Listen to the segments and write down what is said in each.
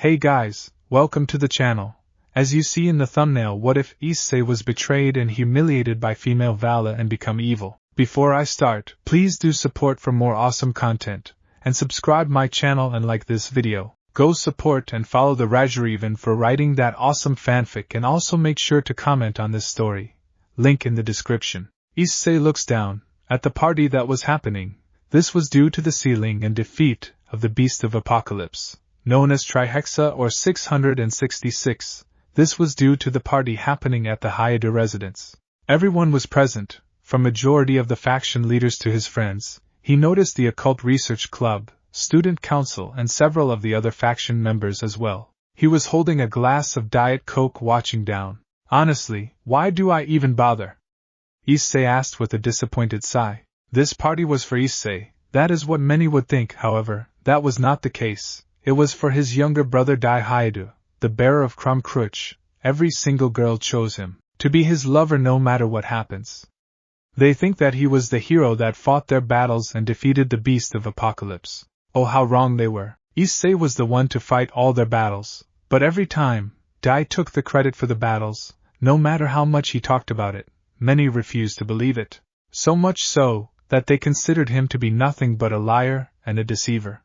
Hey guys, welcome to the channel. As you see in the thumbnail, what if Issei was betrayed and humiliated by female Vali and become evil? Before I start, please do support for more awesome content, and subscribe my channel and like this video. Go support and follow the RageRevan for writing that awesome fanfic, and also make sure to comment on this story. Link in the description. Issei looks down at the party that was happening. This was due to the sealing and defeat of the Beast of Apocalypse, known as Trihexa or 666. This was due to the party happening at the Humiliated residence. Everyone was present, from majority of the faction leaders to his friends. He noticed the Occult Research Club, Student Council, and several of the other faction members as well. He was holding a glass of Diet Coke watching down. Honestly, why do I even bother? Issei asked with a disappointed sigh. This party was for Issei. That is what many would think. However, that was not the case. It was for his younger brother Daihaide, the bearer of Crumb Crutch. Every single girl chose him to be his lover no matter what happens. They think that he was the hero that fought their battles and defeated the Beast of Apocalypse. Oh, how wrong they were. Issei was the one to fight all their battles, but every time, Dai took the credit for the battles. No matter how much he talked about it, many refused to believe it. So much so, that they considered him to be nothing but a liar and a deceiver.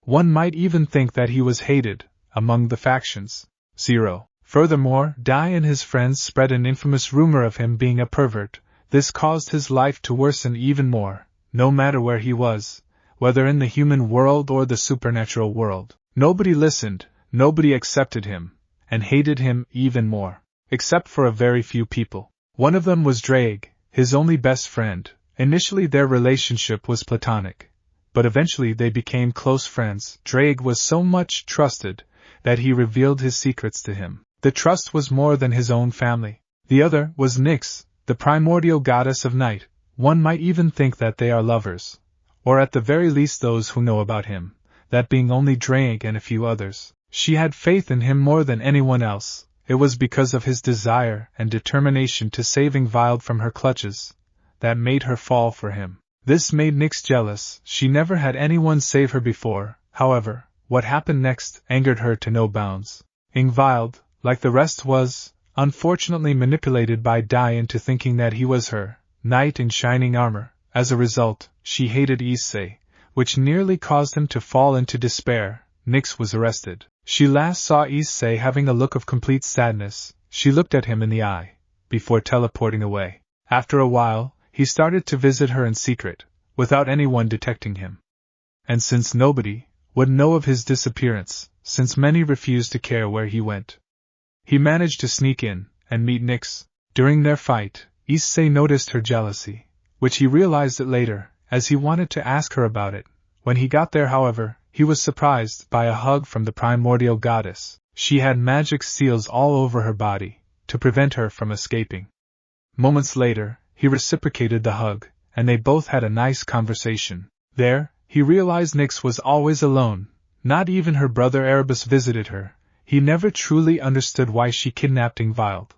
One might even think that he was hated among the factions. 0. Furthermore, Dai and his friends spread an infamous rumor of him being a pervert. This caused his life to worsen even more, no matter where he was, whether in the human world or the supernatural world. Nobody listened, nobody accepted him, and hated him even more, except for a very few people. One of them was Drake, his only best friend. Initially their relationship was platonic, but eventually they became close friends. Drake was so much trusted that he revealed his secrets to him. The trust was more than his own family. The other was Nyx, the primordial goddess of night. One might even think that they are lovers, or at the very least those who know about him, that being only Drake and a few others. She had faith in him more than anyone else. It was because of his desire and determination to save Ingvild from her clutches that made her fall for him. This made Nyx jealous. She never had anyone save her before. However, what happened next angered her to no bounds. Ingvild, like the rest, was, unfortunately, manipulated by Dai into thinking that he was her knight in shining armor. As a result, she hated Issei, which nearly caused him to fall into despair. Nyx was arrested. She last saw Issei having a look of complete sadness. She looked at him in the eye, before teleporting away. After a while, he started to visit her in secret, without anyone detecting him. And since nobody would know of his disappearance, since many refused to care where he went, he managed to sneak in and meet Nyx. During their fight, Issei noticed her jealousy, which he realized it later, as he wanted to ask her about it. When he got there, however, he was surprised by a hug from the primordial goddess. She had magic seals all over her body, to prevent her from escaping. Moments later, he reciprocated the hug, and they both had a nice conversation. There, he realized Nyx was always alone. Not even her brother Erebus visited her. He never truly understood why she kidnapped Ingvild,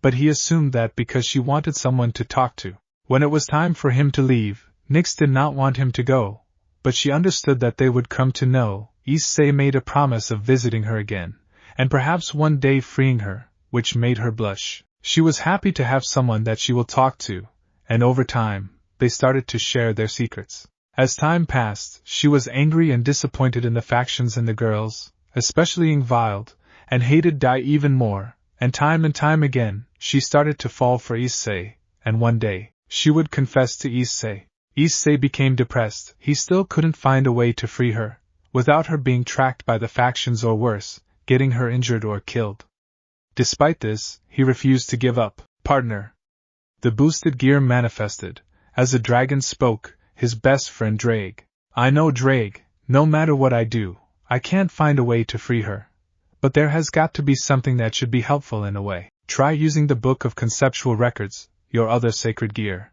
but he assumed that because she wanted someone to talk to. When it was time for him to leave, Nyx did not want him to go, but she understood that they would come to know. Issei made a promise of visiting her again, and perhaps one day freeing her, which made her blush. She was happy to have someone that she will talk to, and over time, they started to share their secrets. As time passed, she was angry and disappointed in the factions and the girls, especially Ingvild, and hated Dai even more, and time again, she started to fall for Issei, and one day, she would confess to Issei. Issei became depressed. He still couldn't find a way to free her, without her being tracked by the factions or worse, getting her injured or killed. Despite this, he refused to give up. Partner. The boosted gear manifested, as the dragon spoke, his best friend Drake. I know, Drake, no matter what I do, I can't find a way to free her. But there has got to be something that should be helpful in a way. Try using the Book of Conceptual Records, your other sacred gear.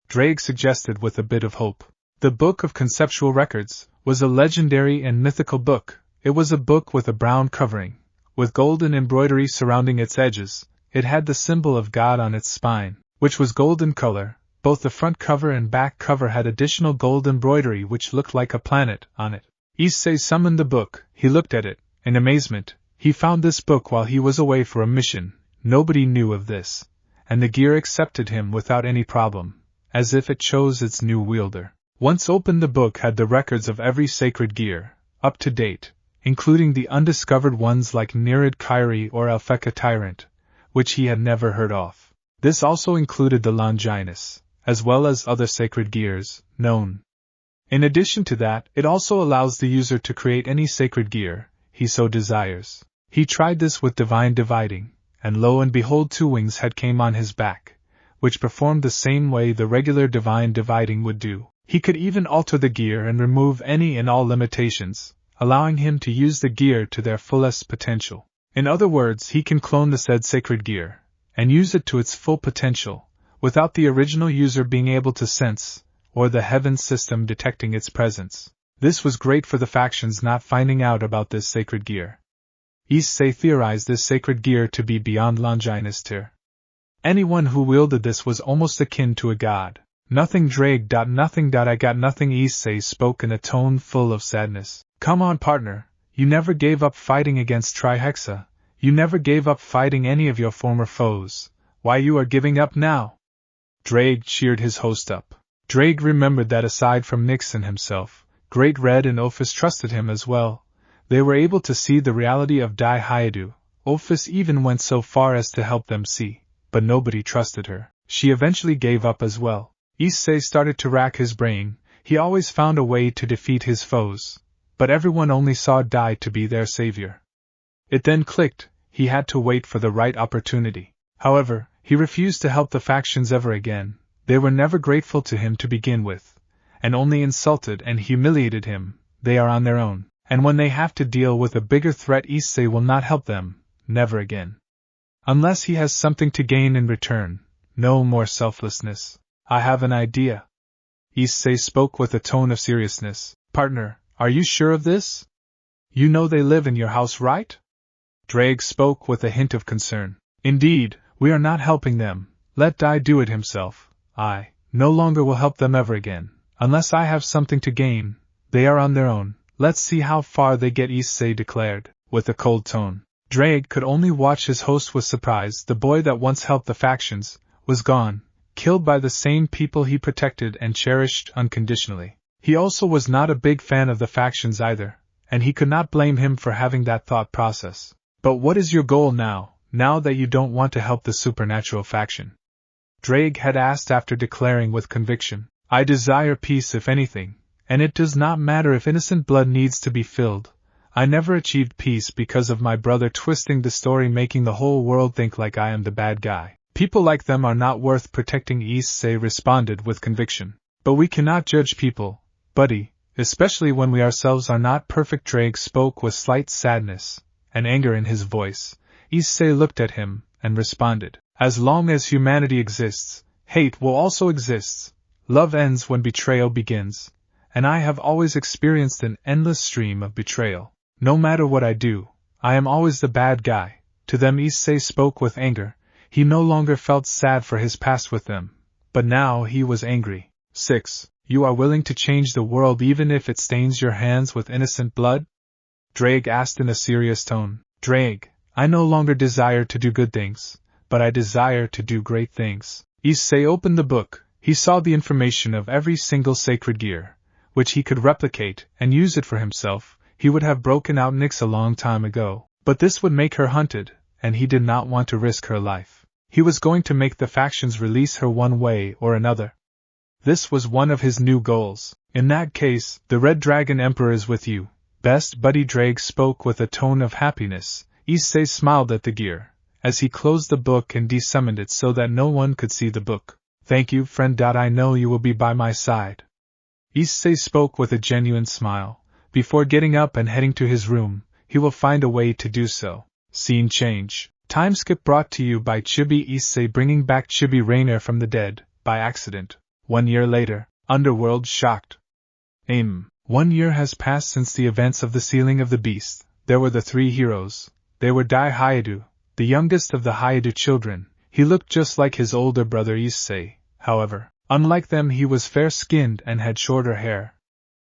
Drake suggested with a bit of hope. The Book of Conceptual Records was a legendary and mythical book. It was a book with a brown covering, with golden embroidery surrounding its edges. It had the symbol of God on its spine, which was golden color. Both the front cover and back cover had additional gold embroidery which looked like a planet on it. Issei summoned the book. He looked at it, In amazement, he found this book while he was away for a mission. Nobody knew of this, and the gear accepted him without any problem, as if it chose its new wielder. Once opened, the book had the records of every sacred gear, up to date, including the undiscovered ones like Nerid Kyrie or Alpheka Tyrant, which he had never heard of. This also included the Longinus, as well as other sacred gears, known. In addition to that, it also allows the user to create any sacred gear he so desires. He tried this with Divine Dividing, and lo and behold, 2 wings had came on his back, which performed the same way the regular Divine Dividing would do. He could even alter the gear and remove any and all limitations, allowing him to use the gear to their fullest potential. In other words, he can clone the said sacred gear, and use it to its full potential, without the original user being able to sense, or the heaven system detecting its presence. This was great for the factions not finding out about this sacred gear. Issei theorized this sacred gear to be beyond Longinus tier. Anyone who wielded this was almost akin to a god. Nothing Drake. Nothing. I got nothing. Issei spoke in a tone full of sadness. Come on, partner, you never gave up fighting against Trihexa, you never gave up fighting any of your former foes, why you are giving up now? Drake cheered his host up. Drake remembered that aside from Nixon himself, Great Red and Ophis trusted him as well. They were able to see the reality of Dai Hyadu. Ophis even went so far as to help them see, but nobody trusted her. She eventually gave up as well. Issei started to rack his brain. He always found a way to defeat his foes, but everyone only saw Dai to be their savior. It then clicked, he had to wait for the right opportunity. However, he refused to help the factions ever again. They were never grateful to him to begin with, and only insulted and humiliated him. They are on their own, and when they have to deal with a bigger threat, Issei will not help them, never again. Unless he has something to gain in return. No more selflessness. I have an idea. Issei spoke with a tone of seriousness. Partner, are you sure of this? You know they live in your house, right? Drake spoke with a hint of concern. Indeed, we are not helping them. Let Dai do it himself. I no longer will help them ever again. Unless I have something to gain, they are on their own. Let's see how far they get, Issei declared, with a cold tone. Drake could only watch his host with surprise. The boy that once helped the factions was gone, killed by the same people he protected and cherished unconditionally. He also was not a big fan of the factions either, and he could not blame him for having that thought process. But what is your goal now that you don't want to help the supernatural faction? Drake had asked after declaring with conviction. I desire peace if anything, and it does not matter if innocent blood needs to be filled. I never achieved peace because of my brother twisting the story, making the whole world think like I am the bad guy. People like them are not worth protecting, Issei responded with conviction. But we cannot judge people, buddy, especially when we ourselves are not perfect. Drake spoke with slight sadness and anger in his voice. Issei looked at him and responded. As long as humanity exists, hate will also exist. Love ends when betrayal begins, and I have always experienced an endless stream of betrayal. No matter what I do, I am always the bad guy. To them, Issei spoke with anger. He no longer felt sad for his past with them, but now he was angry. 6. You are willing to change the world even if it stains your hands with innocent blood? Drake asked in a serious tone. Drake, I no longer desire to do good things, but I desire to do great things. Issei opened the book. He saw the information of every single sacred gear, which he could replicate and use it for himself. He would have broken out Nyx a long time ago, but this would make her hunted, and he did not want to risk her life. He was going to make the factions release her one way or another. This was one of his new goals. In that case, the Red Dragon Emperor is with you, best buddy. Drake spoke with a tone of happiness. Issei smiled at the gear, as he closed the book and desummoned it so that no one could see the book. Thank you, friend. I know you will be by my side. Issei spoke with a genuine smile. Before getting up and heading to his room, he will find a way to do so. Scene change. Time skip brought to you by Chibi. Issei bringing back Chibi Rainer from the dead, by accident. 1 year later, Underworld shocked. 1 year has passed since the events of the sealing of the beast. There were the 3 heroes. They were Dai Hyadu, the youngest of the Hyadu children. He looked just like his older brother Issei. However, unlike them, he was fair-skinned and had shorter hair.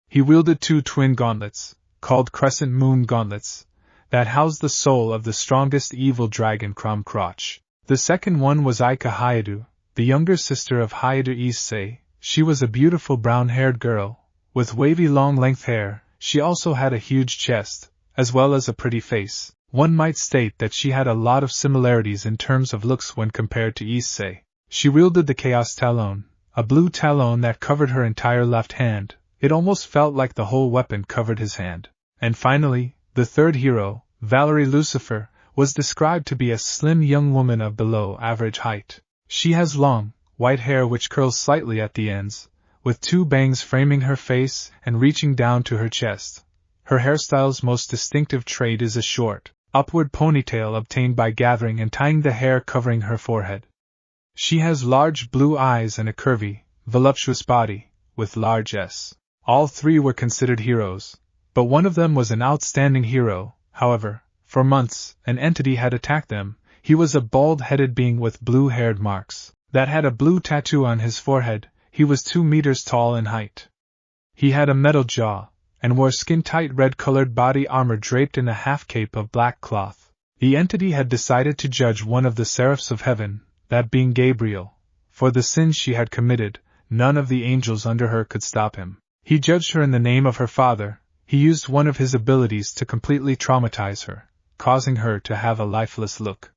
He wielded 2 twin gauntlets, called Crescent Moon gauntlets. that housed the soul of the strongest evil dragon Crumcrotch. The second one was Aika Hayadu, the younger sister of Hayadu Issei. She was a beautiful brown-haired girl, with wavy long-length hair. She also had a huge chest, as well as a pretty face. One might state that she had a lot of similarities in terms of looks when compared to Issei. She wielded the Chaos Talon, a blue talon that covered her entire left hand. It almost felt like the whole weapon covered his hand. And finally, the third hero, Valerie Lucifer, was described to be a slim young woman of below average height. She has long, white hair which curls slightly at the ends, with two bangs framing her face and reaching down to her chest. Her hairstyle's most distinctive trait is a short, upward ponytail obtained by gathering and tying the hair covering her forehead. She has large blue eyes and a curvy, voluptuous body, with large S. All three were considered heroes, but one of them was an outstanding hero. However, for months, an entity had attacked them. He was a bald-headed being with blue-haired marks, that had a blue tattoo on his forehead. He was 2 meters tall in height. He had a metal jaw, and wore skin-tight red-colored body armor draped in a half-cape of black cloth. The entity had decided to judge one of the seraphs of heaven, that being Gabriel. For the sins she had committed, none of the angels under her could stop him. He judged her in the name of her father. He used one of his abilities to completely traumatize her, causing her to have a lifeless look.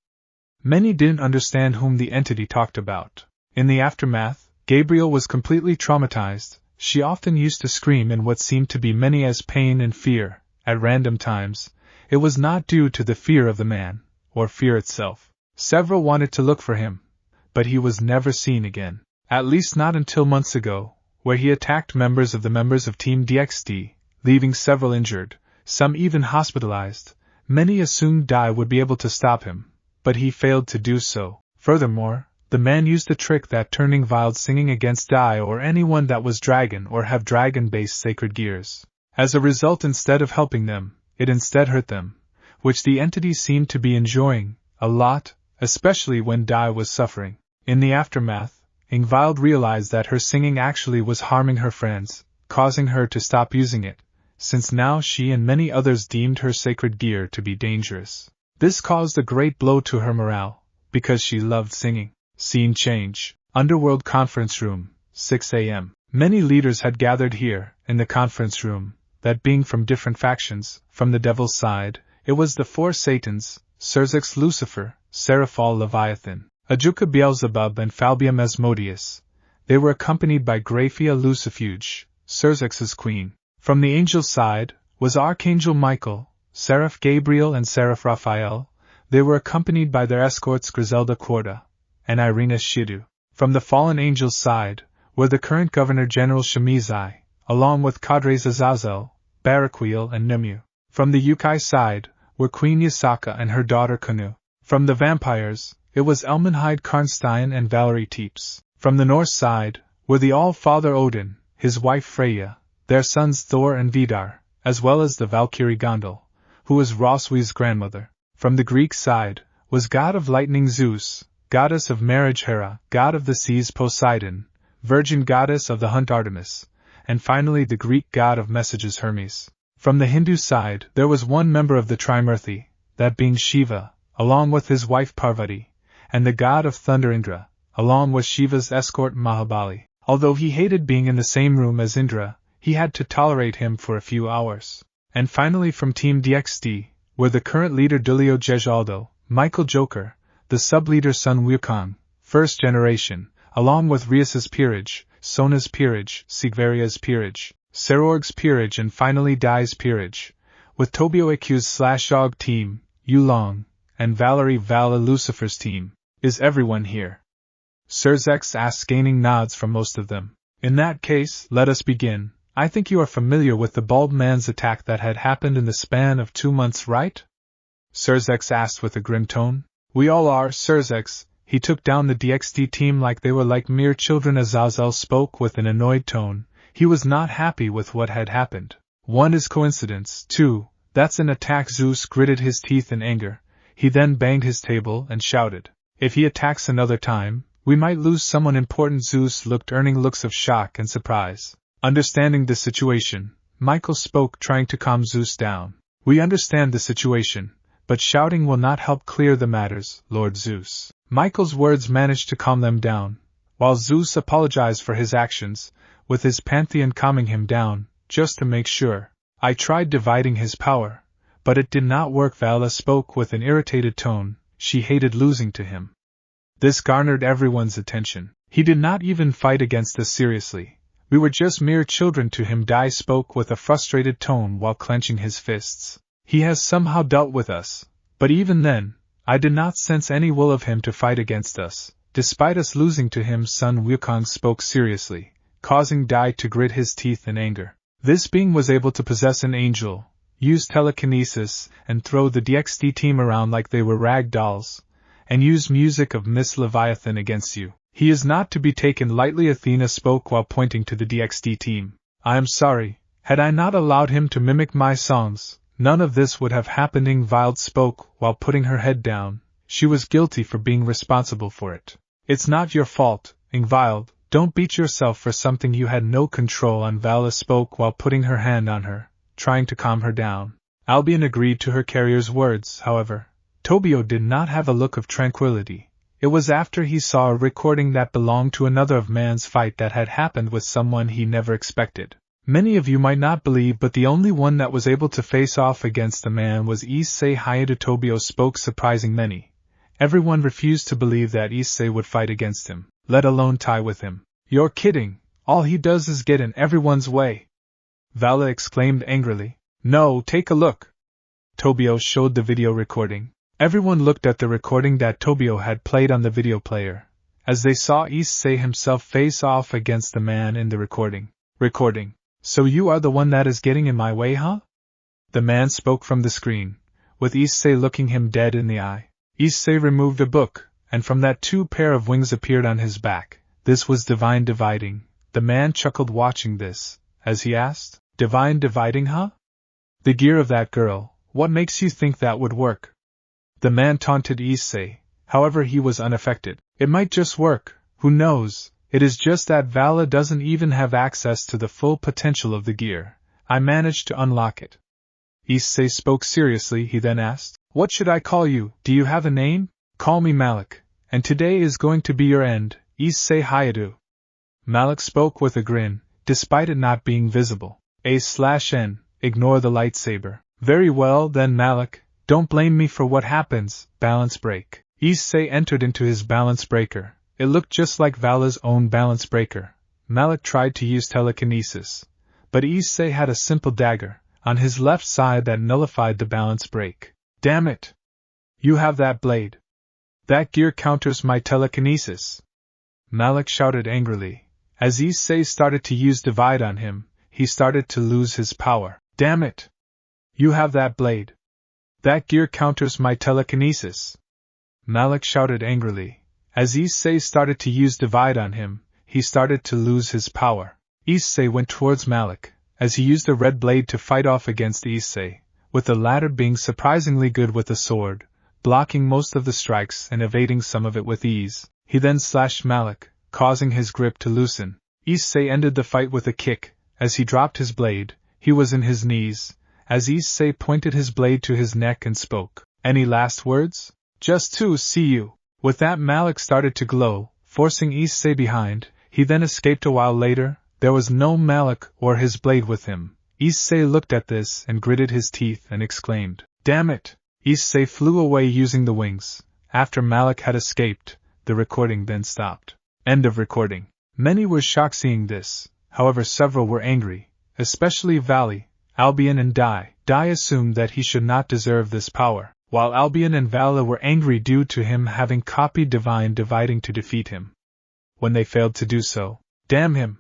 Many didn't understand whom the entity talked about. In the aftermath, Gabriel was completely traumatized. She often used to scream in what seemed to be many as pain and fear. At random times, it was not due to the fear of the man, or fear itself. Several wanted to look for him, but he was never seen again. At least not until months ago, where he attacked members of Team DXD, leaving several injured, some even hospitalized. Many assumed Dai would be able to stop him, but he failed to do so. Furthermore, the man used a trick that turned Ingvild singing against Dai or anyone that was dragon or have dragon-based sacred gears. As a result, instead of helping them, it instead hurt them, which the entity seemed to be enjoying a lot, especially when Dai was suffering. In the aftermath, Ingvild realized that her singing actually was harming her friends, causing her to stop using it, since now she and many others deemed her sacred gear to be dangerous. This caused a great blow to her morale, because she loved singing. Scene change. Underworld Conference Room, 6 a.m. Many leaders had gathered here, in the conference room, that being from different factions. From the devil's side, it was the 4 Satans, Serzex Lucifer, Seraphal Leviathan, Ajuka Beelzebub and Falbium Asmodeus. They were accompanied by Graphia Lucifuge, Serzex's queen. From the angel side, was Archangel Michael, Seraph Gabriel and Seraph Raphael. They were accompanied by their escorts Griselda Corda and Irina Shidu. From the fallen angels' side, were the current Governor-General Shimizai, along with cadres Azazel, Baraquiel and Nemu. From the Yukai side, were Queen Yasaka and her daughter Kanu. From the vampires, it was Elmenhide Karnstein and Valerie Teeps. From the north side, were the All-Father Odin, his wife Freya, their sons Thor and Vidar, as well as the Valkyrie Gondel, who was Roswi's grandmother. From the Greek side, was god of lightning Zeus, goddess of marriage Hera, god of the seas Poseidon, virgin goddess of the hunt Artemis, and finally the Greek god of messages Hermes. From the Hindu side, there was one member of the Trimurti, that being Shiva, along with his wife Parvati, and the god of thunder Indra, along with Shiva's escort Mahabali. Although he hated being in the same room as Indra, he had to tolerate him for a few hours. And finally from Team DXD, were the current leader Dulio Gejaldo, Michael Joker, the sub-leader Sun Wukong, first generation, along with Rias's peerage, Sona's peerage, Sigvaria's peerage, Serorg's peerage and finally Dai's peerage, with Tobio Aq's Og team, Yulong, and Valerie Vala Lucifer's team. Is everyone here? Serzex asked, gaining nods from most of them. In that case, let us begin. I think you are familiar with the bald man's attack that had happened in the span of 2 months, right? Serzex asked with a grim tone. We all are, Serzex. He took down the DXD team like they were like mere children. Azazel spoke with an annoyed tone. He was not happy with what had happened. 1 is coincidence. 2, that's an attack. Zeus gritted his teeth in anger. He then banged his table and shouted. If he attacks another time, we might lose someone important. Zeus looked, earning looks of shock and surprise. Understanding the situation, Michael spoke, trying to calm Zeus down. We understand the situation, but shouting will not help clear the matters, Lord Zeus. Michael's words managed to calm them down, while Zeus apologized for his actions, with his pantheon calming him down, just to make sure. I tried dividing his power, but it did not work. Vala spoke with an irritated tone. She hated losing to him. This garnered everyone's attention. He did not even fight against us seriously. We were just mere children to him. Dai spoke with a frustrated tone while clenching his fists. He has somehow dealt with us, but even then, I did not sense any will of him to fight against us, despite us losing to him. Sun Wukong spoke seriously, causing Dai to grit his teeth in anger. This being was able to possess an angel, use telekinesis, and throw the DXD team around like they were rag dolls, and use music of Miss Leviathan against you. He is not to be taken lightly. Athena spoke while pointing to the DXD team. I am sorry, had I not allowed him to mimic my songs, none of this would have happened. Ingvild spoke while putting her head down. She was guilty for being responsible for it. It's not your fault, Ingvild. Don't beat yourself for something you had no control on. Vala spoke while putting her hand on her, trying to calm her down. Albion agreed to her carrier's words. However, Tobio did not have a look of tranquility. It was after he saw a recording that belonged to another of man's fight that had happened with someone he never expected. Many of you might not believe, but the only one that was able to face off against the man was Issei. Hayate. Tobio spoke, surprising many. Everyone refused to believe that Issei would fight against him, let alone tie with him. You're kidding, all he does is get in everyone's way. Vala exclaimed angrily. No, take a look. Tobio showed the video recording. Everyone looked at the recording that Tobio had played on the video player, as they saw Issei himself face off against the man in the recording. So you are the one that is getting in my way, huh? The man spoke from the screen, with Issei looking him dead in the eye. Issei removed a book, and from that 2 pair of wings appeared on his back. This was divine dividing. The man chuckled watching this, as he asked, Divine dividing, huh? The gear of that girl, what makes you think that would work? The man taunted Issei, however he was unaffected. It might just work, who knows? It is just that Vala doesn't even have access to the full potential of the gear. I managed to unlock it. Issei spoke seriously. He then asked, What should I call you? Do you have a name? Call me Malik, and today is going to be your end, Issei Hayate. Malik spoke with a grin, despite it not being visible. A/N, ignore the lightsaber. Very well then, Malik. Don't blame me for what happens. Balance break. Issei entered into his balance breaker. It looked just like Vala's own balance breaker. Malik tried to use telekinesis, but Issei had a simple dagger on his left side that nullified the balance break. Damn it! You have that blade. That gear counters my telekinesis. Malik shouted angrily. As Issei started to use divide on him, he started to lose his power. Damn it! You have that blade. That gear counters my telekinesis. Malik shouted angrily. As Issei started to use divide on him, he started to lose his power. Issei went towards Malik, as he used a red blade to fight off against Issei, with the latter being surprisingly good with the sword, blocking most of the strikes and evading some of it with ease. He then slashed Malik, causing his grip to loosen. Issei ended the fight with a kick. As he dropped his blade, he was in his knees, as Issei pointed his blade to his neck and spoke. Any last words? Just to see you. With that, Malik started to glow, forcing Issei behind. He then escaped. A while later, there was no Malik or his blade with him. Issei looked at this and gritted his teeth and exclaimed, Damn it! Issei flew away using the wings. After Malik had escaped, the recording then stopped. End of recording. Many were shocked seeing this, however several were angry, especially Vali, Albion and Dai. Dai assumed that he should not deserve this power, while Albion and Vala were angry due to him having copied divine dividing to defeat him. When they failed to do so, damn him!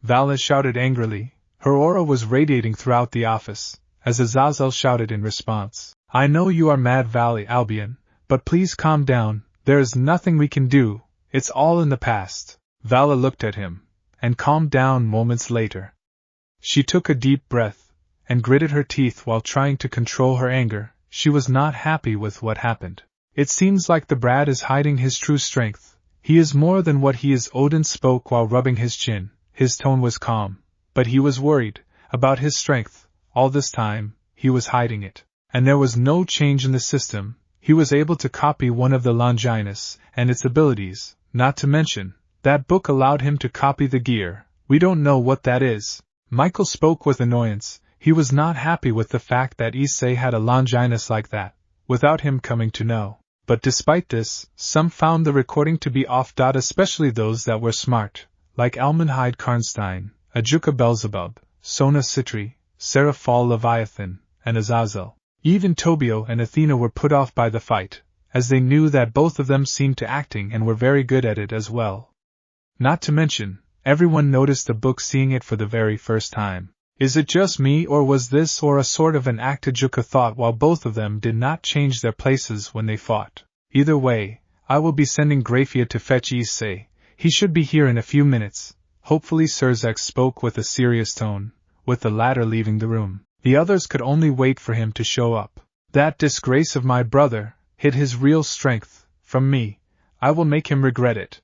Vala shouted angrily. Her aura was radiating throughout the office, as Azazel shouted in response. I know you are mad, Vali Albion, but please calm down. There is nothing we can do. It's all in the past. Vala looked at him, and calmed down moments later. She took a deep breath, and gritted her teeth while trying to control her anger. She was not happy with what happened. It seems like the brat is hiding his true strength. He is more than what he is. Odin spoke while rubbing his chin. His tone was calm, but he was worried about his strength. All this time, he was hiding it. And there was no change in the system. He was able to copy one of the Longinus and its abilities, not to mention, that book allowed him to copy the gear. We don't know what that is. Michael spoke with annoyance. He was not happy with the fact that Issei had a Longinus like that, without him coming to know. But despite this, some found the recording to be off. Especially those that were smart, like Almonhide Karnstein, Ajuka Beelzebub, Sona Citri, Seraphal Leviathan, and Azazel. Even Tobio and Athena were put off by the fight, as they knew that both of them seemed to acting and were very good at it as well. Not to mention, everyone noticed the book seeing it for the very first time. Is it just me, or was this or a sort of an act? Ajuka thought, while both of them did not change their places when they fought. Either way, I will be sending Grafia to fetch Issei. He should be here in a few minutes. Hopefully. Surzek spoke with a serious tone, with the latter leaving the room. The others could only wait for him to show up. That disgrace of my brother hid his real strength from me. I will make him regret it.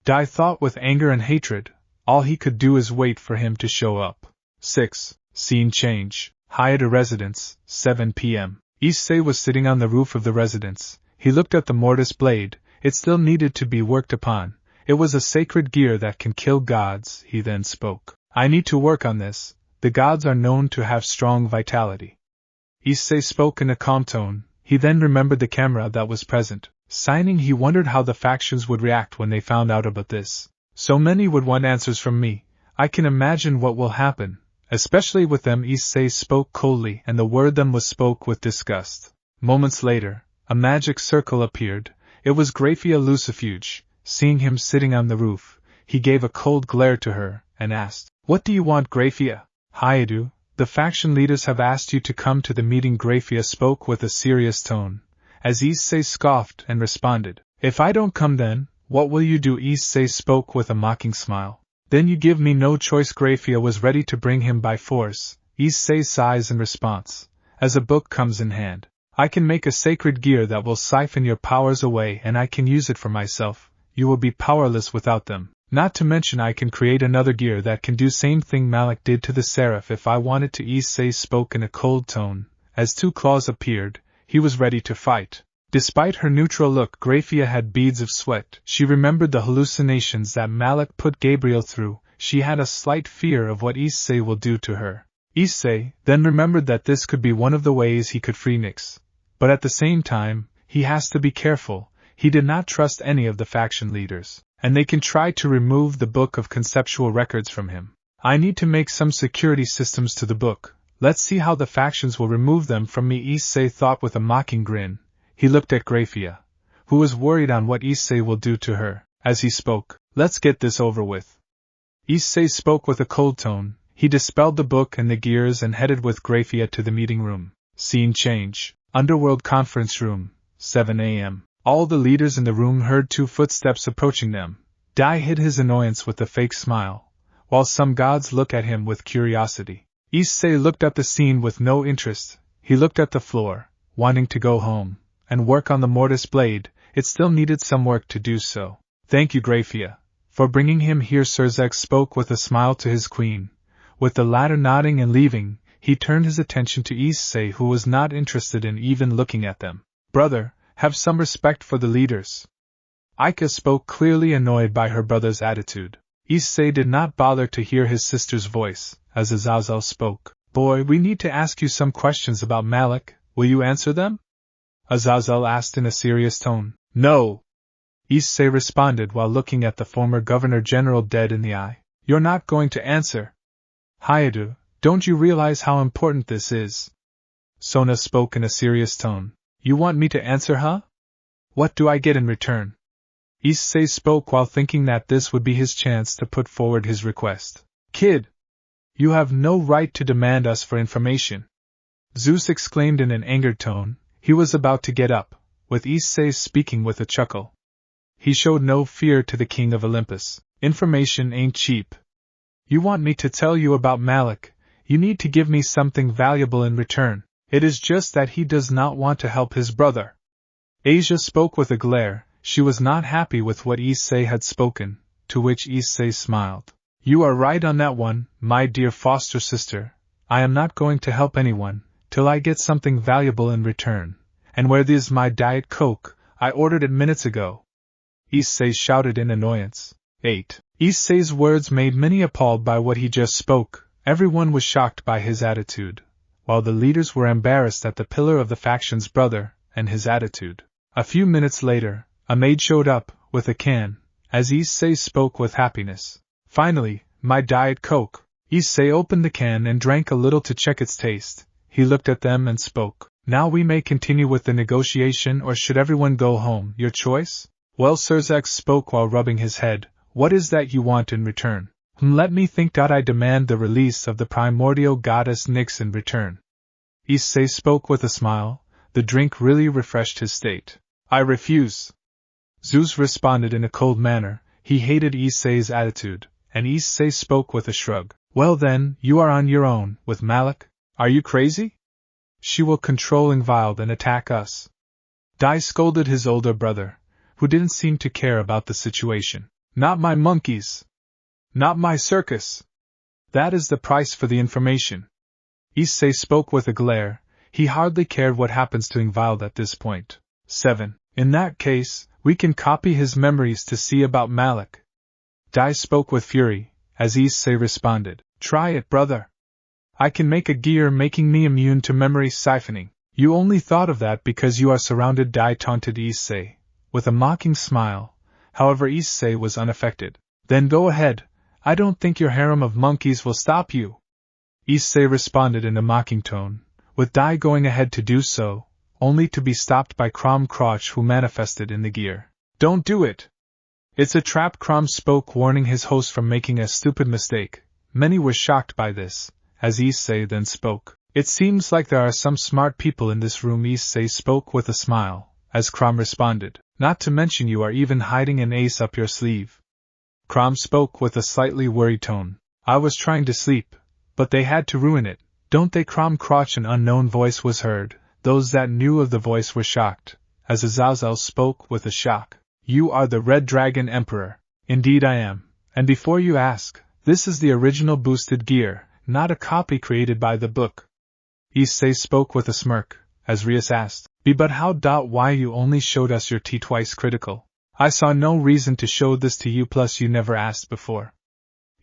Dai thought with anger and hatred. All he could do is wait for him to show up. 6. Scene change. Hayata residence, 7 p.m. Issei was sitting on the roof of the residence. He looked at the mortis blade. It still needed to be worked upon. It was a sacred gear that can kill gods. He then spoke. I need to work on this. The gods are known to have strong vitality. Issei spoke in a calm tone. He then remembered the camera that was present. Signing, he wondered how the factions would react when they found out about this. So many would want answers from me. I can imagine what will happen. Especially with them. Issei spoke coldly, and the word them was spoke with disgust. Moments later, a magic circle appeared. It was Grafia Lucifuge. Seeing him sitting on the roof, he gave a cold glare to her, and asked, What do you want, Grafia? Hayadu, the faction leaders have asked you to come to the meeting. Grafia spoke with a serious tone, as Issei scoffed and responded, If I don't come then, what will you do? Issei spoke with a mocking smile. Then you give me no choice. Grafia was ready to bring him by force. Issei sighs in response. As a book comes in hand, I can make a sacred gear that will siphon your powers away, and I can use it for myself. You will be powerless without them. Not to mention I can create another gear that can do same thing Malik did to the Seraph if I wanted to. Issei spoke in a cold tone. As two claws appeared, he was ready to fight. Despite her neutral look, Grafia had beads of sweat. She remembered the hallucinations that Malik put Gabriel through. She had a slight fear of what Issei will do to her. Issei then remembered that this could be one of the ways he could free Nyx. But at the same time, he has to be careful. He did not trust any of the faction leaders, and they can try to remove the book of conceptual records from him. I need to make some security systems to the book. Let's see how the factions will remove them from me. Issei thought with a mocking grin. He looked at Grafia, who was worried on what Issei will do to her. As he spoke, let's get this over with. Issei spoke with a cold tone. He dispelled the book and the gears and headed with Grafia to the meeting room. Scene change. Underworld conference room, 7 a.m. All the leaders in the room heard 2 footsteps approaching them. Dai hid his annoyance with a fake smile, while some gods looked at him with curiosity. Issei looked at the scene with no interest. He looked at the floor, wanting to go home and work on the mortis blade. It still needed some work to do so. Thank you, Grafia, for bringing him here. Surzek spoke with a smile to his queen. With the latter nodding and leaving, he turned his attention to Issei, who was not interested in even looking at them. Brother, have some respect for the leaders. Aika spoke, clearly annoyed by her brother's attitude. Issei did not bother to hear his sister's voice, as Azazel spoke. Boy, we need to ask you some questions about Malik. Will you answer them? Azazel asked in a serious tone. No. Issei responded while looking at the former Governor-General dead in the eye. You're not going to answer. Hayadu, don't you realize how important this is? Sona spoke in a serious tone. You want me to answer, huh? What do I get in return? Issei spoke while thinking that this would be his chance to put forward his request. Kid! You have no right to demand us for information. Zeus exclaimed in an angered tone. He was about to get up, with Issei speaking with a chuckle. He showed no fear to the king of Olympus. Information ain't cheap. You want me to tell you about Malik, you need to give me something valuable in return. It is just that he does not want to help his brother. Asia spoke with a glare. She was not happy with what Issei had spoken, to which Issei smiled. You are right on that one, my dear foster sister. I am not going to help anyone. till I get something valuable in return. And where is my Diet Coke? I ordered it minutes ago. Issei shouted in annoyance. 8. Issei's words made many appalled by what he just spoke. Everyone was shocked by his attitude, while the leaders were embarrassed at the pillar of the faction's brother and his attitude. A few minutes later, a maid showed up, with a can, as Issei spoke with happiness. Finally, my Diet Coke. Issei opened the can and drank a little to check its taste. He looked at them and spoke. Now we may continue with the negotiation, or should everyone go home? Your choice? Well, Sirzak spoke while rubbing his head. What is that you want in return? Let me think. I demand the release of the primordial goddess Nyx in return. Issei spoke with a smile. The drink really refreshed his state. I refuse. Zeus responded in a cold manner. He hated Issei's attitude, and Issei spoke with a shrug. Well then, you are on your own, with Malik. Are you crazy? She will control Ingvild and attack us. Dai scolded his older brother, who didn't seem to care about the situation. Not my monkeys. Not my circus. That is the price for the information. Issei spoke with a glare. He hardly cared what happens to Ingvild at this point. 7. In that case, we can copy his memories to see about Malik. Dai spoke with fury, as Issei responded. Try it, brother. I can make a gear making me immune to memory siphoning. You only thought of that because you are surrounded, Dai taunted Issei, with a mocking smile. However, Issei was unaffected. Then go ahead. I don't think your harem of monkeys will stop you. Issei responded in a mocking tone, with Dai going ahead to do so, only to be stopped by Crom Crotch, who manifested in the gear. Don't do it! It's a trap. Crom spoke, warning his host from making a stupid mistake. Many were shocked by this, as Issei then spoke. It seems like there are some smart people in this room. Issei spoke with a smile, as Crom responded. Not to mention you are even hiding an ace up your sleeve. Crom spoke with a slightly worried tone. I was trying to sleep, but they had to ruin it. Don't they? Crom Crotch, an unknown voice was heard. Those that knew of the voice were shocked, as Azazel spoke with a shock. You are the Red Dragon Emperor. Indeed I am. And before you ask, this is the original boosted gear, not a copy created by the book. Issei spoke with a smirk, as Rias asked. But how? Why you only showed us your T twice critical? I saw no reason to show this to you, plus you never asked before.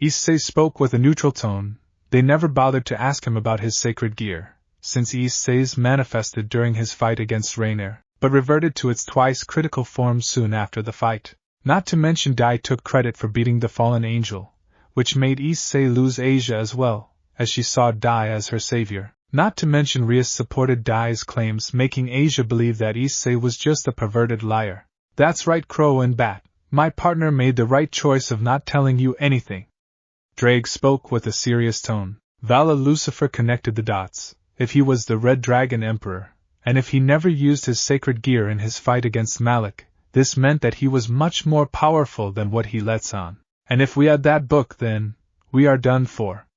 Issei spoke with a neutral tone. They never bothered to ask him about his sacred gear, since Issei's manifested during his fight against Rainier, but reverted to its twice critical form soon after the fight. Not to mention Dai took credit for beating the fallen angel, which made Issei lose Asia as well, as she saw Dai as her savior. Not to mention Rias supported Dai's claims, making Asia believe that Issei was just a perverted liar. That's right, Crow and Bat. My partner made the right choice of not telling you anything. Drake spoke with a serious tone. Vala Lucifer connected the dots. If he was the Red Dragon Emperor, and if he never used his sacred gear in his fight against Malik, this meant that he was much more powerful than what he lets on. And if we had that book, then we are done for.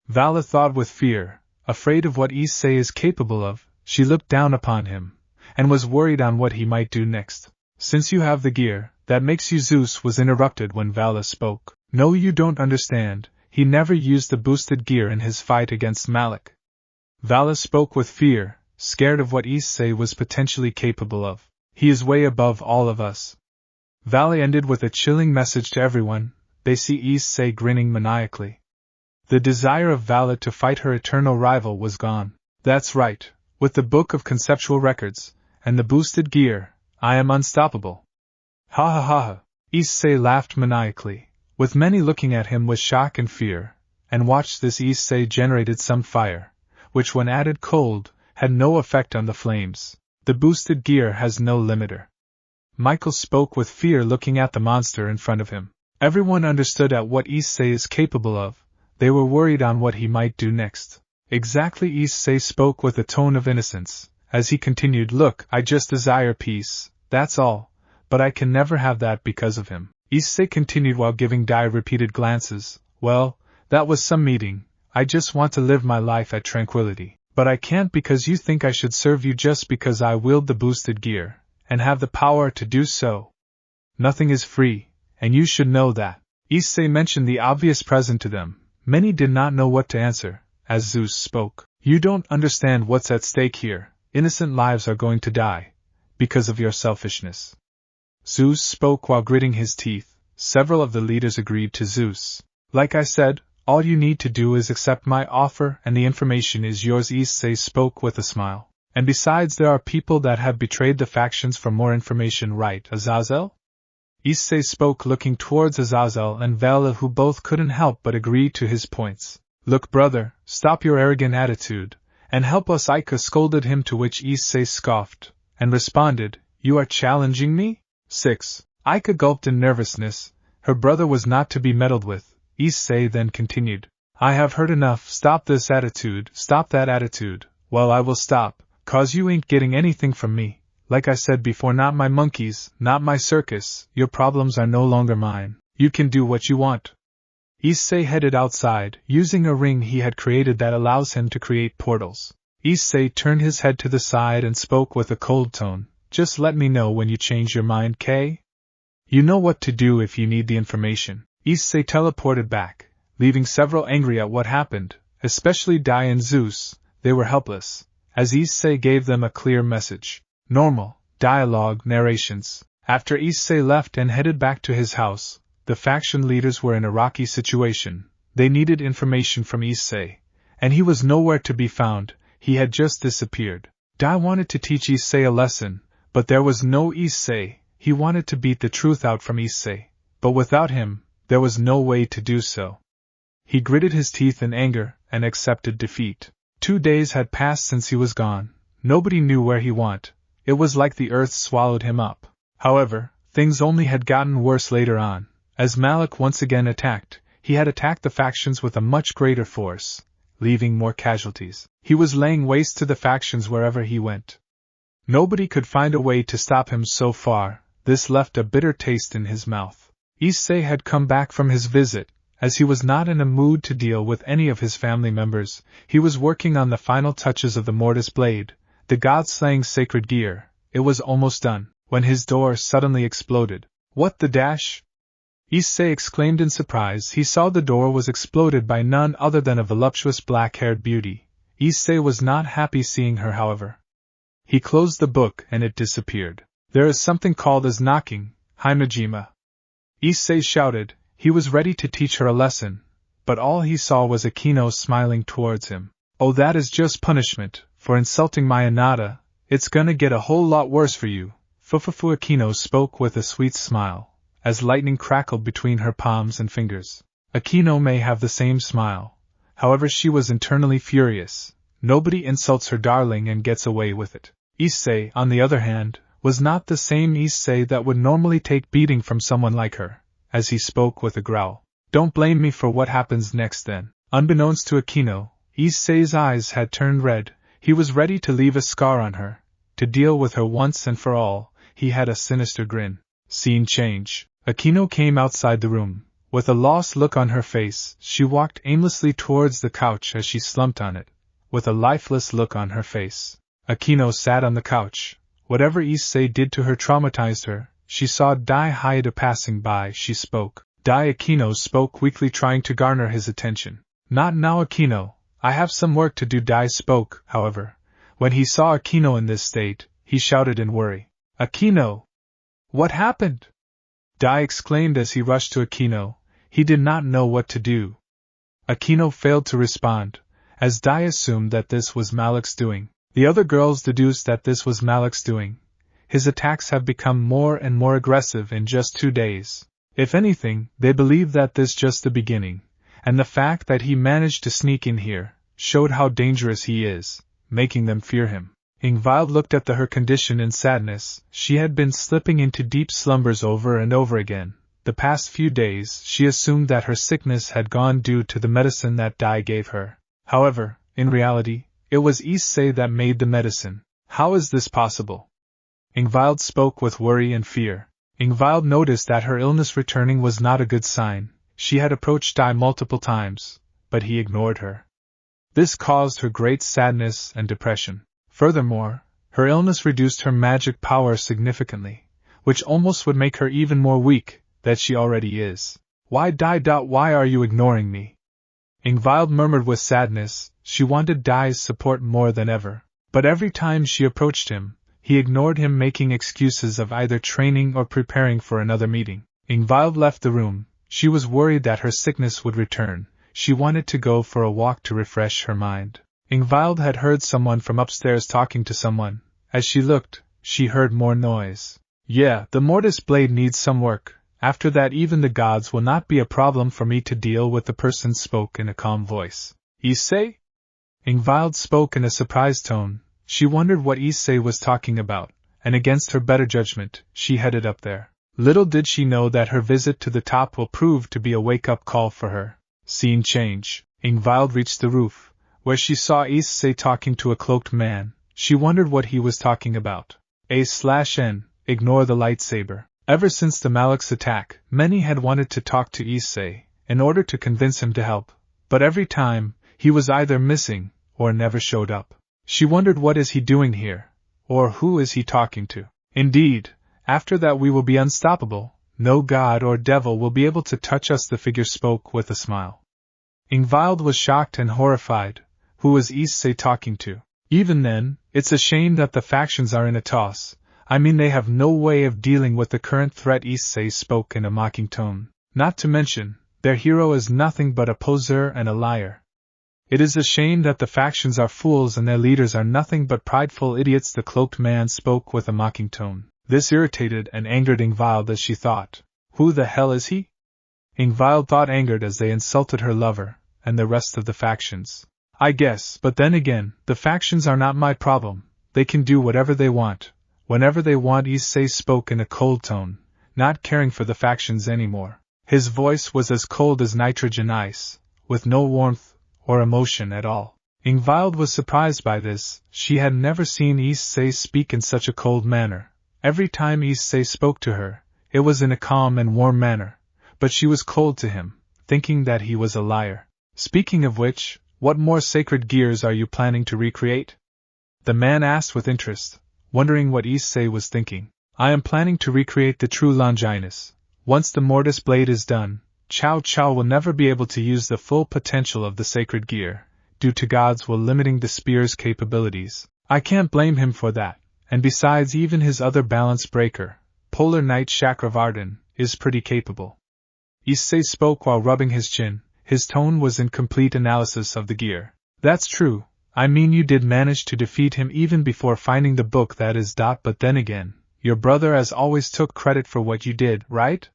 Vala thought with fear, afraid of what Issei is capable of. She looked down upon him, and was worried on what he might do next. Since you have the gear, that makes you Zeus was interrupted when Vala spoke. No, you don't understand. He never used the boosted gear in his fight against Malik. Vala spoke with fear, scared of what Issei was potentially capable of. He is way above all of us. Vala ended with a chilling message to everyone. They see Issei grinning maniacally. The desire of Vala to fight her eternal rival was gone. That's right. With the book of conceptual records, and the boosted gear, I am unstoppable. Ha ha ha ha. Issei laughed maniacally, with many looking at him with shock and fear, and watched this. Issei generated some fire, which when added cold, had no effect on the flames. The boosted gear has no limiter. Michael spoke with fear, looking at the monster in front of him. Everyone understood at what Issei is capable of. They were worried on what he might do next. Exactly. Issei spoke with a tone of innocence, as he continued, look, I just desire peace, that's all, but I can never have that because of him. Issei continued while giving Dai repeated glances. Well, that was some meeting. I just want to live my life at tranquility. But I can't because you think I should serve you just because I wield the boosted gear, and have the power to do so. Nothing is free, and you should know that. Issei mentioned the obvious present to them. Many did not know what to answer, as Zeus spoke. You don't understand what's at stake here. Innocent lives are going to die. Because of your selfishness. Zeus spoke while gritting his teeth. Several of the leaders agreed to Zeus. Like I said, all you need to do is accept my offer and the information is yours. Issei spoke with a smile. And besides, there are people that have betrayed the factions for more information, right, Azazel? Issei spoke, looking towards Azazel and Vali, who both couldn't help but agree to his points. Look, brother, stop your arrogant attitude, and help us. Ika scolded him, to which Issei scoffed, and responded, You are challenging me? 6. Ika gulped in nervousness. Her brother was not to be meddled with. Issei then continued, I have heard enough. Stop this attitude, stop that attitude. Well, I will stop, 'cause you ain't getting anything from me. Like I said before, not my monkeys, not my circus. Your problems are no longer mine. You can do what you want. Issei headed outside, using a ring he had created that allows him to create portals. Issei turned his head to the side and spoke with a cold tone. Just let me know when you change your mind, Kay? You know what to do if you need the information. Issei teleported back, leaving several angry at what happened, especially Dai and Zeus. They were helpless, as Issei gave them a clear message. Normal, dialogue, narrations. After Issei left and headed back to his house, the faction leaders were in a rocky situation. They needed information from Issei, and he was nowhere to be found. He had just disappeared. Dai wanted to teach Issei a lesson, but there was no Issei. He wanted to beat the truth out from Issei, but without him, there was no way to do so. He gritted his teeth in anger and accepted defeat. 2 days had passed since he was gone. Nobody knew where he went. It was like the earth swallowed him up. However, things only had gotten worse later on. As Malik once again attacked, he had attacked the factions with a much greater force, leaving more casualties. He was laying waste to the factions wherever he went. Nobody could find a way to stop him so far. This left a bitter taste in his mouth. Issei had come back from his visit. As he was not in a mood to deal with any of his family members, he was working on the final touches of the mortis blade, the god-slaying sacred gear. It was almost done, when his door suddenly exploded. What the dash? Issei exclaimed in surprise. He saw the door was exploded by none other than a voluptuous black-haired beauty. Issei was not happy seeing her, however. He closed the book and it disappeared. There is something called as knocking, Himejima. Issei shouted. He was ready to teach her a lesson, but all he saw was Akino smiling towards him. Oh, that is just punishment for insulting my Anata. It's gonna get a whole lot worse for you. Fufufu. Akino spoke with a sweet smile, as lightning crackled between her palms and fingers. Akino may have the same smile, however she was internally furious. Nobody insults her darling and gets away with it. Issei, on the other hand, was not the same Issei that would normally take beating from someone like her. As he spoke with a growl. Don't blame me for what happens next then. Unbeknownst to Akino, Issei's eyes had turned red. He was ready to leave a scar on her. To deal with her once and for all, he had a sinister grin. Scene change. Akino came outside the room. With a lost look on her face, she walked aimlessly towards the couch as she slumped on it, with a lifeless look on her face. Akino sat on the couch. Whatever Issei did to her traumatized her. She saw Dai Haida passing by. She spoke. Dai. Akino spoke weakly, trying to garner his attention. Not now, Akino. I have some work to do. Dai spoke, however. When he saw Akino in this state, he shouted in worry. Akino! What happened? Dai exclaimed as he rushed to Akino. He did not know what to do. Akino failed to respond, as Dai assumed that this was Malik's doing. The other girls deduced that this was Malik's doing. His attacks have become more and more aggressive in just 2 days. If anything, they believe that this is just the beginning, and the fact that he managed to sneak in here showed how dangerous he is, making them fear him. Ingvild looked at her condition in sadness. She had been slipping into deep slumbers over and over again. The past few days she assumed that her sickness had gone due to the medicine that Dai gave her. However, in reality, it was Issei that made the medicine. How is this possible? Ingvild spoke with worry and fear. Ingvild noticed that her illness returning was not a good sign. She had approached Dai multiple times, but he ignored her. This caused her great sadness and depression. Furthermore, her illness reduced her magic power significantly, which almost would make her even more weak than she already is. Why Dai? Why are you ignoring me? Ingvild murmured with sadness. she wanted Dai's support more than ever. But every time she approached him, he ignored him, making excuses of either training or preparing for another meeting. Ingvild left the room. She was worried that her sickness would return. She wanted to go for a walk to refresh her mind. Ingvild had heard someone from upstairs talking to someone. As she looked, she heard more noise. Yeah, the mortis blade needs some work. After that, even the gods will not be a problem for me to deal with. The person spoke in a calm voice. Issei? Ingvild spoke in a surprised tone. She wondered what Issei was talking about, and against her better judgment, she headed up there. Little did she know that her visit to the top will prove to be a wake-up call for her. Scene change. Ingvild reached the roof, where she saw Issei talking to a cloaked man. She wondered what he was talking about. A/N, ignore the lightsaber. Ever since the Malak's attack, many had wanted to talk to Issei, in order to convince him to help, but every time, he was either missing, or never showed up. She wondered, what is he doing here? Or who is he talking to? Indeed, after that we will be unstoppable. No god or devil will be able to touch us, the figure spoke with a smile. Ingvild was shocked and horrified. Who was Issei talking to? Even then, it's a shame that the factions are in a toss. I mean, they have no way of dealing with the current threat. Issei spoke in a mocking tone. Not to mention, their hero is nothing but a poser and a liar. It is a shame that the factions are fools and their leaders are nothing but prideful idiots. The cloaked man spoke with a mocking tone. This irritated and angered Ingvild as she thought, who the hell is he? Ingvild thought, angered as they insulted her lover, and the rest of the factions. I guess, but then again, the factions are not my problem. They can do whatever they want, whenever they want. Issei spoke in a cold tone, not caring for the factions anymore. His voice was as cold as nitrogen ice, with no warmth or emotion at all. Ingvild was surprised by this. She had never seen Issei speak in such a cold manner. Every time Issei spoke to her, it was in a calm and warm manner, but she was cold to him, thinking that he was a liar. Speaking of which, what more sacred gears are you planning to recreate? The man asked with interest, wondering what Issei was thinking. I am planning to recreate the true Longinus. Once the mortis blade is done, Cao Cao will never be able to use the full potential of the sacred gear, due to gods will limiting the spear's capabilities. I can't blame him for that, and besides, even his other balance breaker, Polar Knight Chakravartin, is pretty capable. Issei spoke while rubbing his chin. His tone was in complete analysis of the gear. That's true. I mean, you did manage to defeat him even before finding the book, that is. But then again, your brother as always took credit for what you did, right?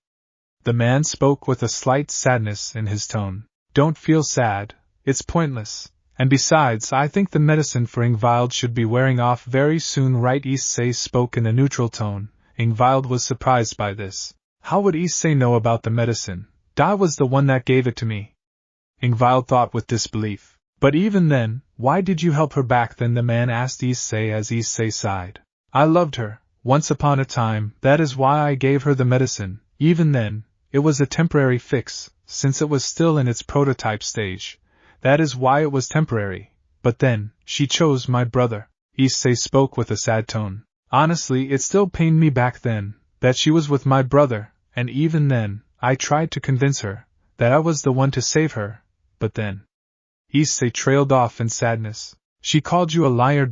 The man spoke with a slight sadness in his tone. Don't feel sad, it's pointless. And besides, I think the medicine for Ingvild should be wearing off very soon, right? Issei spoke in a neutral tone. Ingvild was surprised by this. How would Issei know about the medicine? Da was the one that gave it to me. Ingvild thought with disbelief. But even then, why did you help her back then? The man asked Issei as Issei sighed. I loved her, once upon a time, that is why I gave her the medicine. Even then, it was a temporary fix, since it was still in its prototype stage. That is why it was temporary. But then, she chose my brother. Issei spoke with a sad tone. Honestly, it still pained me back then, that she was with my brother, and even then, I tried to convince her, that I was the one to save her, but then. Issei trailed off in sadness. She called you a liar.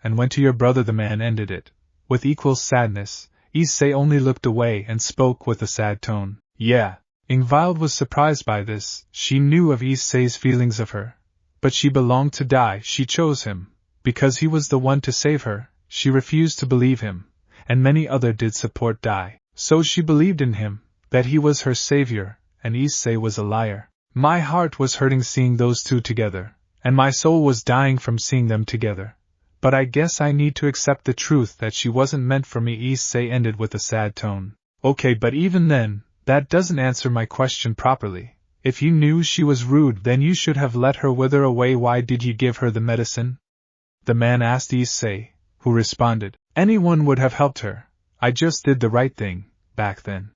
And went to your brother. The man ended it. With equal sadness, Issei only looked away and spoke with a sad tone. Yeah. Ingvild was surprised by this. She knew of Issei's feelings of her. But she belonged to Dai. She chose him. Because he was the one to save her, she refused to believe him. And many others did support Dai. So she believed in him, that he was her savior, and Issei was a liar. My heart was hurting seeing those two together, and my soul was dying from seeing them together. But I guess I need to accept the truth that she wasn't meant for me. Issei ended with a sad tone. Okay, but even then, that doesn't answer my question properly. If you knew she was rude, then you should have let her wither away. Why did you give her the medicine? The man asked Issei, who responded, anyone would have helped her. I just did the right thing, back then.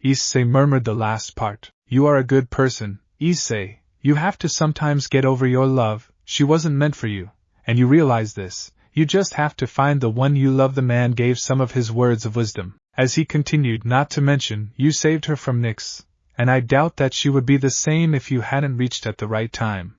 Issei murmured the last part. You are a good person, Issei. You have to sometimes get over your love. She wasn't meant for you, and you realize this. You just have to find the one you love. The man gave some of his words of wisdom, as he continued, not to mention, you saved her from Nyx, and I doubt that she would be the same if you hadn't reached at the right time.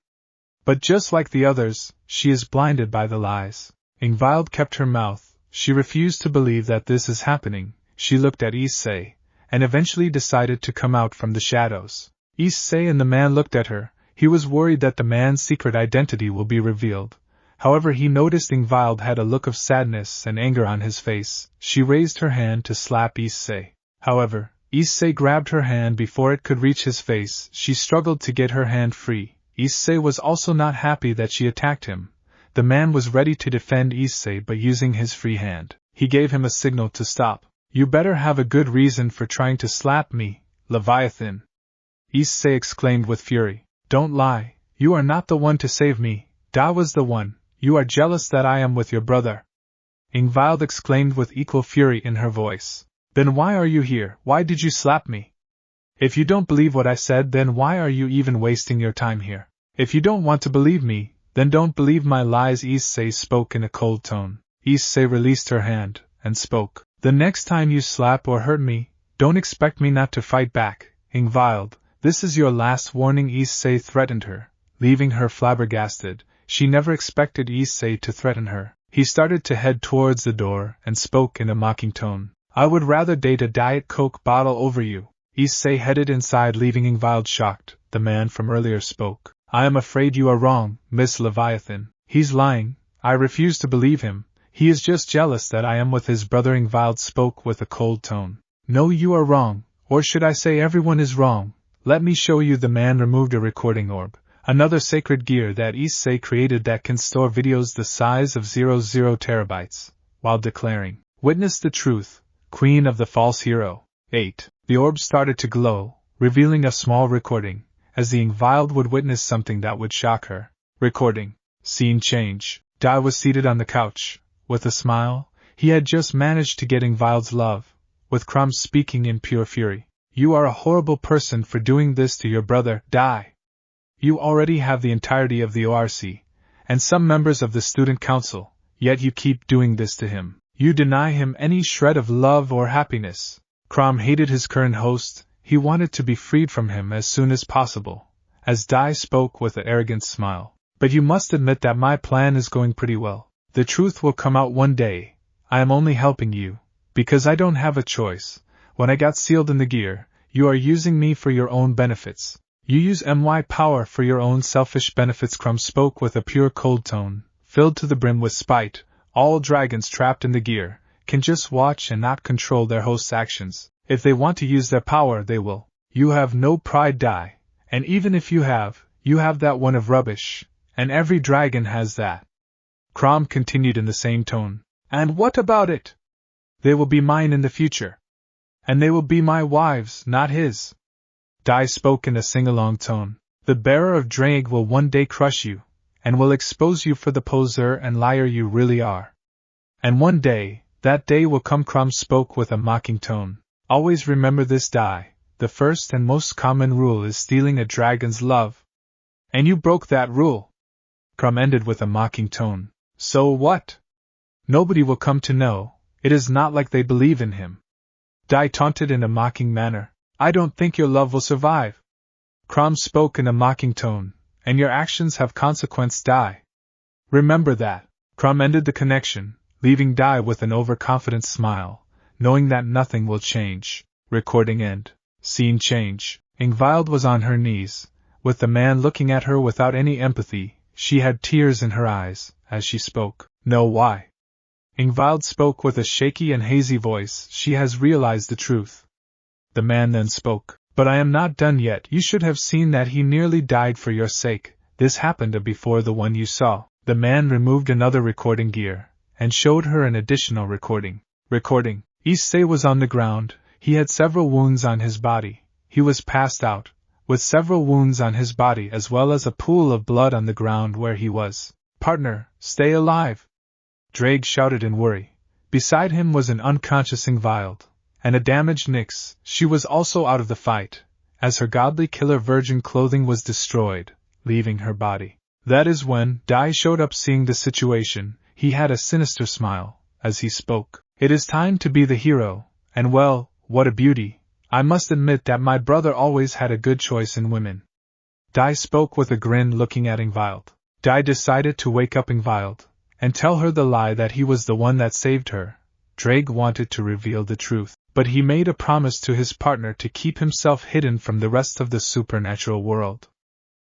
But just like the others, she is blinded by the lies. Ingvild kept her mouth. She refused to believe that this is happening. She looked at Issei, and eventually decided to come out from the shadows. Issei and the man looked at her. He was worried that the man's secret identity will be revealed. However, he noticed Ingvild had a look of sadness and anger on his face. She raised her hand to slap Issei. However, Issei grabbed her hand before it could reach his face. She struggled to get her hand free. Issei was also not happy that she attacked him. The man was ready to defend Issei, but using his free hand, he gave him a signal to stop. You better have a good reason for trying to slap me, Leviathan! Issei exclaimed with fury. Don't lie, you are not the one to save me. Da was the one. You are jealous that I am with your brother. Ingvild exclaimed with equal fury in her voice. Then why are you here? Why did you slap me? If you don't believe what I said, then why are you even wasting your time here? If you don't want to believe me, then don't believe my lies. Issei spoke in a cold tone. Issei released her hand, and spoke. The next time you slap or hurt me, don't expect me not to fight back. Ingvild, this is your last warning. Issei threatened her, leaving her flabbergasted. She never expected Issei to threaten her. He started to head towards the door, and spoke in a mocking tone. I would rather date a Diet Coke bottle over you. Issei headed inside, leaving Ingvild shocked. The man from earlier spoke. I am afraid you are wrong, Miss Leviathan. He's lying. I refuse to believe him. He is just jealous that I am with his brother. Ingvild spoke with a cold tone. No, you are wrong. Or should I say everyone is wrong. Let me show you. The man removed a recording orb, another sacred gear that Issei created that can store videos the size of 00 terabytes, while declaring, Witness the truth, Queen of the False Hero. 8. The orb started to glow, revealing a small recording, as the Ingvild would witness something that would shock her. Recording. Scene change. Dai was seated on the couch. With a smile, he had just managed to get Ingvild's love, with Crom speaking in pure fury. You are a horrible person for doing this to your brother, Dai. You already have the entirety of the ORC, and some members of the student council, yet you keep doing this to him. You deny him any shred of love or happiness. Crom hated his current host. He wanted to be freed from him as soon as possible, as Dai spoke with an arrogant smile. But you must admit that my plan is going pretty well. The truth will come out one day. I am only helping you, because I don't have a choice. When I got sealed in the gear, you are using me for your own benefits. You use my power for your own selfish benefits. Crom spoke with a pure cold tone, filled to the brim with spite. All dragons trapped in the gear can just watch and not control their host's actions. If they want to use their power, they will. You have no pride, Dai, and even if you have that one of rubbish, and every dragon has that. Crom continued in the same tone. And what about it? They will be mine in the future. And they will be my wives, not his. Dai spoke in a sing-along tone. The bearer of Drag will one day crush you, and will expose you for the poser and liar you really are. And one day, that day will come. Crom spoke with a mocking tone. Always remember this, Dai. The first and most common rule is stealing a dragon's love. And you broke that rule. Crom ended with a mocking tone. So what? Nobody will come to know. It is not like they believe in him. Dai taunted in a mocking manner. I don't think your love will survive. Crom spoke in a mocking tone. And your actions have consequence, Dai. Remember that. Crom ended the connection, leaving Dai with an overconfident smile, knowing that nothing will change. Recording end. Scene change. Ingvild was on her knees, with the man looking at her without any empathy. She had tears in her eyes, as she spoke. No, why? Ingvild spoke with a shaky and hazy voice. She has realized the truth. The man then spoke. But I am not done yet. You should have seen that he nearly died for your sake. This happened before the one you saw. The man removed another recording gear, and showed her an additional recording. Recording. Issei was on the ground. He had several wounds on his body. He was passed out, with several wounds on his body as well as a pool of blood on the ground where he was. Partner, stay alive! Drag shouted in worry. Beside him was an unconscious Ingvild, and a damaged Nyx. She was also out of the fight, as her godly killer virgin clothing was destroyed, leaving her body. That is when Dai showed up. Seeing the situation, he had a sinister smile, as he spoke. It is time to be the hero, and well, what a beauty. I must admit that my brother always had a good choice in women. Dai spoke with a grin, looking at Ingvild. Dai decided to wake up Ingvild and tell her the lie that he was the one that saved her. Drake wanted to reveal the truth, but he made a promise to his partner to keep himself hidden from the rest of the supernatural world.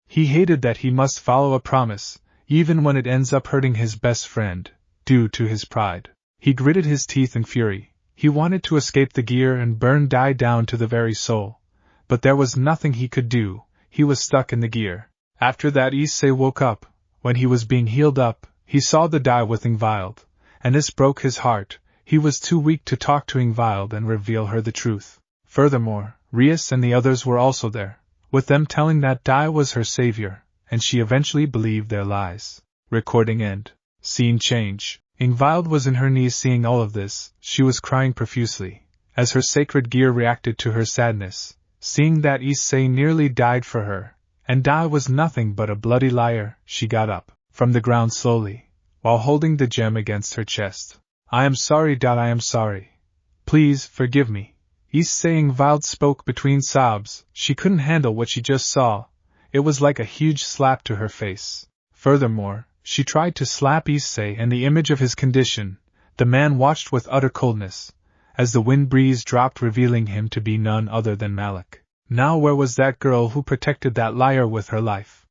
He hated that he must follow a promise, even when it ends up hurting his best friend, due to his pride. He gritted his teeth in fury. He wanted to escape the gear and burn Dai down to the very soul, but there was nothing he could do. He was stuck in the gear. After that, Issei woke up. When he was being healed up, he saw the Dai with Ingvild, and this broke his heart. He was too weak to talk to Ingvild and reveal her the truth. Furthermore, Rias and the others were also there, with them telling that Dai was her savior, and she eventually believed their lies. Recording end. Scene change. Ingvild was in her knees seeing all of this. She was crying profusely, as her sacred gear reacted to her sadness, seeing that Issei nearly died for her, and Dai was nothing but a bloody liar. She got up from the ground slowly, while holding the gem against her chest. I am sorry, Dai, I am sorry. Please, forgive me. Issei. Ingvild spoke between sobs. She couldn't handle what she just saw. It was like a huge slap to her face. Furthermore, she tried to slap Issei, and the image of his condition, the man watched with utter coldness, as the wind breeze dropped, revealing him to be none other than Malik. Now where was that girl who protected that liar with her life?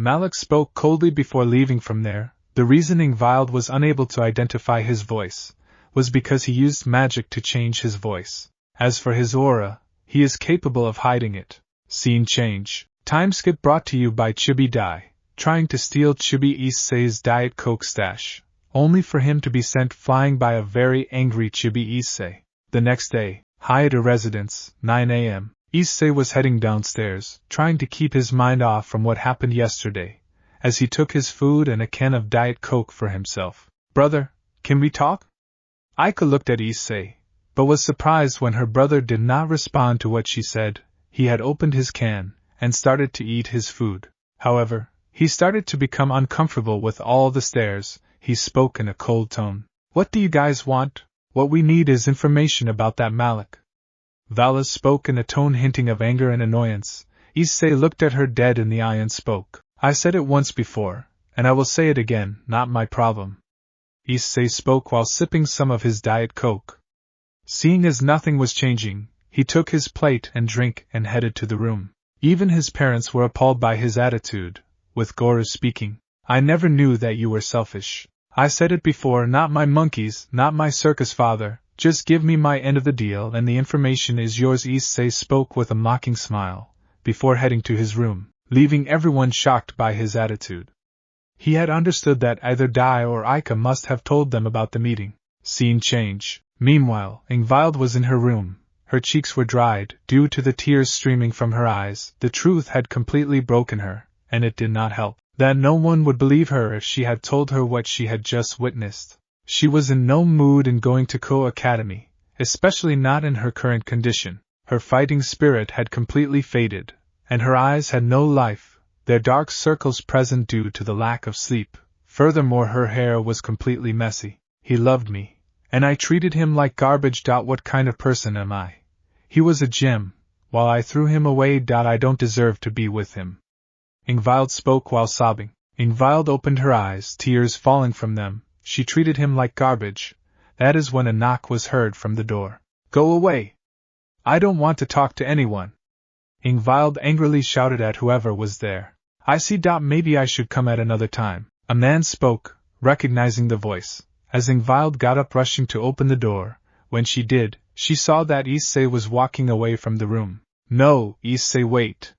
Malik spoke coldly before leaving from there. The reason Ingvild was unable to identify his voice was because he used magic to change his voice. As for his aura, he is capable of hiding it. Scene change. Time skip brought to you by Chibi Dai, trying to steal Chibi Issei's Diet Coke stash, only for him to be sent flying by a very angry Chibi Issei. The next day, Hayata residence, 9 a.m. Issei was heading downstairs, trying to keep his mind off from what happened yesterday, as he took his food and a can of Diet Coke for himself. Brother, can we talk? Aika looked at Issei, but was surprised when her brother did not respond to what she said. He had opened his can and started to eat his food. However, he started to become uncomfortable with all the stares. He spoke in a cold tone. What do you guys want? What we need is information about that Malik. Vala spoke in a tone hinting of anger and annoyance. Issei looked at her dead in the eye and spoke. I said it once before, and I will say it again, not my problem. Issei spoke while sipping some of his Diet Coke. Seeing as nothing was changing, he took his plate and drink and headed to the room. Even his parents were appalled by his attitude, with Goro speaking. I never knew that you were selfish. I said it before, not my monkeys, not my circus father, just give me my end of the deal and the information is yours. Issei spoke with a mocking smile, before heading to his room, leaving everyone shocked by his attitude. He had understood that either Dai or Aika must have told them about the meeting. Scene change. Meanwhile, Ingvild was in her room. Her cheeks were dried, due to the tears streaming from her eyes. The truth had completely broken her, and it did not help that no one would believe her if she had told her what she had just witnessed. She was in no mood in going to Ko Academy, especially not in her current condition. Her fighting spirit had completely faded, and her eyes had no life, their dark circles present due to the lack of sleep. Furthermore, her hair was completely messy. He loved me, and I treated him like garbage. What kind of person am I? He was a gem, while I threw him away. I don't deserve to be with him. Ingvild spoke while sobbing. Ingvild opened her eyes, tears falling from them. She treated him like garbage. That is when a knock was heard from the door. Go away! I don't want to talk to anyone. Ingvild angrily shouted at whoever was there. I see. Maybe I should come at another time. A man spoke, recognizing the voice, as Ingvild got up, rushing to open the door. When she did, she saw that Issei was walking away from the room. No, Issei, wait!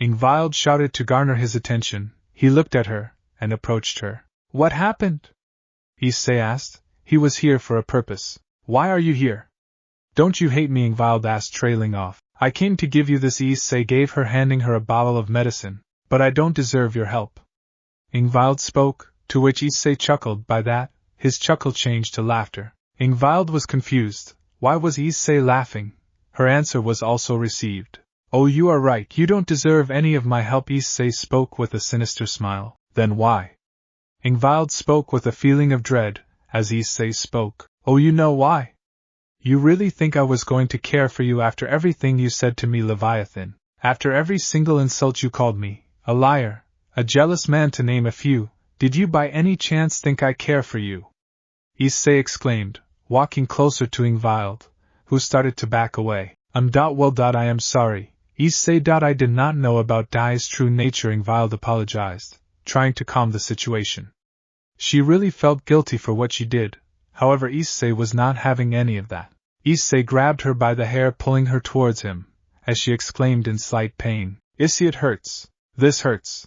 Ingvild shouted to garner his attention. He looked at her, and approached her. What happened? Issei asked. He was here for a purpose. Why are you here? Don't you hate me? Ingvild asked, trailing off. I came to give you this, Issei gave her, handing her a bottle of medicine. But I don't deserve your help. Ingvild spoke, to which Issei chuckled. By that, his chuckle changed to laughter. Ingvild was confused. Why was Issei laughing? Her answer was also received. Oh, you are right, you don't deserve any of my help. Issei spoke with a sinister smile. Then why? Ingvild spoke with a feeling of dread, as Issei spoke. Oh, you know why? You really think I was going to care for you after everything you said to me, Leviathan? After every single insult you called me, a liar, a jealous man to name a few, did you by any chance think I care for you? Issei exclaimed, walking closer to Ingvild, who started to back away. I am sorry, Issei. I did not know about Dai's true nature. Ingvild apologized, trying to calm the situation. She really felt guilty for what she did, however Issei was not having any of that. Issei grabbed her by the hair, pulling her towards him, as she exclaimed in slight pain, Issei, it hurts. This hurts.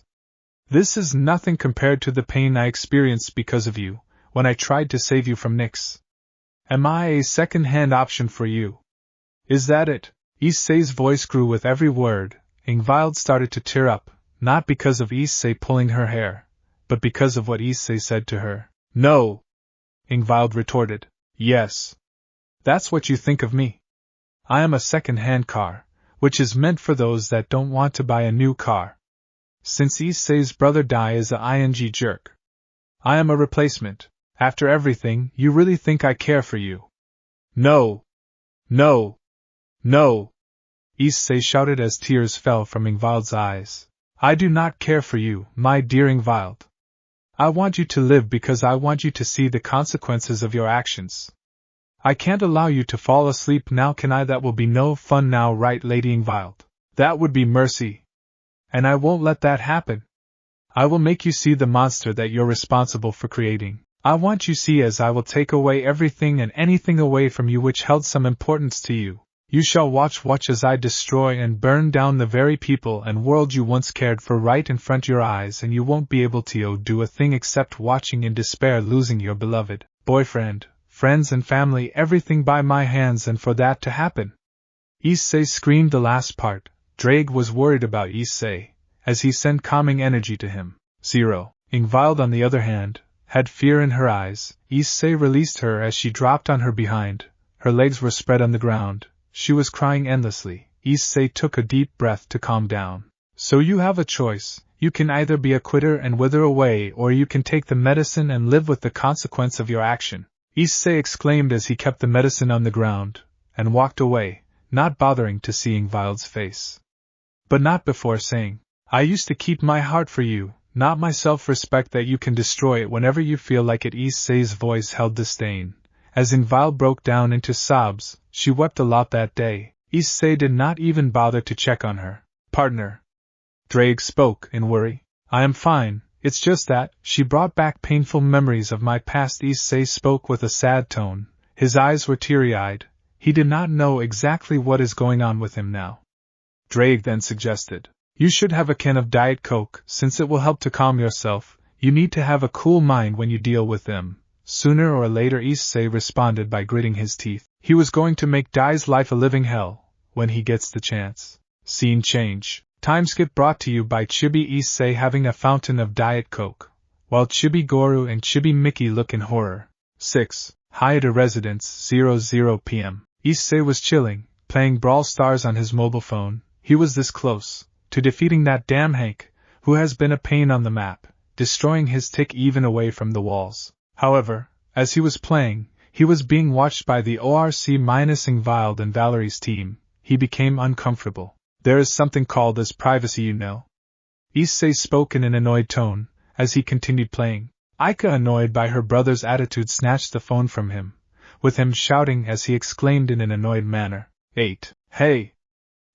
This is nothing compared to the pain I experienced because of you, when I tried to save you from Nyx. Am I a second-hand option for you? Is that it? Issei's voice grew with every word. Ingvild started to tear up, not because of Issei pulling her hair, but because of what Issei said to her. No! Ingvild retorted. Yes. That's what you think of me. I am a second-hand car, which is meant for those that don't want to buy a new car. Since Issei's brother Dai is a ing jerk, I am a replacement. After everything, you really think I care for you? No! No! No! Issei shouted as tears fell from Ingvild's eyes. I do not care for you, my dear Ingvild. I want you to live because I want you to see the consequences of your actions. I can't allow you to fall asleep now, can I? That will be no fun now, right, Lady Ingvild? That would be mercy. And I won't let that happen. I will make you see the monster that you're responsible for creating. I want you to see as I will take away everything and anything away from you which held some importance to you. You shall watch as I destroy and burn down the very people and world you once cared for right in front of your eyes, and you won't be able to do a thing except watching in despair losing your beloved boyfriend, friends and family, everything by my hands. And for that to happen, Issei screamed the last part. Drake was worried about Issei, as he sent calming energy to him. 0. Ingvild, on the other hand, had fear in her eyes. Issei released her as she dropped on her behind. Her legs were spread on the ground. She was crying endlessly. Issei took a deep breath to calm down. So you have a choice. You can either be a quitter and wither away, or you can take the medicine and live with the consequence of your action. Issei exclaimed as he kept the medicine on the ground, and walked away, not bothering to see Ingvild's face. But not before saying, I used to keep my heart for you, not my self-respect that you can destroy it whenever you feel like it. Issei's voice held disdain. As Ingvild broke down into sobs, she wept a lot that day. Issei did not even bother to check on her. Partner. Drake spoke in worry. I am fine, it's just that, she brought back painful memories of my past. Issei spoke with a sad tone. His eyes were teary-eyed. He did not know exactly what is going on with him now. Drake then suggested, you should have a can of Diet Coke, since it will help to calm yourself. You need to have a cool mind when you deal with them. Sooner or later, Issei responded by gritting his teeth. He was going to make Dai's life a living hell, when he gets the chance. Scene change. Timeskip brought to you by Chibi. Issei having a fountain of Diet Coke, while Chibi Goru and Chibi Mickey look in horror. 6. Hayata Residence, 00 p.m. Issei was chilling, playing Brawl Stars on his mobile phone. He was this close to defeating that damn Hank, who has been a pain on the map, destroying his tick even away from the walls. However, as he was playing, he was being watched by the ORC-Ingvild and Valerie's team. He became uncomfortable. There is something called as privacy, you know. Issei spoke in an annoyed tone, as he continued playing. Aika, annoyed by her brother's attitude, snatched the phone from him, with him shouting as he exclaimed in an annoyed manner. 8. Hey!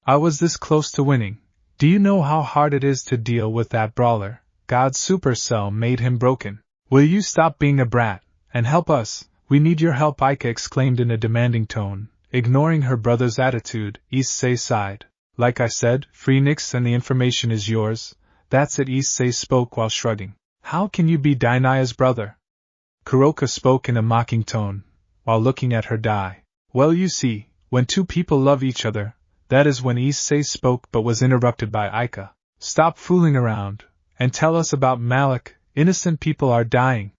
I was this close to winning. Do you know how hard it is to deal with that brawler? God's Supercell made him broken. Will you stop being a brat, and help us? We need your help, Aika exclaimed in a demanding tone. Ignoring her brother's attitude, Issei sighed. Like I said, free Nyx and the information is yours. That's it. Issei spoke while shrugging. How can you be Dainaya's brother? Kuroka spoke in a mocking tone, while looking at her Dai. Well, you see, when two people love each other, that is when. Issei spoke but was interrupted by Aika. Stop fooling around, and tell us about Malik. Innocent people are dying.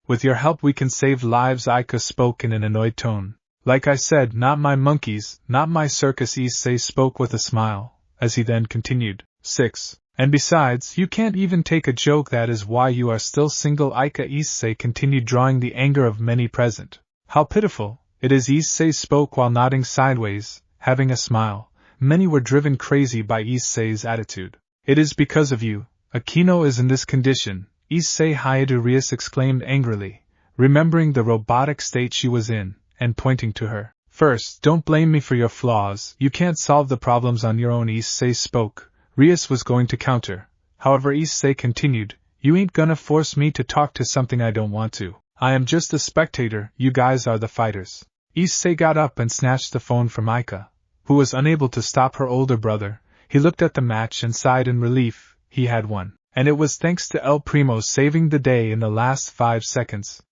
With your help we can save lives. Aika spoke in an annoyed tone. Like I said, not my monkeys, not my circus. Issei spoke with a smile, as he then continued. 6. And besides, you can't even take a joke. That is why you are still single. Aika. Issei continued, drawing the anger of many present. How pitiful it is. Issei spoke while nodding sideways, having a smile, many were driven crazy by Issei's attitude. It is because of you, Akino is in this condition, Issei Hyadurius exclaimed angrily, remembering the robotic state she was in, and pointing to her. First, don't blame me for your flaws, you can't solve the problems on your own, Issei spoke. Rias was going to counter. However, Issei continued, you ain't gonna force me to talk to something I don't want to. I am just a spectator, you guys are the fighters. Issei got up and snatched the phone from Aika, who was unable to stop her older brother. He looked at the match and sighed in relief. He had won. And it was thanks to El Primo saving the day in the last 5 seconds.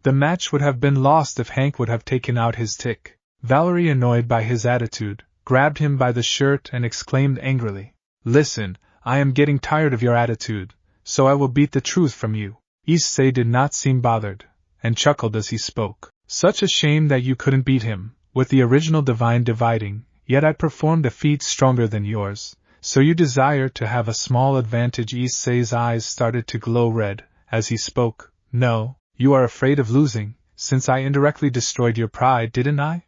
The match would have been lost if Hank would have taken out his tick. Valerie, annoyed by his attitude, grabbed him by the shirt and exclaimed angrily, listen, I am getting tired of your attitude, so I will beat the truth from you. Issei did not seem bothered, and chuckled as he spoke. Such a shame that you couldn't beat him, with the original divine dividing, yet I performed a feat stronger than yours. So you desire to have a small advantage. Issei's eyes started to glow red, as he spoke. No, you are afraid of losing, since I indirectly destroyed your pride, didn't I?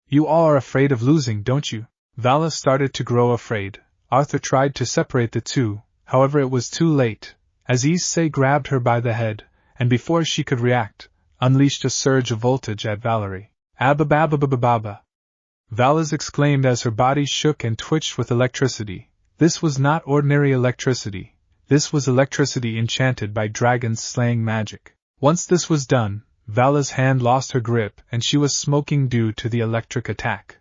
You all are afraid of losing, don't you? Vala started to grow afraid. Arthur tried to separate the two, however it was too late, as Issei grabbed her by the head, and before she could react, unleashed a surge of voltage at Valerie. Abba. Valas exclaimed as her body shook and twitched with electricity. This was not ordinary electricity. This was electricity enchanted by dragons slaying magic. Once this was done, Vala's hand lost her grip and she was smoking due to the electric attack.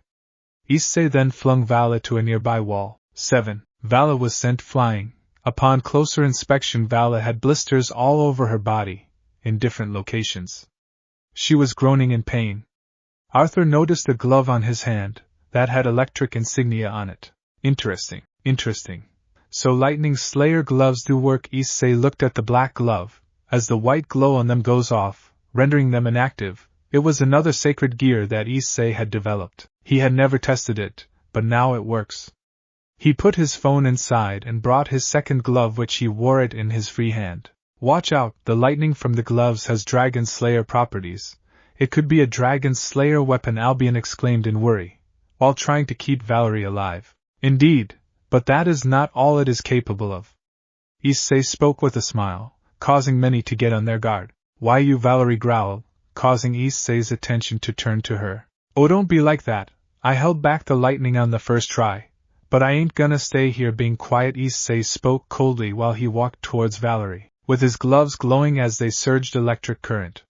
Issei then flung Vala to a nearby wall. 7. Vala was sent flying. Upon closer inspection, Vala had blisters all over her body, in different locations. She was groaning in pain. Arthur noticed a glove on his hand that had electric insignia on it. Interesting. So Lightning Slayer gloves do work. Issei looked at the black glove. As the white glow on them goes off, rendering them inactive, it was another sacred gear that Issei had developed. He had never tested it, but now it works. He put his phone inside and brought his second glove, which he wore it in his free hand. Watch out, the lightning from the gloves has Dragon Slayer properties. It could be a Dragon Slayer weapon, Albion exclaimed in worry, while trying to keep Valerie alive. Indeed, but that is not all it is capable of. Issei spoke with a smile, causing many to get on their guard. Why you? Valerie growled, causing Issei's attention to turn to her. Oh, don't be like that. I held back the lightning on the first try, but I ain't gonna stay here being quiet. Issei spoke coldly while he walked towards Valerie, with his gloves glowing as they surged electric current.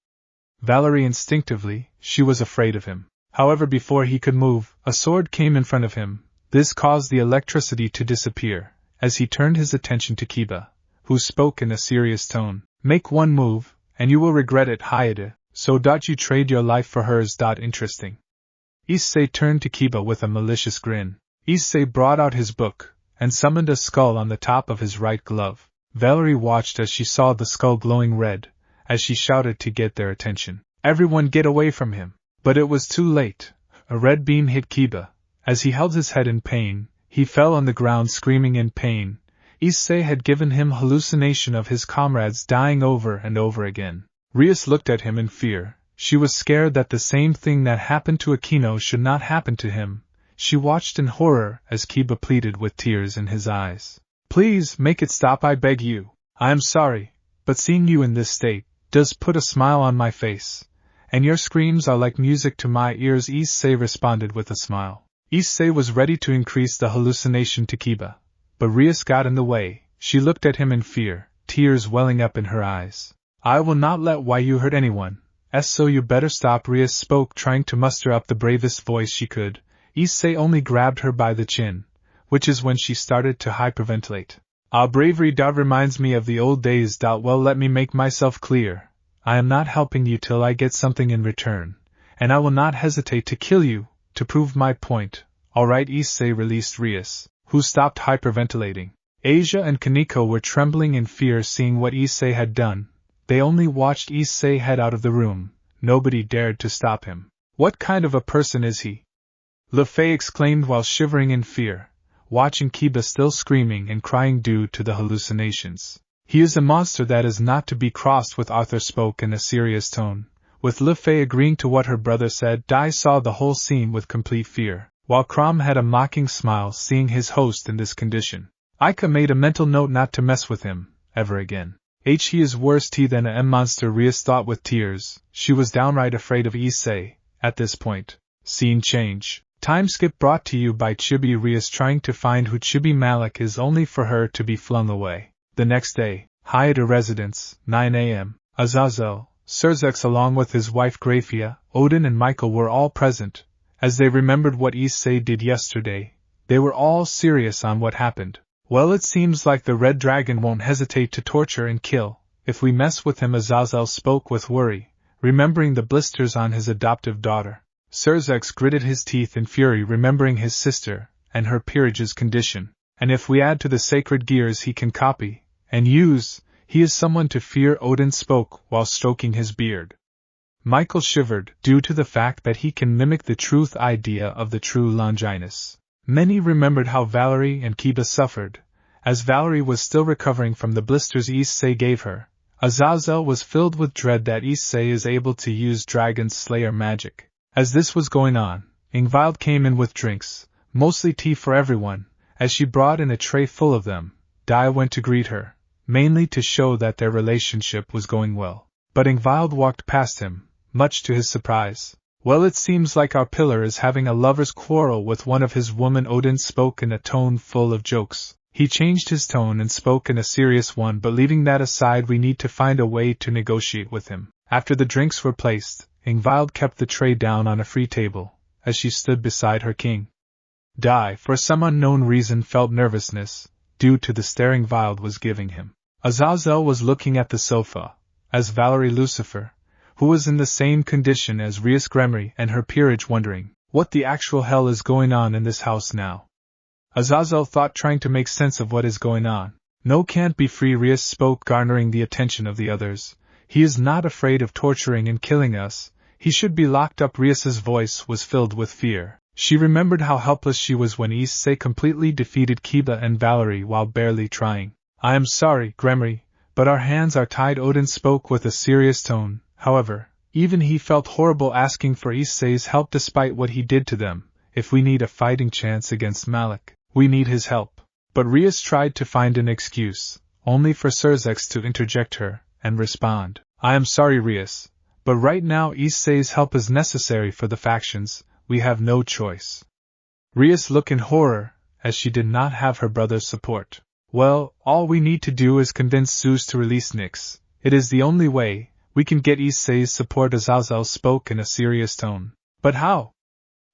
Valerie instinctively, she was afraid of him. However, before he could move, a sword came in front of him. This caused the electricity to disappear, as he turned his attention to Kiba, who spoke in a serious tone. Make one move, and you will regret it, Hayate, so you trade your life for hers. Interesting. Issei turned to Kiba with a malicious grin. Issei brought out his book, and summoned a skull on the top of his right glove. Valerie watched as she saw the skull glowing red, as she shouted to get their attention. Everyone get away from him! But it was too late. A red beam hit Kiba. As he held his head in pain, he fell on the ground screaming in pain. Issei had given him hallucination of his comrades dying over and over again. Rias looked at him in fear. She was scared that the same thing that happened to Akino should not happen to him. She watched in horror as Kiba pleaded with tears in his eyes. Please, make it stop, I beg you. I am sorry, but seeing you in this state does put a smile on my face, and your screams are like music to my ears. Issei responded with a smile. Issei was ready to increase the hallucination to Kiba, but Rias got in the way. She looked at him in fear, tears welling up in her eyes. I will not let you hurt anyone, so you better stop. Rias spoke, trying to muster up the bravest voice she could. Issei only grabbed her by the chin, which is when she started to hyperventilate. Our bravery reminds me of the old days. Well, let me make myself clear. I am not helping you till I get something in return, and I will not hesitate to kill you, to prove my point. Alright, Issei released Rias, who stopped hyperventilating. Asia and Kaneko were trembling in fear seeing what Issei had done. They only watched Issei head out of the room. Nobody dared to stop him. What kind of a person is he? Le Fay exclaimed while shivering in fear, watching Kiba still screaming and crying due to the hallucinations. He is a monster that is not to be crossed with. Arthur spoke in a serious tone, with Le Fay agreeing to what her brother said. Dai saw the whole scene with complete fear. while Crom had a mocking smile seeing his host in this condition. Ika made a mental note not to mess with him, ever again. He is worse than a M-monster, Rias thought with tears. She was downright afraid of Issei, at this point. Scene change. Time skip brought to you by Chibi. Rias trying to find who Chibi Malik is only for her to be flung away. The next day, Hayata residence, 9 a.m. Azazel, Serzex along with his wife Grafia, Odin and Michael were all present. As they remembered what Issei did yesterday, they were all serious on what happened. Well, it seems like the Red Dragon won't hesitate to torture and kill if we mess with him. Azazel spoke with worry, remembering the blisters on his adoptive daughter. Serzex gritted his teeth in fury, remembering his sister and her peerage's condition. And if we add to the sacred gears he can copy and use, he is someone to fear. Odin spoke while stroking his beard. Michael shivered, due to the fact that he can mimic the truth idea of the true Longinus. Many remembered how Valerie and Kiba suffered, as Valerie was still recovering from the blisters Issei gave her. Azazel was filled with dread that Issei is able to use Dragon Slayer magic. As this was going on, Ingvild came in with drinks, mostly tea for everyone. As she brought in a tray full of them, Dia went to greet her, mainly to show that their relationship was going well. But Ingvild walked past him, much to his surprise. Well, it seems like our pillar is having a lover's quarrel with one of his women. Odin spoke in a tone full of jokes. He changed his tone and spoke in a serious one, but leaving that aside, we need to find a way to negotiate with him. After the drinks were placed, Ingvild kept the tray down on a free table, as she stood beside her king. Dai, for some unknown reason, felt nervousness, due to the stare Ingvild was giving him. Azazel was looking at the sofa, as Valerie Lucifer, who was in the same condition as Rias Gremory and her peerage, wondering, what the actual hell is going on in this house now? Azazel thought, trying to make sense of what is going on. No, can't be free. Rias spoke, garnering the attention of the others. He is not afraid of torturing and killing us. He should be locked up. Rias's voice was filled with fear. She remembered how helpless she was when Issei completely defeated Kiba and Valerie while barely trying. I am sorry, Gremory, but our hands are tied. Odin spoke with a serious tone. However, even he felt horrible asking for Issei's help despite what he did to them. If we need a fighting chance against Malik, we need his help. But Rias tried to find an excuse, only for Serzex to interject her and respond. I am sorry, Rias, but right now Issei's help is necessary for the factions. We have no choice. Rias looked in horror, as she did not have her brother's support. Well, all we need to do is convince Zeus to release Nyx. It is the only way we can get Issei's support. Azazel spoke in a serious tone. But how?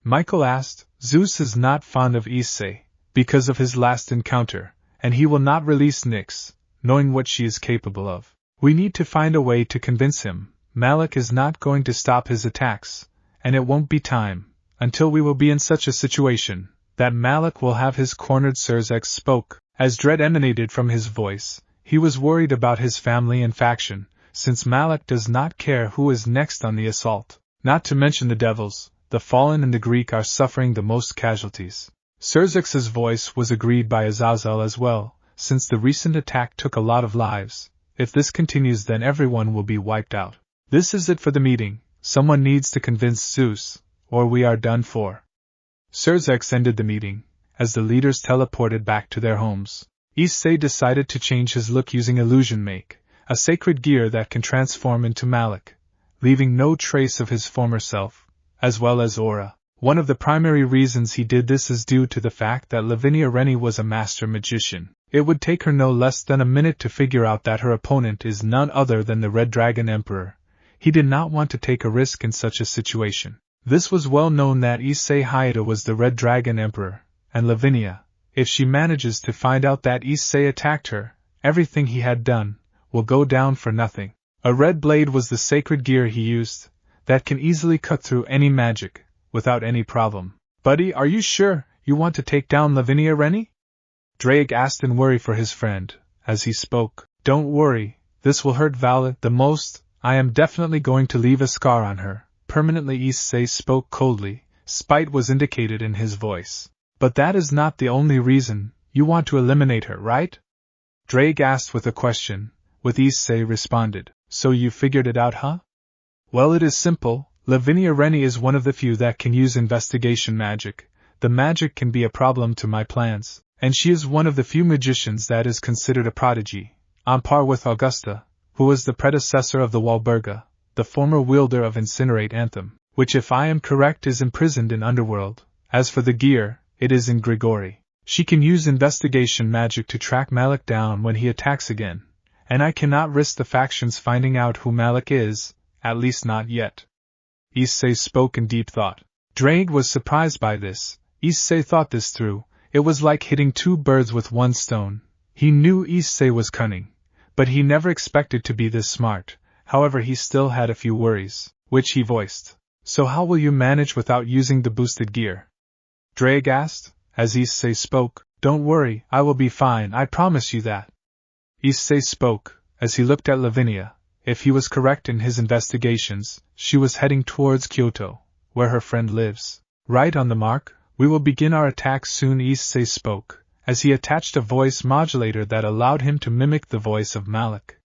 Michael asked. Zeus is not fond of Issei, because of his last encounter, and he will not release Nyx, knowing what she is capable of. We need to find a way to convince him. Malik is not going to stop his attacks, and it won't be time until we will be in such a situation that Malik will have his cornered. Serzex spoke, as dread emanated from his voice. He was worried about his family and faction, since Malik does not care who is next on the assault. Not to mention the devils, the fallen and the Greek are suffering the most casualties. Serzex's voice was agreed by Azazel as well, since the recent attack took a lot of lives. If this continues, then everyone will be wiped out. This is it for the meeting. Someone needs to convince Zeus, or we are done for. Serzex ended the meeting, as the leaders teleported back to their homes. Issei decided to change his look using Illusion Make, a sacred gear that can transform into Malik, leaving no trace of his former self, as well as aura. One of the primary reasons he did this is due to the fact that Lavinia Rennie was a master magician. It would take her no less than a minute to figure out that her opponent is none other than the Red Dragon Emperor. He did not want to take a risk in such a situation. This was well known that Issei Hayata was the Red Dragon Emperor, and Lavinia, if she manages to find out that Issei attacked her, everything he had done will go down for nothing. A red blade was the sacred gear he used, that can easily cut through any magic, without any problem. Buddy, are you sure you want to take down Lavinia Rennie? Drake asked in worry for his friend, as he spoke. Don't worry, this will hurt Vala the most. I am definitely going to leave a scar on her. Permanently. Issei spoke coldly, spite was indicated in his voice. But that is not the only reason. You want to eliminate her, right? Drake asked with a question, with Issei responded. So you figured it out, huh? Well, it is simple. Lavinia Rennie is one of the few that can use investigation magic. the magic can be a problem to my plans, and she is one of the few magicians that is considered a prodigy, on par with Augusta, who was the predecessor of the Walburga, the former wielder of Incinerate Anthem, which if I am correct is imprisoned in Underworld. As for the gear, it is in Grigori. She can use investigation magic to track Malik down when he attacks again, and I cannot risk the factions finding out who Malik is, at least not yet. Issei spoke in deep thought. Drake was surprised by this. Issei thought this through. It was like hitting two birds with one stone. He knew Issei was cunning, but he never expected to be this smart. However, he still had a few worries, which he voiced. So how will you manage without using the boosted gear? Drake asked, as Issei spoke. Don't worry, I will be fine, I promise you that. Issei spoke, as he looked at Lavinia. If he was correct in his investigations, she was heading towards Kyoto, where her friend lives. Right on the mark, we will begin our attack soon, Issei spoke, as he attached a voice modulator that allowed him to mimic the voice of Malik.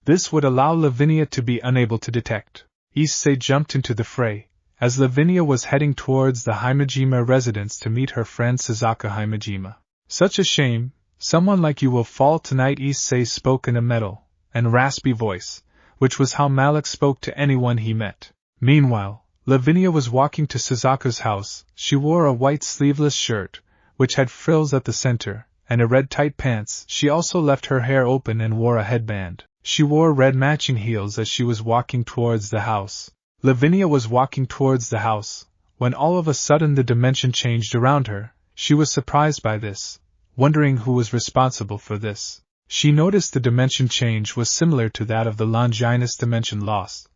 This would allow Lavinia to be unable to detect. Issei jumped into the fray, as Lavinia was heading towards the Himejima residence to meet her friend Suzuka Himejima. Such a shame, someone like you will fall tonight, Issei spoke in a metal and raspy voice, which was how Malik spoke to anyone he met. Meanwhile, Lavinia was walking to Suzuka's house. She wore a white sleeveless shirt, which had frills at the center, and a red tight pants. She also left her hair open and wore a headband. She wore red matching heels as she was walking towards the house. Lavinia was walking towards the house, when all of a sudden the dimension changed around her. She was surprised by this, wondering who was responsible for this. She noticed the dimension change was similar to that of the Longinus dimension lost,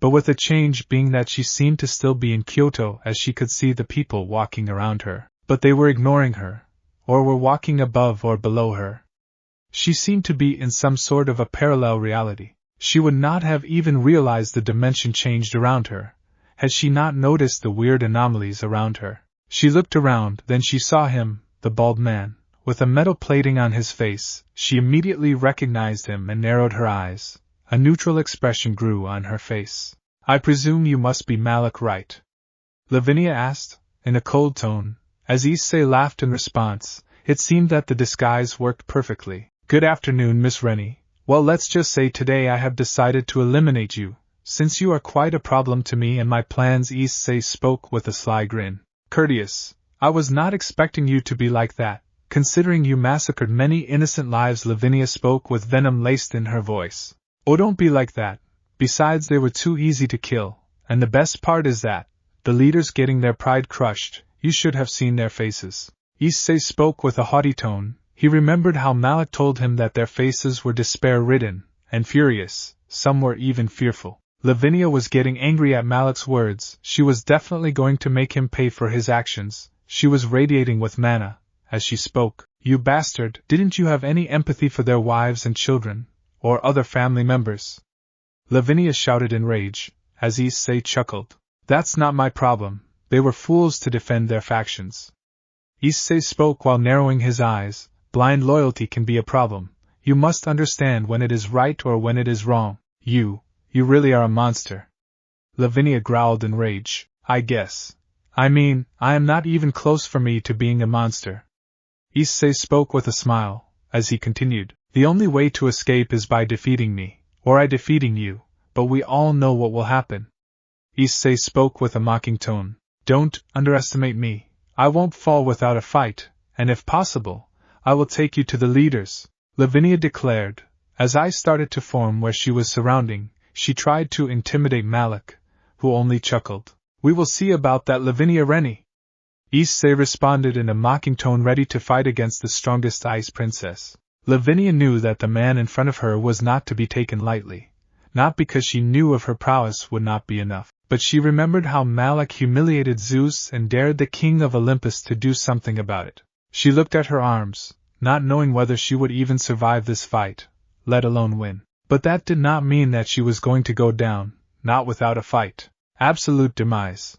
but with the change being that she seemed to still be in Kyoto, as she could see the people walking around her, but they were ignoring her, or were walking above or below her. She seemed to be in some sort of a parallel reality. She would not have even realized the dimension changed around her, had she not noticed the weird anomalies around her. She looked around, then she saw him, the bald man, with a metal plating on his face. She immediately recognized him and narrowed her eyes. A neutral expression grew on her face. I presume you must be Malik, right? Lavinia asked, in a cold tone, as Issei laughed in response. It seemed that the disguise worked perfectly. Good afternoon, Miss Rennie. Well, let's just say today I have decided to eliminate you, since you are quite a problem to me and my plans. Issei spoke with a sly grin. Courteous. I was not expecting you to be like that, considering you massacred many innocent lives. Lavinia spoke with venom laced in her voice. Oh, don't be like that. Besides, they were too easy to kill, and the best part is that, the leaders getting their pride crushed, you should have seen their faces. Issei spoke with a haughty tone. He remembered how Malik told him that their faces were despair-ridden and furious, some were even fearful. Lavinia was getting angry at Malik's words. She was definitely going to make him pay for his actions. She was radiating with mana as she spoke. You bastard, didn't you have any empathy for their wives and children, or other family members? Lavinia shouted in rage, as Issei chuckled. That's not my problem. They were fools to defend their factions. Issei spoke while narrowing his eyes. Blind loyalty can be a problem. You must understand when it is right or when it is wrong. You really are a monster. Lavinia growled in rage. I guess. I mean, I am not even close for me to being a monster. Issei spoke with a smile, as he continued. The only way to escape is by defeating me, or I defeating you, but we all know what will happen. Issei spoke with a mocking tone. Don't underestimate me. I won't fall without a fight, and if possible, I will take you to the leaders, Lavinia declared. As I started to form where she was surrounding, she tried to intimidate Malik, who only chuckled. We will see about that, Lavinia Rennie. Issei responded in a mocking tone, ready to fight against the strongest ice princess. Lavinia knew that the man in front of her was not to be taken lightly, not because she knew of her prowess would not be enough, but she remembered how Malik humiliated Zeus and dared the king of Olympus to do something about it. She looked at her arms, not knowing whether she would even survive this fight, let alone win. But that did not mean that she was going to go down, not without a fight. Absolute demise.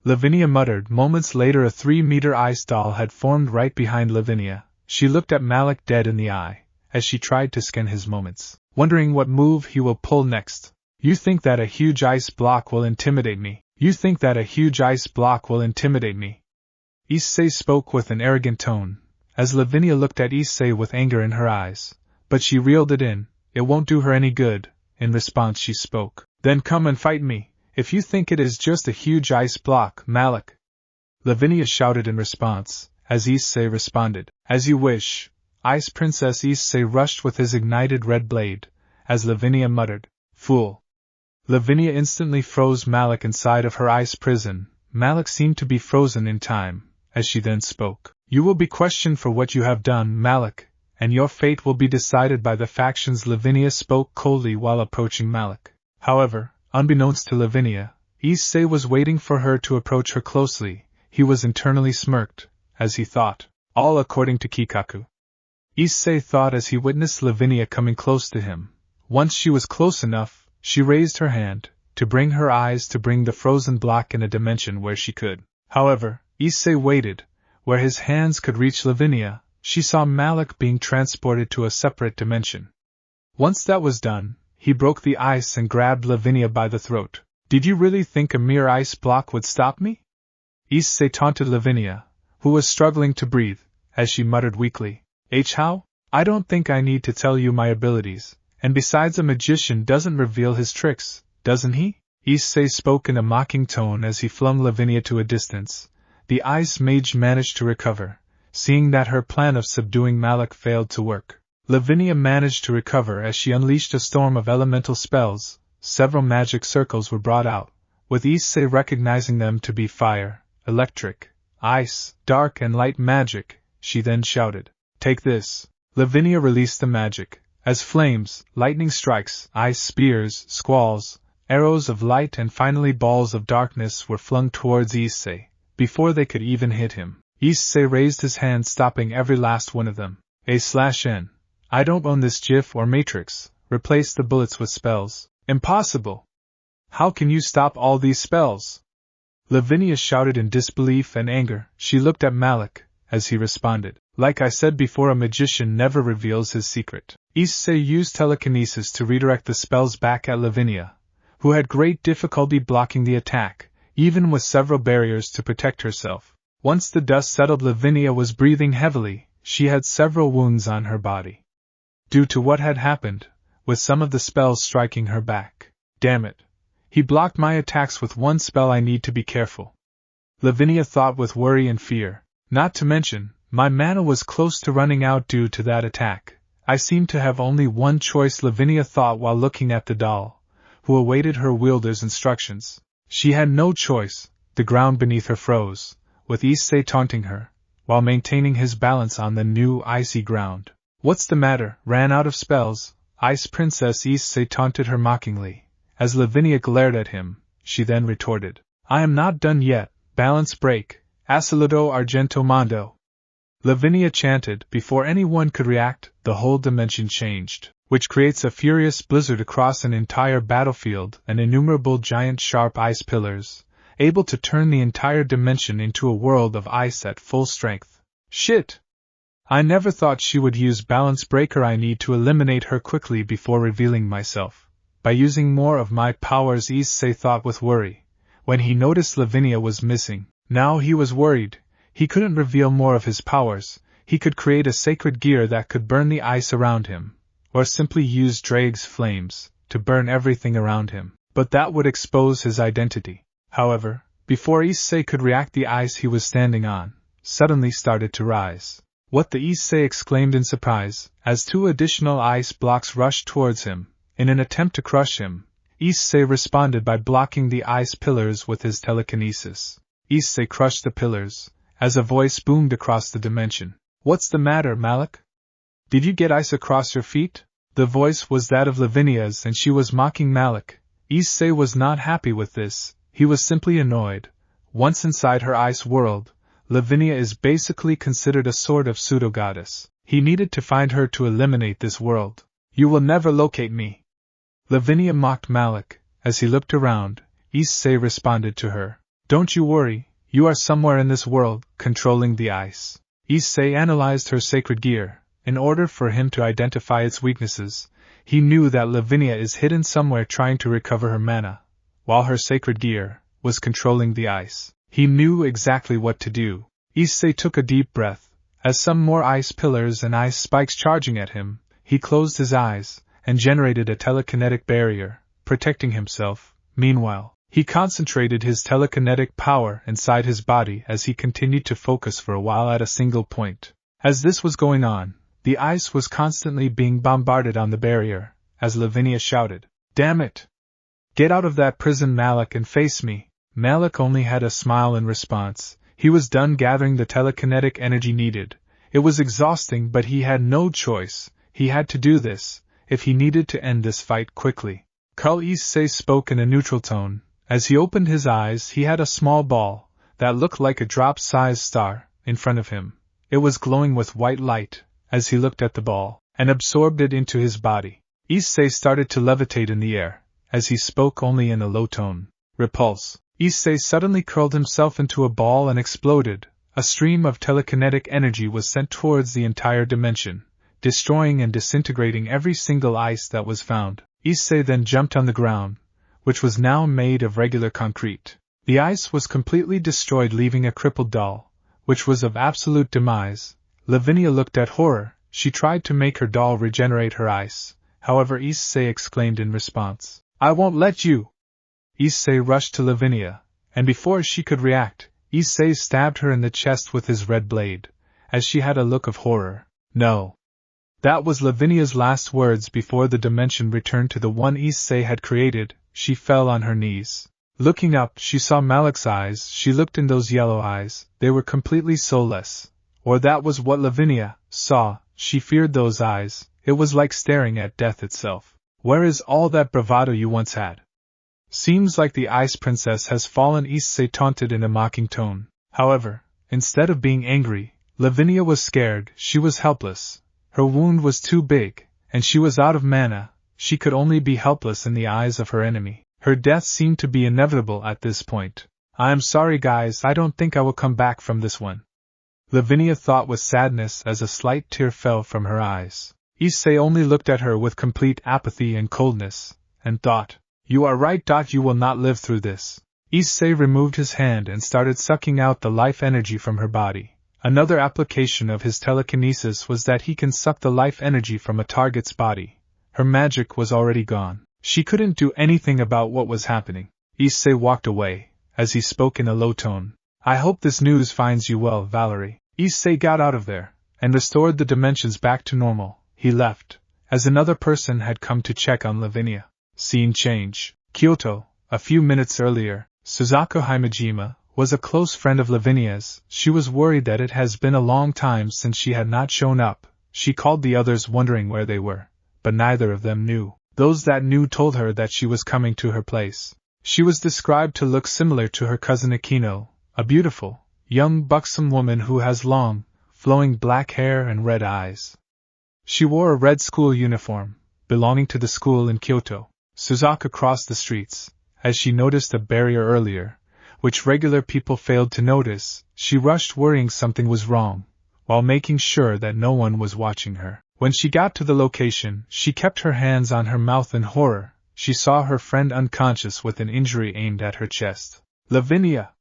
Lavinia muttered. Moments later, a 3-meter ice doll had formed right behind Lavinia. She looked at Malik dead in the eye, as she tried to scan his moments, wondering what move he will pull next. You think that a huge ice block will intimidate me? You think that a huge ice block will intimidate me? Issei spoke with an arrogant tone, as Lavinia looked at Issei with anger in her eyes, but she reeled it in. It won't do her any good. In response she spoke. Then come and fight me, if you think it is just a huge ice block, Malik. Lavinia shouted in response, as Issei responded. As you wish, Ice Princess. Issei rushed with his ignited red blade, as Lavinia muttered, Fool. Lavinia instantly froze Malik inside of her ice prison. Malik seemed to be frozen in time, as she then spoke. You will be questioned for what you have done, Malik, and your fate will be decided by the factions. Lavinia spoke coldly while approaching Malik. However, unbeknownst to Lavinia, Issei was waiting for her to approach her closely. He was internally smirked, as he thought, all according to Kikaku. Issei thought as he witnessed Lavinia coming close to him. Once she was close enough, she raised her hand, to bring her eyes to bring the frozen block in a dimension where she could. However, Issei waited. Where his hands could reach Lavinia, she saw Malik being transported to a separate dimension. Once that was done, he broke the ice and grabbed Lavinia by the throat. Did you really think a mere ice block would stop me? Issei taunted Lavinia, who was struggling to breathe, as she muttered weakly. How? I don't think I need to tell you my abilities, and besides a magician doesn't reveal his tricks, doesn't he? Issei spoke in a mocking tone as he flung Lavinia to a distance. The ice mage managed to recover, seeing that her plan of subduing Malik failed to work. Lavinia managed to recover as she unleashed a storm of elemental spells. Several magic circles were brought out, with Issei recognizing them to be fire, electric, ice, dark and light magic. She then shouted, Take this. Lavinia released the magic, as flames, lightning strikes, ice spears, squalls, arrows of light and finally balls of darkness were flung towards Issei. Before they could even hit him, Issei raised his hand, stopping every last one of them. A/N. I don't own this GIF or matrix. Replace the bullets with spells. Impossible! How can you stop all these spells? Lavinia shouted in disbelief and anger. She looked at Malik, as he responded. Like I said before, a magician never reveals his secret. Issei used telekinesis to redirect the spells back at Lavinia, who had great difficulty blocking the attack, even with several barriers to protect herself. Once the dust settled, Lavinia was breathing heavily. She had several wounds on her body, due to what had happened, with some of the spells striking her back. Damn it. He blocked my attacks with one spell. I need to be careful. Lavinia thought with worry and fear. Not to mention, my mana was close to running out due to that attack. I seem to have only one choice, Lavinia thought while looking at the doll, who awaited her wielder's instructions. She had no choice. The ground beneath her froze, with Issei taunting her, while maintaining his balance on the new icy ground. What's the matter? Ran out of spells? Ice Princess. Issei taunted her mockingly. As Lavinia glared at him, she then retorted. I am not done yet. Balance break. Assoluto Argento Mondo. Lavinia chanted. Before anyone could react, the whole dimension changed, which creates a furious blizzard across an entire battlefield and innumerable giant sharp ice pillars, able to turn the entire dimension into a world of ice at full strength. Shit! I never thought she would use balance breaker. I need to eliminate her quickly before revealing myself. By using more of my powers, Issei thought with worry, when he noticed Lavinia was missing. Now he was worried. He couldn't reveal more of his powers. He could create a sacred gear that could burn the ice around him, or simply use Drake's flames to burn everything around him. But that would expose his identity. However, before Issei could react, the ice he was standing on suddenly started to rise. What? The Issei exclaimed in surprise, as two additional ice blocks rushed towards him. In an attempt to crush him, Issei responded by blocking the ice pillars with his telekinesis. Issei crushed the pillars, as a voice boomed across the dimension. What's the matter, Malik? Did you get ice across your feet? The voice was that of Lavinia's, and she was mocking Malik. Issei was not happy with this. He was simply annoyed. Once inside her ice world, Lavinia is basically considered a sort of pseudo-goddess. He needed to find her to eliminate this world. You will never locate me. Lavinia mocked Malik. As he looked around, Issei responded to her. Don't you worry, you are somewhere in this world, controlling the ice. Issei analyzed her sacred gear. In order for him to identify its weaknesses, he knew that Lavinia is hidden somewhere trying to recover her mana, while her sacred gear was controlling the ice. He knew exactly what to do. Issei took a deep breath. As some more ice pillars and ice spikes charging at him, he closed his eyes and generated a telekinetic barrier, protecting himself. Meanwhile, he concentrated his telekinetic power inside his body as he continued to focus for a while at a single point. As this was going on, the ice was constantly being bombarded on the barrier, as Lavinia shouted, "Damn it! Get out of that prison, Malik, and face me." Malik only had a smile in response. He was done gathering the telekinetic energy needed. It was exhausting, but he had no choice. He had to do this, if he needed to end this fight quickly. Carl Issei spoke in a neutral tone. As he opened his eyes, he had a small ball, that looked like a drop-sized star, in front of him. It was glowing with white light, as he looked at the ball, and absorbed it into his body. Issei started to levitate in the air, as he spoke only in a low tone. Repulse. Issei suddenly curled himself into a ball and exploded. A stream of telekinetic energy was sent towards the entire dimension, destroying and disintegrating every single ice that was found. Issei then jumped on the ground, which was now made of regular concrete. The ice was completely destroyed, leaving a crippled doll, which was of absolute demise. Lavinia looked at horror. She tried to make her doll regenerate her ice. However, Issei exclaimed in response, "I won't let you!" Issei rushed to Lavinia, and before she could react, Issei stabbed her in the chest with his red blade, as she had a look of horror. "No!" That was Lavinia's last words before the dimension returned to the one Issei had created. She fell on her knees. Looking up, she saw Malik's eyes. She looked in those yellow eyes. They were completely soulless. Or that was what Lavinia saw. She feared those eyes. It was like staring at death itself. "Where is all that bravado you once had? Seems like the Ice Princess has fallen," Issei taunted in a mocking tone. However, instead of being angry, Lavinia was scared. She was helpless. Her wound was too big, and she was out of mana. She could only be helpless in the eyes of her enemy. Her death seemed to be inevitable at this point. "I am sorry, guys, I don't think I will come back from this one," Lavinia thought with sadness as a slight tear fell from her eyes. Issei only looked at her with complete apathy and coldness, and thought, "You are right. You will not live through this." Issei removed his hand and started sucking out the life energy from her body. Another application of his telekinesis was that he can suck the life energy from a target's body. Her magic was already gone. She couldn't do anything about what was happening. Issei walked away, as he spoke in a low tone. "I hope this news finds you well, Valerie." Issei got out of there, and restored the dimensions back to normal. He left, as another person had come to check on Lavinia. Scene change. Kyoto. A few minutes earlier, Suzaku Himejima was a close friend of Lavinia's. She was worried that it has been a long time since she had not shown up. She called the others wondering where they were, but neither of them knew. Those that knew told her that she was coming to her place. She was described to look similar to her cousin Akino, a beautiful, young buxom woman who has long, flowing black hair and red eyes. She wore a red school uniform, belonging to the school in Kyoto. Suzaku crossed the streets. As she noticed a barrier earlier, which regular people failed to notice, she rushed worrying something was wrong, while making sure that no one was watching her. When she got to the location, she kept her hands on her mouth in horror. She saw her friend unconscious with an injury aimed at her chest. "Lavinia!"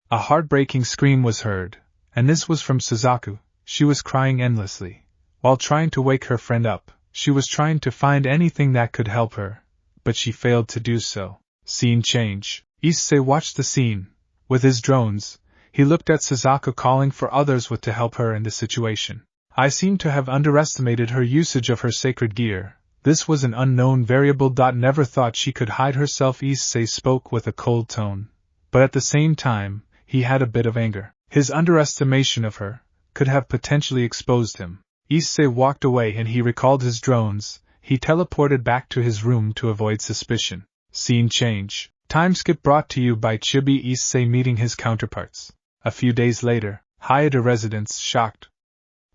A heartbreaking scream was heard, and this was from Suzaku. She was crying endlessly. While trying to wake her friend up, she was trying to find anything that could help her, but she failed to do so. Scene change. Issei watched the scene. With his drones, he looked at Suzaku calling for others to help her in the situation. "I seem to have underestimated her usage of her sacred gear. This was an unknown variable. Never thought she could hide herself." Issei spoke with a cold tone, but at the same time, he had a bit of anger. His underestimation of her could have potentially exposed him. Issei walked away and he recalled his drones. He teleported back to his room to avoid suspicion. Scene change. Time skip brought to you by Chibi Issei meeting his counterparts. A few days later, Hayata residents shocked.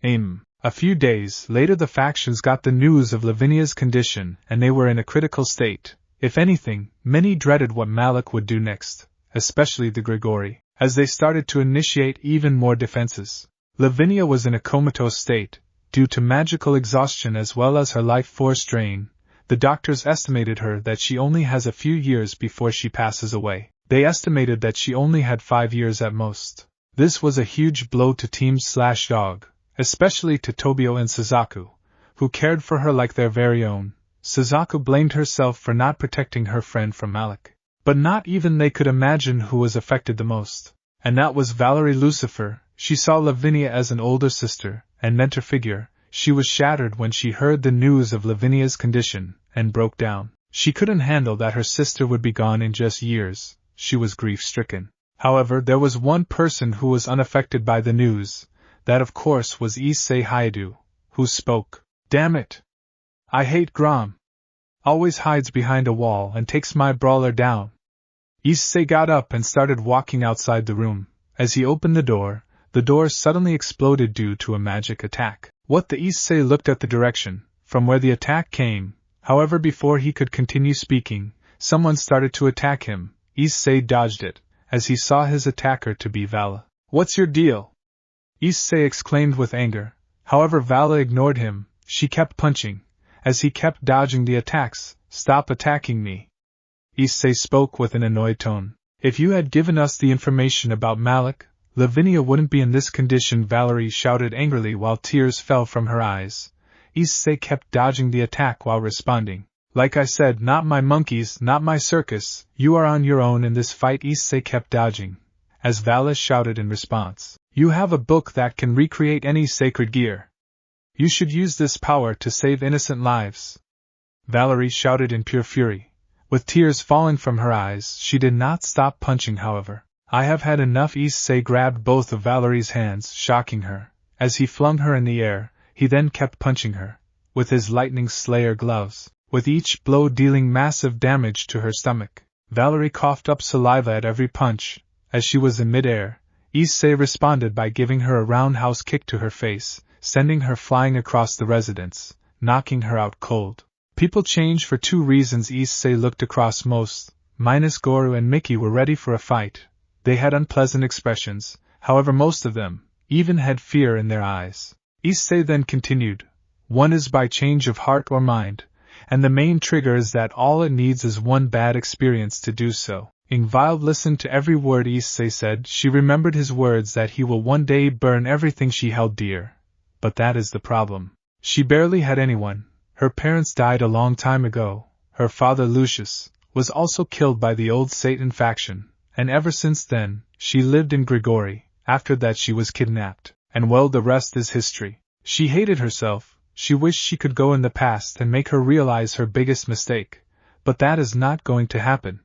A few days later the factions got the news of Lavinia's condition and they were in a critical state. If anything, many dreaded what Malik would do next, especially the Grigori, as they started to initiate even more defenses. Lavinia was in a comatose state, due to magical exhaustion as well as her life force drain. The doctors estimated her that she only has a few years before she passes away. They estimated that she only had 5 years at most. This was a huge blow to Team/Dog, especially to Tobio and Suzaku, who cared for her like their very own. Suzaku blamed herself for not protecting her friend from Malik. But not even they could imagine who was affected the most. And that was Valerie Lucifer. She saw Lavinia as an older sister and mentor figure. She was shattered when she heard the news of Lavinia's condition, and broke down. She couldn't handle that her sister would be gone in just years. She was grief-stricken. However, there was one person who was unaffected by the news. That of course was Issei Hayato, who spoke. "Damn it! I hate Grom. Always hides behind a wall and takes my brawler down." Issei got up and started walking outside the room. As he opened the door suddenly exploded due to a magic attack. Issei looked at the direction from where the attack came. However, before he could continue speaking, someone started to attack him. Issei dodged it, as he saw his attacker to be Vala. "What's your deal?" Issei exclaimed with anger. However, Vala ignored him. She kept punching, as he kept dodging the attacks. "Stop attacking me," Issei spoke with an annoyed tone. "If you had given us the information about Malik, Lavinia wouldn't be in this condition," Valerie shouted angrily while tears fell from her eyes. Issei kept dodging the attack while responding. "Like I said, not my monkeys, not my circus, you are on your own in this fight." Issei kept dodging, as Vala shouted in response. "You have a book that can recreate any sacred gear. You should use this power to save innocent lives." Valerie shouted in pure fury. With tears falling from her eyes, she did not stop punching, however. "I have had enough." Issei grabbed both of Valerie's hands, shocking her. As he flung her in the air, he then kept punching her, with his lightning slayer gloves, with each blow dealing massive damage to her stomach. Valerie coughed up saliva at every punch. As she was in mid-air, Issei responded by giving her a roundhouse kick to her face, sending her flying across the residence, knocking her out cold. People change for two reasons. Issei looked across. Most, minus Goru and Mickey, were ready for a fight. They had unpleasant expressions, however most of them even had fear in their eyes. Issei then continued. "One is by change of heart or mind, and the main trigger is that all it needs is one bad experience to do so." Ingvild listened to every word Issei said. She remembered his words that he will one day burn everything she held dear. But that is the problem. She barely had anyone. Her parents died a long time ago. Her father, Lucius, was also killed by the old Satan faction, and ever since then, she lived in Grigori. After that she was kidnapped, and well, the rest is history. She hated herself. She wished she could go in the past and make her realize her biggest mistake, but that is not going to happen.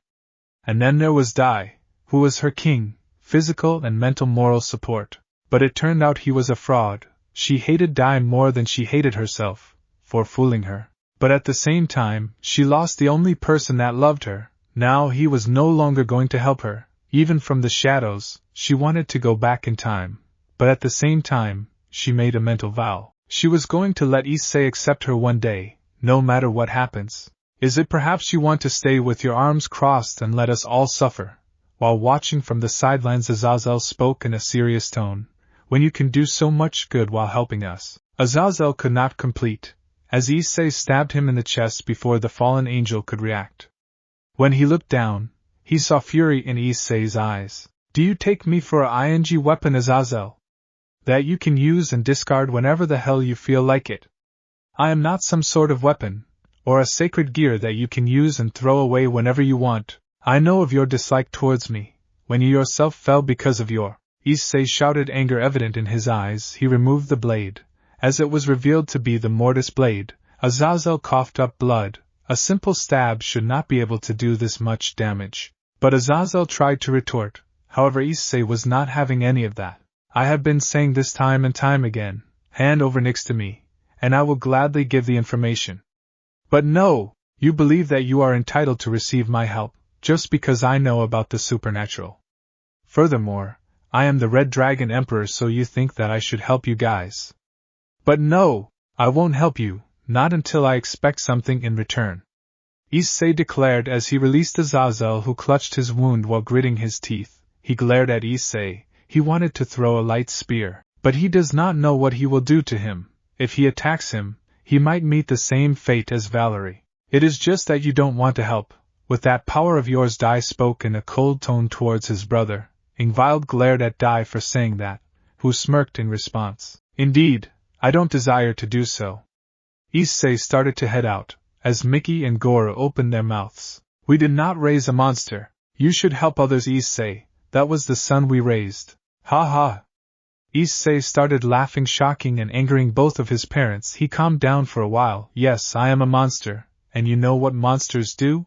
And then there was Dai, who was her king, physical and mental moral support. But it turned out he was a fraud. She hated Dai more than she hated herself, for fooling her. But at the same time, she lost the only person that loved her. Now he was no longer going to help her. Even from the shadows, she wanted to go back in time. But at the same time, she made a mental vow. She was going to let Issei accept her one day, no matter what happens. "Is it perhaps you want to stay with your arms crossed and let us all suffer?" While watching from the sidelines, Azazel spoke in a serious tone. "When you can do so much good while helping us." Azazel could not complete, as Issei stabbed him in the chest before the fallen angel could react. When he looked down, he saw fury in Issei's eyes. "Do you take me for a ing weapon, Azazel? That you can use and discard whenever the hell you feel like it? I am not some sort of weapon, or a sacred gear that you can use and throw away whenever you want. I know of your dislike towards me, when you yourself fell because of your..." Issei shouted, anger evident in his eyes. He removed the blade. As it was revealed to be the mortis blade, Azazel coughed up blood. A simple stab should not be able to do this much damage. But Azazel tried to retort. However, Issei was not having any of that. "I have been saying this time and time again, hand over next to me, and I will gladly give the information. But no, you believe that you are entitled to receive my help, just because I know about the supernatural. Furthermore, I am the Red Dragon Emperor, so you think that I should help you guys. But no, I won't help you, not until I expect something in return," Issei declared as he released Azazel, who clutched his wound while gritting his teeth. He glared at Issei. He wanted to throw a light spear, but he does not know what he will do to him. If he attacks him, he might meet the same fate as Valerie. "It is just that you don't want to help. With that power of yours," Dai spoke in a cold tone towards his brother. Ingvild glared at Dai for saying that, who smirked in response. Indeed, I don't desire to do so. Issei started to head out, as Mickey and Goro opened their mouths. We did not raise a monster. You should help others, Issei. That was the son we raised. Ha ha. Issei started laughing, shocking and angering both of his parents. He calmed down for a while. Yes, I am a monster, and you know what monsters do?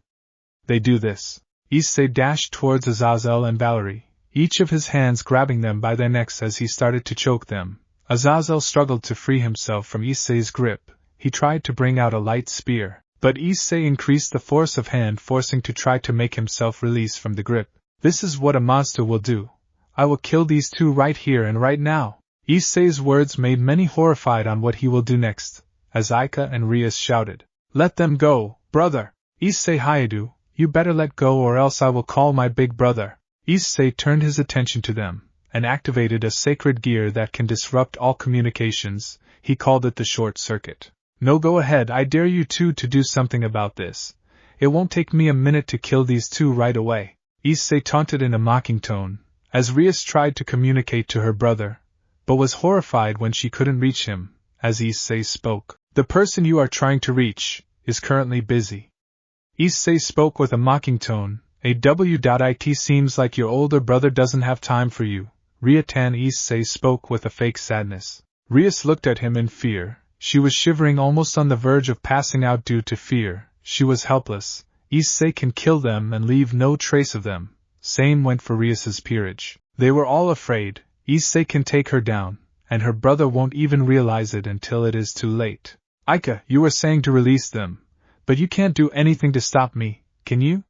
They do this. Issei dashed towards Azazel and Valerie, each of his hands grabbing them by their necks as he started to choke them. Azazel struggled to free himself from Issei's grip. He tried to bring out a light spear, but Issei increased the force of hand, forcing to try to make himself release from the grip. This is what a monster will do. I will kill these two right here and right now. Issei's words made many horrified on what he will do next, as Aika and Rias shouted. Let them go, brother! Issei Hayabu, you better let go or else I will call my big brother. Issei turned his attention to them, and activated a sacred gear that can disrupt all communications. He called it the short circuit. No, go ahead, I dare you two to do something about this. It won't take me a minute to kill these two right away. Issei taunted in a mocking tone, as Rias tried to communicate to her brother, but was horrified when she couldn't reach him. As Issei spoke, the person you are trying to reach is currently busy. Issei spoke with a mocking tone. It seems like your older brother doesn't have time for you. Riatan. Issei spoke with a fake sadness. Rias looked at him in fear. She was shivering, almost on the verge of passing out due to fear. She was helpless. Issei can kill them and leave no trace of them. Same went for Rias's peerage. They were all afraid. Issei can take her down, and her brother won't even realize it until it is too late. Aika, you were saying to release them, but you can't do anything to stop me, can you?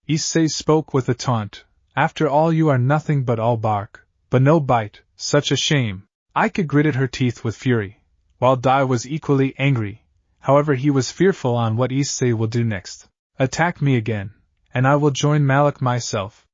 Issei spoke with a taunt. After all, you are nothing but all bark, but no bite. Such a shame. Aika gritted her teeth with fury, while Dai was equally angry. However, he was fearful on what Issei will do next. Attack me again, and I will join Malik myself.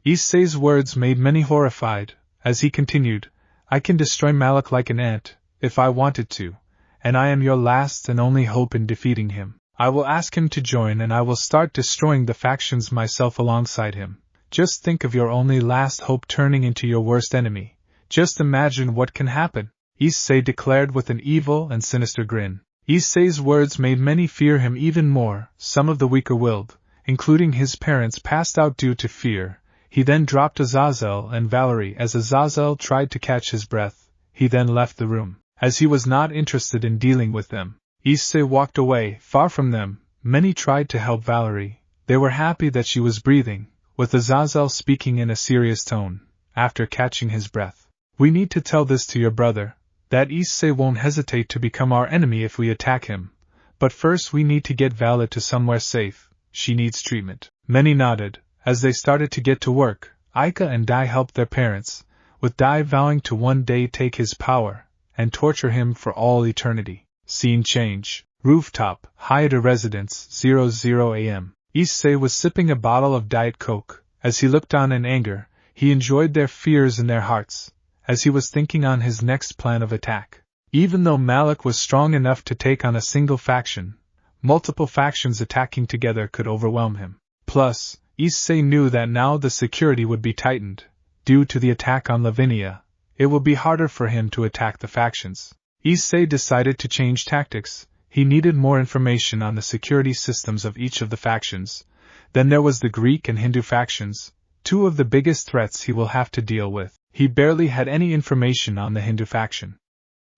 Issei's words made many horrified, as he continued, I can destroy Malik like an ant, if I wanted to, and I am your last and only hope in defeating him. I will ask him to join and I will start destroying the factions myself alongside him. Just think of your only last hope turning into your worst enemy. Just imagine what can happen, Issei declared with an evil and sinister grin. Issei's words made many fear him even more. Some of the weaker-willed, including his parents, passed out due to fear. He then dropped Azazel and Valerie as Azazel tried to catch his breath. He then left the room, as he was not interested in dealing with them. Issei walked away, far from them. Many tried to help Valerie. They were happy that she was breathing, with Azazel speaking in a serious tone, after catching his breath. We need to tell this to your brother, that Issei won't hesitate to become our enemy if we attack him. But first we need to get Vali to somewhere safe. She needs treatment. Many nodded. As they started to get to work, Aika and Dai helped their parents, with Dai vowing to one day take his power and torture him for all eternity. Scene change. Rooftop, Hayata Residence, 00 a.m. Issei was sipping a bottle of Diet Coke. As he looked on in anger, he enjoyed their fears in their hearts, as he was thinking on his next plan of attack. Even though Malik was strong enough to take on a single faction, multiple factions attacking together could overwhelm him. Plus, Issei knew that now the security would be tightened. Due to the attack on Lavinia, it would be harder for him to attack the factions. Issei decided to change tactics. He needed more information on the security systems of each of the factions. Then there was the Greek and Hindu factions, two of the biggest threats he will have to deal with. He barely had any information on the Hindu faction.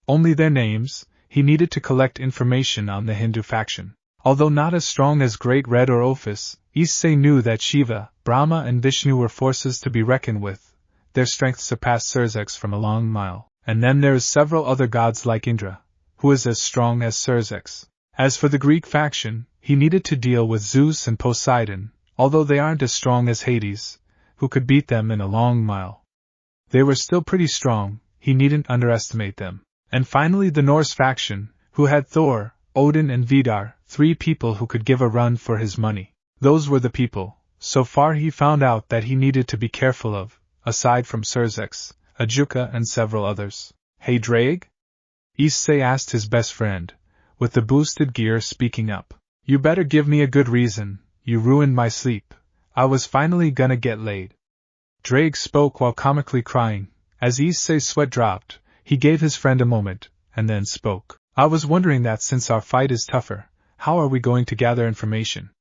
Only their names. He needed to collect information on the Hindu faction. Although not as strong as Great Red or Ophis, Issei knew that Shiva, Brahma and Vishnu were forces to be reckoned with. Their strength surpassed Xerxes from a long mile. And then there is several other gods like Indra, who is as strong as Xerxes. As for the Greek faction, he needed to deal with Zeus and Poseidon, although they aren't as strong as Hades, who could beat them in a long mile. They were still pretty strong, he needn't underestimate them. And finally the Norse faction, who had Thor, Odin and Vidar, three people who could give a run for his money. Those were the people, so far he found out, that he needed to be careful of, aside from Xerxes, Ajuka and several others. Hey Drake? Issei asked his best friend, with the boosted gear, speaking up. You better give me a good reason. You ruined my sleep. I was finally gonna get laid. Drake spoke while comically crying. As Issei's sweat dropped, he gave his friend a moment, and then spoke. I was wondering that since our fight is tougher, how are we going to gather information?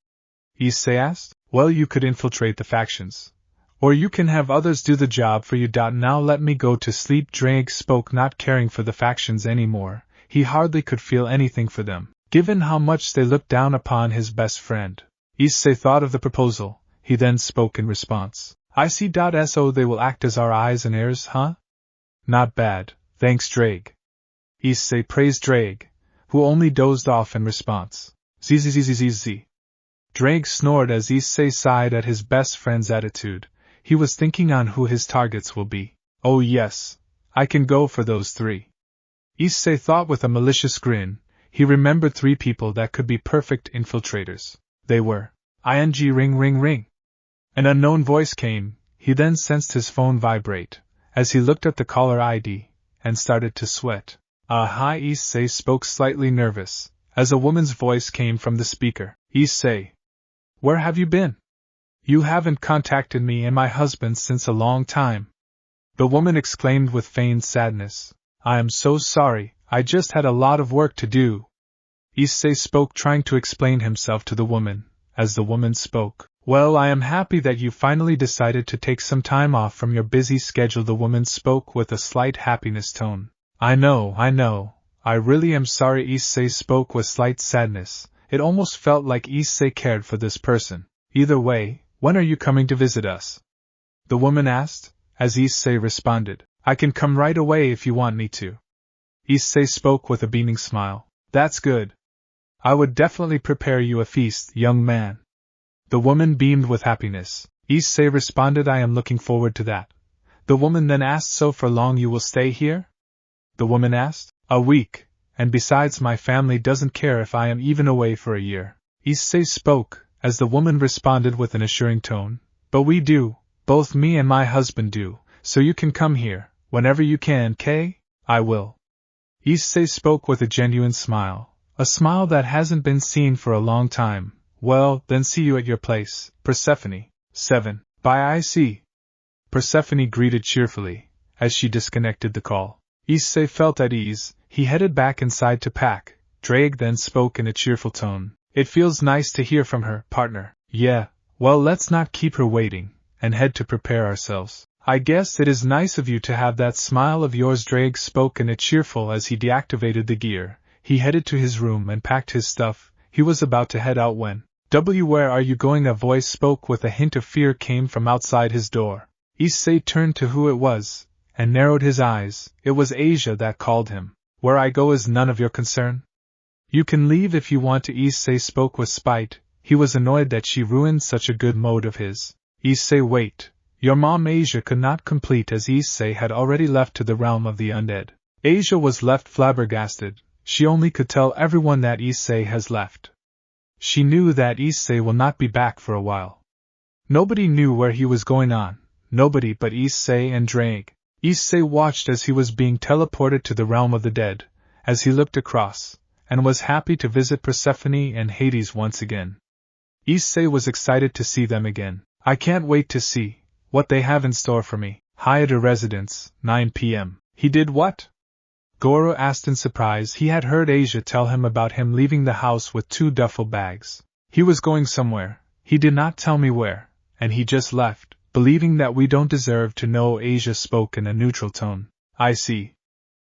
Issei asked. Well, you could infiltrate the factions. Or you can have others do the job for you. Now let me go to sleep. Drake spoke, not caring for the factions anymore. He hardly could feel anything for them, given how much they looked down upon his best friend. Issei thought of the proposal. He then spoke in response. I see. So they will act as our eyes and ears, huh? Not bad, thanks Drake. Issei praised Drake, who only dozed off in response. Zzz. Drake snored as Issei sighed at his best friend's attitude. He was thinking on who his targets will be. Oh yes, I can go for those 3. Issei thought with a malicious grin. He remembered 3 people that could be perfect infiltrators. They were ring. An unknown voice came. He then sensed his phone vibrate, as he looked at the caller ID, and started to sweat. Hi, Issei spoke, slightly nervous, as a woman's voice came from the speaker. Issei. Where have you been? You haven't contacted me and my husband since a long time. The woman exclaimed with feigned sadness. I am so sorry, I just had a lot of work to do. Issei spoke, trying to explain himself to the woman. As the woman spoke, well, I am happy that you finally decided to take some time off from your busy schedule. The woman spoke with a slight happiness tone. I know. I really am sorry. Issei spoke with slight sadness. It almost felt like Issei cared for this person. Either way, when are you coming to visit us? The woman asked, as Issei responded. I can come right away if you want me to. Issei spoke with a beaming smile. That's good. I would definitely prepare you a feast, young man. The woman beamed with happiness. Issei responded, I am looking forward to that. The woman then asked, so for long you will stay here? The woman asked. A week, and besides my family doesn't care if I am even away for a year. Issei spoke, as the woman responded with an assuring tone. But we do, both me and my husband do, so you can come here, whenever you can, Kay? I will. Issei spoke with a genuine smile, a smile that hasn't been seen for a long time. Well, then see you at your place, Persephone. 7. Bye. I see. Persephone greeted cheerfully, as she disconnected the call. Issei felt at ease. He headed back inside to pack. Drake then spoke in a cheerful tone. It feels nice to hear from her, partner. Yeah, well, let's not keep her waiting, and head to prepare ourselves. I guess it is nice of you to have that smile of yours. Drake spoke in a cheerful as he deactivated the gear. He headed to his room and packed his stuff. He was about to head out when, where are you going? A voice spoke with a hint of fear came from outside his door. Issei turned to who it was, and narrowed his eyes. It was Asia that called him. Where I go is none of your concern. You can leave if you want to. Issei spoke with spite. He was annoyed that she ruined such a good mode of his. Issei, wait. Your mom Asia could not complete as Issei had already left to the realm of the undead. Asia was left flabbergasted. She only could tell everyone that Issei has left. She knew that Issei will not be back for a while. Nobody knew where he was going on. Nobody but Issei and Drake. Issei watched as he was being teleported to the realm of the dead, as he looked across, and was happy to visit Persephone and Hades once again. Issei was excited to see them again. I can't wait to see what they have in store for me. Hyatt residence, 9 p.m. He did what? Goro asked in surprise. He had heard Asia tell him about him leaving the house with 2 duffel bags. He was going somewhere. He did not tell me where, and he just left. Believing that we don't deserve to know. Asia spoke in a neutral tone. I see.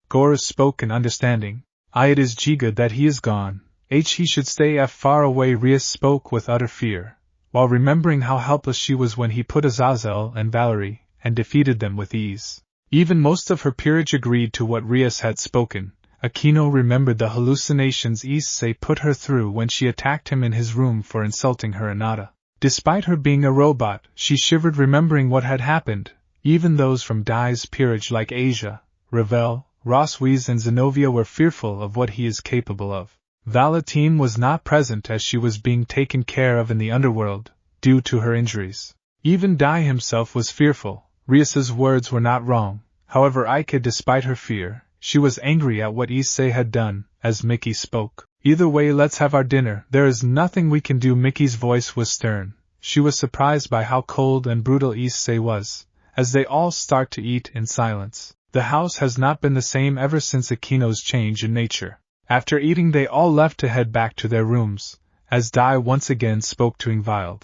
Goro spoke in understanding. It is good that he is gone. He should stay far away. Rias spoke with utter fear, while remembering how helpless she was when he put Azazel and Valerie, and defeated them with ease. Even most of her peerage agreed to what Rias had spoken. Aquino remembered the hallucinations Issei put her through when she attacked him in his room for insulting her Anata. Despite her being a robot, she shivered remembering what had happened. Even those from Dai's peerage like Asia, Ravel, Roswiz and Zenobia were fearful of what he is capable of. Valentine was not present as she was being taken care of in the underworld, due to her injuries. Even Dai himself was fearful. Rias's words were not wrong. However, Ike, despite her fear, she was angry at what Issei had done, as Mickey spoke. Either way, let's have our dinner. There is nothing we can do. Mickey's voice was stern. She was surprised by how cold and brutal Issei was, as they all start to eat in silence. The house has not been the same ever since Akino's change in nature. After eating they all left to head back to their rooms, as Dai once again spoke to Ingvild,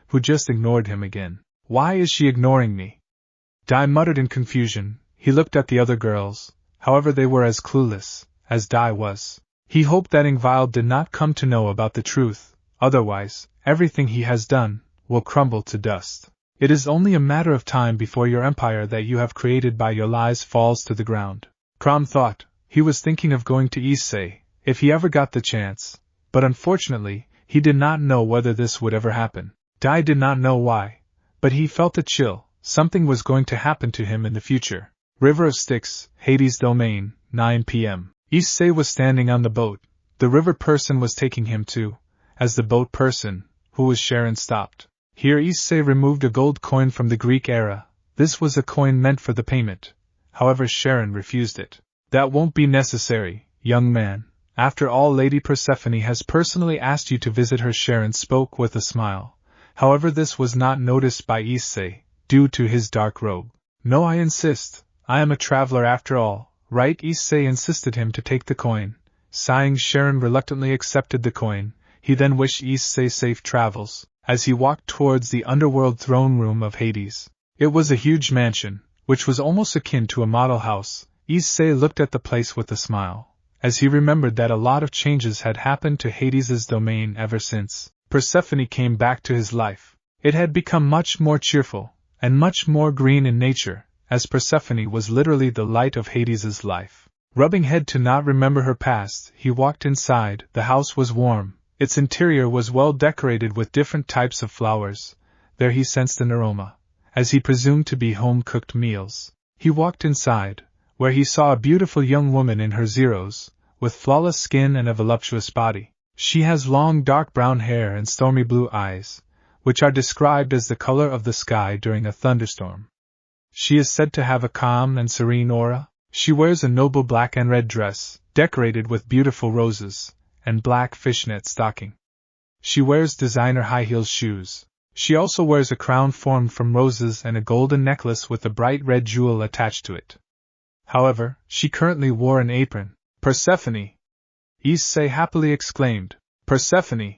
who just ignored him again. Why is she ignoring me? Dai muttered in confusion. He looked at the other girls, however they were as clueless as Dai was. He hoped that Ingvild did not come to know about the truth, otherwise, everything he has done will crumble to dust. It is only a matter of time before your empire that you have created by your lies falls to the ground. Crom thought. He was thinking of going to Issei, if he ever got the chance, but unfortunately, he did not know whether this would ever happen. Dai did not know why, but he felt a chill. Something was going to happen to him in the future. River of Styx, Hades Domain, 9 p.m. Issei was standing on the boat. The river person was taking him to, as the boat person, who was Sharon, stopped. Here Issei removed a gold coin from the Greek era. This was a coin meant for the payment. However, Sharon refused it. That won't be necessary, young man. After all, Lady Persephone has personally asked you to visit her. Sharon spoke with a smile. However, this was not noticed by Issei, due to his dark robe. No, I insist. I am a traveler after all, right? Issei insisted him to take the coin. Sighing, Sharon reluctantly accepted the coin. He then wished Issei safe travels, as he walked towards the underworld throne room of Hades. It was a huge mansion, which was almost akin to a model house. Issei looked at the place with a smile, as he remembered that a lot of changes had happened to Hades's domain ever since Persephone came back to his life. It had become much more cheerful, and much more green in nature, as Persephone was literally the light of Hades's life. Rubbing head to not remember her past, he walked inside. The house was warm. Its interior was well decorated with different types of flowers. There he sensed an aroma, as he presumed to be home-cooked meals. He walked inside, where he saw a beautiful young woman in her zeros, with flawless skin and a voluptuous body. She has long dark brown hair and stormy blue eyes, which are described as the color of the sky during a thunderstorm. She is said to have a calm and serene aura. She wears a noble black and red dress, decorated with beautiful roses, and black fishnet stocking. She wears designer high-heeled shoes. She also wears a crown formed from roses and a golden necklace with a bright red jewel attached to it. However, she currently wore an apron. Persephone! Issei happily exclaimed. Persephone!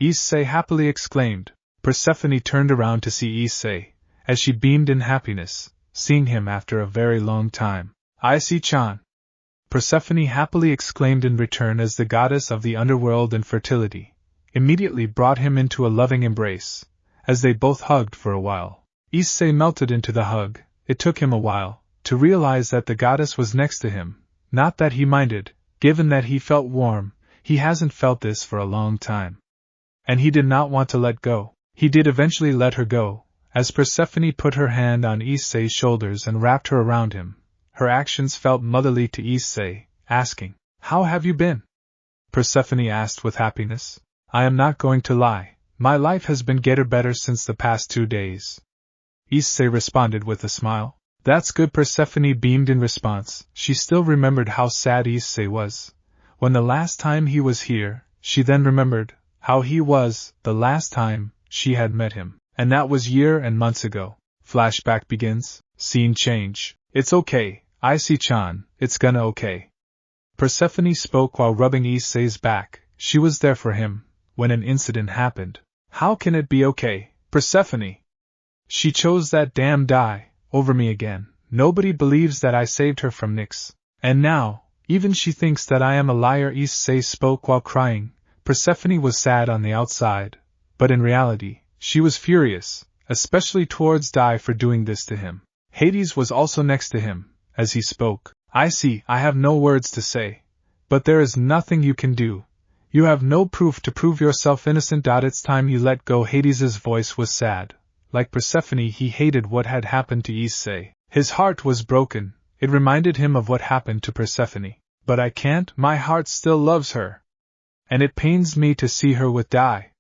Issei happily exclaimed. Persephone turned around to see Issei, as she beamed in happiness, seeing him after a very long time. Issei-chan! Persephone happily exclaimed in return, as the goddess of the underworld and fertility immediately brought him into a loving embrace, as they both hugged for a while. Issei melted into the hug. It took him a while to realize that the goddess was next to him. Not that he minded, given that he felt warm. He hasn't felt this for a long time. And he did not want to let go. He did eventually let her go, as Persephone put her hand on Issei's shoulders and wrapped her around him. Her actions felt motherly to Issei, asking, "How have you been?" Persephone asked with happiness. "I am not going to lie. My life has been getting better since the past 2 days." Issei responded with a smile. "That's good." Persephone beamed in response. She still remembered how sad Issei was when the last time he was here. She then remembered how he was the last time she had met him, and that was years and months ago. Flashback begins. Scene change. "It's okay, Issei-chan, it's gonna okay." Persephone spoke while rubbing Issei's back. She was there for him when an incident happened. "How can it be okay, Persephone? She chose that damn Dai over me again. Nobody believes that I saved her from Nyx. And now, even she thinks that I am a liar." Issei spoke while crying. Persephone was sad on the outside, but in reality, she was furious, especially towards Dai for doing this to him. Hades was also next to him, as he spoke. "I see, I have no words to say. But there is nothing you can do. You have no proof to prove yourself innocent. It's time you let go." Hades's voice was sad. Like Persephone, he hated what had happened to Issei. His heart was broken. It reminded him of what happened to Persephone. "But I can't, my heart still loves her. And it pains me to see her with Dai."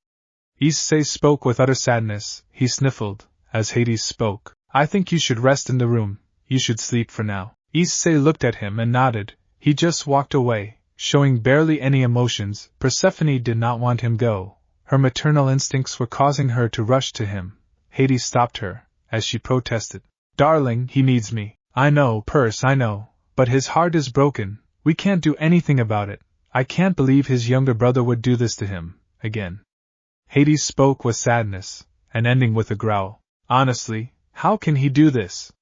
Issei spoke with utter sadness. He sniffled, as Hades spoke. "I think you should rest in the room. You should sleep for now." Issei looked at him and nodded. He just walked away, showing barely any emotions. Persephone did not want him go. Her maternal instincts were causing her to rush to him. Hades stopped her, as she protested. Darling, he needs me. I know, Purse, I know. But his heart is broken. We can't do anything about it. I can't believe his younger brother would do this to him, again. Hades spoke with sadness, and ending with a growl. Honestly, how can he do this?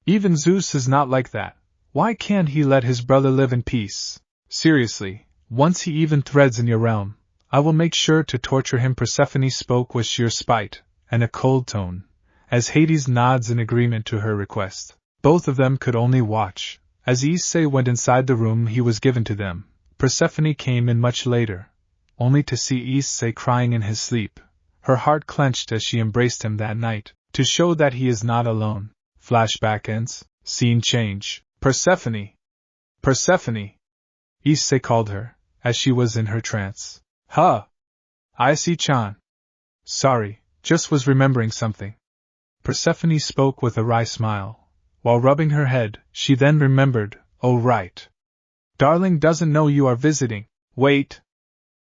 Even Zeus is not like that. Why can't he let his brother live in peace? Seriously, once he even threads in your realm, I will make sure to torture him. Persephone spoke with sheer spite, and a cold tone, as Hades nods in agreement to her request. Both of them could only watch. As Issei went inside the room he was given to them, Persephone came in much later, only to see Issei crying in his sleep. Her heart clenched as she embraced him that night, to show that he is not alone. Flashback ends, scene change. Persephone! Persephone! Issei called her, as she was in her trance. Huh! Issei-chan. Sorry, just was remembering something. Persephone spoke with a wry smile. While rubbing her head, she then remembered, oh right. Darling doesn't know you are visiting. Wait.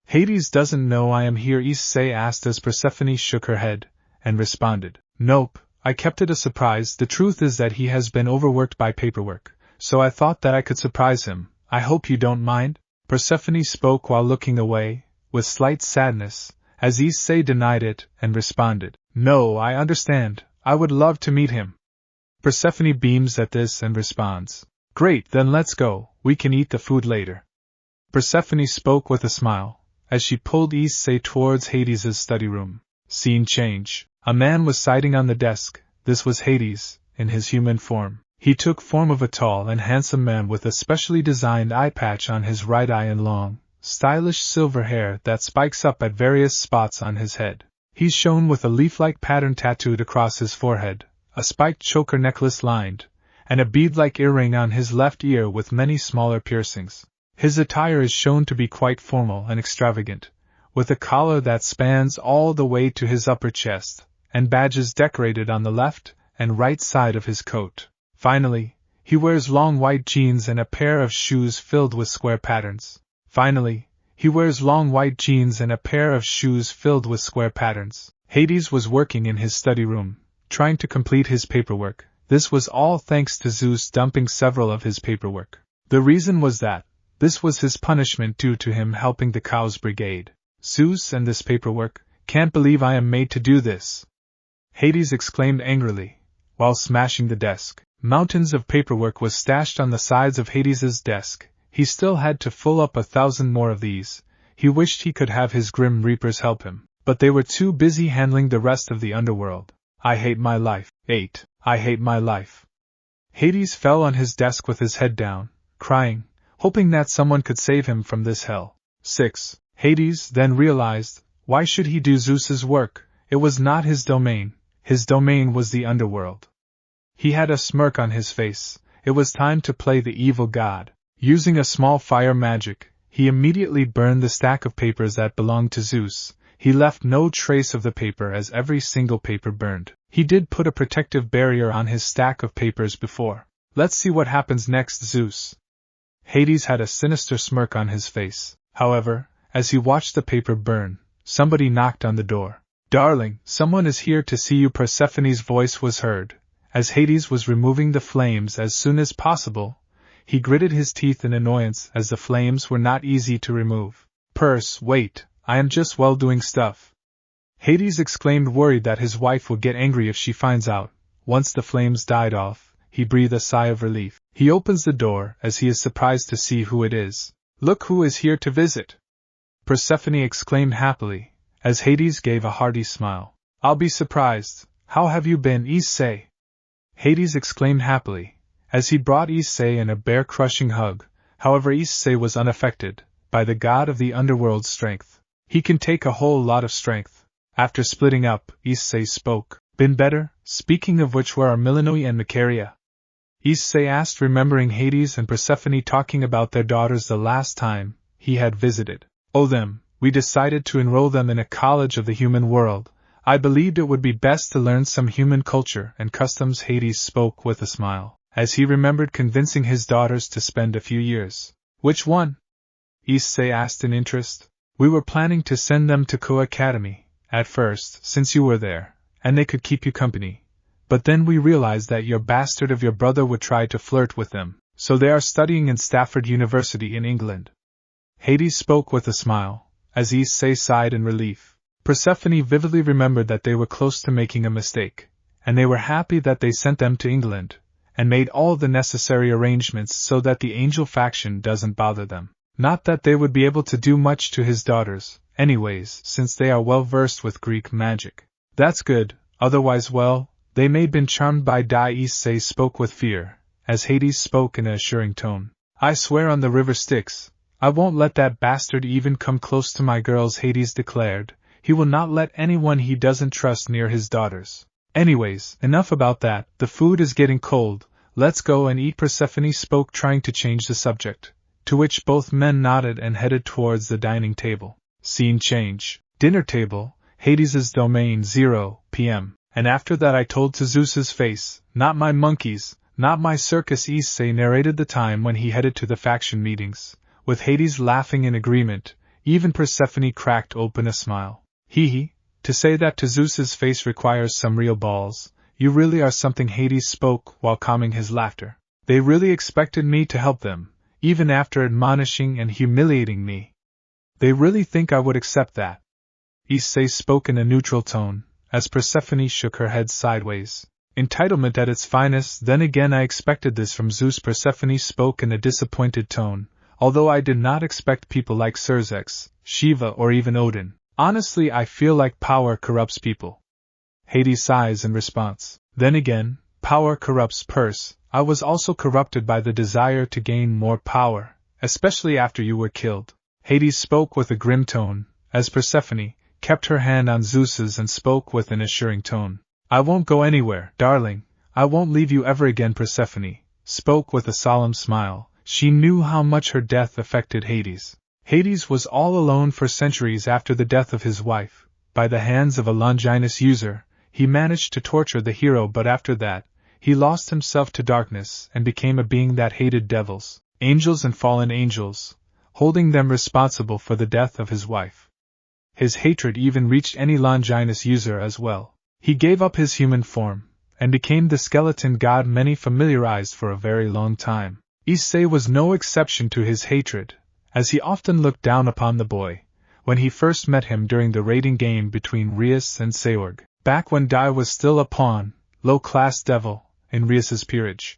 Hades doesn't know I am here, Issei asked as Persephone shook her head, and responded, nope, I kept it a surprise. The truth is that he has been overworked by paperwork, so I thought that I could surprise him. I hope you don't mind? Persephone spoke while looking away, with slight sadness, as Issei denied it, and responded, no, I understand, I would love to meet him. Persephone beams at this and responds, great, then let's go, we can eat the food later. Persephone spoke with a smile, as she pulled Issei towards Hades' study room. Scene change. A man was sitting on the desk. This was Hades, in his human form. He took form of a tall and handsome man with a specially designed eye patch on his right eye and long, stylish silver hair that spikes up at various spots on his head. He's shown with a leaf-like pattern tattooed across his forehead, a spiked choker necklace lined, and a bead-like earring on his left ear with many smaller piercings. His attire is shown to be quite formal and extravagant, with a collar that spans all the way to his upper chest, and badges decorated on the left and right side of his coat. Finally, he wears long white jeans and a pair of shoes filled with square patterns. Hades was working in his study room, trying to complete his paperwork. This was all thanks to Zeus dumping several of his paperwork. The reason was that this was his punishment due to him helping the Cows Brigade. Zeus and this paperwork, can't believe I am made to do this. Hades exclaimed angrily, while smashing the desk. Mountains of paperwork was stashed on the sides of Hades's desk. He still had to fill up 1,000 more of these. He wished he could have his Grim Reapers help him, but they were too busy handling the rest of the underworld. I hate my life. 8. I hate my life. Hades fell on his desk with his head down, crying, hoping that someone could save him from this hell. 6. Hades then realized, why should he do Zeus's work? It was not his domain. His domain was the underworld. He had a smirk on his face. It was time to play the evil god. Using a small fire magic, he immediately burned the stack of papers that belonged to Zeus. He left no trace of the paper as every single paper burned. He did put a protective barrier on his stack of papers before. Let's see what happens next, Zeus. Hades had a sinister smirk on his face. However, as he watched the paper burn, somebody knocked on the door. Darling, someone is here to see you. Persephone's voice was heard. As Hades was removing the flames as soon as possible, he gritted his teeth in annoyance as the flames were not easy to remove. Perse, wait, I am just doing stuff. Hades exclaimed, worried that his wife would get angry if she finds out. Once the flames died off, he breathed a sigh of relief. He opens the door as he is surprised to see who it is. Look who is here to visit! Persephone exclaimed happily, as Hades gave a hearty smile. I'll be surprised. How have you been, Issei? Hades exclaimed happily, as he brought Issei in a bear-crushing hug. However, Issei was unaffected by the god of the underworld's strength. He can take a whole lot of strength. After splitting up, Issei spoke. Been better? Speaking of which, where are Milanoi and Macaria? Issei asked, remembering Hades and Persephone talking about their daughters the last time he had visited. Oh, them. We decided to enroll them in a college of the human world. I believed it would be best to learn some human culture and customs. Hades spoke with a smile, as he remembered convincing his daughters to spend a few years. Which one? Issei asked in interest. We were planning to send them to Ko Academy, at first, since you were there, and they could keep you company. but then we realized that your bastard of your brother would try to flirt with them, so they are studying in Stafford University in England." Hades spoke with a smile, as Issei sighed in relief. Persephone vividly remembered that they were close to making a mistake, and they were happy that they sent them to England, and made all the necessary arrangements so that the angel faction doesn't bother them. Not that they would be able to do much to his daughters, anyways, since they are well versed with Greek magic. That's good, otherwise well, they may have been charmed by Issei spoke with fear, as Hades spoke in an assuring tone. "I swear on the river Styx, I won't let that bastard even come close to my girls," Hades declared. "He will not let anyone he doesn't trust near his daughters. Anyways, enough about that, the food is getting cold, let's go and eat," Persephone spoke, trying to change the subject, to which both men nodded and headed towards the dining table. Scene change. Dinner table, Hades's domain, 0 p.m. "And after that I told to Zeus's face, not my monkeys, not my circus," Issei narrated the time when he headed to the faction meetings, with Hades laughing in agreement. Even Persephone cracked open a smile. Hee, to say that to Zeus's face requires some real balls. You really are something," Hades spoke while calming his laughter. "They really expected me to help them, even after admonishing and humiliating me. They really think I would accept that?" Issei spoke in a neutral tone, as Persephone shook her head sideways. "Entitlement at its finest. Then again, I expected this from Zeus." Persephone spoke in a disappointed tone, "although I did not expect people like Cersex, Shiva, or even Odin. Honestly, I feel like power corrupts people." Hades sighs in response. "Then again, power corrupts purse. I was also corrupted by the desire to gain more power, especially after you were killed." Hades spoke with a grim tone, as Persephone kept her hand on Zeus's and spoke with an assuring tone. "I won't go anywhere, darling. I won't leave you ever again." Persephone spoke with a solemn smile. She knew how much her death affected Hades. Hades was all alone for centuries after the death of his wife. By the hands of a Longinus user, he managed to torture the hero, but after that, he lost himself to darkness and became a being that hated devils, angels and fallen angels, holding them responsible for the death of his wife. His hatred even reached any Longinus user as well. He gave up his human form, and became the skeleton god many familiarized for a very long time. Issei was no exception to his hatred, as he often looked down upon the boy, when he first met him during the raiding game between Rias and Seorg, back when Dai was still a pawn, low-class devil, in Rias's peerage.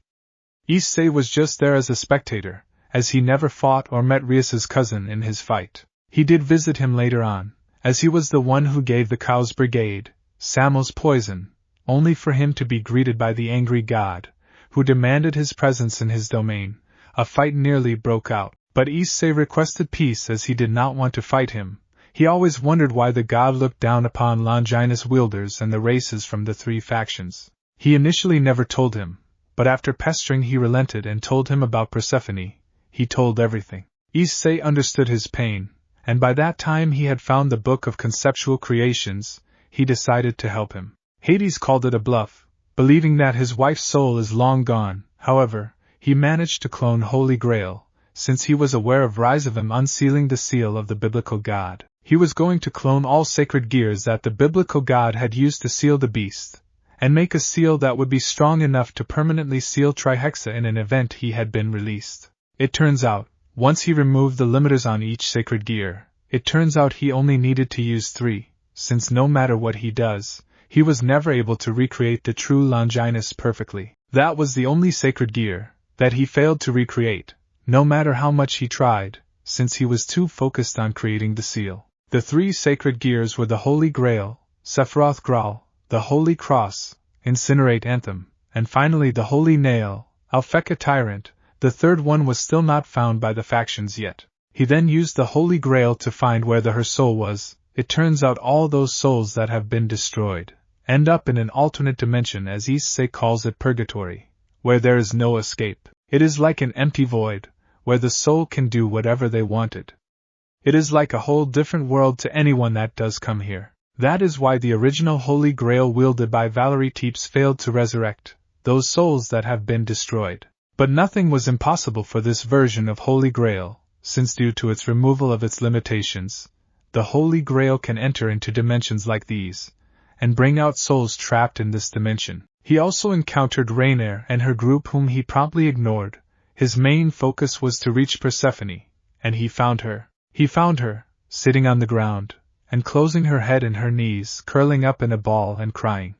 Issei was just there as a spectator, as he never fought or met Rias's cousin in his fight. He did visit him later on, as he was the one who gave the Cow's Brigade, Samo's poison, only for him to be greeted by the angry god, who demanded his presence in his domain. A fight nearly broke out, but Issei requested peace as he did not want to fight him. He always wondered why the god looked down upon Longinus wielders and the races from the three factions. He initially never told him, but after pestering he relented and told him about Persephone. He told everything. Issei understood his pain, and by that time he had found the book of conceptual creations. He decided to help him. Hades called it a bluff, believing that his wife's soul is long gone. However, he managed to clone Holy Grail, since he was aware of RageRevan unsealing the seal of the biblical god. He was going to clone all sacred gears that the biblical god had used to seal the beast, and make a seal that would be strong enough to permanently seal Trihexa in an event he had been released. It turns out, once he removed the limiters on each sacred gear, he only needed to use 3, since no matter what he does, he was never able to recreate the true Longinus perfectly. That was the only sacred gear that he failed to recreate, no matter how much he tried, since he was too focused on creating the seal. The 3 sacred gears were the Holy Grail, Sephiroth Graal, the Holy Cross, Incinerate Anthem, and finally the Holy Nail, Alpheka Tyrant. The third one was still not found by the factions yet. He then used the Holy Grail to find where her soul was. It turns out all those souls that have been destroyed end up in an alternate dimension, as Issei calls it, purgatory, where there is no escape. It is like an empty void, where the soul can do whatever they wanted. It is like a whole different world to anyone that does come here. That is why the original Holy Grail wielded by Valerie Teeps failed to resurrect those souls that have been destroyed. But nothing was impossible for this version of Holy Grail, since due to its removal of its limitations, the Holy Grail can enter into dimensions like these, and bring out souls trapped in this dimension. He also encountered Rainier and her group, whom he promptly ignored. His main focus was to reach Persephone, and he found her. He found her, sitting on the ground, and closing her head in her knees, curling up in a ball and crying.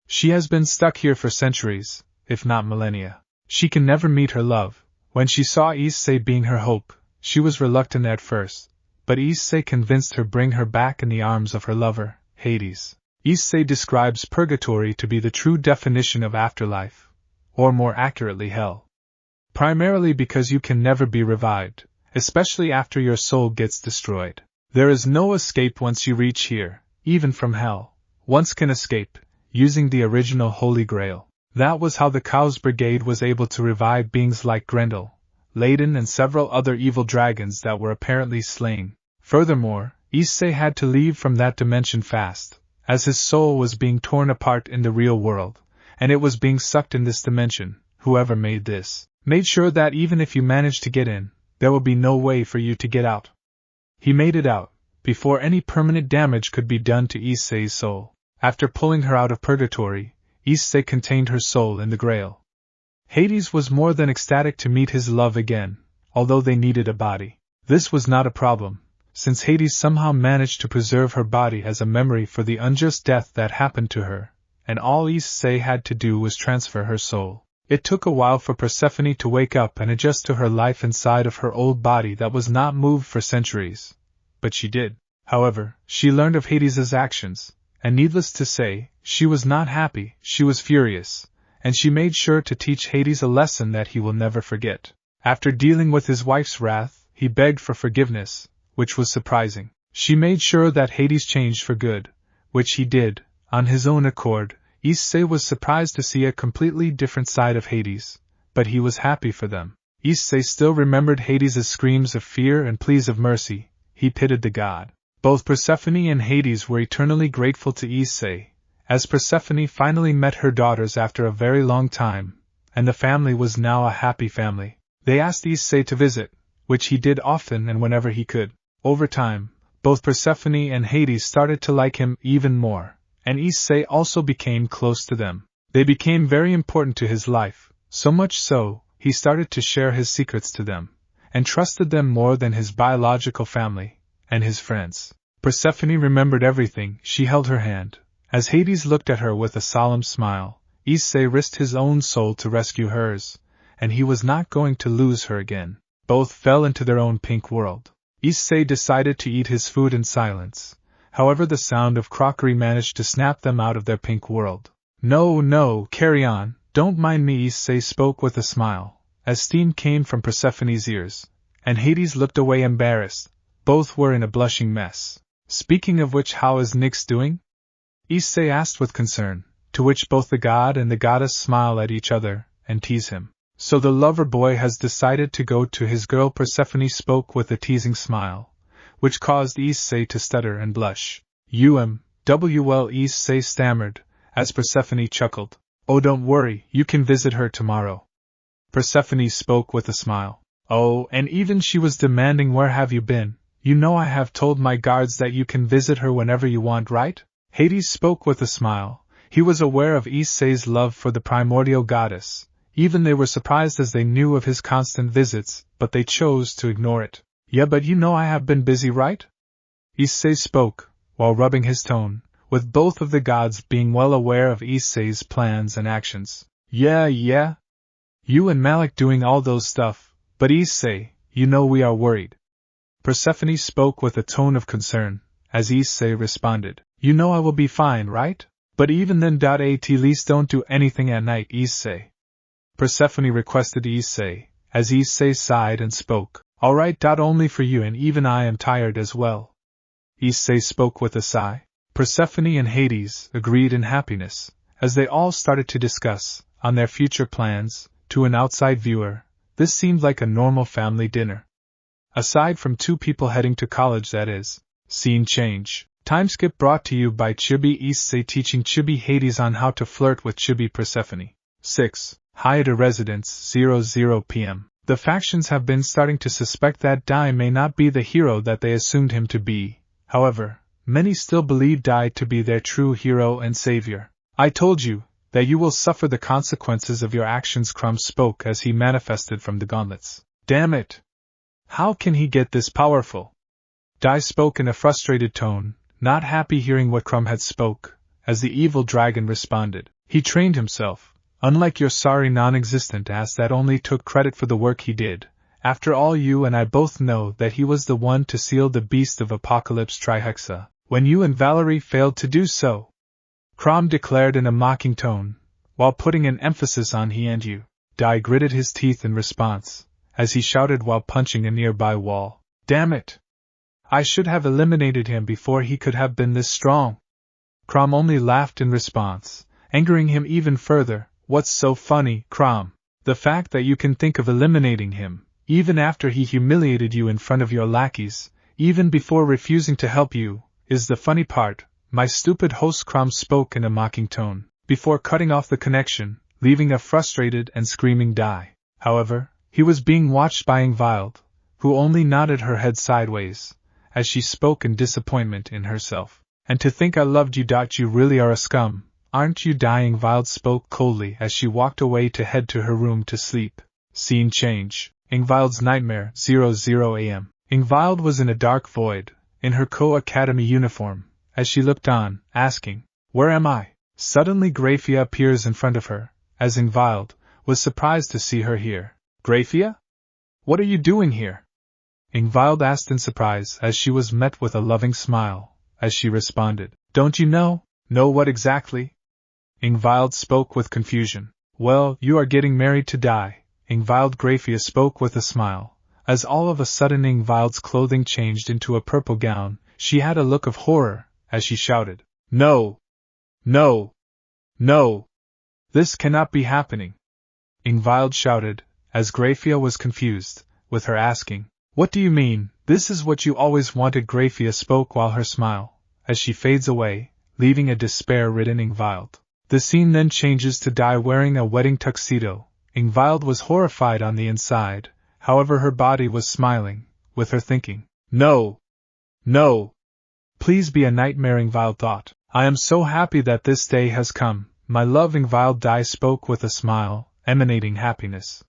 She has been stuck here for centuries, if not millennia. She can never meet her love. When she saw Issei being her hope, she was reluctant at first, but Issei convinced her bring her back in the arms of her lover, Hades. Issei describes purgatory to be the true definition of afterlife, or more accurately hell. Primarily because you can never be revived, especially after your soul gets destroyed. There is no escape once you reach here, even from hell. Once can escape, using the original Holy Grail. That was how the Chaos Brigade was able to revive beings like Grendel, Ladin, and several other evil dragons that were apparently slain. Furthermore, Issei had to leave from that dimension fast, as his soul was being torn apart in the real world, and it was being sucked in this dimension. Whoever made this made sure that even if you managed to get in, there will be no way for you to get out. He made it out, before any permanent damage could be done to Issei's soul. After pulling her out of purgatory, Issei contained her soul in the Grail. Hades was more than ecstatic to meet his love again, although they needed a body. This was not a problem, since Hades somehow managed to preserve her body as a memory for the unjust death that happened to her, and all Issei had to do was transfer her soul. It took a while for Persephone to wake up and adjust to her life inside of her old body that was not moved for centuries. But she did. However, she learned of Hades' actions, and needless to say, she was not happy, she was furious, and she made sure to teach Hades a lesson that he will never forget. After dealing with his wife's wrath, he begged for forgiveness, which was surprising. She made sure that Hades changed for good, which he did, on his own accord. Issei was surprised to see a completely different side of Hades, but he was happy for them. Issei still remembered Hades' screams of fear and pleas of mercy. He pitied the god. Both Persephone and Hades were eternally grateful to Issei, as Persephone finally met her daughters after a very long time, and the family was now a happy family. They asked Issei to visit, which he did often and whenever he could. Over time, both Persephone and Hades started to like him even more, and Issei also became close to them. They became very important to his life, so much so, he started to share his secrets to them, and trusted them more than his biological family and his friends. Persephone remembered everything. She held her hand. As Hades looked at her with a solemn smile, Issei risked his own soul to rescue hers, and he was not going to lose her again. Both fell into their own pink world. Issei decided to eat his food in silence. However, the sound of crockery managed to snap them out of their pink world. No, carry on, don't mind me, Issei spoke with a smile, as steam came from Persephone's ears, and Hades looked away embarrassed. Both were in a blushing mess. Speaking of which, how is Nyx doing? Issei asked with concern, to which both the god and the goddess smile at each other and tease him. So the lover boy has decided to go to his girl. Persephone spoke with a teasing smile, which caused Issei to stutter and blush. Well, Issei stammered, as Persephone chuckled. Oh, don't worry, you can visit her tomorrow. Persephone spoke with a smile. Oh, and even she was demanding, where have you been? You know I have told my guards that you can visit her whenever you want, right? Hades spoke with a smile. He was aware of Issei's love for the primordial goddess. Even they were surprised as they knew of his constant visits, but they chose to ignore it. Yeah, but you know I have been busy, right? Issei spoke, while rubbing his tone, with both of the gods being well aware of Issei's plans and actions. Yeah. You and Malik doing all those stuff, but Issei, you know we are worried. Persephone spoke with a tone of concern, as Issei responded. You know I will be fine, right? But even then, at least don't do anything at night, Issei. Persephone requested Issei, as Issei sighed and spoke. Alright, only for you, and even I am tired as well. Issei spoke with a sigh. Persephone and Hades agreed in happiness, as they all started to discuss, on their future plans. To an outside viewer, this seemed like a normal family dinner. Aside from two people heading to college, that is. Scene change. Time skip brought to you by Chibi. Issei teaching Chibi Hades on how to flirt with Chibi Persephone. 6. Hayata Residence, 00 p.m. The factions have been starting to suspect that Dai may not be the hero that they assumed him to be. However, many still believe Dai to be their true hero and savior. I told you, that you will suffer the consequences of your actions. Crumb spoke as he manifested from the gauntlets. Damn it! How can he get this powerful? Dai spoke in a frustrated tone, not happy hearing what Crumb had spoke, as the evil dragon responded. He trained himself, unlike your sorry non-existent ass that only took credit for the work he did. After all, you and I both know that he was the one to seal the Beast of Apocalypse Trihexa, when you and Valerie failed to do so. Crom declared in a mocking tone, while putting an emphasis on he and you. Dai gritted his teeth in response, as he shouted while punching a nearby wall. Damn it! I should have eliminated him before he could have been this strong. Crom only laughed in response, angering him even further. What's so funny, Crom? The fact that you can think of eliminating him, even after he humiliated you in front of your lackeys, even before refusing to help you, is the funny part, my stupid host. Crom spoke in a mocking tone, before cutting off the connection, leaving a frustrated and screaming Dai. However, he was being watched by Ingvild, who only nodded her head sideways, as she spoke in disappointment in herself. And to think I loved you. You really are a scum, aren't you? Dai. Ingvild spoke coldly as she walked away to head to her room to sleep. Scene change. Ingvild's nightmare, 00 a.m. Ingvild was in a dark void, in her co-academy uniform, as she looked on, asking, Where am I? Suddenly Grafia appears in front of her, as Ingvild was surprised to see her here. Grafia? What are you doing here? Ingvild asked in surprise as she was met with a loving smile, as she responded, Don't you know? Know what exactly? Ingvild spoke with confusion. Well, you are getting married to Dai. Ingvild. Grafia spoke with a smile, as all of a sudden Ingvild's clothing changed into a purple gown. She had a look of horror, as she shouted, No! No! No! This cannot be happening! Ingvild shouted, as Grafia was confused, with her asking, What do you mean? This is what you always wanted. Grafia spoke while her smile, as she fades away, leaving a despair-ridden Ingvild. The scene then changes to Dai wearing a wedding tuxedo. Ingvild was horrified on the inside, however her body was smiling, with her thinking, No! No! Please be a nightmare. Ingvild thought. I am so happy that this day has come, my love. Ingvild. Dai spoke with a smile, emanating happiness.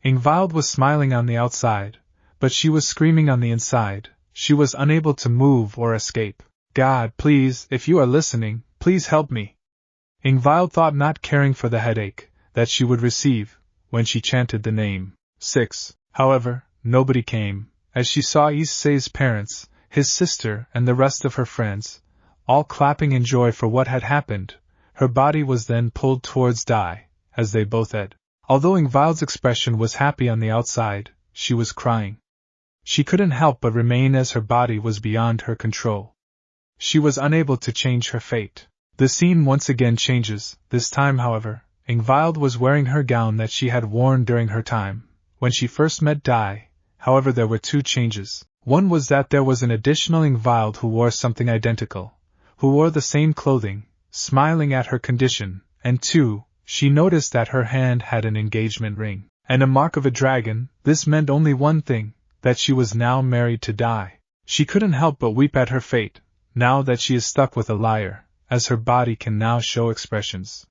Ingvild was smiling on the outside, but she was screaming on the inside. She was unable to move or escape. God, please, if you are listening, please help me. Ingvild thought, not caring for the headache that she would receive when she chanted the name 6. However, nobody came, as she saw Issei's parents, his sister, and the rest of her friends, all clapping in joy for what had happened. Her body was then pulled towards Dai, as they both had. Although Ingvild's expression was happy on the outside, she was crying. She couldn't help but remain as her body was beyond her control. She was unable to change her fate. The scene once again changes. This time, however, Ingvild was wearing her gown that she had worn during her time when she first met Dai. However, there were two changes. One was that there was an additional Ingvild who wore something identical, who wore the same clothing, smiling at her condition, and two, she noticed that her hand had an engagement ring, and a mark of a dragon. This meant only one thing, that she was now married to Dai. She couldn't help but weep at her fate, now that she is stuck with a liar, as her body can now show expressions.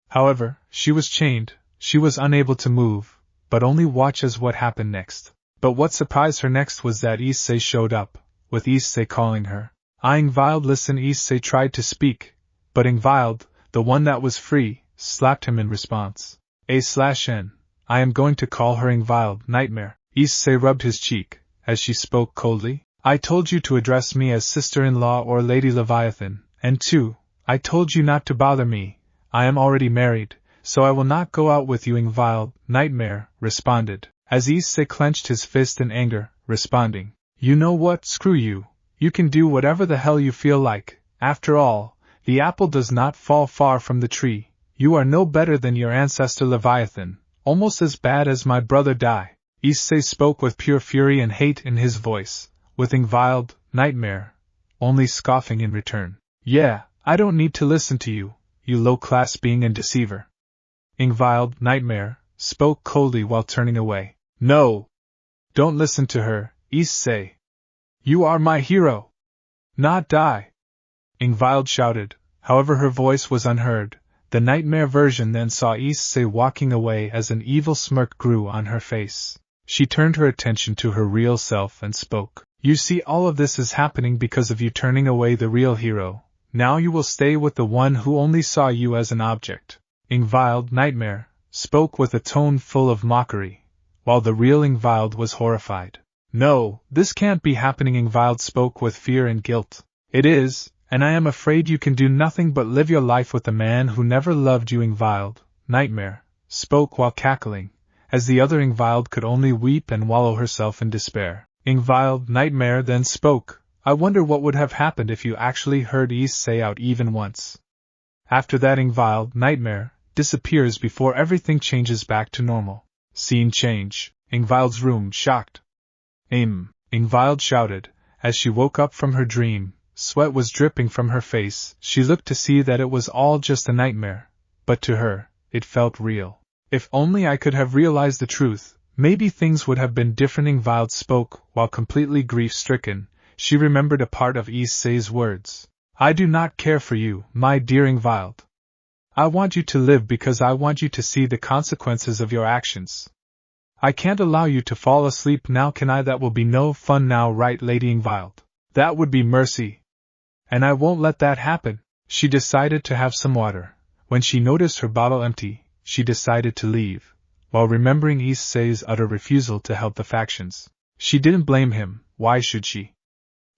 However, she was chained, she was unable to move, but only watch as what happened next. But what surprised her next was that Issei showed up, with Issei calling her. Ingvild listened. Issei tried to speak, but Ingvild, the one that was free, slapped him in response. A/N. I am going to call her Ingvild. Nightmare. Issei rubbed his cheek, as she spoke coldly. I told you to address me as sister-in-law or Lady Leviathan, and 2, I told you not to bother me. I am already married, so I will not go out with you. Ingvild. Nightmare responded, as Issei clenched his fist in anger, responding, You know what, screw you. You can do whatever the hell you feel like. After all, the apple does not fall far from the tree. You are no better than your ancestor Leviathan, almost as bad as my brother Dai. Issei spoke with pure fury and hate in his voice, with Ingvild, Nightmare, only scoffing in return. Yeah, I don't need to listen to you, you low-class being and deceiver. Ingvild, Nightmare, spoke coldly while turning away. No! Don't listen to her, Issei. You are my hero! Not Dai! Ingvild shouted, however her voice was unheard. The nightmare version then saw Issei walking away as an evil smirk grew on her face. She turned her attention to her real self and spoke. You see, all of this is happening because of you turning away the real hero. Now you will stay with the one who only saw you as an object. Ingvild, nightmare, spoke with a tone full of mockery, while the real Ingvild was horrified. No, this can't be happening. Ingvild spoke with fear and guilt. It is, and I am afraid you can do nothing but live your life with a man who never loved you. Ingvild, nightmare, spoke while cackling, as the other Ingvild could only weep and wallow herself in despair. Ingvild, nightmare, then spoke. I wonder what would have happened if you actually heard Issei out even once. After that, Ingvild, nightmare, disappears before everything changes back to normal. Scene change. Ingvild's room, shocked. Ingvild shouted, as she woke up from her dream. Sweat was dripping from her face. She looked to see that it was all just a nightmare, but to her, it felt real. If only I could have realized the truth, maybe things would have been different. Ingvild spoke, while completely grief-stricken. She remembered a part of Issei's words. I do not care for you, my dear Ingvild. I want you to live because I want you to see the consequences of your actions. I can't allow you to fall asleep now, can I? That will be no fun now, right, Lady Ingvild? That would be mercy. And I won't let that happen. She decided to have some water. When she noticed her bottle empty, she decided to leave, while remembering Issei's utter refusal to help the factions. She didn't blame him, why should she?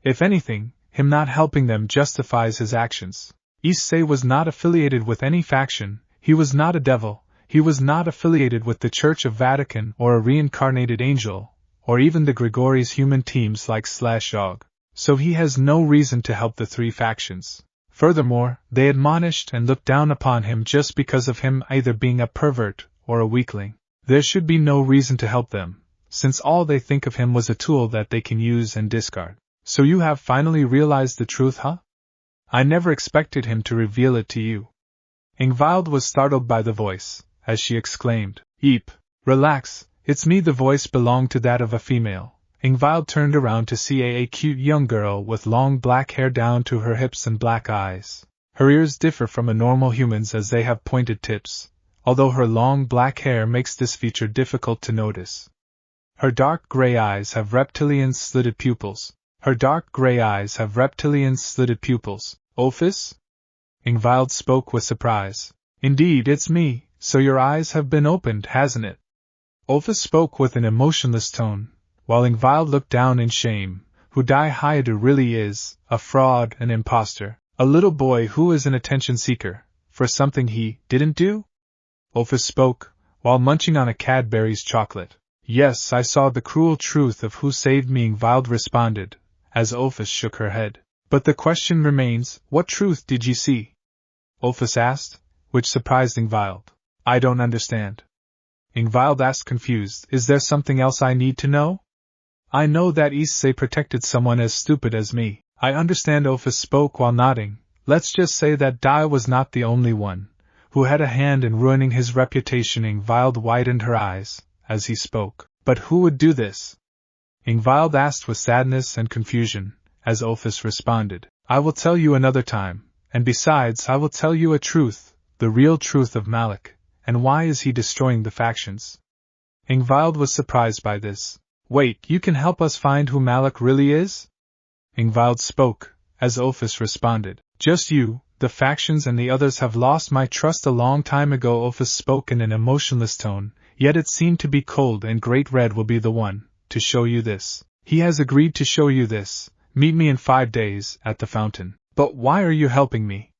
If anything, him not helping them justifies his actions. Issei was not affiliated with any faction, he was not a devil, he was not affiliated with the Church of Vatican or a reincarnated angel, or even the Grigori's human teams like /Og. So he has no reason to help the three factions. Furthermore, they admonished and looked down upon him just because of him either being a pervert or a weakling. There should be no reason to help them, since all they think of him was a tool that they can use and discard. So you have finally realized the truth, huh? I never expected him to reveal it to you. Ingvild was startled by the voice, as she exclaimed, Eep, relax, it's me. The voice belonged to that of a female. Ingvild turned around to see a cute young girl with long black hair down to her hips and black eyes. Her ears differ from a normal human's as they have pointed tips, although her long black hair makes this feature difficult to notice. Her dark gray eyes have reptilian slitted pupils. Ophis? Ingvild spoke with surprise. Indeed, it's me, so your eyes have been opened, hasn't it? Ophis spoke with an emotionless tone, while Ingvild looked down in shame. Who Hyadu really is, a fraud, an impostor, a little boy who is an attention seeker, for something he didn't do? Ophis spoke, while munching on a Cadbury's chocolate. Yes, I saw the cruel truth of who saved me, Ingvild responded, as Ophis shook her head. But the question remains, what truth did you see? Ophis asked, which surprised Ingvild. I don't understand. Ingvild asked confused, is there something else I need to know? I know that Issei protected someone as stupid as me. I understand. Ophis spoke while nodding. Let's just say that Dai was not the only one who had a hand in ruining his reputation. Ingvild widened her eyes as he spoke. But who would do this? Ingvild asked with sadness and confusion, as Ophis responded. I will tell you another time, and besides I will tell you a truth, the real truth of Malik, and why is he destroying the factions? Ingvild was surprised by this. Wait, you can help us find who Malik really is? Ingvild spoke, as Ophis responded. Just you, the factions and the others have lost my trust a long time ago. Ophis spoke in an emotionless tone, yet it seemed to be cold, and Great Red will be the one to show you this. He has agreed to show you this. Meet me in 5 days, at the fountain. But why are you helping me?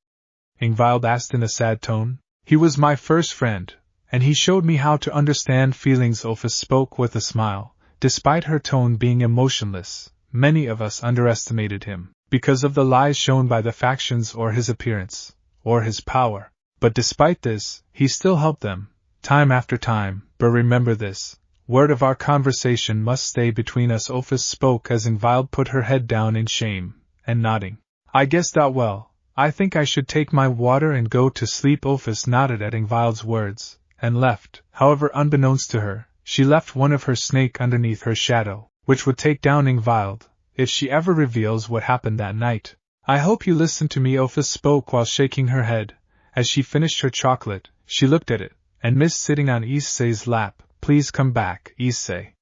Ingvild asked in a sad tone. He was my first friend, and he showed me how to understand feelings. Ophis spoke with a smile. Despite her tone being emotionless, many of us underestimated him, because of the lies shown by the factions or his appearance, or his power. But despite this, he still helped them, time after time. But remember this, word of our conversation must stay between us. Ophis spoke as Ingvild put her head down in shame, and nodding. I guess that well, I think I should take my water and go to sleep. Ophis nodded at Ingvild's words, and left. However, unbeknownst to her, she left one of her snake underneath her shadow, which would take down Ingvild, if she ever reveals what happened that night. I hope you listen to me. Ophis spoke while shaking her head, As she finished her chocolate, she looked at it, and missed sitting on Issei's lap. Please come back, Issei.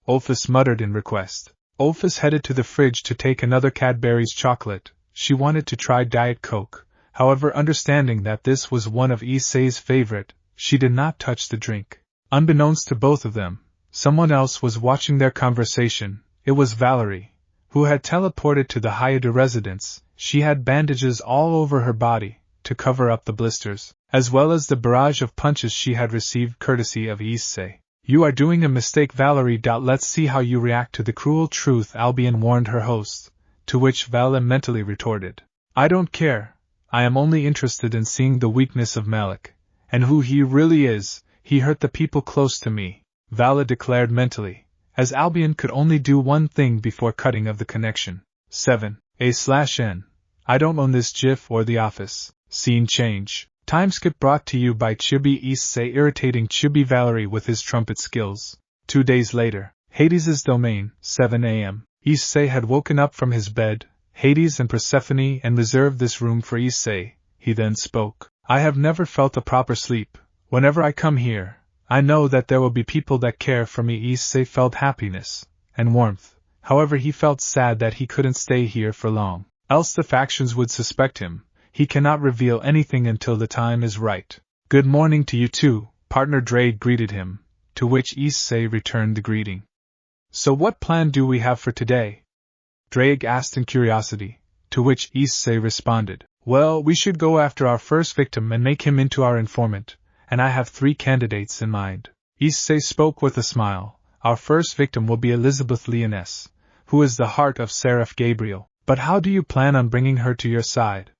Olphus muttered in request. Olphus headed to the fridge to take another Cadbury's chocolate. She wanted to try Diet Coke. However, understanding that this was one of Issei's favorite, she did not touch the drink. Unbeknownst to both of them, someone else was watching their conversation. It was Valerie, who had teleported to the Hayate residence. She had bandages all over her body to cover up the blisters, as well as the barrage of punches she had received courtesy of Issei. You are doing a mistake, Valerie. Let's see how you react to the cruel truth, Albion warned her host, to which Vala mentally retorted. I don't care. I am only interested in seeing the weakness of Malik, and who he really is. He hurt the people close to me, Vala declared mentally, as Albion could only do one thing before cutting of the connection. 7a/n. I don't own this GIF or The Office. Scene change. Timeskip brought to you by Chibi Issei irritating Chibi Valerie with his trumpet skills. 2 days later, Hades' domain, 7 a.m. Issei had woken up from his bed, Hades and Persephone, and reserved this room for Issei. He then spoke. I have never felt a proper sleep. Whenever I come here, I know that there will be people that care for me. Issei felt happiness and warmth. However, he felt sad that he couldn't stay here for long, else the factions would suspect him. He cannot reveal anything until the time is right. Good morning to you too, partner Drake greeted him, to which Issei returned the greeting. So what plan do we have for today? Drake asked in curiosity, to which Issei responded. Well, we should go after our first victim and make him into our informant, and I have 3 candidates in mind. Issei spoke with a smile. Our first victim will be Elizabeth Leoness, who is the heart of Seraph Gabriel. But how do you plan on bringing her to your side?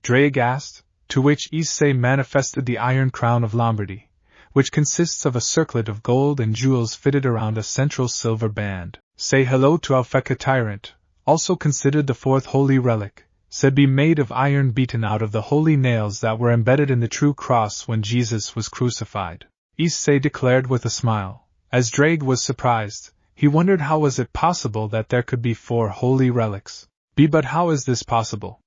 Drake asked, to which Issei manifested the Iron Crown of Lombardy, which consists of a circlet of gold and jewels fitted around a central silver band. Say hello to Alpheka Tyrant, also considered the 4th holy relic, said be made of iron beaten out of the holy nails that were embedded in the true cross when Jesus was crucified. Issei declared with a smile. As Drake was surprised, he wondered how was it possible that there could be 4 holy relics. But how is this possible?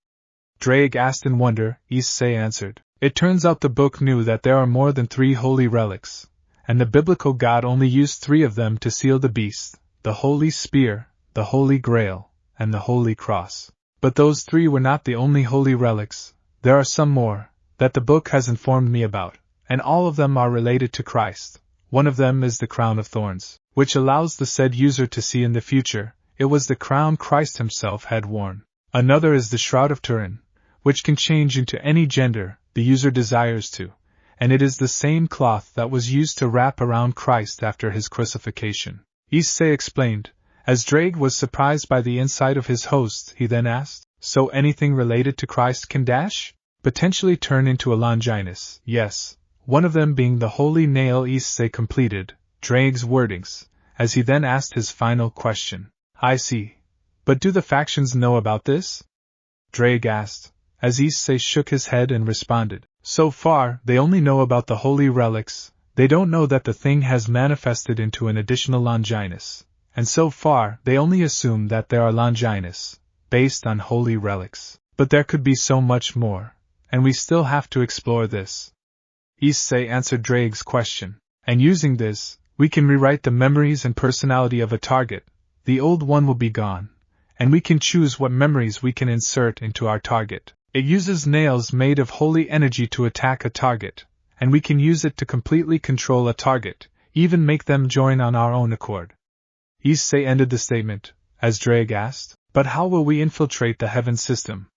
Drake asked in wonder. Issei answered. It turns out the book knew that there are more than 3 holy relics, and the biblical God only used 3 of them to seal the beast, the Holy Spear, the Holy Grail, and the Holy Cross. But those 3 were not the only holy relics. There are some more, that the book has informed me about, and all of them are related to Christ. One of them is the Crown of Thorns, which allows the said user to see in the future. It was the crown Christ himself had worn. Another is the Shroud of Turin, which can change into any gender the user desires to, and it is the same cloth that was used to wrap around Christ after his crucifixion. Issei explained. As Drake was surprised by the insight of his host, he then asked, so anything related to Christ can potentially turn into a Longinus? Yes, one of them being the Holy Nail. Issei completed Drake's wordings, as he then asked his final question. I see. But do the factions know about this? Drake asked, as Issei shook his head and responded. So far, they only know about the holy relics. They don't know that the thing has manifested into an additional Longinus. And so far, they only assume that there are Longinus, based on holy relics. But there could be so much more, and we still have to explore this. Issei answered Drake's question. And using this, we can rewrite the memories and personality of a target. The old one will be gone, and we can choose what memories we can insert into our target. It uses nails made of holy energy to attack a target, and we can use it to completely control a target, even make them join on our own accord. Issei ended the statement, as Drake asked, but how will we infiltrate the heaven system?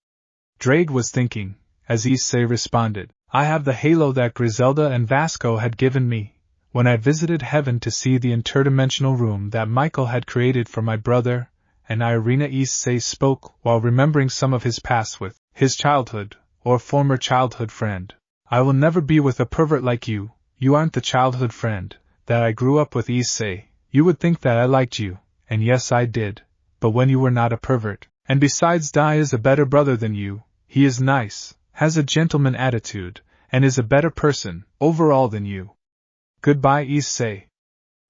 Drake was thinking, as Issei responded, I have the halo that Griselda and Vasco had given me when I visited heaven to see the interdimensional room that Michael had created for my brother and Irina. Issei spoke while remembering some of his past with his childhood, or former childhood friend. I will never be with a pervert like you. You aren't the childhood friend that I grew up with. Issei, you would think that I liked you, and yes I did, but when you were not a pervert, and besides Dai is a better brother than you, he is nice, has a gentleman attitude, and is a better person, overall than you. Goodbye Issei.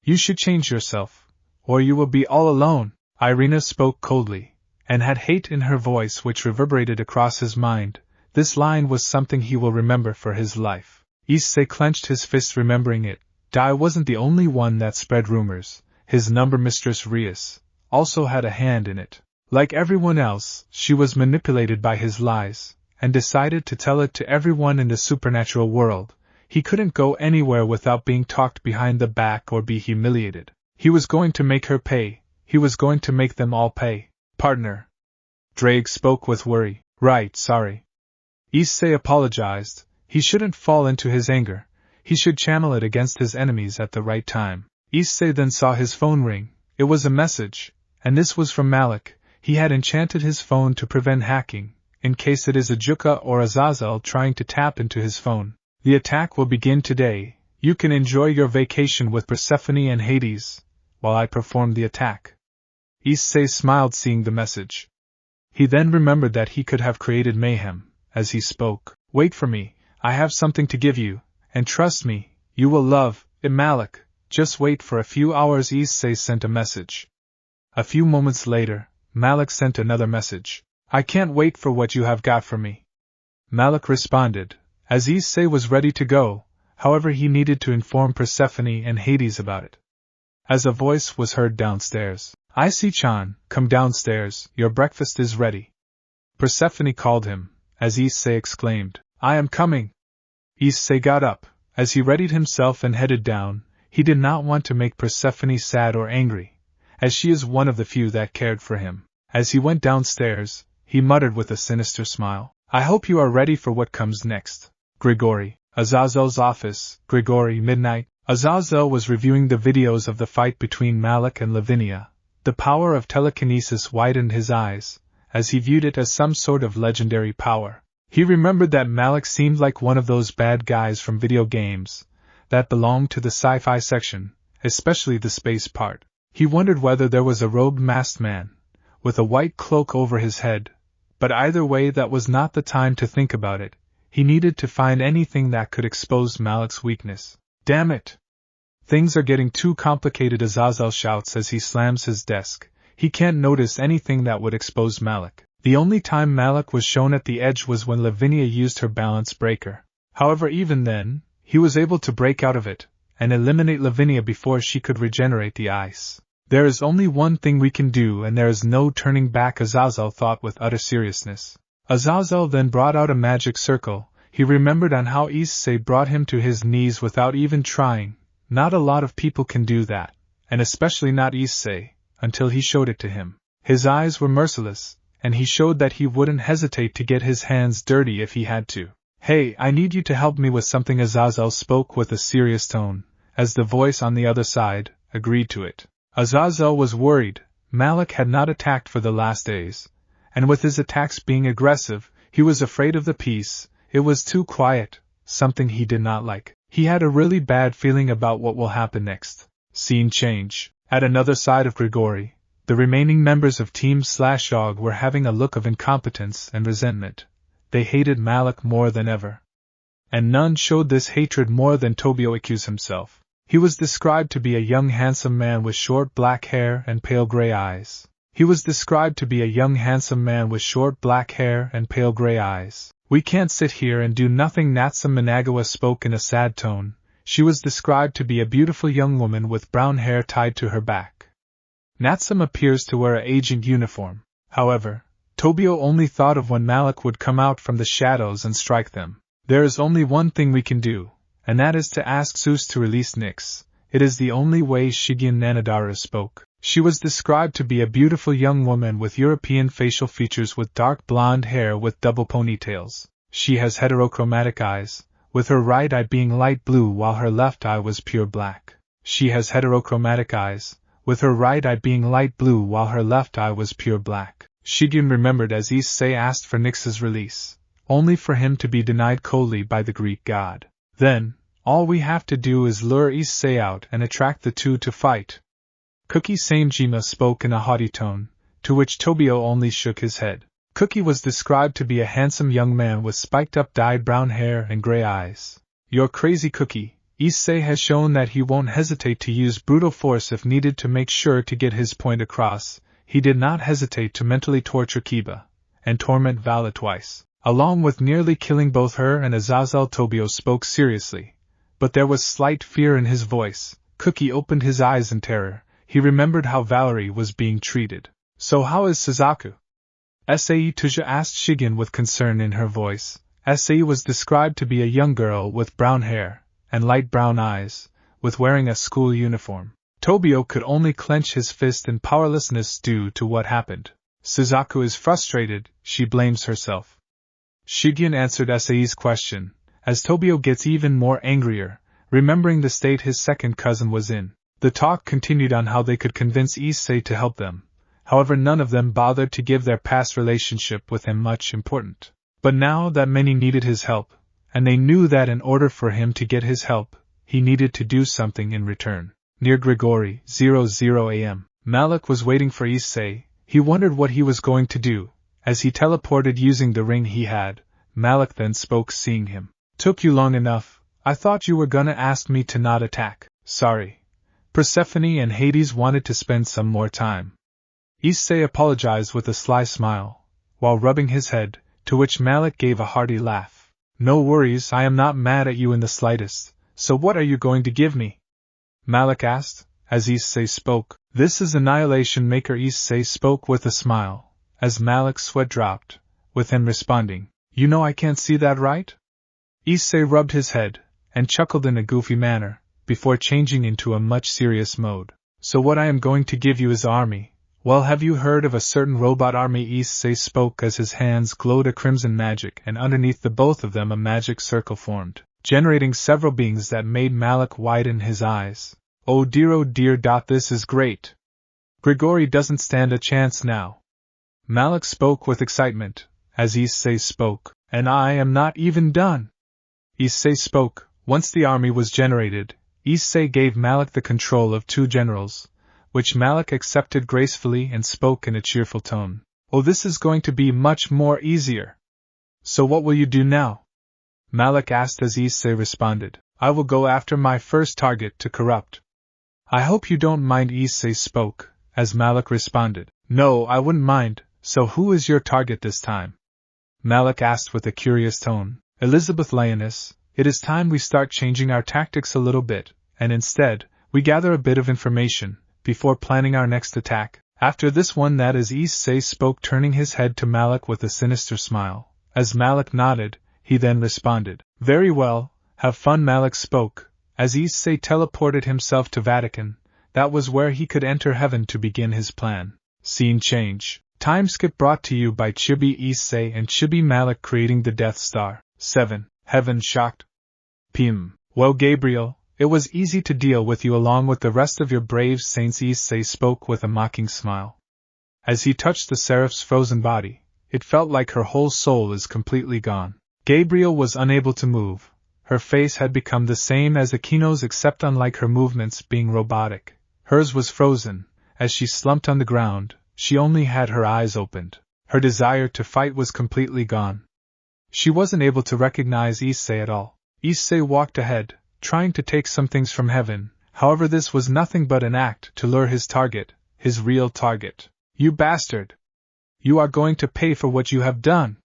You should change yourself, or you will be all alone. Irina spoke coldly, and had hate in her voice which reverberated across his mind, This line was something he will remember for his life. Issei clenched his fist remembering it. Dai wasn't the only one that spread rumors. His number mistress Rias also had a hand in it. Like everyone else, she was manipulated by his lies, and decided to tell it to everyone in the supernatural world. He couldn't go anywhere without being talked behind the back or be humiliated. He was going to make her pay. He was going to make them all pay. Partner. Drake spoke with worry. Right, sorry. Issei apologized. He shouldn't fall into his anger. He should channel it against his enemies at the right time. Issei then saw his phone ring. It was a message, and this was from Malik. He had enchanted his phone to prevent hacking, in case it is a Juka or Azazel trying to tap into his phone. The attack will begin today. You can enjoy your vacation with Persephone and Hades, while I perform the attack. Issei smiled seeing the message. He then remembered that he could have created mayhem, as he spoke. Wait for me, I have something to give you, and trust me, you will love it. Malik, just wait for a few hours. Issei sent a message. A few moments later, Malik sent another message. I can't wait for what you have got for me. Malik responded, as Issei was ready to go, however he needed to inform Persephone and Hades about it. As a voice was heard downstairs. Issei-chan, come downstairs, your breakfast is ready. Persephone called him, as Issei exclaimed, I am coming. Issei got up. As he readied himself and headed down, he did not want to make Persephone sad or angry, as she is one of the few that cared for him. As he went downstairs, he muttered with a sinister smile, I hope you are ready for what comes next. Grigori, Azazel's office. Grigori, midnight. Azazel was reviewing the videos of the fight between Malik and Lavinia. The power of telekinesis widened his eyes, as he viewed it as some sort of legendary power. He remembered that Malik seemed like one of those bad guys from video games that belonged to the sci-fi section, especially the space part. He wondered whether there was a robed masked man, with a white cloak over his head, but either way that was not the time to think about it. He needed to find anything that could expose Malik's weakness. Damn it! Things are getting too complicated, Azazel shouts as he slams his desk. He can't notice anything that would expose Malik. The only time Malik was shown at the edge was when Lavinia used her balance breaker. However, even then, he was able to break out of it, and eliminate Lavinia before she could regenerate the ice. There is only one thing we can do and there is no turning back, Azazel thought with utter seriousness. Azazel then brought out a magic circle. He remembered on how Issei brought him to his knees without even trying. Not a lot of people can do that, and especially not Issei, until he showed it to him. His eyes were merciless, and he showed that he wouldn't hesitate to get his hands dirty if he had to. Hey, I need you to help me with something. Azazel spoke with a serious tone, as the voice on the other side agreed to it. Azazel was worried. Malik had not attacked for the last days, and with his attacks being aggressive, he was afraid of the peace. It was too quiet, something he did not like. He had a really bad feeling about what will happen next. Scene change. At another side of Grigori, the remaining members of Team /Og were having a look of incompetence and resentment. They hated Malik more than ever. And none showed this hatred more than Tobio himself. He was described to be a young handsome man with short black hair and pale gray eyes. We can't sit here and do nothing. Natsume Managawa spoke in a sad tone. She was described to be a beautiful young woman with brown hair tied to her back. Natsume appears to wear an agent uniform. However, Tobio only thought of when Malik would come out from the shadows and strike them. There is only one thing we can do, and that is to ask Zeus to release Nyx. It is the only way. Shigen Nanadara spoke. She was described to be a beautiful young woman with European facial features with dark blonde hair with double ponytails. She has heterochromatic eyes, with her right eye being light blue while her left eye was pure black. Shigen remembered as Issei asked for Nyx's release, only for him to be denied coldly by the Greek god. Then, all we have to do is lure Issei out and attract the two to fight. Cookie Samejima spoke in a haughty tone, to which Tobio only shook his head. Cookie was described to be a handsome young man with spiked-up dyed brown hair and gray eyes. You're crazy, Cookie. Issei has shown that he won't hesitate to use brutal force if needed to make sure to get his point across. He did not hesitate to mentally torture Kiba and torment Vala twice. along with nearly killing both her and Azazel. Tobio spoke seriously, but there was slight fear in his voice. Cookie opened his eyes in terror. He remembered how Valerie was being treated. So how is Suzaku? Issei Tuja asked Shigen with concern in her voice. Issei was described to be a young girl with brown hair and light brown eyes, with wearing a school uniform. Tobio could only clench his fist in powerlessness due to what happened. Suzaku is frustrated, she blames herself. Shigen answered Issei's question, as Tobio gets even more angrier, remembering the state his second cousin was in. The talk continued on how they could convince Issei to help them. However, none of them bothered to give their past relationship with him much important. But now that many needed his help, and they knew that in order for him to get his help, he needed to do something in return. Near Grigori, 00 a.m., Malik was waiting for Issei. He wondered what he was going to do, as he teleported using the ring he had. Malik then spoke, seeing him. Took you long enough. I thought you were gonna ask me to not attack. Sorry. Persephone and Hades wanted to spend some more time. Issei apologized with a sly smile, while rubbing his head, to which Malik gave a hearty laugh. No worries, I am not mad at you in the slightest. So what are you going to give me? Malik asked, as Issei spoke. This is Annihilation Maker. Issei spoke with a smile, as Malik's sweat dropped, with him responding, You know I can't see that, right? Issei rubbed his head, and chuckled in a goofy manner, before changing into a much serious mode. So what I am going to give you is army. Well, have you heard of a certain robot army? Issei spoke as his hands glowed a crimson magic, and underneath the both of them a magic circle formed, generating several beings that made Malik widen his eyes. Oh dear, this is great. Grigori doesn't stand a chance now. Malik spoke with excitement, as Issei spoke, and I am not even done. Issei spoke. Once the army was generated, Issei gave Malik the control of 2 generals, which Malik accepted gracefully and spoke in a cheerful tone. Oh, this is going to be much more easier. So what will you do now? Malik asked as Issei responded. I will go after my first target to corrupt. I hope you don't mind. Issei spoke, as Malik responded. No, I wouldn't mind. So who is your target this time? Malik asked with a curious tone. Elizabeth Lioness, it is time we start changing our tactics a little bit, and instead, we gather a bit of information before planning our next attack. After this one, that is, Issei spoke, turning his head to Malik with a sinister smile. As Malik nodded, he then responded. Very well, have fun. Malik spoke, as Issei teleported himself to Vatican. That was where he could enter heaven to begin his plan. Scene change. Time skip brought to you by Chibi Issei and Chibi Malik creating the Death Star. 7. Heaven shocked. PM. Well, Gabriel, it was easy to deal with you along with the rest of your brave saints. Issei spoke with a mocking smile. As he touched the seraph's frozen body, it felt like her whole soul is completely gone. Gabriel was unable to move. Her face had become the same as Akino's, except unlike her movements being robotic, hers was frozen. As she slumped on the ground, she only had her eyes opened. Her desire to fight was completely gone. She wasn't able to recognize Issei at all. Issei walked ahead, trying to take some things from heaven. However, this was nothing but an act to lure his target, his real target. You bastard! You are going to pay for what you have done!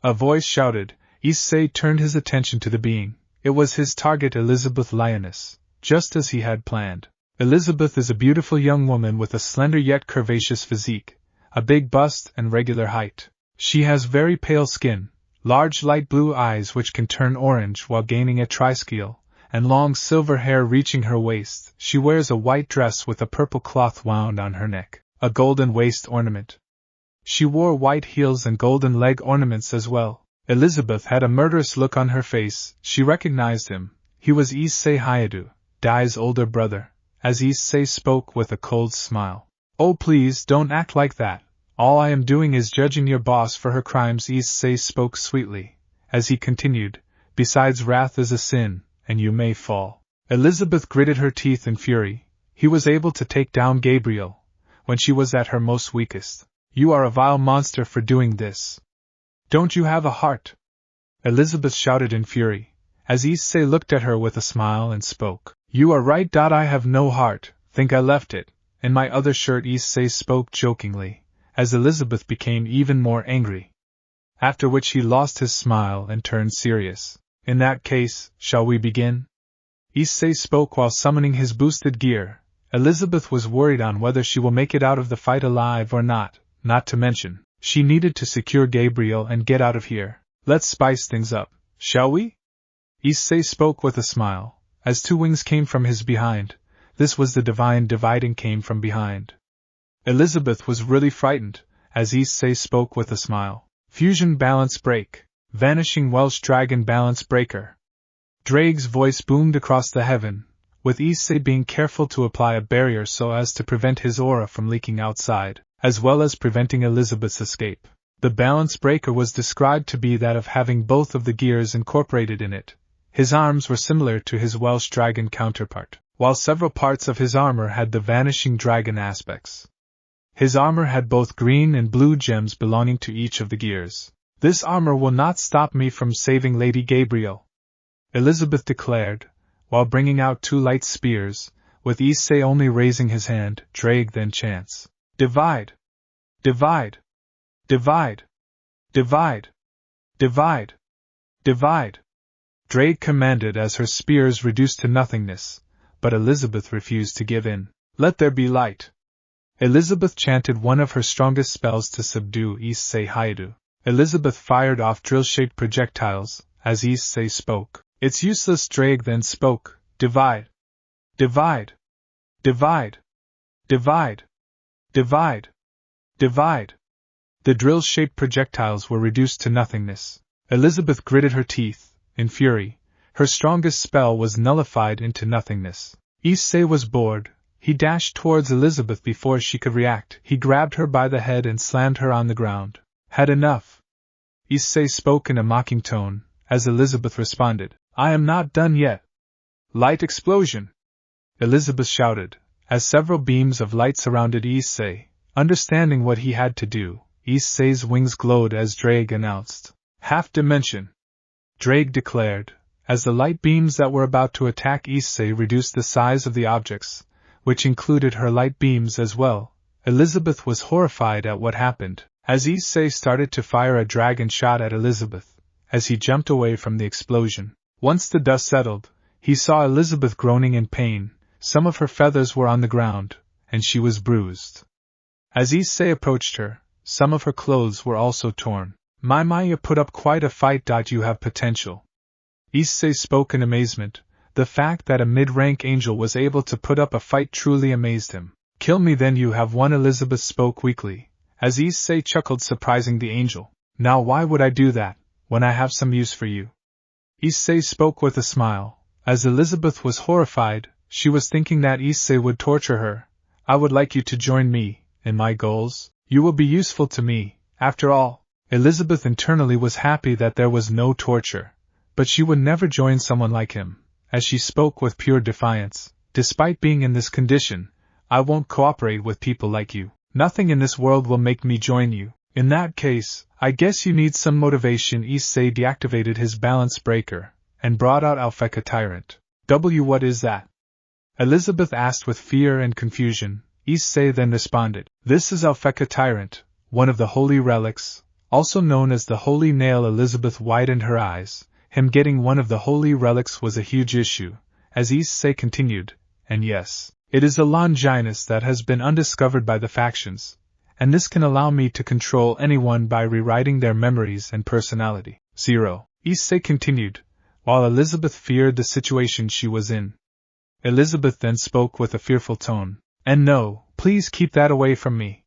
A voice shouted. Issei turned his attention to the being. It was his target, Elizabeth Lioness, just as he had planned. Elizabeth is a beautiful young woman with a slender yet curvaceous physique, a big bust and regular height. She has very pale skin, large light blue eyes which can turn orange while gaining a triskill, and long silver hair reaching her waist. She wears a white dress with a purple cloth wound on her neck, a golden waist ornament. She wore white heels and golden leg ornaments as well. Elizabeth had a murderous look on her face. She recognized him. He was Issei Hayadu, Dai's older brother, as Issei spoke with a cold smile. Oh, please don't act like that. All I am doing is judging your boss for her crimes. Issei spoke sweetly, as he continued. Besides, wrath is a sin, and you may fall. Elizabeth gritted her teeth in fury. He was able to take down Gabriel when she was at her most weakest. You are a vile monster for doing this. Don't you have a heart? Elizabeth shouted in fury, as Issei looked at her with a smile and spoke. You are right. I have no heart. Think I left it in my other shirt. Issei spoke jokingly, as Elizabeth became even more angry. after which he lost his smile and turned serious. In that case, shall we begin? Issei spoke while summoning his boosted gear. Elizabeth was worried on whether she will make it out of the fight alive or not to mention, she needed to secure Gabriel and get out of here. Let's spice things up, shall we? Issei spoke with a smile, as two wings came from his behind. This was the divine dividing came from behind. Elizabeth was really frightened, as Issei spoke with a smile. Fusion balance break. Vanishing Welsh Dragon balance breaker. Drake's voice boomed across the heaven, with Issei being careful to apply a barrier so as to prevent his aura from leaking outside, as well as preventing Elizabeth's escape. The balance breaker was described to be that of having both of the gears incorporated in it. His arms were similar to his Welsh Dragon counterpart, while several parts of his armor had the Vanishing Dragon aspects. His armor had both green and blue gems belonging to each of the gears. This armor will not stop me from saving Lady Gabriel, Elizabeth declared, while bringing out two light spears, with Issei only raising his hand. Drake then chants, "Divide! Divide! Divide! Divide! Divide! Divide!" Drake commanded as her spears reduced to nothingness, but Elizabeth refused to give in. "Let there be light!" Elizabeth chanted one of her strongest spells to subdue Issei Haidu. Elizabeth fired off drill-shaped projectiles, as Issei spoke. "It's useless." Drake then spoke, "Divide! Divide! Divide! Divide! Divide! Divide!" The drill-shaped projectiles were reduced to nothingness. Elizabeth gritted her teeth, in fury. Her strongest spell was nullified into nothingness. Issei was bored. He dashed towards Elizabeth before she could react. He grabbed her by the head and slammed her on the ground. "Had enough?" Issei spoke in a mocking tone, as Elizabeth responded, "I am not done yet." "Light explosion!" Elizabeth shouted, as several beams of light surrounded Issei. Understanding what he had to do, Issei's wings glowed as Drake announced, "Half dimension!" Drake declared, as the light beams that were about to attack Issei reduced the size of the objects, which included her light beams as well. Elizabeth was horrified at what happened, as Issei started to fire a dragon shot at Elizabeth, as he jumped away from the explosion. Once the dust settled, he saw Elizabeth groaning in pain. Some of her feathers were on the ground, and she was bruised. As Issei approached her, some of her clothes were also torn. My, you put up quite a fight. You have potential." Issei spoke in amazement. The fact that a mid-rank angel was able to put up a fight truly amazed him. "Kill me then, you have won." Elizabeth spoke weakly, as Issei chuckled, surprising the angel. "Now why would I do that, when I have some use for you?" Issei spoke with a smile. As Elizabeth was horrified, she was thinking that Issei would torture her. "I would like you to join me in my goals. You will be useful to me, after all." Elizabeth internally was happy that there was no torture, but she would never join someone like him, as she spoke with pure defiance. "Despite being in this condition, I won't cooperate with people like you. Nothing in this world will make me join you." "In that case, I guess you need some motivation." Issei deactivated his balance breaker, and brought out Alpheka Tyrant. What is that?" Elizabeth asked with fear and confusion. Issei then responded, "This is Alpheka Tyrant, one of the holy relics, also known as the Holy Nail." Elizabeth widened her eyes. Him getting one of the holy relics was a huge issue, as Issei continued, "And yes, it is a Longinus that has been undiscovered by the factions, and this can allow me to control anyone by rewriting their memories and personality." 0. Issei continued, while Elizabeth feared the situation she was in. Elizabeth then spoke with a fearful tone, "And no, please keep that away from me.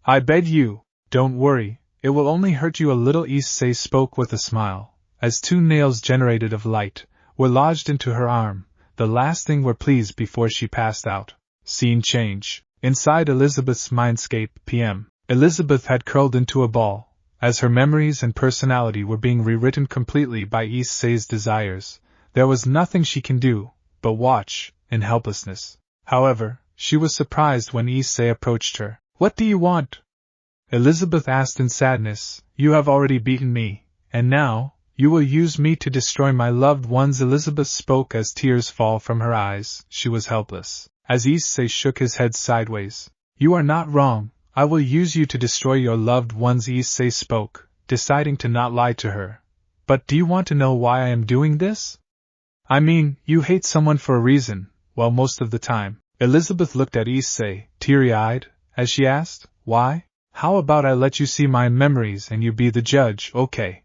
I beg you, don't worry, it will only hurt you a little." Issei spoke with a smile, as two nails generated of light were lodged into her arm. The last thing were pleased before she passed out. Scene change. Inside Elizabeth's mindscape, PM. Elizabeth had curled into a ball, as her memories and personality were being rewritten completely by Issei's desires. There was nothing she can do but watch, in helplessness. However, she was surprised when Issei approached her. "What do you want?" Elizabeth asked in sadness. "You have already beaten me, and now, you will use me to destroy my loved ones." Elizabeth spoke as tears fall from her eyes. She was helpless, as Issei shook his head sideways. "You are not wrong, I will use you to destroy your loved ones." Issei spoke, deciding to not lie to her. But do you want to know why I am doing this? I mean, you hate someone for a reason, well, most of the time. Elizabeth looked at Issei, teary-eyed, as she asked, why? How about I let you see my memories and you be the judge, okay?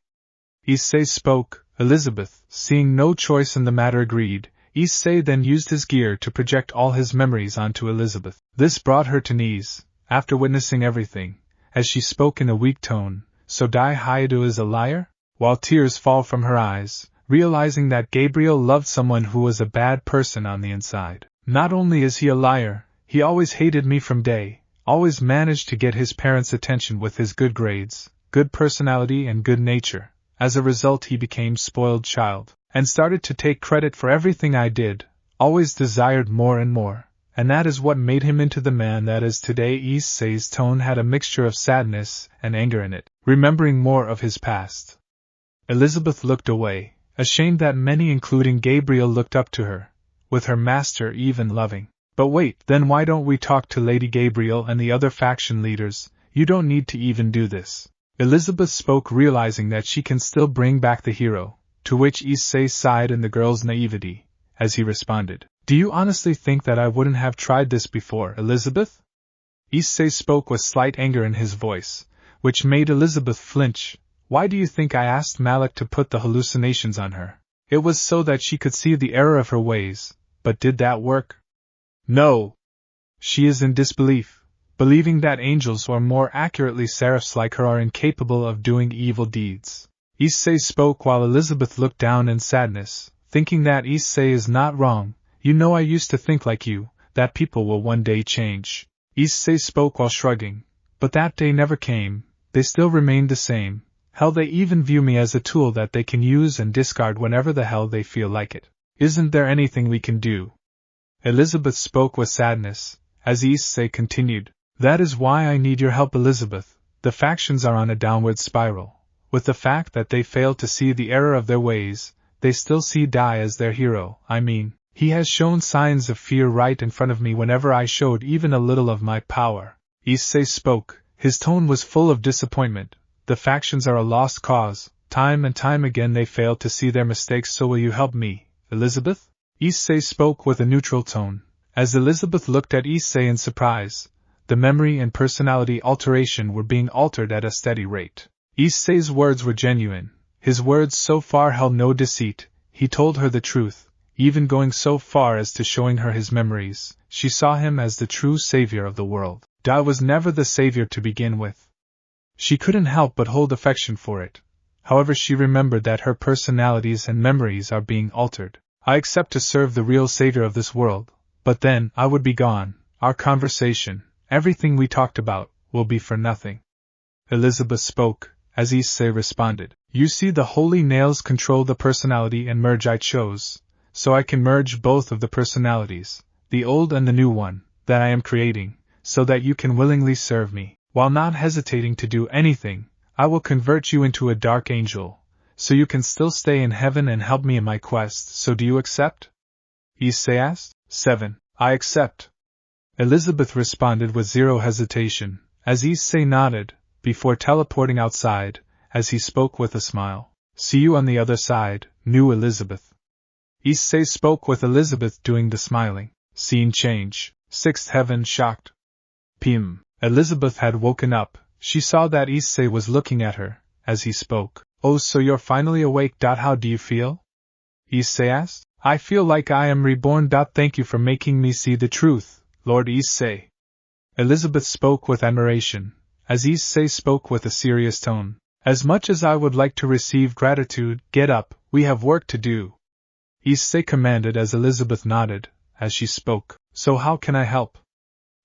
Issei spoke. Elizabeth, seeing no choice in the matter, agreed. Issei then used his gear to project all his memories onto Elizabeth. This brought her to knees, after witnessing everything, as she spoke in a weak tone, so Dai Haidu is a liar? While tears fall from her eyes, realizing that Gabriel loved someone who was a bad person on the inside. Not only is he a liar, he always hated me from day, always managed to get his parents' attention with his good grades, good personality and good nature. As a result he became spoiled child, and started to take credit for everything I did, always desired more and more, and that is what made him into the man that is today. Issei's tone had a mixture of sadness and anger in it, remembering more of his past. Elizabeth looked away, ashamed that many including Gabriel looked up to her, with her master even loving. But wait, then why don't we talk to Lady Gabriel and the other faction leaders? You don't need to even do this. Elizabeth spoke, realizing that she can still bring back the hero, to which Issei sighed in the girl's naivety, as he responded, do you honestly think that I wouldn't have tried this before, Elizabeth? Issei spoke with slight anger in his voice, which made Elizabeth flinch. Why do you think I asked Malik to put the hallucinations on her? It was so that she could see the error of her ways, but did that work? No. She is in disbelief, believing that angels, or more accurately seraphs like her, are incapable of doing evil deeds. Issei spoke while Elizabeth looked down in sadness, thinking that Issei is not wrong. You know, I used to think like you, that people will one day change. Issei spoke while shrugging, but that day never came. They still remained the same. Hell, they even view me as a tool that they can use and discard whenever the hell they feel like it. Isn't there anything we can do? Elizabeth spoke with sadness, as Issei continued. That is why I need your help, Elizabeth. The factions are on a downward spiral. With the fact that they fail to see the error of their ways, they still see Dai as their hero. I mean, he has shown signs of fear right in front of me whenever I showed even a little of my power. Issei spoke. His tone was full of disappointment. The factions are a lost cause. Time and time again they fail to see their mistakes, so will you help me, Elizabeth? Issei spoke with a neutral tone. As Elizabeth looked at Issei in surprise, the memory and personality alteration were being altered at a steady rate. Issei's words were genuine. His words so far held no deceit. He told her the truth, even going so far as to showing her his memories. She saw him as the true savior of the world. Dai was never the savior to begin with. She couldn't help but hold affection for it. However, she remembered that her personalities and memories are being altered. I accept to serve the real savior of this world, but then I would be gone. Our conversation, everything we talked about, will be for nothing. Elizabeth spoke, as Issei responded. You see, the holy nails control the personality and merge I chose, so I can merge both of the personalities, the old and the new one, that I am creating, so that you can willingly serve me. While not hesitating to do anything, I will convert you into a dark angel, so you can still stay in heaven and help me in my quest. So do you accept? Issei asked. 7. I accept. Elizabeth responded with zero hesitation, as Issei nodded, before teleporting outside, as he spoke with a smile. See you on the other side, new Elizabeth. Issei spoke with Elizabeth doing the smiling. Scene change. 6th heaven shocked. PM. Elizabeth had woken up. She saw that Issei was looking at her, as he spoke. Oh, so you're finally awake. How do you feel? Issei asked. I feel like I am reborn. Thank you for making me see the truth, Lord Issei. Elizabeth spoke with admiration, as Issei spoke with a serious tone. As much as I would like to receive gratitude, get up, we have work to do. Issei commanded as Elizabeth nodded, as she spoke. So how can I help?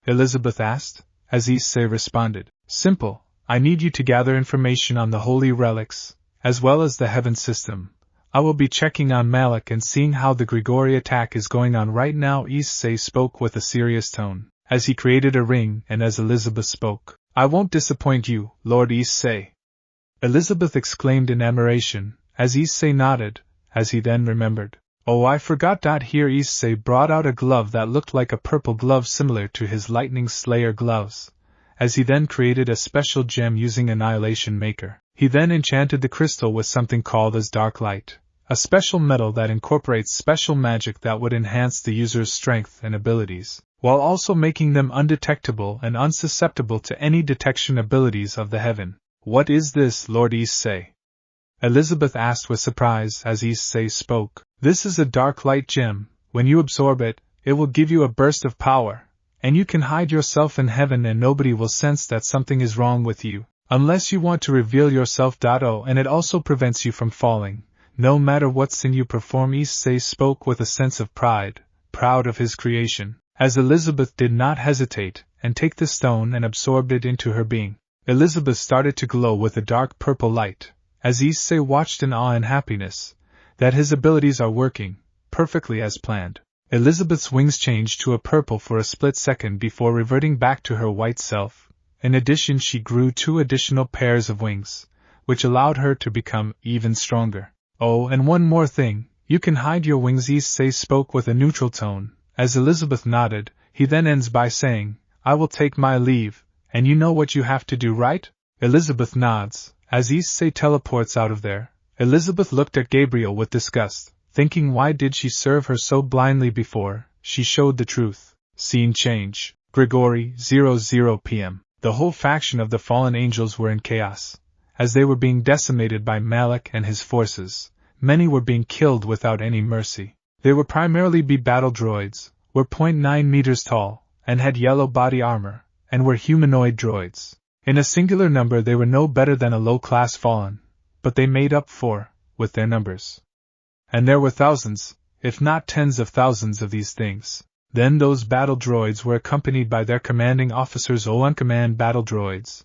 Elizabeth asked, as Issei responded. Simple. I need you to gather information on the holy relics, as well as the heaven system. I will be checking on Malik and seeing how the Grigori attack is going on right now. Issei spoke with a serious tone, as he created a ring, and as Elizabeth spoke. I won't disappoint you, Lord Issei. Elizabeth exclaimed in admiration, as Issei nodded, as he then remembered. Oh, I forgot. Here Issei brought out a glove that looked like a purple glove similar to his Lightning Slayer gloves, as he then created a special gem using Annihilation Maker. He then enchanted the crystal with something called as dark light, a special metal that incorporates special magic that would enhance the user's strength and abilities, while also making them undetectable and unsusceptible to any detection abilities of the heaven. What is this, Lord Issei? Elizabeth asked with surprise as Issei spoke. This is a dark light gem. When you absorb it, it will give you a burst of power, and you can hide yourself in heaven and nobody will sense that something is wrong with you, unless you want to reveal yourself. And it also prevents you from falling, no matter what sin you perform. Issei spoke with a sense of pride, proud of his creation, as Elizabeth did not hesitate, and take the stone and absorbed it into her being. Elizabeth started to glow with a dark purple light, as Issei watched in awe and happiness, that his abilities are working perfectly as planned. Elizabeth's wings changed to a purple for a split second before reverting back to her white self. In addition, she grew 2 additional pairs of wings, which allowed her to become even stronger. Oh, and one more thing, you can hide your wings. Issei spoke with a neutral tone. As Elizabeth nodded, he then ends by saying, I will take my leave, and you know what you have to do, right? Elizabeth nods. As Issei teleports out of there, Elizabeth looked at Gabriel with disgust, thinking why did she serve her so blindly before she showed the truth. Scene change. Grigori, 00 p.m. The whole faction of the fallen angels were in chaos. As they were being decimated by Malik and his forces, many were being killed without any mercy. They were primarily battle droids, were 0.9 meters tall, and had yellow body armor, and were humanoid droids. In a singular number they were no better than a low-class fallen, but they made up for, with their numbers. And there were thousands, if not tens of thousands of these things. Then those battle droids were accompanied by their commanding officers. Uncommand battle droids.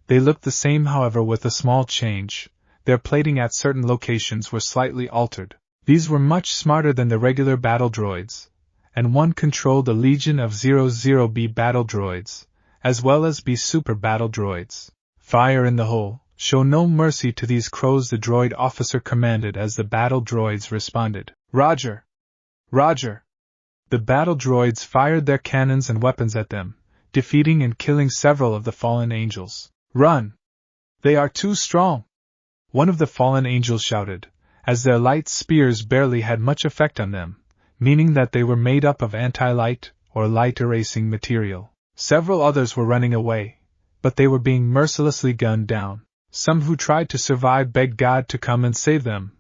They looked the same, however, with a small change. Their plating at certain locations were slightly altered. These were much smarter than the regular battle droids, and one controlled a legion of 00B battle droids, as well as B super battle droids. Fire in the hole, show no mercy to these crows, the droid officer commanded as the battle droids responded. Roger! Roger! The battle droids fired their cannons and weapons at them, defeating and killing several of the fallen angels. Run! They are too strong! One of the fallen angels shouted, as their light spears barely had much effect on them, meaning that they were made up of anti-light or light-erasing material. Several others were running away, but they were being mercilessly gunned down. Some who tried to survive begged God to come and save them,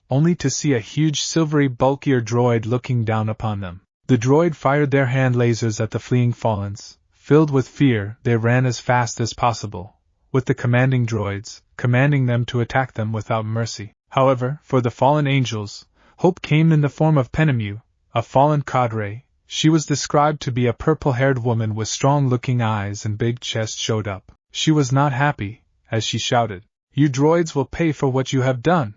only to see a huge silvery bulkier droid looking down upon them. The droid fired their hand lasers at the fleeing fallens. Filled with fear, they ran as fast as possible, with the commanding droids, commanding them to attack them without mercy. However, for the fallen angels, hope came in the form of Penemu, a fallen cadre. She was described to be a purple-haired woman with strong-looking eyes and big chest showed up. She was not happy, as she shouted, "You droids will pay for what you have done!"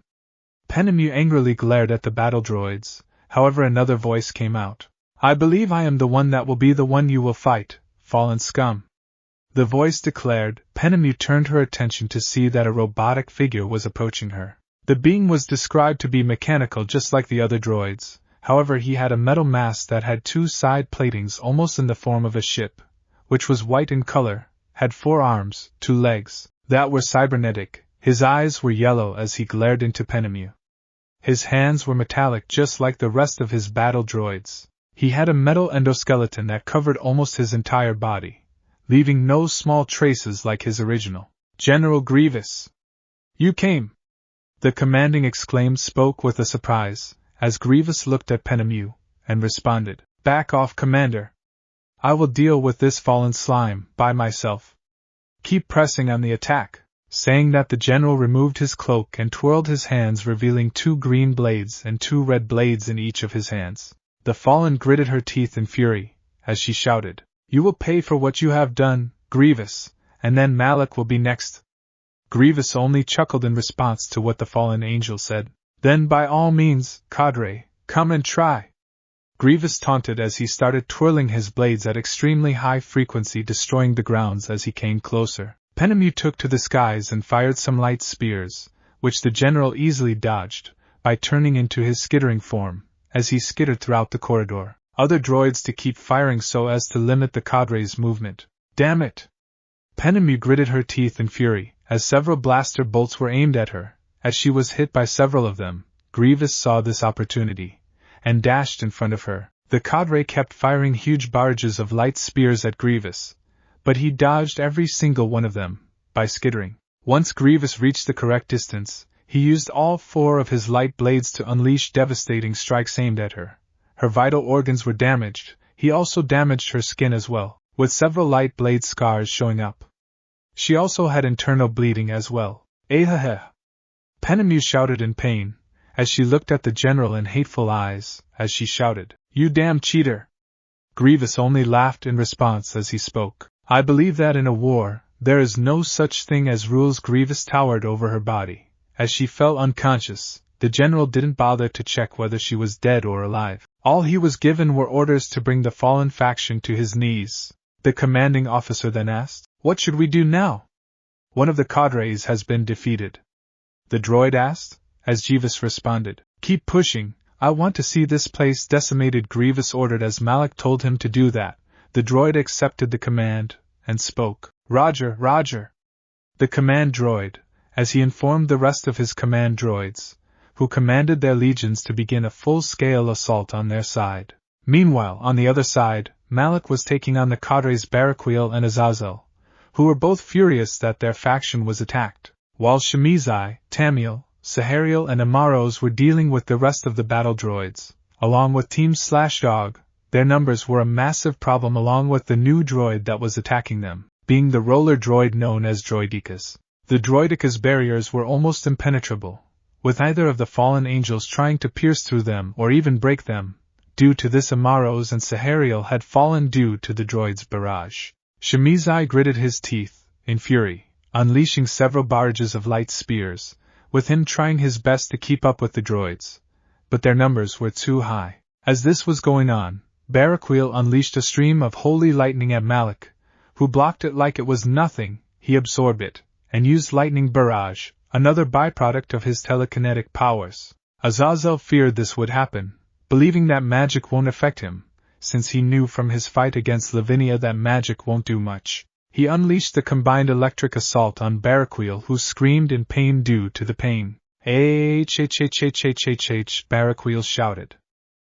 Penemu angrily glared at the battle droids. However, another voice came out. "I believe I am the one that will be the one you will fight, fallen scum." The voice declared. Penemu turned her attention to see that a robotic figure was approaching her. The being was described to be mechanical just like the other droids. However, he had a metal mask that had 2 side platings almost in the form of a ship, which was white in color, had 4 arms, 2 legs, that were cybernetic. His eyes were yellow as he glared into Penemu. His hands were metallic just like the rest of his battle droids. He had a metal endoskeleton that covered almost his entire body, leaving no small traces like his original. "General Grievous! You came!" The commanding exclaimed, spoke with a surprise, as Grievous looked at Penemu, and responded, "Back off, Commander. I will deal with this fallen slime by myself. Keep pressing on the attack." Saying that, the general removed his cloak and twirled his hands, revealing 2 green blades and 2 red blades in each of his hands. The fallen gritted her teeth in fury, as she shouted, "You will pay for what you have done, Grievous, and then Malik will be next." Grievous only chuckled in response to what the fallen angel said. "Then by all means, cadre, come and try." Grievous taunted as he started twirling his blades at extremely high frequency, destroying the grounds as he came closer. Penemu took to the skies and fired some light spears, which the general easily dodged, by turning into his skittering form, as he skittered throughout the corridor. Other droids to keep firing so as to limit the cadre's movement. "Damn it!" Penemu gritted her teeth in fury, as several blaster bolts were aimed at her. As she was hit by several of them, Grievous saw this opportunity, and dashed in front of her. The cadre kept firing huge barrages of light spears at Grievous, but he dodged every single one of them, by skittering. Once Grievous reached the correct distance, he used all 4 of his light blades to unleash devastating strikes aimed at her. Her vital organs were damaged. He also damaged her skin as well, with several light blade scars showing up. She also had internal bleeding as well. Heh. Penemu shouted in pain, as she looked at the general in hateful eyes, as she shouted, "You damn cheater!" Grievous only laughed in response as he spoke. "I believe that in a war, there is no such thing as rules." Grievous towered over her body. As she fell unconscious, the general didn't bother to check whether she was dead or alive. All he was given were orders to bring the fallen faction to his knees. The commanding officer then asked, "What should we do now?" "One of the cadres has been defeated," the droid asked, as Jeeves responded. "Keep pushing, I want to see this place decimated." Grievous ordered as Malak told him to do that. The droid accepted the command, and spoke. "Roger, Roger." The command droid, as he informed the rest of his command droids, who commanded their legions to begin a full-scale assault on their side. Meanwhile, on the other side, Malak was taking on the cadres Barakweel and Azazel, who were both furious that their faction was attacked, while Shemizai, Tamiel, Sahariel and Amaros were dealing with the rest of the battle droids, along with Team /Dog. Their numbers were a massive problem along with the new droid that was attacking them, being the roller droid known as Droidekas. The Droidekas barriers were almost impenetrable, with either of the fallen angels trying to pierce through them or even break them. Due to this, Amaros and Sahariel had fallen due to the droid's barrage. Shemizai gritted his teeth, in fury, unleashing several barrages of light spears, with him trying his best to keep up with the droids. But their numbers were too high. As this was going on, Barakweel unleashed a stream of holy lightning at Malak, who blocked it like it was nothing. He absorbed it, and used lightning barrage, another byproduct of his telekinetic powers. Azazel feared this would happen, believing that magic won't affect him, since he knew from his fight against Lavinia that magic won't do much. He unleashed the combined electric assault on Barakweel, who screamed in pain due to the pain. Barakweel shouted.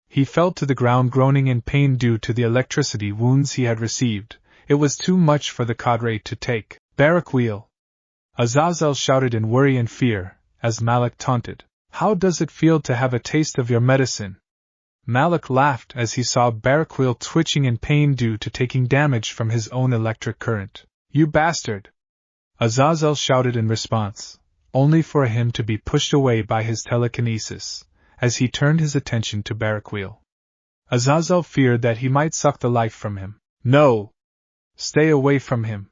He fell to the ground groaning in pain due to the electricity wounds he had received. It was too much for the cadre to take. "Barakweel!" Azazel shouted in worry and fear, as Malak taunted. "How does it feel to have a taste of your medicine?" Malak laughed as he saw Barakweel twitching in pain due to taking damage from his own electric current. "You bastard!" Azazel shouted in response, only for him to be pushed away by his telekinesis, as he turned his attention to Barakweel. Azazel feared that he might suck the life from him. "No! Stay away from him!"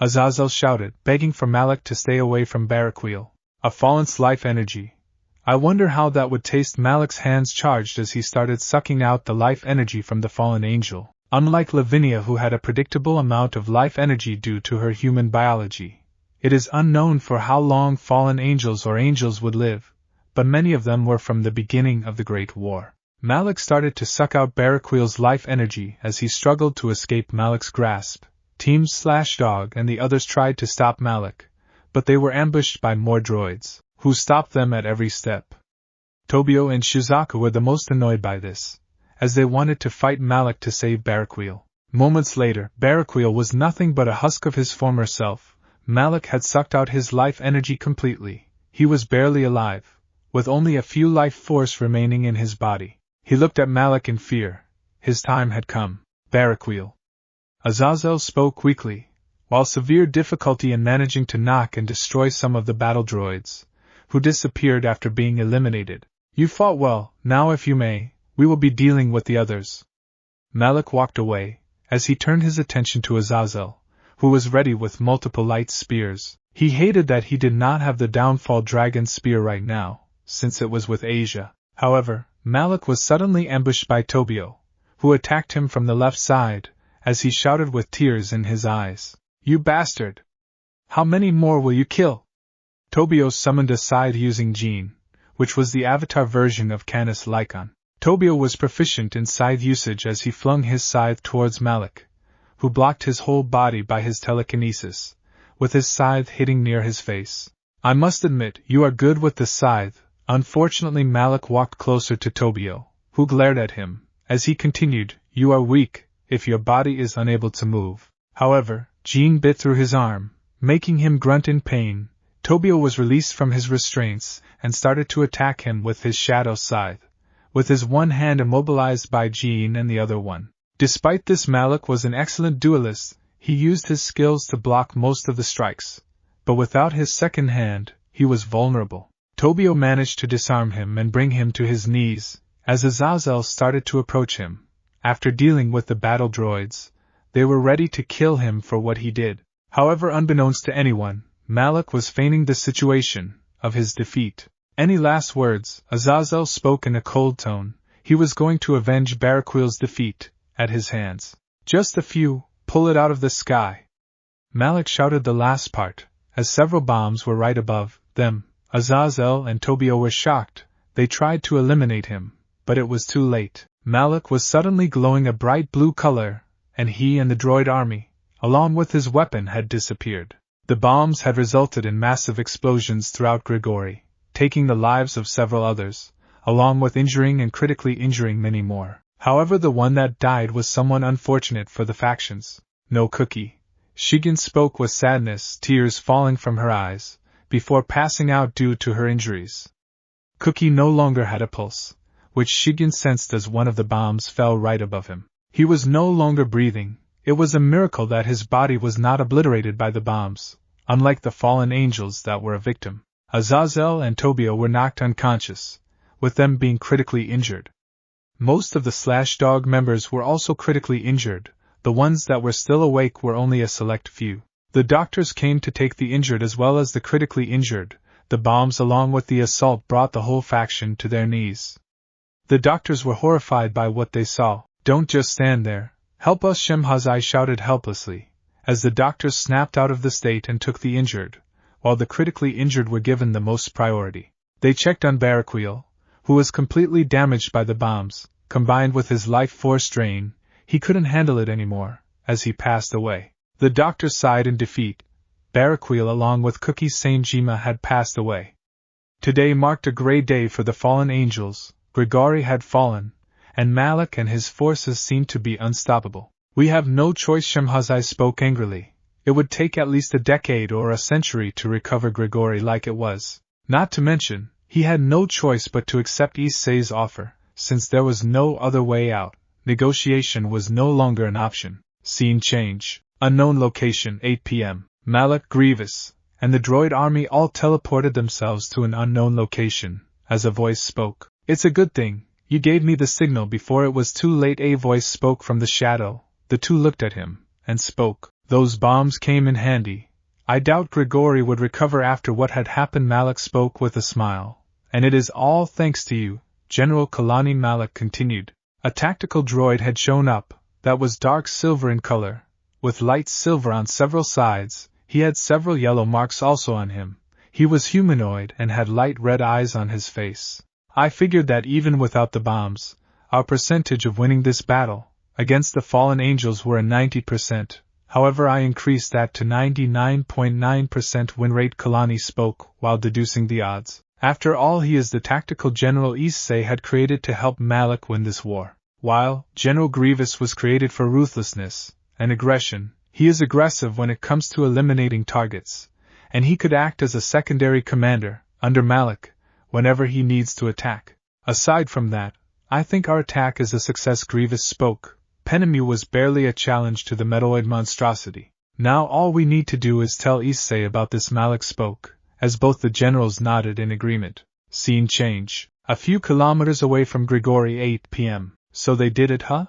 Azazel shouted, begging for Malak to stay away from Barakweel. A fallen's life energy. I wonder how that would taste. Malak's hands charged as he started sucking out the life energy from the fallen angel. Unlike Lavinia, who had a predictable amount of life energy due to her human biology, it is unknown for how long fallen angels or angels would live, but many of them were from the beginning of the Great War. Malak started to suck out Barakweel's life energy as he struggled to escape Malak's grasp. Team /Dog and the others tried to stop Malak, but they were ambushed by more droids, who stopped them at every step. Tobio and Shizuku were the most annoyed by this, as they wanted to fight Malak to save Barakweel. Moments later, Barakweel was nothing but a husk of his former self. Malak had sucked out his life energy completely. He was barely alive, with only a few life force remaining in his body. He looked at Malak in fear. His time had come. "Barakweel." Azazel spoke weakly, while severe difficulty in managing to knock and destroy some of the battle droids, who disappeared after being eliminated. "You fought well, now if you may, we will be dealing with the others." Malak walked away, as he turned his attention to Azazel, who was ready with multiple light spears. He hated that he did not have the Downfall Dragon spear right now, since it was with Asia. However, Malak was suddenly ambushed by Tobio, who attacked him from the left side, as he shouted with tears in his eyes. "You bastard! How many more will you kill?" Tobio summoned a scythe using Jean, which was the avatar version of Canis Lycon. Tobio was proficient in scythe usage as he flung his scythe towards Malak, who blocked his whole body by his telekinesis, with his scythe hitting near his face. I must admit, you are good with the scythe. Unfortunately, Malik walked closer to Tobio, who glared at him. As he continued, you are weak, if your body is unable to move. However, Jean bit through his arm, making him grunt in pain. Tobio was released from his restraints and started to attack him with his shadow scythe, with his one hand immobilized by Jean and the other one. Despite this, Malik was an excellent duelist. He used his skills to block most of the strikes, but without his second hand, he was vulnerable. Tobio managed to disarm him and bring him to his knees, as Azazel started to approach him. After dealing with the battle droids, they were ready to kill him for what he did. However, unbeknownst to anyone, Malik was feigning the situation of his defeat. Any last words? Azazel spoke in a cold tone. He was going to avenge Baraquil's defeat at his hands. Just a few. Pull it out of the sky. Malik shouted the last part, as several bombs were right above them. Azazel and Tobio were shocked. They tried to eliminate him, but it was too late. Malik was suddenly glowing a bright blue color, and he and the droid army, along with his weapon, had disappeared. The bombs had resulted in massive explosions throughout Grigori, taking the lives of several others, along with injuring and critically injuring many more. However, the one that died was someone unfortunate for the factions. No Cookie. Shigen spoke with sadness, tears falling from her eyes, before passing out due to her injuries. Cookie no longer had a pulse, which Shigen sensed as one of the bombs fell right above him. He was no longer breathing. It was a miracle that his body was not obliterated by the bombs, unlike the fallen angels that were a victim. Azazel and Tobio were knocked unconscious, with them being critically injured. Most of the Slashdog members were also critically injured. The ones that were still awake were only a select few. The doctors came to take the injured as well as the critically injured. The bombs along with the assault brought the whole faction to their knees. The doctors were horrified by what they saw. Don't just stand there. Help us, Shemhazai shouted helplessly, as the doctors snapped out of the state and took the injured, while the critically injured were given the most priority. They checked on Baraquil, who was completely damaged by the bombs. Combined with his life force drain, he couldn't handle it anymore, as he passed away. The doctors sighed in defeat. Baraquil along with Cookie Saint-Jima had passed away. Today marked a grey day for the fallen angels. Grigori had fallen, and Malik and his forces seemed to be unstoppable. We have no choice, Shemhazai spoke angrily. It would take at least a decade or a century to recover Grigori like it was. Not to mention, he had no choice but to accept Issei's offer. Since there was no other way out, negotiation was no longer an option. Scene change. Unknown location, 8 p.m. Malik, Grievous, and the droid army all teleported themselves to an unknown location, as a voice spoke. It's a good thing, you gave me the signal before it was too late. A voice spoke from the shadow. The two looked at him, and spoke. Those bombs came in handy. I doubt Grigori would recover after what had happened. Malik spoke with a smile. And it is all thanks to you, General Kalani. Malik continued. A tactical droid had shown up, that was dark silver in color, with light silver on several sides. He had several yellow marks also on him. He was humanoid and had light red eyes on his face. I figured that even without the bombs, our percentage of winning this battle against the fallen angels were a 90%. However, I increased that to 99.9% win rate. Kalani spoke while deducing the odds. After all, he is the tactical general Issei had created to help Malik win this war. While General Grievous was created for ruthlessness and aggression, he is aggressive when it comes to eliminating targets, and he could act as a secondary commander, under Malik, whenever he needs to attack. Aside from that, I think our attack is a success. Grievous spoke. Penemu was barely a challenge to the Metaloid monstrosity. Now all we need to do is tell Issei about this. Malik spoke, as both the generals nodded in agreement. Scene change. A few kilometers away from Grigori, 8 p.m. So they did it, huh?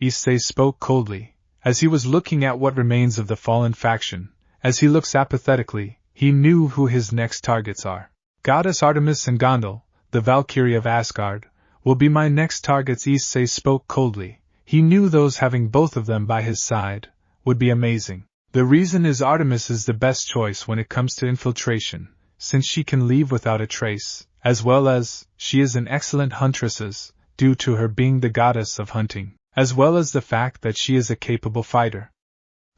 Issei spoke coldly, as he was looking at what remains of the fallen faction. As he looks apathetically, he knew who his next targets are. Goddess Artemis and Gondel, the Valkyrie of Asgard, will be my next targets. Issei spoke coldly. He knew those having both of them by his side would be amazing. The reason is Artemis is the best choice when it comes to infiltration, since she can leave without a trace, as well as she is an excellent huntress, due to her being the goddess of hunting, as well as the fact that she is a capable fighter.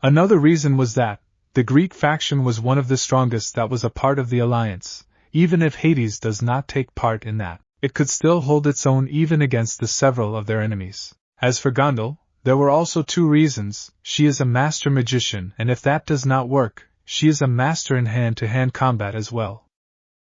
Another reason was that, The Greek faction was one of the strongest that was a part of the alliance. Even if Hades does not take part in that, it could still hold its own even against the several of their enemies. As for Gondel, there were also 2 reasons. She is a master magician, and if that does not work, she is a master in hand-to-hand combat as well.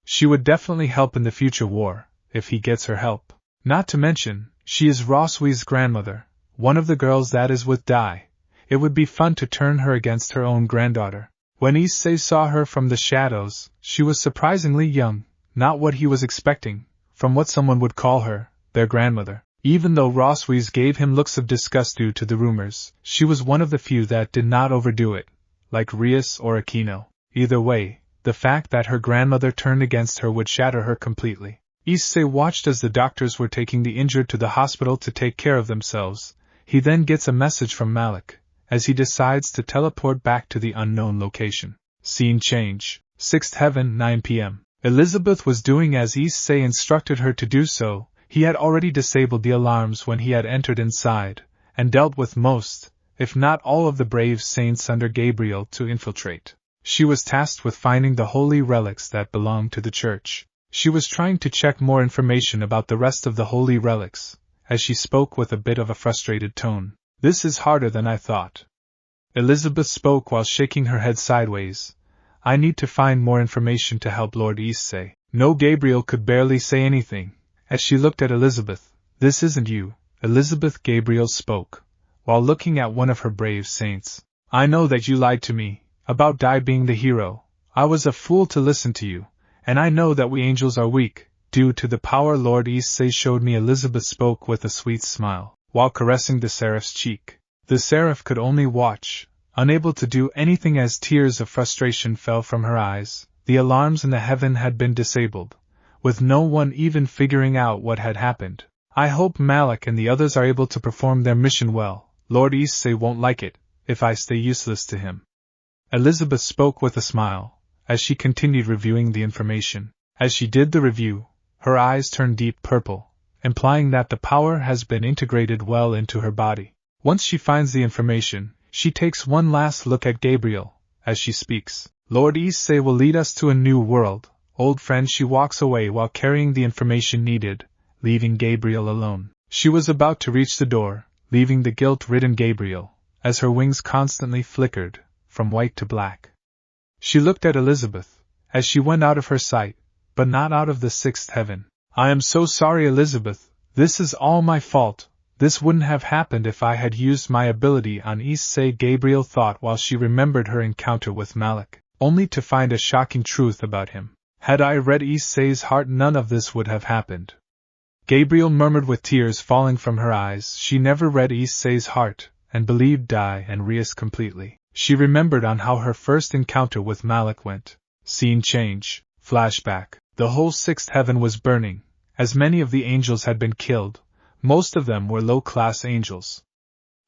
She would definitely help in the future war, if he gets her help. Not to mention, she is Roswi's grandmother, one of the girls that is with Dai. It would be fun to turn her against her own granddaughter. When Issei saw her from the shadows, she was surprisingly young, not what he was expecting, from what someone would call her, their grandmother. Even though Roswi's gave him looks of disgust due to the rumors, she was one of the few that did not overdo it, like Rias or Aquino. Either way, the fact that her grandmother turned against her would shatter her completely. Issei watched as the doctors were taking the injured to the hospital to take care of themselves. He then gets a message from Malik, as he decides to teleport back to the unknown location. Scene change. 6th Heaven, 9 p.m. Elizabeth was doing as Issei instructed her to do so. He had already disabled the alarms when he had entered inside, and dealt with most, if not all of the brave saints under Gabriel to infiltrate. She was tasked with finding the holy relics that belonged to the church. She was trying to check more information about the rest of the holy relics, as she spoke with a bit of a frustrated tone. This is harder than I thought. Elizabeth spoke while shaking her head sideways. I need to find more information to help Lord Issei. No, Gabriel could barely say anything. As she looked at Elizabeth, this isn't you, Elizabeth. Gabriel spoke, while looking at one of her brave saints. I know that you lied to me, about Dai being the hero. I was a fool to listen to you, and I know that we angels are weak, due to the power Lord Issei showed me. Elizabeth spoke with a sweet smile, while caressing the seraph's cheek. The seraph could only watch, unable to do anything as tears of frustration fell from her eyes. The alarms in the heaven had been disabled, with no one even figuring out what had happened. I hope Malik and the others are able to perform their mission well. Lord Issei won't like it if I stay useless to him. Elizabeth spoke with a smile, as she continued reviewing the information. As she did the review, her eyes turned deep purple, implying that the power has been integrated well into her body. Once she finds the information, she takes one last look at Gabriel, as she speaks. Lord Issei will lead us to a new world, old friend. She walks away while carrying the information needed, leaving Gabriel alone. She was about to reach the door, leaving the guilt-ridden Gabriel, as her wings constantly flickered, from white to black. She looked at Elizabeth, as she went out of her sight, but not out of the 6th heaven. I am so sorry, Elizabeth. This is all my fault. This wouldn't have happened if I had used my ability on Issei, Gabriel thought while she remembered her encounter with Malik, only to find a shocking truth about him. Had I read Issei's heart, none of this would have happened. Gabriel murmured with tears falling from her eyes. She never read Issei's heart, and believed Dai and Rias completely. She remembered on how her first encounter with Malik went. Scene change. Flashback. The whole 6th heaven was burning, as many of the angels had been killed. Most of them were low-class angels.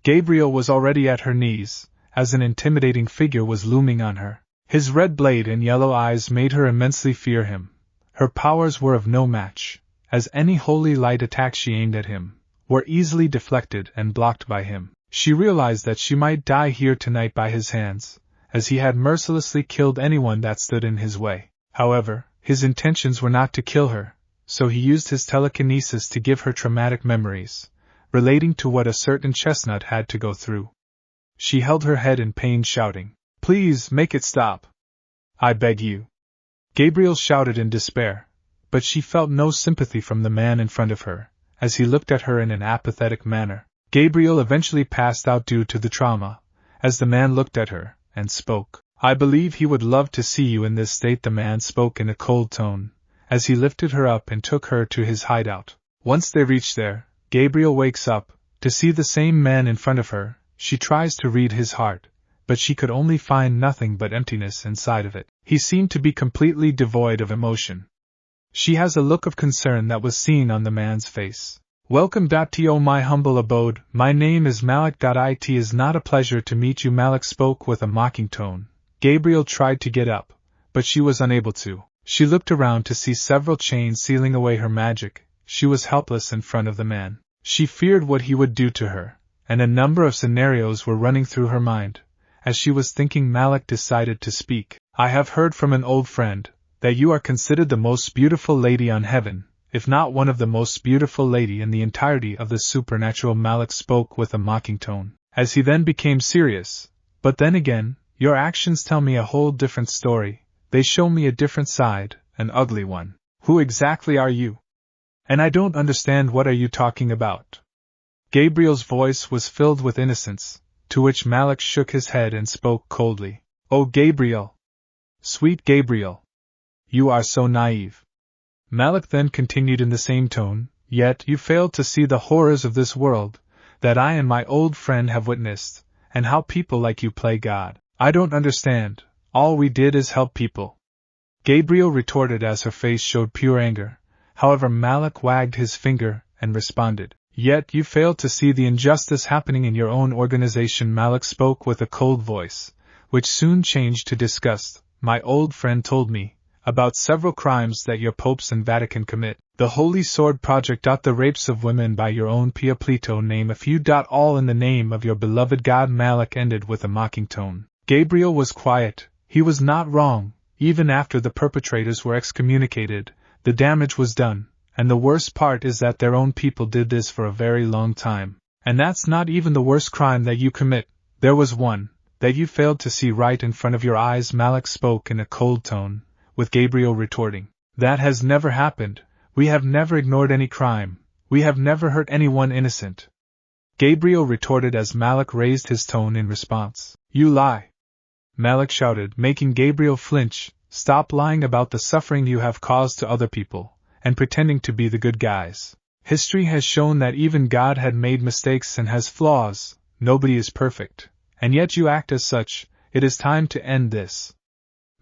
Gabriel was already at her knees, as an intimidating figure was looming on her. His red blade and yellow eyes made her immensely fear him. Her powers were of no match, as any holy light attack she aimed at him were easily deflected and blocked by him. She realized that she might die here tonight by his hands, as he had mercilessly killed anyone that stood in his way. However, his intentions were not to kill her, so he used his telekinesis to give her traumatic memories, relating to what a certain chestnut had to go through. She held her head in pain, shouting, "Please, make it stop. I beg you." Gabriel shouted in despair, but she felt no sympathy from the man in front of her, as he looked at her in an apathetic manner. Gabriel eventually passed out due to the trauma, as the man looked at her, and spoke. "I believe he would love to see you in this state," the man spoke in a cold tone, as he lifted her up and took her to his hideout. Once they reach there, Gabriel wakes up, to see the same man in front of her. She tries to read his heart, but she could only find nothing but emptiness inside of it. He seemed to be completely devoid of emotion. She has a look of concern that was seen on the man's face. "Welcome to my humble abode. My name is Malik. It is not a pleasure to meet you." Malik spoke with a mocking tone. Gabriel tried to get up, but she was unable to. She looked around to see several chains sealing away her magic. She was helpless in front of the man. She feared what he would do to her, and a number of scenarios were running through her mind, As she was thinking, Malik decided to speak. I have heard from an old friend that you are considered the most beautiful lady on heaven, if not one of the most beautiful lady in the entirety of the supernatural. Malik spoke with a mocking tone, as he then became serious. But then again, your actions tell me a whole different story. They show me a different side, an ugly one. Who exactly are you? And I don't understand, what are you talking about? Gabriel's voice was filled with innocence, to which Malik shook his head and spoke coldly. Oh, Gabriel! Sweet Gabriel! You are so naive. Malik then continued in the same tone, yet you fail to see the horrors of this world, that I and my old friend have witnessed, and how people like you play God. I don't understand, all we did is help people. Gabriel retorted as her face showed pure anger. However, Malik wagged his finger and responded, Yet you fail to see the injustice happening in your own organization. Malik spoke with a cold voice, which soon changed to disgust. My old friend told me about several crimes that your popes and Vatican commit. The Holy Sword Project. The rapes of women by your own Pia Plito. Name a few. All in the name of your beloved God. Malik ended with a mocking tone. Gabriel was quiet. He was not wrong. Even after the perpetrators were excommunicated, the damage was done, and the worst part is that their own people did this for a very long time. And that's not even the worst crime that you commit. There was one that you failed to see right in front of your eyes. Malik spoke in a cold tone, with Gabriel retorting, That has never happened. We have never ignored any crime. We have never hurt anyone innocent. Gabriel retorted as Malik raised his tone in response. You lie! Malik shouted, making Gabriel flinch. Stop lying about the suffering you have caused to other people, and pretending to be the good guys. History has shown that even God had made mistakes and has flaws. Nobody is perfect, and yet you act as such. It is time to end this.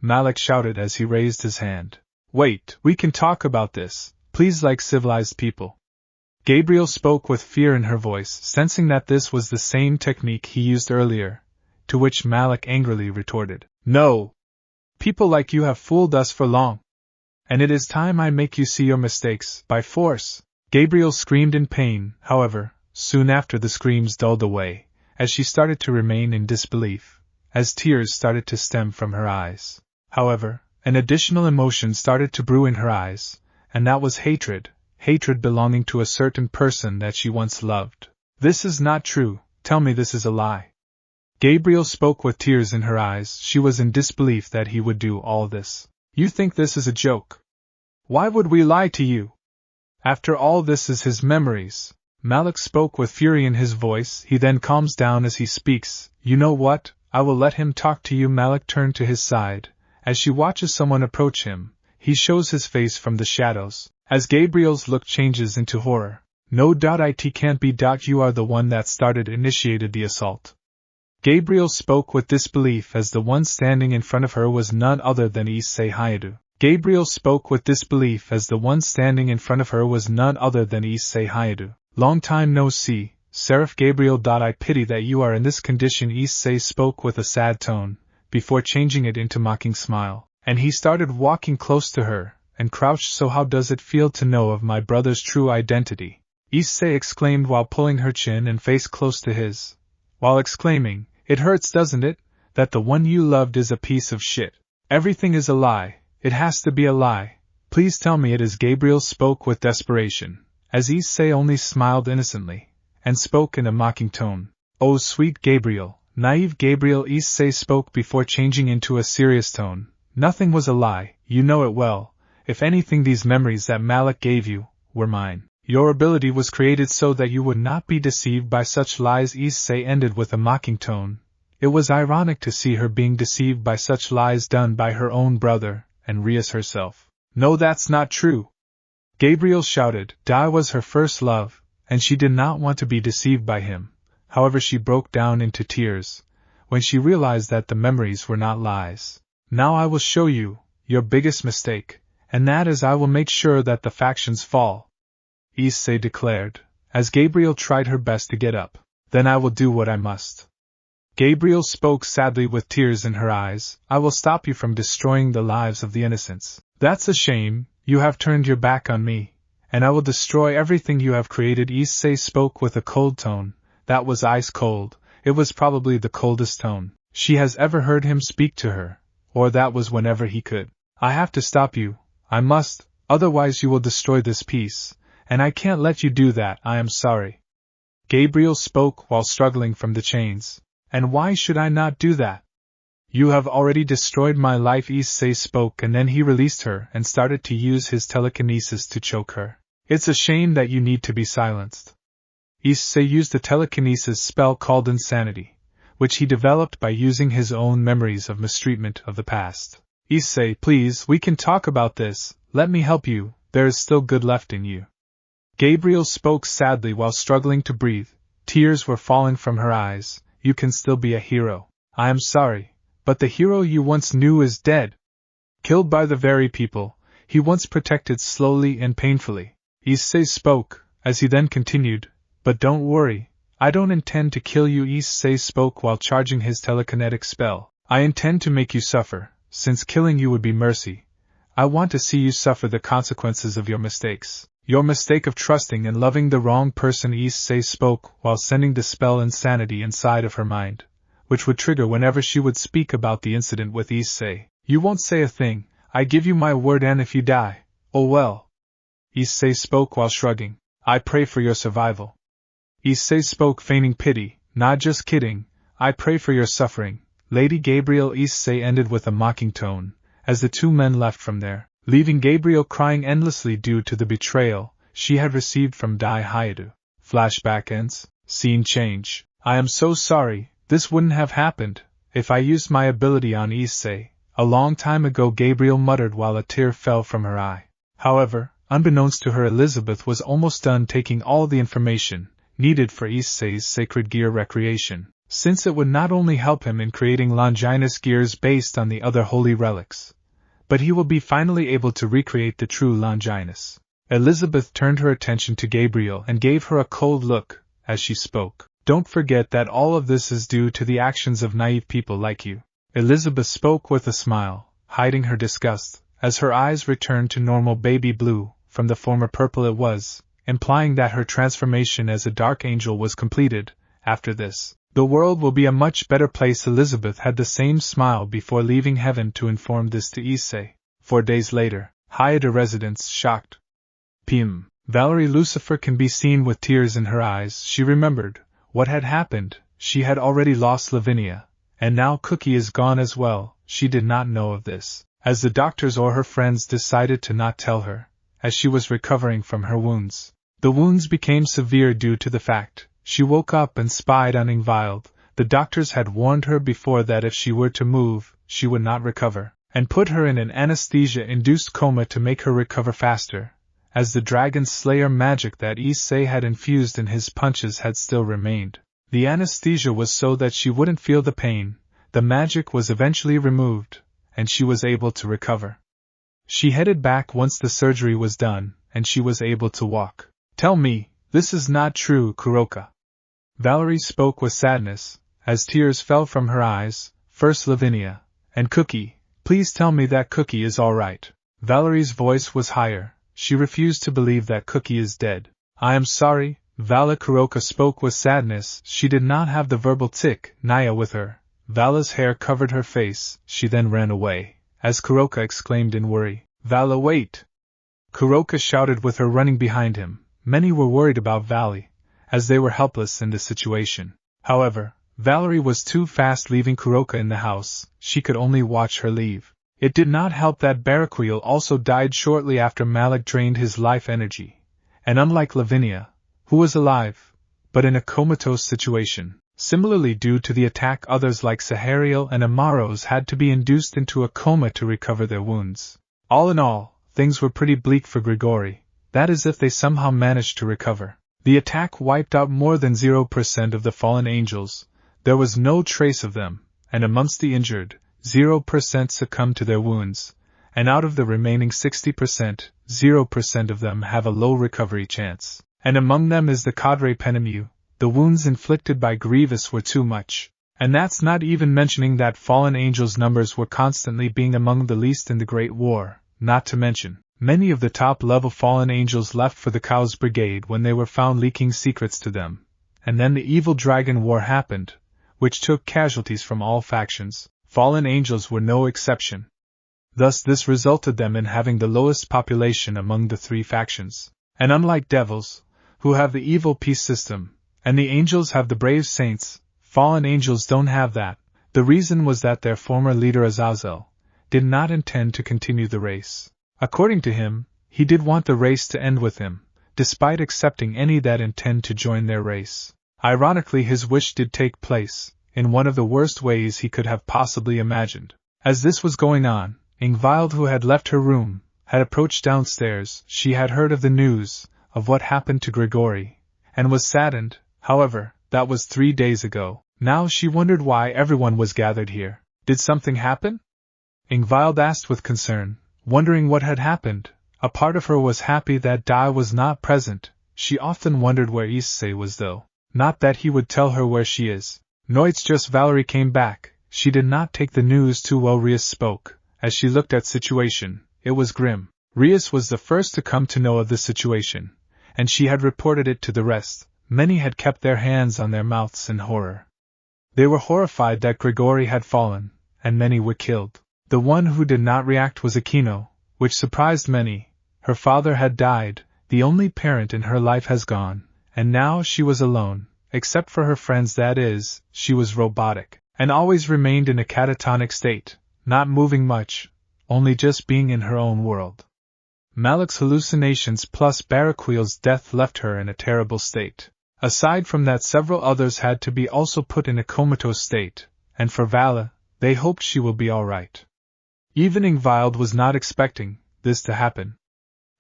Malik shouted as he raised his hand. Wait, we can talk about this, please, like civilized people. Gabriel spoke with fear in her voice, sensing that this was the same technique he used earlier, to which Malik angrily retorted, No! People like you have fooled us for long. And it is time I make you see your mistakes, by force. Gabriel screamed in pain. However, soon after the screams dulled away, as she started to remain in disbelief, as tears started to stem from her eyes. However, an additional emotion started to brew in her eyes, and that was hatred belonging to a certain person that she once loved. This is not true, tell me this is a lie. Gabriel spoke with tears in her eyes. She was in disbelief that he would do all this. You think this is a joke? Why would we lie to you? After all, this is his memories. Malik spoke with fury in his voice. He then calms down as he speaks. You know what? I will let him talk to you. Malik turned to his side. As she watches someone approach him, he shows his face from the shadows. As Gabriel's look changes into horror. No doubt it can't be. You are the one that initiated the assault. Gabriel spoke with disbelief as the one standing in front of her was none other than Issei. Gabriel spoke with disbelief as the one standing in front of her was none other than Issei. Long time no see, Seraph Gabriel. I pity that you are in this condition. Issei spoke with a sad tone, before changing it into mocking smile, and he started walking close to her, and crouched. So how does it feel to know of my brother's true identity? Issei exclaimed while pulling her chin and face close to his, while exclaiming, It hurts, doesn't it, that the one you loved is a piece of shit. Everything is a lie, it has to be a lie. Please tell me it is. Gabriel spoke with desperation, as Issei only smiled innocently, and spoke in a mocking tone. Oh, sweet Gabriel, naive Gabriel. Issei spoke before changing into a serious tone. Nothing was a lie, you know it well. If anything, these memories that Malik gave you were mine. Your ability was created so that you would not be deceived by such lies. Issei ended with a mocking tone. It was ironic to see her being deceived by such lies done by her own brother, and Rias herself. No, that's not true. Gabriel shouted. Dai was her first love, and she did not want to be deceived by him. However, she broke down into tears when she realized that the memories were not lies. Now I will show you your biggest mistake, and that is I will make sure that the factions fall, Issei declared, as Gabriel tried her best to get up. Then I will do what I must. Gabriel spoke sadly with tears in her eyes. I will stop you from destroying the lives of the innocents. That's a shame, you have turned your back on me, and I will destroy everything you have created. Issei spoke with a cold tone, that was ice cold. It was probably the coldest tone she has ever heard him speak to her, or that was whenever he could. I have to stop you, I must, otherwise you will destroy this piece, and I can't let you do that, I am sorry. Gabriel spoke while struggling from the chains. And why should I not do that? You have already destroyed my life, Issei spoke, and then he released her and started to use his telekinesis to choke her. It's a shame that you need to be silenced. Issei used a telekinesis spell called Insanity, which he developed by using his own memories of mistreatment of the past. Issei, please, we can talk about this, let me help you, there is still good left in you. Gabriel spoke sadly while struggling to breathe. Tears were falling from her eyes. You can still be a hero. I am sorry, but the hero you once knew is dead. Killed by the very people he once protected slowly and painfully. Issei spoke, as he then continued, but don't worry, I don't intend to kill you. Issei spoke while charging his telekinetic spell. I intend to make you suffer, since killing you would be mercy. I want to see you suffer the consequences of your mistakes. Your mistake of trusting and loving the wrong person. Issei spoke while sending the spell Insanity inside of her mind, which would trigger whenever she would speak about the incident with Issei. You won't say a thing, I give you my word, and if you die, oh well. Issei spoke while shrugging. I pray for your survival. Issei spoke feigning pity. Not just kidding, I pray for your suffering, Lady Gabriel. Issei ended with a mocking tone, as the two men left from there, leaving Gabriel crying endlessly due to the betrayal she had received from Dai Hayato. Flashback ends. Scene change. I am so sorry, this wouldn't have happened if I used my ability on Issei. A long time ago, Gabriel muttered while a tear fell from her eye. However, unbeknownst to her, Elizabeth was almost done taking all the information needed for Issei's sacred gear recreation, since it would not only help him in creating Longinus gears based on the other holy relics, but he will be finally able to recreate the true Longinus. Elizabeth turned her attention to Gabriel and gave her a cold look as she spoke. Don't forget that all of this is due to the actions of naive people like you. Elizabeth spoke with a smile, hiding her disgust, as her eyes returned to normal baby blue from the former purple it was, implying that her transformation as a dark angel was completed. After this, the world will be a much better place. Elizabeth had the same smile before leaving heaven to inform this to Issei. 4 days later, Hayato residence shocked. Valerie Lucifer can be seen with tears in her eyes. She remembered what had happened. She had already lost Lavinia, and now Cookie is gone as well. She did not know of this, as the doctors or her friends decided to not tell her, as she was recovering from her wounds. The wounds became severe due to the fact she woke up and spied on Ingvild. The doctors had warned her before that if she were to move, she would not recover, and put her in an anesthesia-induced coma to make her recover faster, as the Dragon Slayer magic that Issei had infused in his punches had still remained. The anesthesia was so that she wouldn't feel the pain. The magic was eventually removed, and she was able to recover. She headed back once the surgery was done, and she was able to walk. Tell me, this is not true, Kuroka. Valerie spoke with sadness, as tears fell from her eyes. First Lavinia, and Cookie, please tell me that Cookie is all right. Valerie's voice was higher. She refused to believe that Cookie is dead. I am sorry, Vala. Kuroka spoke with sadness. She did not have the verbal tick, Naya, with her. Vala's hair covered her face. She then ran away, as Kuroka exclaimed in worry. Vala, wait! Kuroka shouted with her running behind him. Many were worried about Vali, as they were helpless in the situation. However, Valerie was too fast, leaving Kuroka in the house. She could only watch her leave. It did not help that Barakweel also died shortly after Malik drained his life energy, and unlike Lavinia, who was alive, but in a comatose situation, similarly due to the attack, others like Sahariel and Amaros had to be induced into a coma to recover their wounds. All in all, things were pretty bleak for Grigori, that is if they somehow managed to recover. The attack wiped out more than 0% of the fallen angels. There was no trace of them, and amongst the injured, 0% succumbed to their wounds, and out of the remaining 60%, 0% of them have a low recovery chance. And among them is the Cadre Penemu. The wounds inflicted by Grievous were too much. And that's not even mentioning that fallen angels' numbers were constantly being among the least in the Great War, not to mention, many of the top-level fallen angels left for the Cows Brigade when they were found leaking secrets to them. And then the Evil Dragon War happened, which took casualties from all factions. Fallen angels were no exception. Thus this resulted them in having the lowest population among the three factions. And unlike devils, who have the evil peace system, and the angels have the brave saints, fallen angels don't have that. The reason was that their former leader Azazel did not intend to continue the race. According to him, he did want the race to end with him, despite accepting any that intend to join their race. Ironically, his wish did take place, in one of the worst ways he could have possibly imagined. As this was going on, Ingvild, who had left her room, had approached downstairs. She had heard of the news, of what happened to Grigory, and was saddened. However, that was 3 days ago. Now she wondered why everyone was gathered here. Did something happen? Ingvild asked with concern, wondering what had happened. A part of her was happy that Dai was not present. She often wondered where Issei was, though. Not that he would tell her where she is. No, it's just Valerie came back. She did not take the news too well. Rias spoke. As she looked at situation, it was grim. Rias was the first to come to know of the situation, and she had reported it to the rest. Many had kept their hands on their mouths in horror. They were horrified that Grigory had fallen, and many were killed. The one who did not react was Aquino, which surprised many. Her father had died, the only parent in her life has gone, and now she was alone, except for her friends. That is, she was robotic, and always remained in a catatonic state, not moving much, only just being in her own world. Malik's hallucinations plus Baraquil's death left her in a terrible state. Aside from that, several others had to be also put in a comatose state, and for Vala, they hoped she will be alright. Even Ingvild was not expecting this to happen.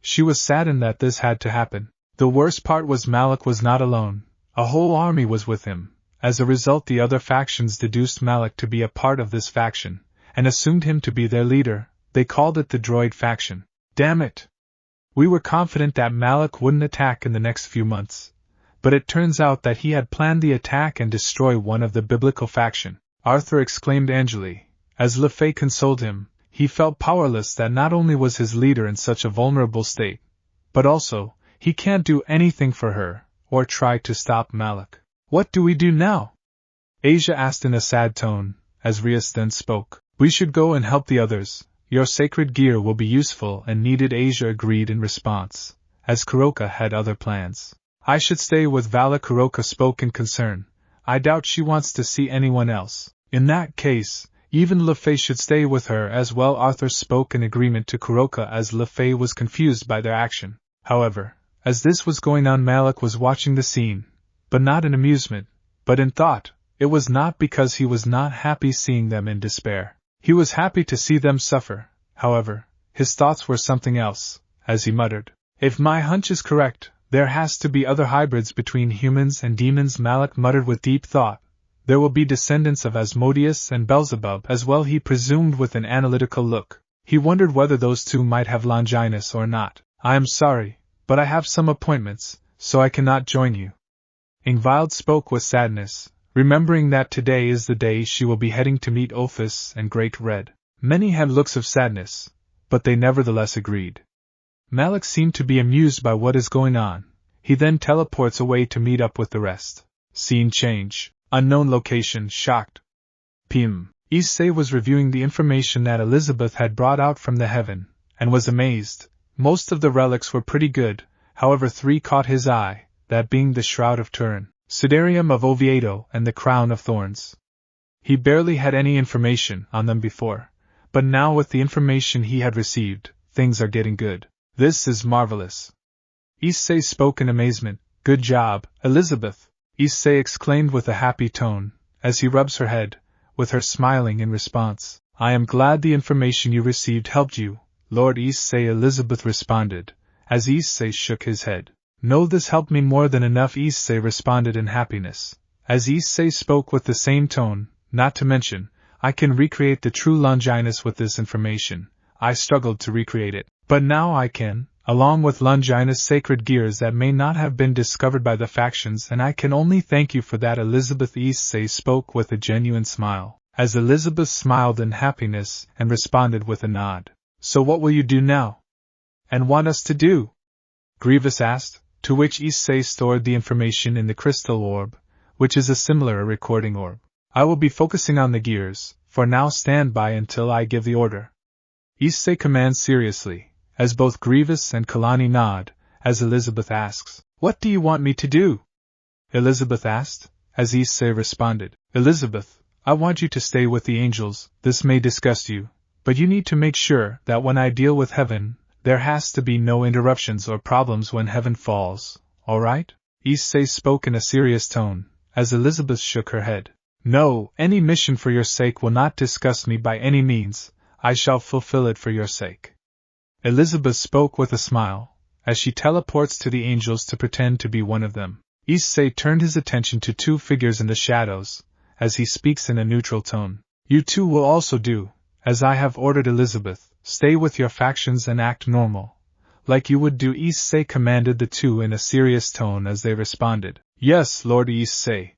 She was saddened that this had to happen. The worst part was Malik was not alone. A whole army was with him. As a result, the other factions deduced Malik to be a part of this faction, and assumed him to be their leader. They called it the Droid faction. Damn it! We were confident that Malik wouldn't attack in the next few months. But it turns out that he had planned the attack and destroy one of the biblical faction. Arthur exclaimed angrily. As LeFay consoled him, he felt powerless that not only was his leader in such a vulnerable state, but also, he can't do anything for her, or try to stop Malik. What do we do now? Asia asked in a sad tone, as Rias then spoke. We should go and help the others. Your sacred gear will be useful and needed. Asia agreed in response, as Kuroka had other plans. I should stay with Vala. Kuroka spoke in concern. I doubt she wants to see anyone else. In that case, even LeFay should stay with her as well. Arthur spoke in agreement to Kuroka as LeFay was confused by their action. However, as this was going on, Malik was watching the scene, but not in amusement, but in thought. It was not because he was not happy seeing them in despair. He was happy to see them suffer. However, his thoughts were something else, as he muttered. If my hunch is correct, there has to be other hybrids between humans and demons. Malik muttered with deep thought. There will be descendants of Asmodeus and Beelzebub as well, he presumed with an analytical look. He wondered whether those two might have Longinus or not. I am sorry, but I have some appointments, so I cannot join you. Ingvild spoke with sadness, remembering that today is the day she will be heading to meet Ophis and Great Red. Many had looks of sadness, but they nevertheless agreed. Malik seemed to be amused by what is going on. He then teleports away to meet up with the rest. Scene change. Unknown location. Shocked. PM. Issei was reviewing the information that Elizabeth had brought out from the heaven, and was amazed. Most of the relics were pretty good, however 3 caught his eye, that being the Shroud of Turin, Siderium of Oviedo, and the Crown of Thorns. He barely had any information on them before, but now with the information he had received, things are getting good. This is marvelous. Issei spoke in amazement. Good job, Elizabeth, Issei exclaimed with a happy tone, as he rubs her head, with her smiling in response. I am glad the information you received helped you, Lord Issei, Elizabeth responded, as Issei shook his head. No, this helped me more than enough, Issei responded in happiness, as Issei spoke with the same tone. Not to mention, I can recreate the true Longinus with this information. I struggled to recreate it, but now I can, along with Longinus' sacred gears that may not have been discovered by the factions, and I can only thank you for that. Elizabeth, Issei spoke with a genuine smile, as Elizabeth smiled in happiness and responded with a nod. So what will you do now? And want us to do? Grievous asked, to which Issei stored the information in the crystal orb, which is a similar recording orb. I will be focusing on the gears, for now stand by until I give the order. Issei commands seriously, as both Grievous and Kalani nod, as Elizabeth asks, "What do you want me to do?" Elizabeth asked, as Issei responded, "Elizabeth, I want you to stay with the angels. This may disgust you, but you need to make sure that when I deal with heaven, there has to be no interruptions or problems when heaven falls, alright?" Issei spoke in a serious tone, as Elizabeth shook her head. "No, any mission for your sake will not disgust me by any means. I shall fulfill it for your sake." Elizabeth spoke with a smile, as she teleports to the angels to pretend to be one of them. Issei turned his attention to two figures in the shadows, as he speaks in a neutral tone. "You two will also do, as I have ordered Elizabeth, stay with your factions and act normal, like you would do." Issei commanded the two in a serious tone as they responded, "Yes, Lord Issei."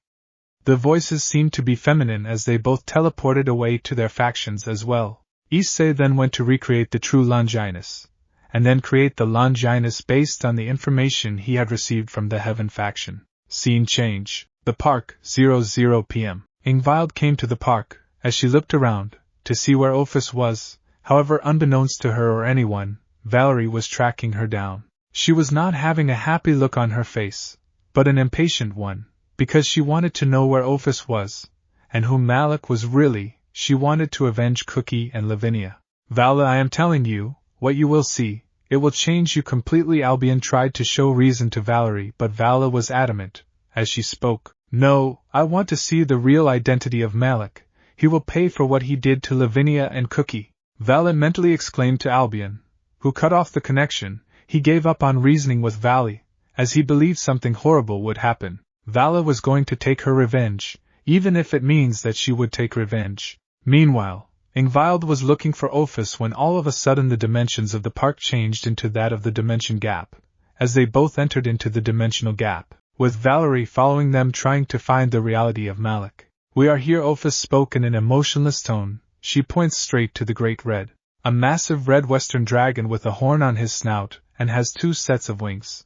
The voices seemed to be feminine as they both teleported away to their factions as well. Issei then went to recreate the true Longinus, and then create the Longinus based on the information he had received from the Heaven faction. Scene change. The park, 00 p.m. Ingvild came to the park, as she looked around, to see where Ophis was. However, unbeknownst to her or anyone, Valerie was tracking her down. She was not having a happy look on her face, but an impatient one, because she wanted to know where Ophis was, and who Malik was really. She wanted to avenge Cookie and Lavinia. "Vala, I am telling you, what you will see, it will change you completely." Albion tried to show reason to Valerie, but Vala was adamant, as she spoke. "No, I want to see the real identity of Malik. He will pay for what he did to Lavinia and Cookie." Vala mentally exclaimed to Albion, who cut off the connection. He gave up on reasoning with Vali, as he believed something horrible would happen. Vala was going to take her revenge, even if it means that she would take revenge. Meanwhile, Ingvild was looking for Ophis when all of a sudden the dimensions of the park changed into that of the dimension gap, as they both entered into the dimensional gap, with Valerie following them trying to find the reality of Malik. "We are here," Ophis spoke in an emotionless tone. She points straight to the Great Red, a massive red western dragon with a horn on his snout and has 2 sets of wings.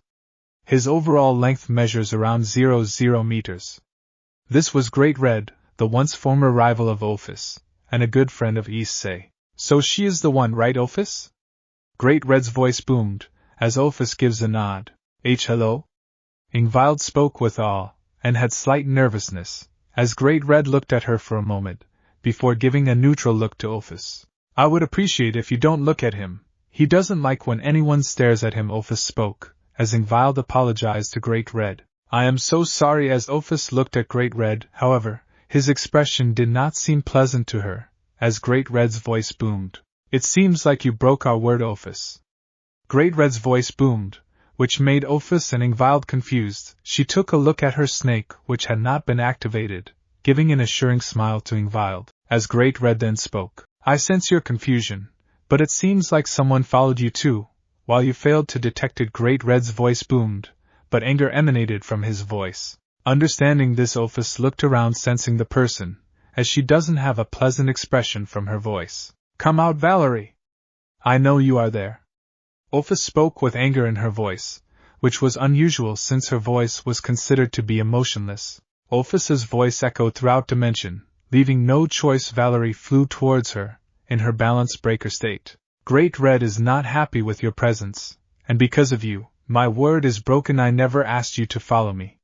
His overall length measures around 00 meters. This was Great Red, the once former rival of Ophis, and a good friend of Issei. "So she is the one, right, Ophis?" Great Red's voice boomed, as Ophis gives a nod. Hello?" Ingvild spoke with awe, and had slight nervousness, as Great Red looked at her for a moment, before giving a neutral look to Ophis. "I would appreciate if you don't look at him. He doesn't like when anyone stares at him." Ophis spoke, as Ingvild apologized to Great Red. "I am so sorry." As Ophis looked at Great Red, however, his expression did not seem pleasant to her, as Great Red's voice boomed. "It seems like you broke our word, Ophis." Great Red's voice boomed, which made Ophis and Ingvild confused. She took a look at her snake, which had not been activated, giving an assuring smile to Ingvild, as Great Red then spoke. "I sense your confusion, but it seems like someone followed you too, while you failed to detect it." Great Red's voice boomed, but anger emanated from his voice. Understanding this, Ophis looked around, sensing the person, as she doesn't have a pleasant expression from her voice. "Come out, Valerie! I know you are there." Ophis spoke with anger in her voice, which was unusual since her voice was considered to be emotionless. Ophis's voice echoed throughout dimension, leaving no choice. Valerie flew towards her, in her balance breaker state. "Great Red is not happy with your presence, and because of you, my word is broken. I never asked you to follow me."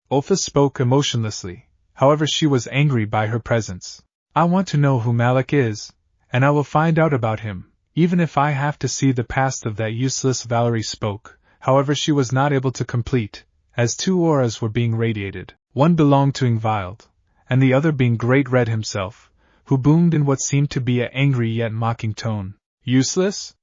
Ophis spoke emotionlessly, however she was angry by her presence. "I want to know who Malik is, and I will find out about him, even if I have to see the past of that useless." Valerie spoke, however she was not able to complete, as 2 auras were being radiated, one belonged to Ingvild, and the other being Great Red himself, who boomed in what seemed to be an angry yet mocking tone. "Useless?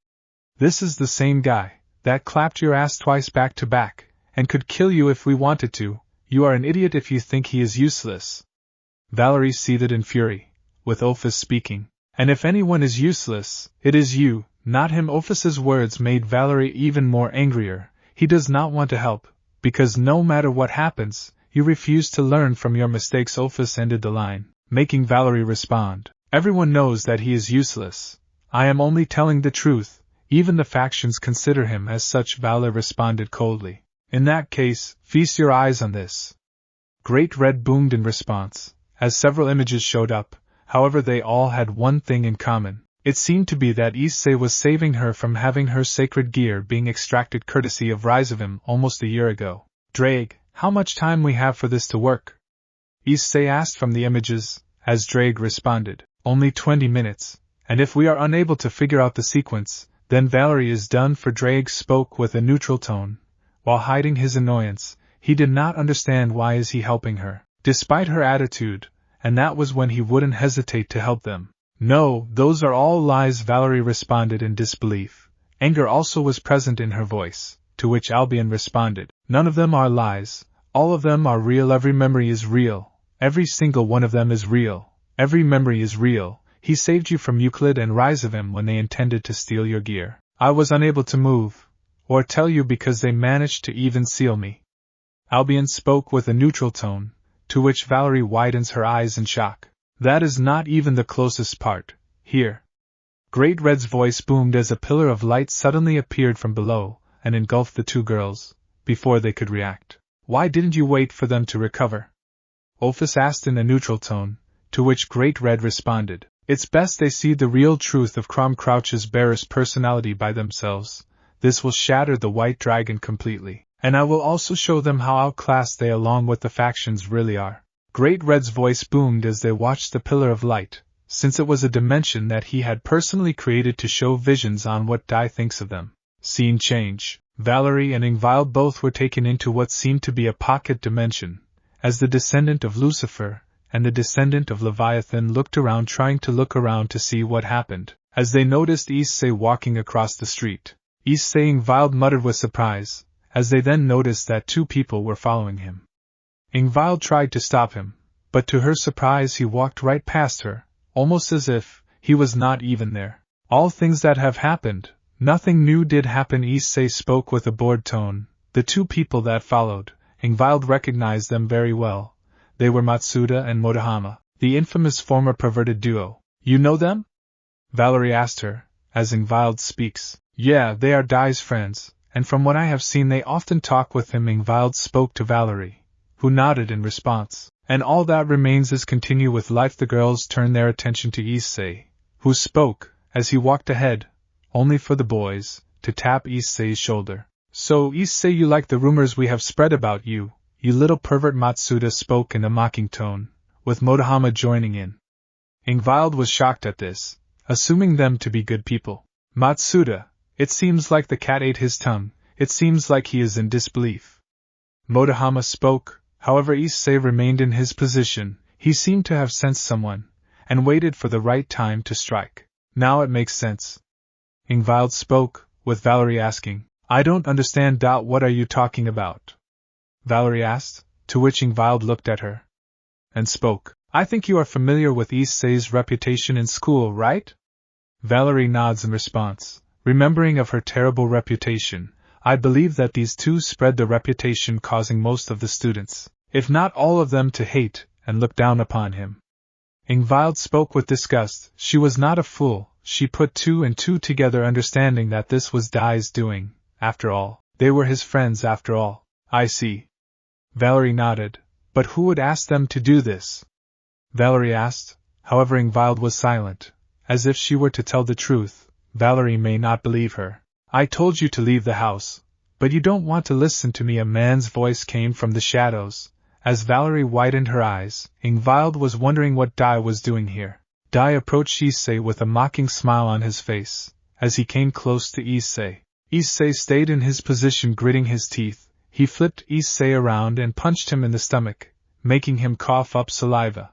This is the same guy that clapped your ass twice back to back, and could kill you if we wanted to. You are an idiot if you think he is useless." Valerie seethed in fury, with Ophis speaking. "And if anyone is useless, it is you, not him." Ophis's words made Valerie even more angrier. "He does not want to help, because no matter what happens, you refuse to learn from your mistakes." Ophis ended the line, making Valerie respond. "Everyone knows that he is useless. I am only telling the truth. Even the factions consider him as such." Valerie responded coldly. "In that case, feast your eyes on this." Great Red boomed in response, as several images showed up. However, they all had one thing in common. It seemed to be that Issei was saving her from having her sacred gear being extracted courtesy of RageRevan almost a year ago. Drake, how much time we have for this to work? Issei asked from the images, as Drake responded, only 20 minutes, and if we are unable to figure out the sequence, then Valerie is done for. Drake spoke with a neutral tone. While hiding his annoyance, he did not understand why is he helping her, despite her attitude, and that was when he wouldn't hesitate to help them. No, those are all lies, Valerie responded in disbelief. Anger also was present in her voice, to which Albion responded, none of them are lies, all of them are real, every memory is real, every single one of them is real, every memory is real. He saved you from Euclid and RageRevan when they intended to steal your gear. I was unable to move, or tell you because they managed to even seal me. Albion spoke with a neutral tone, to which Valerie widens her eyes in shock. That is not even the closest part. Here. Great Red's voice boomed as a pillar of light suddenly appeared from below and engulfed the two girls, before they could react. Why didn't you wait for them to recover? Ophis asked in a neutral tone, to which Great Red responded. It's best they see the real truth of Crom Crouch's bearer's personality by themselves. This will shatter the White Dragon completely, and I will also show them how outclassed they along with the factions really are. Great Red's voice boomed as they watched the pillar of light, since it was a dimension that he had personally created to show visions on what Dai thinks of them. Scene change. Valerie and Ingvild both were taken into what seemed to be a pocket dimension, as the descendant of Lucifer and the descendant of Leviathan looked around trying to look around to see what happened, as they noticed Issei walking across the street. Issei and Ingvild muttered with surprise, as they then noticed that two people were following him. Ingvild tried to stop him, but to her surprise he walked right past her, almost as if he was not even there. All things that have happened, nothing new did happen, Issei spoke with a bored tone. The two people that followed, Ingvild recognized them very well. They were Matsuda and Motohama, the infamous former perverted duo. You know them? Valerie asked her, as Ingvild speaks. Yeah, they are Dai's friends, and from what I have seen they often talk with him. Ingvild spoke to Valerie, who nodded in response. And all that remains is continue with life. The girls turned their attention to Issei, who spoke, as he walked ahead, only for the boys, to tap Issei's shoulder. So, Issei, you like the rumors we have spread about you, you little pervert? Matsuda spoke in a mocking tone, with Motohama joining in. Ingvild was shocked at this, assuming them to be good people. Matsuda, it seems like the cat ate his tongue, it seems like he is in disbelief. Motohama spoke, however Issei remained in his position. He seemed to have sensed someone, and waited for the right time to strike. Now it makes sense. Ingvild spoke, with Valerie asking, I don't understand. What are you talking about? Valerie asked, to which Ingvild looked at her and spoke. I think you are familiar with Issei's reputation in school, right? Valerie nods in response, remembering of her terrible reputation. I believe that these two spread the reputation, causing most of the students, if not all of them, to hate and look down upon him. Ingvild spoke with disgust. She was not a fool. She put two and two together, understanding that this was Dai's doing. After all, they were his friends after all. I see. Valerie nodded. But who would ask them to do this? Valerie asked. However, Ingvild was silent, as if she were to tell the truth. Valerie may not believe her. I told you to leave the house, but you don't want to listen to me. A man's voice came from the shadows. As Valerie widened her eyes, Ingvild was wondering what Dai was doing here. Dai approached Issei with a mocking smile on his face. As he came close to Issei, Issei stayed in his position, gritting his teeth. He flipped Issei around and punched him in the stomach, making him cough up saliva.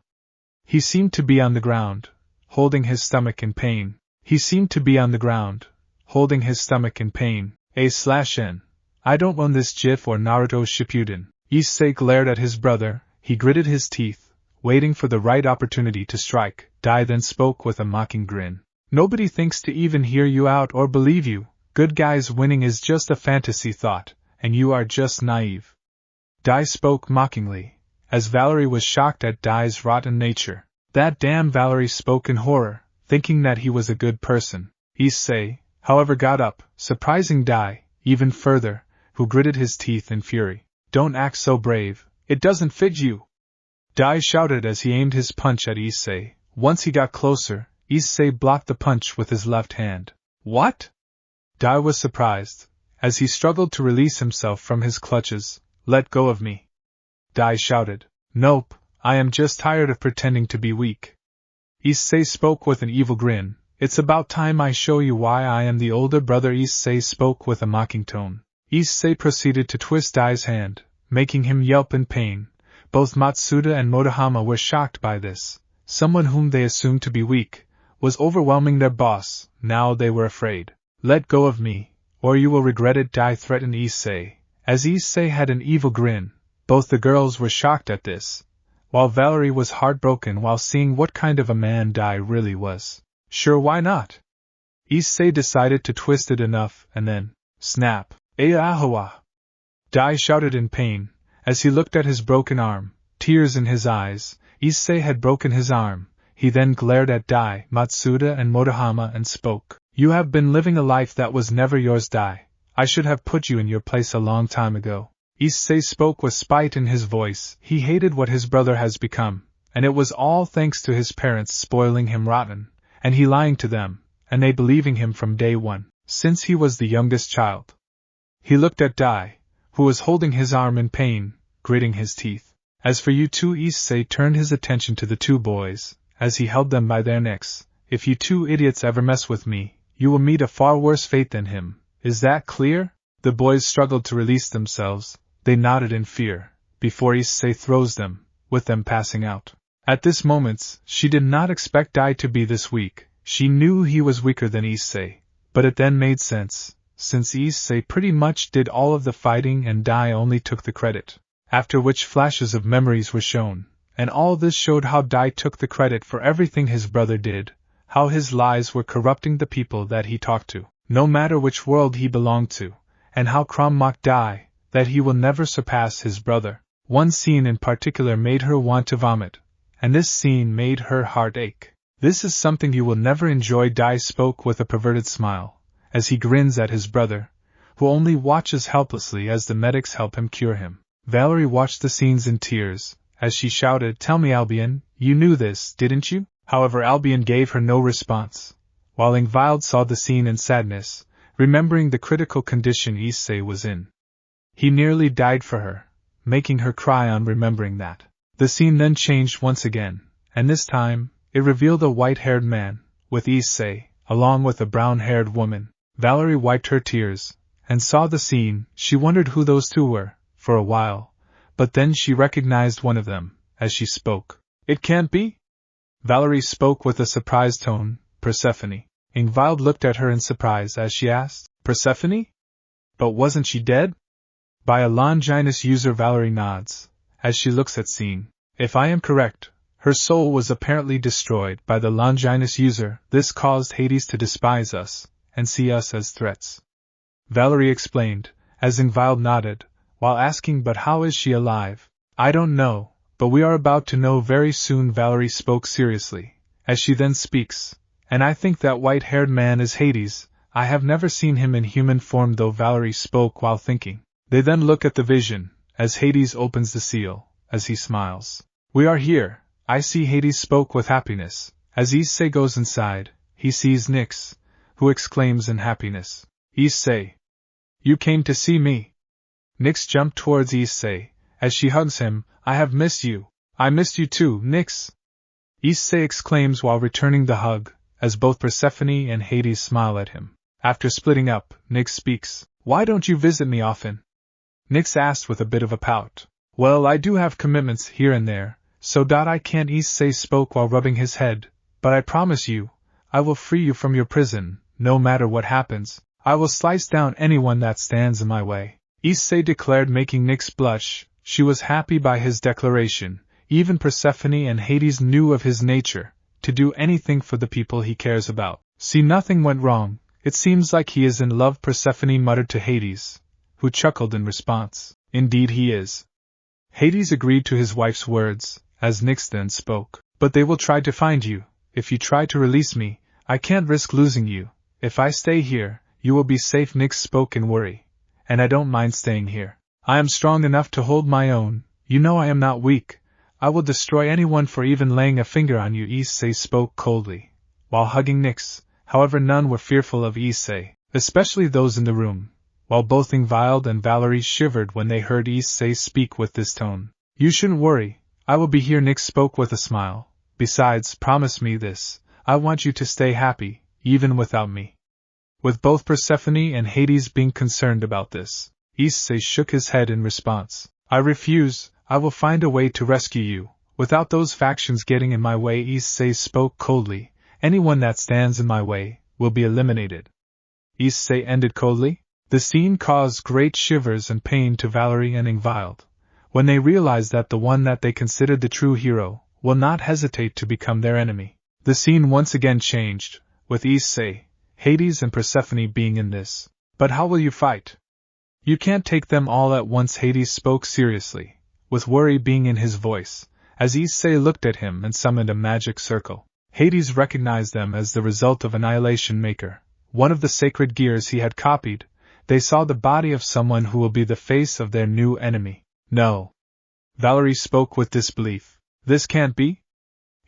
He seemed to be on the ground, holding his stomach in pain. He seemed to be on the ground, holding his stomach in pain. A/N. I don't own this GIF or Naruto Shippuden. Issei glared at his brother. He gritted his teeth, waiting for the right opportunity to strike. Dai then spoke with a mocking grin. Nobody thinks to even hear you out or believe you. Good guys winning is just a fantasy thought, and you are just naive. Dai spoke mockingly, as Valerie was shocked at Dai's rotten nature. That damn Valerie spoke in horror, thinking that he was a good person. Issei, however, got up, surprising Dai even further, who gritted his teeth in fury. Don't act so brave, it doesn't fit you. Dai shouted as he aimed his punch at Issei. Once he got closer, Issei blocked the punch with his left hand. What? Dai was surprised. As he struggled to release himself from his clutches. Let go of me. Dai shouted. Nope, I am just tired of pretending to be weak. Issei spoke with an evil grin. It's about time I show you why I am the older brother. Issei spoke with a mocking tone. Issei proceeded to twist Dai's hand, making him yelp in pain. Both Matsuda and Motohama were shocked by this. Someone whom they assumed to be weak was overwhelming their boss. Now they were afraid. Let go of me, or you will regret it, Dai threatened Issei. As Issei had an evil grin, both the girls were shocked at this, while Valerie was heartbroken while seeing what kind of a man Dai really was. Sure, why not? Issei decided to twist it enough, and then, snap! Ayahawa! Dai shouted in pain, as he looked at his broken arm, tears in his eyes. Issei had broken his arm. He then glared at Dai, Matsuda and Motohama and spoke. You have been living a life that was never yours, Dai. I should have put you in your place a long time ago. Issei spoke with spite in his voice. He hated what his brother has become, and it was all thanks to his parents spoiling him rotten, and he lying to them, and they believing him from day one, since he was the youngest child. He looked at Dai, who was holding his arm in pain, gritting his teeth. As for you two, Issei turned his attention to the two boys, as he held them by their necks. If you two idiots ever mess with me, you will meet a far worse fate than him. Is that clear? The boys struggled to release themselves. They nodded in fear, before Issei throws them, with them passing out. At this moment, she did not expect Dai to be this weak. She knew he was weaker than Issei, but it then made sense, since Issei pretty much did all of the fighting and Dai only took the credit. After which flashes of memories were shown, and all this showed how Dai took the credit for everything his brother did, how his lies were corrupting the people that he talked to, no matter which world he belonged to, and how Crom mocked Dai, that he will never surpass his brother. One scene in particular made her want to vomit, and this scene made her heart ache. This is something you will never enjoy, Dai spoke with a perverted smile, as he grins at his brother, who only watches helplessly as the medics help him cure him. Valerie watched the scenes in tears, as she shouted, Tell me, Albion, you knew this, didn't you? However, Albion gave her no response, while Ingvild saw the scene in sadness, remembering the critical condition Issei was in. He nearly died for her, making her cry on remembering that. The scene then changed once again, and this time, it revealed a white-haired man, with Issei, along with a brown-haired woman. Valerie wiped her tears, and saw the scene. She wondered who those two were, for a while, but then she recognized one of them, as she spoke. It can't be? Valerie spoke with a surprised tone, Persephone. Ingvild looked at her in surprise as she asked, Persephone? But wasn't she dead? By a Longinus user, Valerie nods, as she looks at scene. If I am correct, her soul was apparently destroyed by the Longinus user. This caused Hades to despise us, and see us as threats. Valerie explained, as Ingvild nodded, while asking, but how is she alive? I don't know, but we are about to know very soon. Valerie spoke seriously, as she then speaks, and I think that white-haired man is Hades. I have never seen him in human form though. Valerie spoke while thinking. They then look at the vision, as Hades opens the seal, as he smiles. We are here. I see. Hades spoke with happiness. As Issei goes inside, he sees Nyx, who exclaims in happiness, Issei! You came to see me? Nyx jumped towards Issei, as she hugs him. I have missed you. I missed you too, Nyx! Issei exclaims while returning the hug, as both Persephone and Hades smile at him. After splitting up, Nyx speaks. Why don't you visit me often? Nyx asked with a bit of a pout. Well, I do have commitments here and there, so I can't. Issei spoke while rubbing his head, but I promise you, I will free you from your prison. No matter what happens, I will slice down anyone that stands in my way. Issei declared, making Nyx blush. She was happy by his declaration. Even Persephone and Hades knew of his nature, to do anything for the people he cares about. See, nothing went wrong. It seems like he is in love, Persephone muttered to Hades, who chuckled in response. Indeed he is. Hades agreed to his wife's words, as Nyx then spoke. But they will try to find you. If you try to release me, I can't risk losing you. If I stay here, you will be safe. Nyx spoke in worry. And I don't mind staying here. I am strong enough to hold my own. You know I am not weak. I will destroy anyone for even laying a finger on you, Issei spoke coldly. While hugging Nyx, however, none were fearful of Issei, especially those in the room, while both Ingvild and Valerie shivered when they heard Issei speak with this tone. You shouldn't worry, I will be here, Nyx spoke with a smile. Besides, promise me this, I want you to stay happy, even without me. With both Persephone and Hades being concerned about this, Issei shook his head in response. I refuse, I will find a way to rescue you, without those factions getting in my way, Issei spoke coldly. Anyone that stands in my way will be eliminated. Issei ended coldly. The scene caused great shivers and pain to Valerie and Ingvild, when they realized that the one that they considered the true hero will not hesitate to become their enemy. The scene once again changed, with Issei, Hades and Persephone being in this. But how will you fight? You can't take them all at once, Hades spoke seriously, with worry being in his voice, as Issei looked at him and summoned a magic circle. Hades recognized them as the result of Annihilation Maker, one of the sacred gears he had copied. They saw the body of someone who will be the face of their new enemy. No. Valerie spoke with disbelief. This can't be?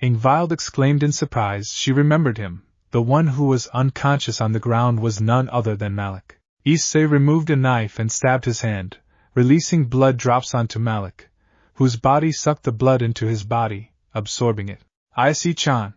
Ingvild exclaimed in surprise. She remembered him. The one who was unconscious on the ground was none other than Malik. Issei removed a knife and stabbed his hand, releasing blood drops onto Malik, whose body sucked the blood into his body, absorbing it. Issei-chan!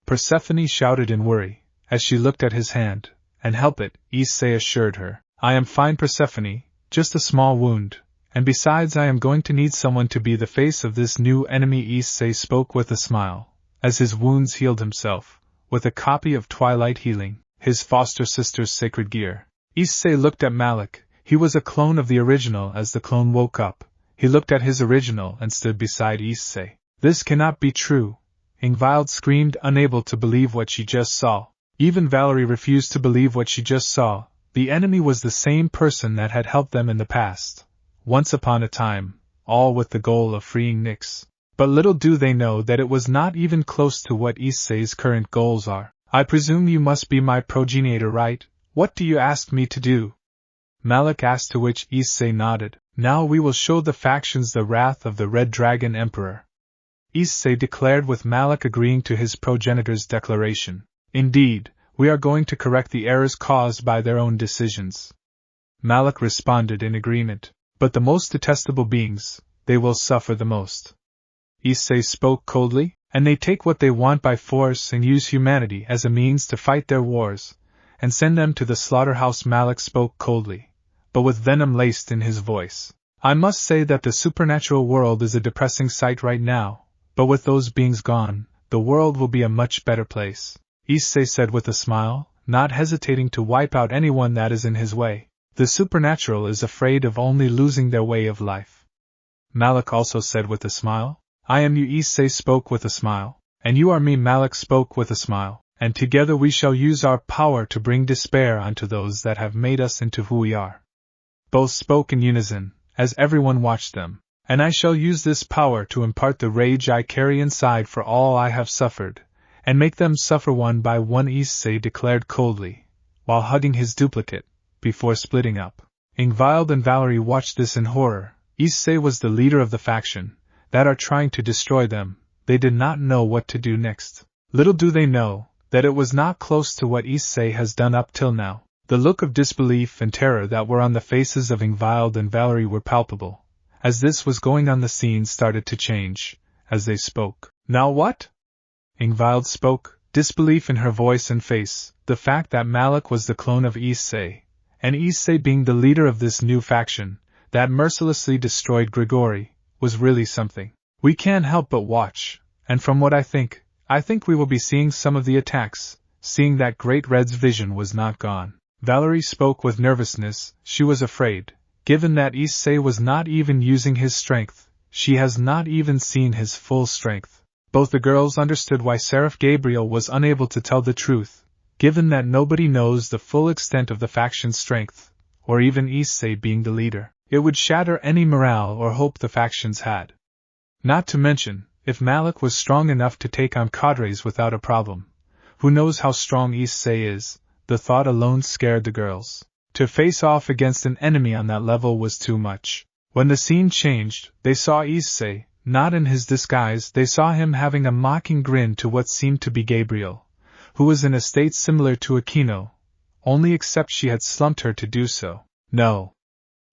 Persephone shouted in worry, as she looked at his hand. And help it, Issei assured her. I am fine, Persephone, just a small wound, and besides I am going to need someone to be the face of this new enemy. Issei spoke with a smile, as his wounds healed himself, with a copy of Twilight Healing, his foster sister's sacred gear. Issei looked at Malik. He was a clone of the original. As the clone woke up, he looked at his original and stood beside Issei. This cannot be true. Ingvild screamed, unable to believe what she just saw. Even Valerie refused to believe what she just saw. The enemy was the same person that had helped them in the past, once upon a time, all with the goal of freeing Nyx. But little do they know that it was not even close to what Issei's current goals are. I presume you must be my progenitor, right? What do you ask me to do? Malik asked, to which Issei nodded. Now we will show the factions the wrath of the Red Dragon Emperor. Issei declared, with Malik agreeing to his progenitor's declaration. Indeed, we are going to correct the errors caused by their own decisions. Malik responded in agreement. But the most detestable beings, they will suffer the most. Issei spoke coldly. And they take what they want by force and use humanity as a means to fight their wars, and send them to the slaughterhouse. Malik spoke coldly, but with venom laced in his voice. I must say that the supernatural world is a depressing sight right now, but with those beings gone, the world will be a much better place. Issei said with a smile, not hesitating to wipe out anyone that is in his way. The supernatural is afraid of only losing their way of life. Malik also said with a smile. I am you, Issei spoke with a smile. And you are me, Malik spoke with a smile. And together we shall use our power to bring despair onto those that have made us into who we are. Both spoke in unison, as everyone watched them. And I shall use this power to impart the rage I carry inside for all I have suffered, and make them suffer one by one, Issei declared coldly, while hugging his duplicate, before splitting up. Ingvild and Valerie watched this in horror. Issei was the leader of the faction that are trying to destroy them. They did not know what to do next. Little do they know that it was not close to what Issei has done up till now. The look of disbelief and terror that were on the faces of Ingvild and Valerie were palpable. As this was going on, the scene started to change, as they spoke. Now what? Ingvild spoke, disbelief in her voice and face. The fact that Malik was the clone of Issei, and Issei being the leader of this new faction that mercilessly destroyed Grigori, was really something. We can't help but watch, and from what I think we will be seeing some of the attacks, seeing that Great Red's vision was not gone. Valerie spoke with nervousness. She was afraid, given that Issei was not even using his strength. She has not even seen his full strength. Both the girls understood why Seraph Gabriel was unable to tell the truth, given that nobody knows the full extent of the faction's strength, or even Issei being the leader. It would shatter any morale or hope the factions had. Not to mention, if Malik was strong enough to take on cadres without a problem, who knows how strong Issei is? The thought alone scared the girls. To face off against an enemy on that level was too much. When the scene changed, they saw Issei, not in his disguise, they saw him having a mocking grin to what seemed to be Gabriel, who was in a state similar to Aquino, only except she had slumped her to do so. No.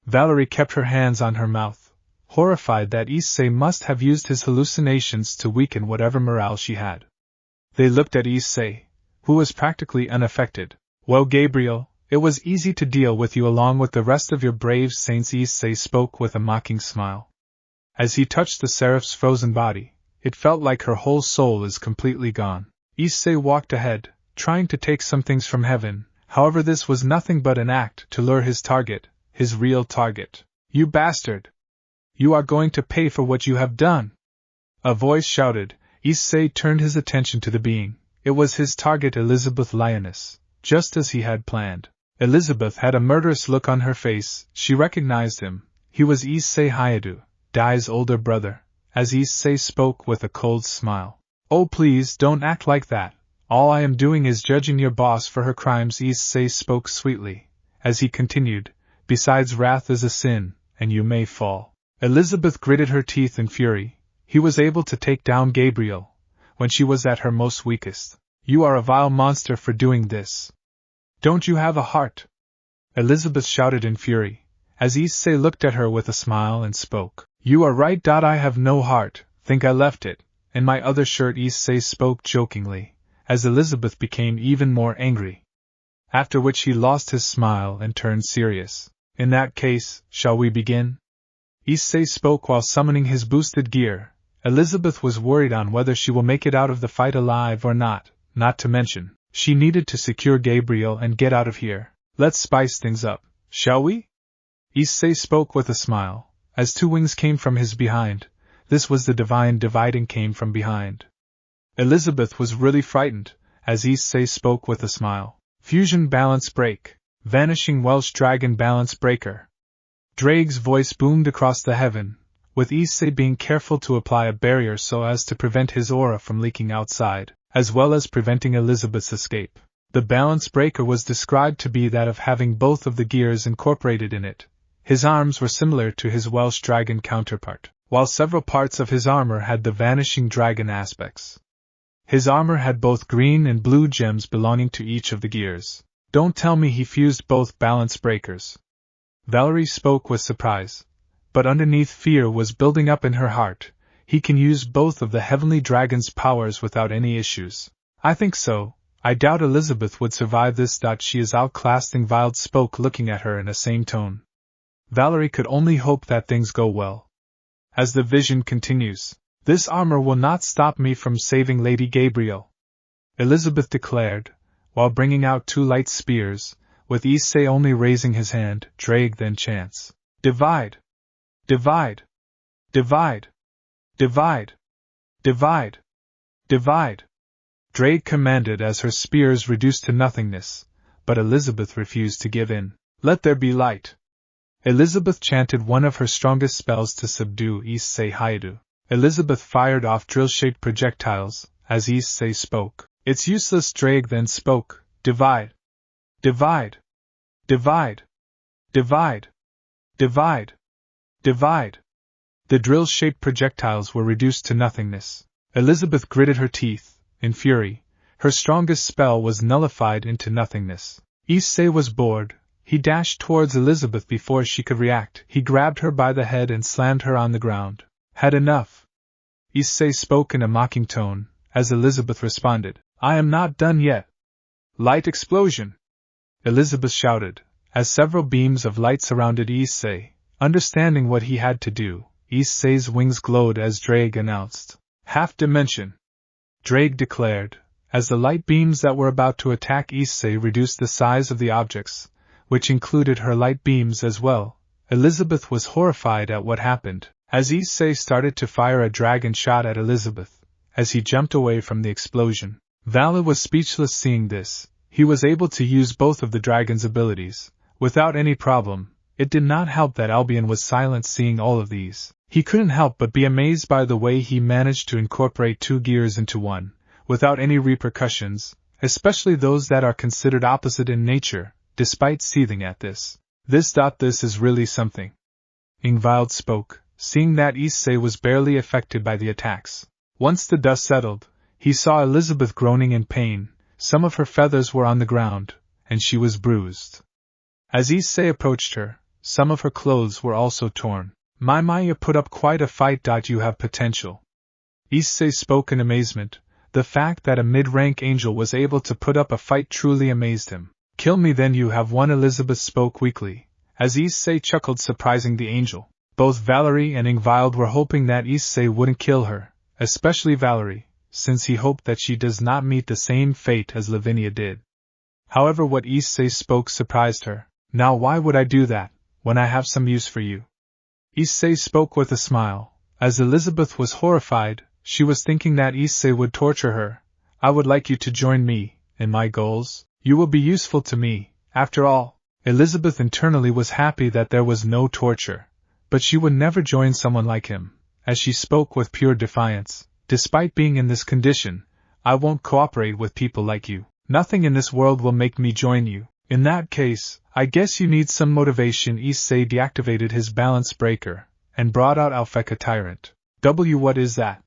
Valerie kept her hands on her mouth, horrified that Issei must have used his hallucinations to weaken whatever morale she had. They looked at Issei, who was practically unaffected. Well, Gabriel, it was easy to deal with you along with the rest of your brave saints, Issei spoke with a mocking smile. As he touched the seraph's frozen body, it felt like her whole soul is completely gone. Issei walked ahead, trying to take some things from heaven. However, this was nothing but an act to lure his target, his real target. You bastard! You are going to pay for what you have done! A voice shouted. Issei turned his attention to the being. It was his target, Elizabeth Lioness, just as he had planned. Elizabeth had a murderous look on her face. She recognized him. He was Issei Hayadu, Dai's older brother, as Issei spoke with a cold smile. Oh, please don't act like that. All I am doing is judging your boss for her crimes, Issei spoke sweetly, as he continued. Besides, wrath is a sin, and you may fall. Elizabeth gritted her teeth in fury. He was able to take down Gabriel when she was at her most weakest. You are a vile monster for doing this. Don't you have a heart? Elizabeth shouted in fury, as Issei looked at her with a smile and spoke. You are right. I have no heart. Think I left it in my other shirt, Issei spoke jokingly, as Elizabeth became even more angry. After which he lost his smile and turned serious. In that case, shall we begin? Issei spoke while summoning his boosted gear. Elizabeth was worried on whether she will make it out of the fight alive or not to mention, she needed to secure Gabriel and get out of here. Let's spice things up, shall we? Issei spoke with a smile, as two wings came from his behind. This was the divine dividing came from behind. Elizabeth was really frightened, as Issei spoke with a smile. Fusion balance break. Vanishing Welsh Dragon balance breaker. Drake's voice boomed across the heaven, with Issei being careful to apply a barrier so as to prevent his aura from leaking outside, as well as preventing Elizabeth's escape. The balance breaker was described to be that of having both of the gears incorporated in it. His arms were similar to his Welsh Dragon counterpart, while several parts of his armor had the Vanishing Dragon aspects. His armor had both green and blue gems belonging to each of the gears. Don't tell me he fused both balance breakers. Valerie spoke with surprise, but underneath fear was building up in her heart. He can use both of the heavenly dragon's powers without any issues. I think so. I doubt Elizabeth would survive this. She is outclassed. Ingvild spoke, looking at her in the same tone. Valerie could only hope that things go well. As the vision continues, this armor will not stop me from saving Lady Gabriel, Elizabeth declared, while bringing out two light spears, with Issei only raising his hand. Drake then chants, Divide! Divide! Divide! Divide! Divide! Divide! Drake commanded as her spears reduced to nothingness, but Elizabeth refused to give in. Let there be light! Elizabeth chanted one of her strongest spells to subdue Issei Hayadu. Elizabeth fired off drill-shaped projectiles, as Issei spoke. It's useless. Drake then spoke. Divide! Divide! Divide! Divide! Divide! Divide! The drill-shaped projectiles were reduced to nothingness. Elizabeth gritted her teeth, in fury. Her strongest spell was nullified into nothingness. Issei was bored. He dashed towards Elizabeth before she could react. He grabbed her by the head and slammed her on the ground. Had enough? Issei spoke in a mocking tone, as Elizabeth responded. I am not done yet. Light explosion! Elizabeth shouted, as several beams of light surrounded Issei. Understanding what he had to do, Issei's wings glowed as Drake announced. Half dimension! Drake declared, as the light beams that were about to attack Issei reduced the size of the objects, which included her light beams as well. Elizabeth was horrified at what happened, as Issei started to fire a dragon shot at Elizabeth, as he jumped away from the explosion. Vali was speechless seeing this. He was able to use both of the dragon's abilities, without any problem. It did not help that Albion was silent seeing all of these. He couldn't help but be amazed by the way he managed to incorporate two gears into one, without any repercussions, especially those that are considered opposite in nature, despite seething at this. This is really something. Ingvild spoke, seeing that Issei was barely affected by the attacks. Once the dust settled, he saw Elizabeth groaning in pain. Some of her feathers were on the ground, and she was bruised. As Issei approached her, some of her clothes were also torn. My, you put up quite a fight. You have potential. Issei spoke in amazement. The fact that a mid-rank angel was able to put up a fight truly amazed him. Kill me then, you have won. Elizabeth spoke weakly, as Issei chuckled, surprising the angel. Both Valerie and Ingvild were hoping that Issei wouldn't kill her, especially Valerie, since he hoped that she does not meet the same fate as Lavinia did. However, what Issei spoke surprised her. Now why would I do that, when I have some use for you? Issei spoke with a smile. As Elizabeth was horrified, she was thinking that Issei would torture her. I would like you to join me in my goals. You will be useful to me, after all. Elizabeth internally was happy that there was no torture, but she would never join someone like him, as she spoke with pure defiance. Despite being in this condition, I won't cooperate with people like you. Nothing in this world will make me join you. In that case, I guess you need some motivation. Issei deactivated his balance breaker and brought out Alpheka Tyrant. What is that?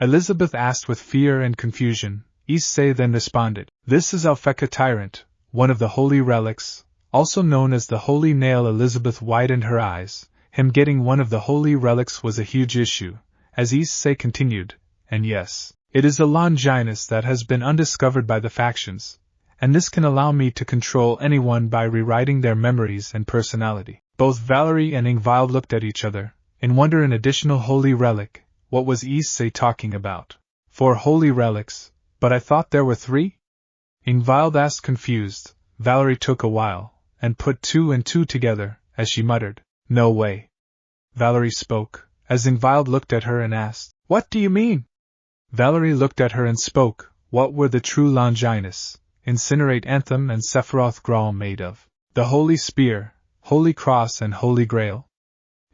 Elizabeth asked with fear and confusion. Issei then responded, This is Alpheka Tyrant, one of the holy relics, also known as the Holy Nail. Elizabeth widened her eyes. Him getting one of the holy relics was a huge issue, as Issei continued, and yes, it is a Longinus that has been undiscovered by the factions, and this can allow me to control anyone by rewriting their memories and personality. Both Valerie and Ingvild looked at each other, in wonder. An additional holy relic, what was Issei talking about? 4 holy relics, but I thought there were 3? Ingvild asked, confused. Valerie took a while, and put 2 and 2 together, as she muttered, No way. Valerie spoke, as Ingvild looked at her and asked, What do you mean? Valerie looked at her and spoke, What were the true Longinus, Incinerate Anthem and Sephiroth Graal made of? The Holy Spear, Holy Cross and Holy Grail?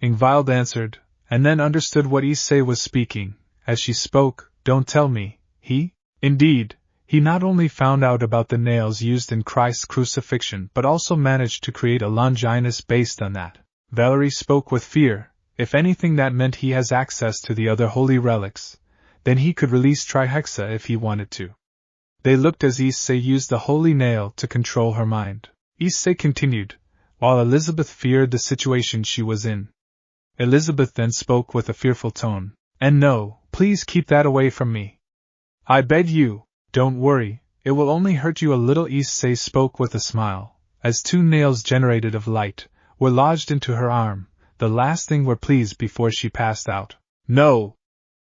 Ingvild answered, and then understood what Issei was speaking, as she spoke, Don't tell me, he? Indeed, he not only found out about the nails used in Christ's crucifixion but also managed to create a Longinus based on that. Valerie spoke with fear. If anything, that meant he has access to the other holy relics. Then he could release Trihexa if he wanted to. They looked as Issei used the holy nail to control her mind. Issei continued, while Elizabeth feared the situation she was in. Elizabeth then spoke with a fearful tone, And no, please keep that away from me. I beg you, don't worry, it will only hurt you a little. Issei spoke with a smile, as 2 nails generated of light were lodged into her arm. The last thing were pleas before she passed out. No!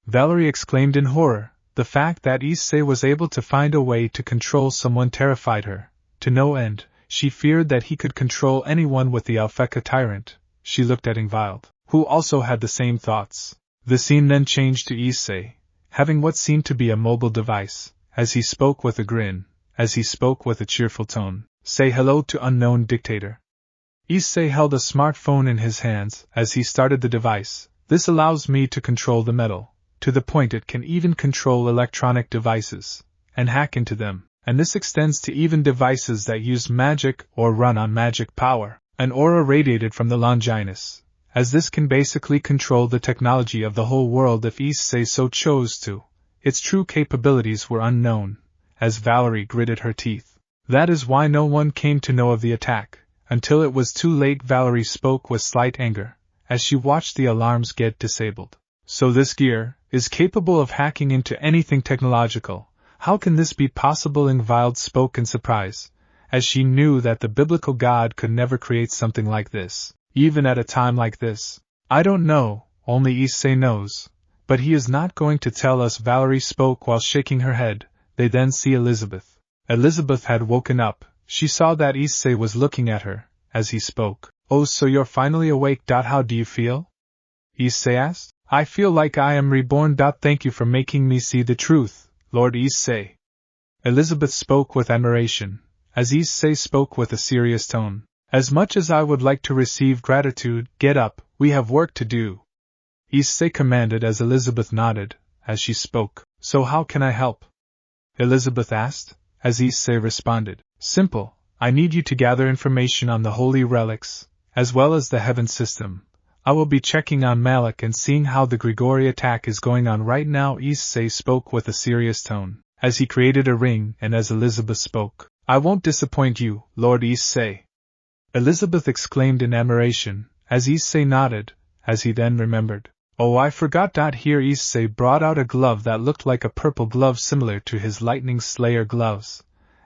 Valerie exclaimed in horror. The fact that Issei was able to find a way to control someone terrified her, to no end. She feared that he could control anyone with the Alpheka Tyrant. She looked at Ingvild, who also had the same thoughts. The scene then changed to Issei, having what seemed to be a mobile device, as he spoke with a grin, as he spoke with a cheerful tone, Say hello to unknown dictator. Issei held a smartphone in his hands as he started the device. This allows me to control the metal, to the point it can even control electronic devices, and hack into them, and this extends to even devices that use magic or run on magic power. An aura radiated from the Longinus, as this can basically control the technology of the whole world if Issei so chose to. Its true capabilities were unknown, as Valerie gritted her teeth. That is why no one came to know of the attack, until it was too late. Valerie spoke with slight anger, as she watched the alarms get disabled. So this gear is capable of hacking into anything technological. How can this be possible? Ingvild spoke in surprise, as she knew that the biblical God could never create something like this, even at a time like this. I don't know, only Issei knows, but he is not going to tell us. Valerie spoke while shaking her head. They then see Elizabeth. Elizabeth had woken up. She saw that Issei was looking at her, as he spoke. Oh, so you're finally awake. How do you feel? Issei asked. I feel like I am reborn. Thank you for making me see the truth, Lord Issei. Elizabeth spoke with admiration, as Issei spoke with a serious tone. As much as I would like to receive gratitude, get up, we have work to do. Issei commanded as Elizabeth nodded, as she spoke. So how can I help? Elizabeth asked, as Issei responded. Simple, I need you to gather information on the holy relics, as well as the heaven system. I will be checking on Malik and seeing how the Grigori attack is going on right now. Issei spoke with a serious tone, as he created a ring and as Elizabeth spoke. I won't disappoint you, Lord Issei. Elizabeth exclaimed in admiration, as Issei nodded, as he then remembered. Oh, I forgot. Here Issei brought out a glove that looked like a purple glove similar to his Lightning Slayer gloves,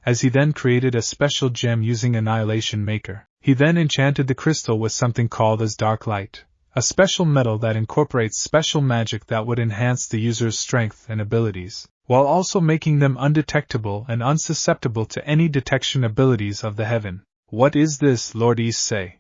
as he then created a special gem using Annihilation Maker. He then enchanted the crystal with something called as Dark Light, a special metal that incorporates special magic that would enhance the user's strength and abilities, while also making them undetectable and unsusceptible to any detection abilities of the heaven. What is this, Lord Issei?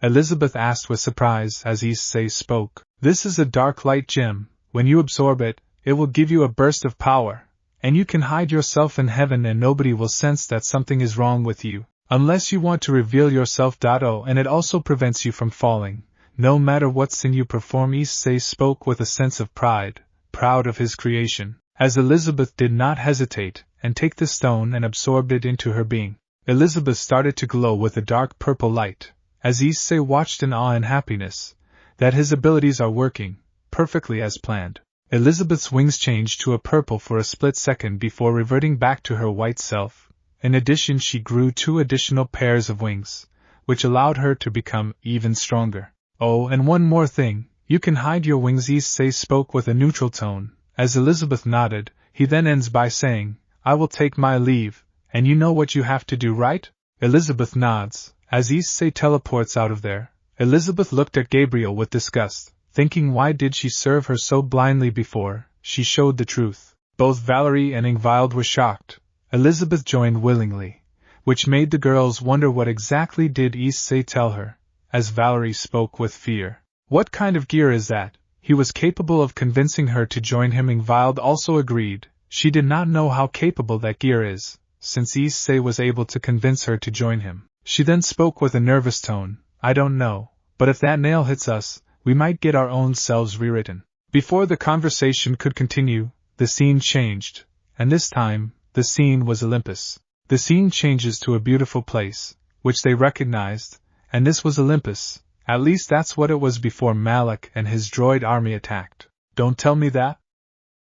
Elizabeth asked with surprise as Issei spoke. This is a Dark Light gem. When you absorb it, it will give you a burst of power, and you can hide yourself in heaven and nobody will sense that something is wrong with you. Unless you want to reveal yourself. And it also prevents you from falling, no matter what sin you perform. Issei spoke with a sense of pride, proud of his creation, as Elizabeth did not hesitate, and take the stone and absorbed it into her being. Elizabeth started to glow with a dark purple light, as Issei watched in awe and happiness, that his abilities are working, perfectly as planned. Elizabeth's wings changed to a purple for a split second before reverting back to her white self. In addition, she grew 2 additional pairs of wings, which allowed her to become even stronger. Oh, and one more thing, you can hide your wings. Issei spoke with a neutral tone, as Elizabeth nodded. He then ends by saying, I will take my leave, and you know what you have to do, right? Elizabeth nods, as Issei teleports out of there. Elizabeth looked at Gabriel with disgust, thinking why did she serve her so blindly before she showed the truth. Both Valerie and Ingvild were shocked. Elizabeth joined willingly, which made the girls wonder what exactly did Issei tell her, as Valerie spoke with fear. What kind of gear is that? He was capable of convincing her to join him. Ingvild also agreed. She did not know how capable that gear is, since Issei was able to convince her to join him. She then spoke with a nervous tone. I don't know, but if that nail hits us, we might get our own selves rewritten. Before the conversation could continue, the scene changed, and this time, the scene was Olympus. The scene changes to a beautiful place, which they recognized, and this was Olympus. At least that's what it was before Malik and his droid army attacked. Don't tell me that?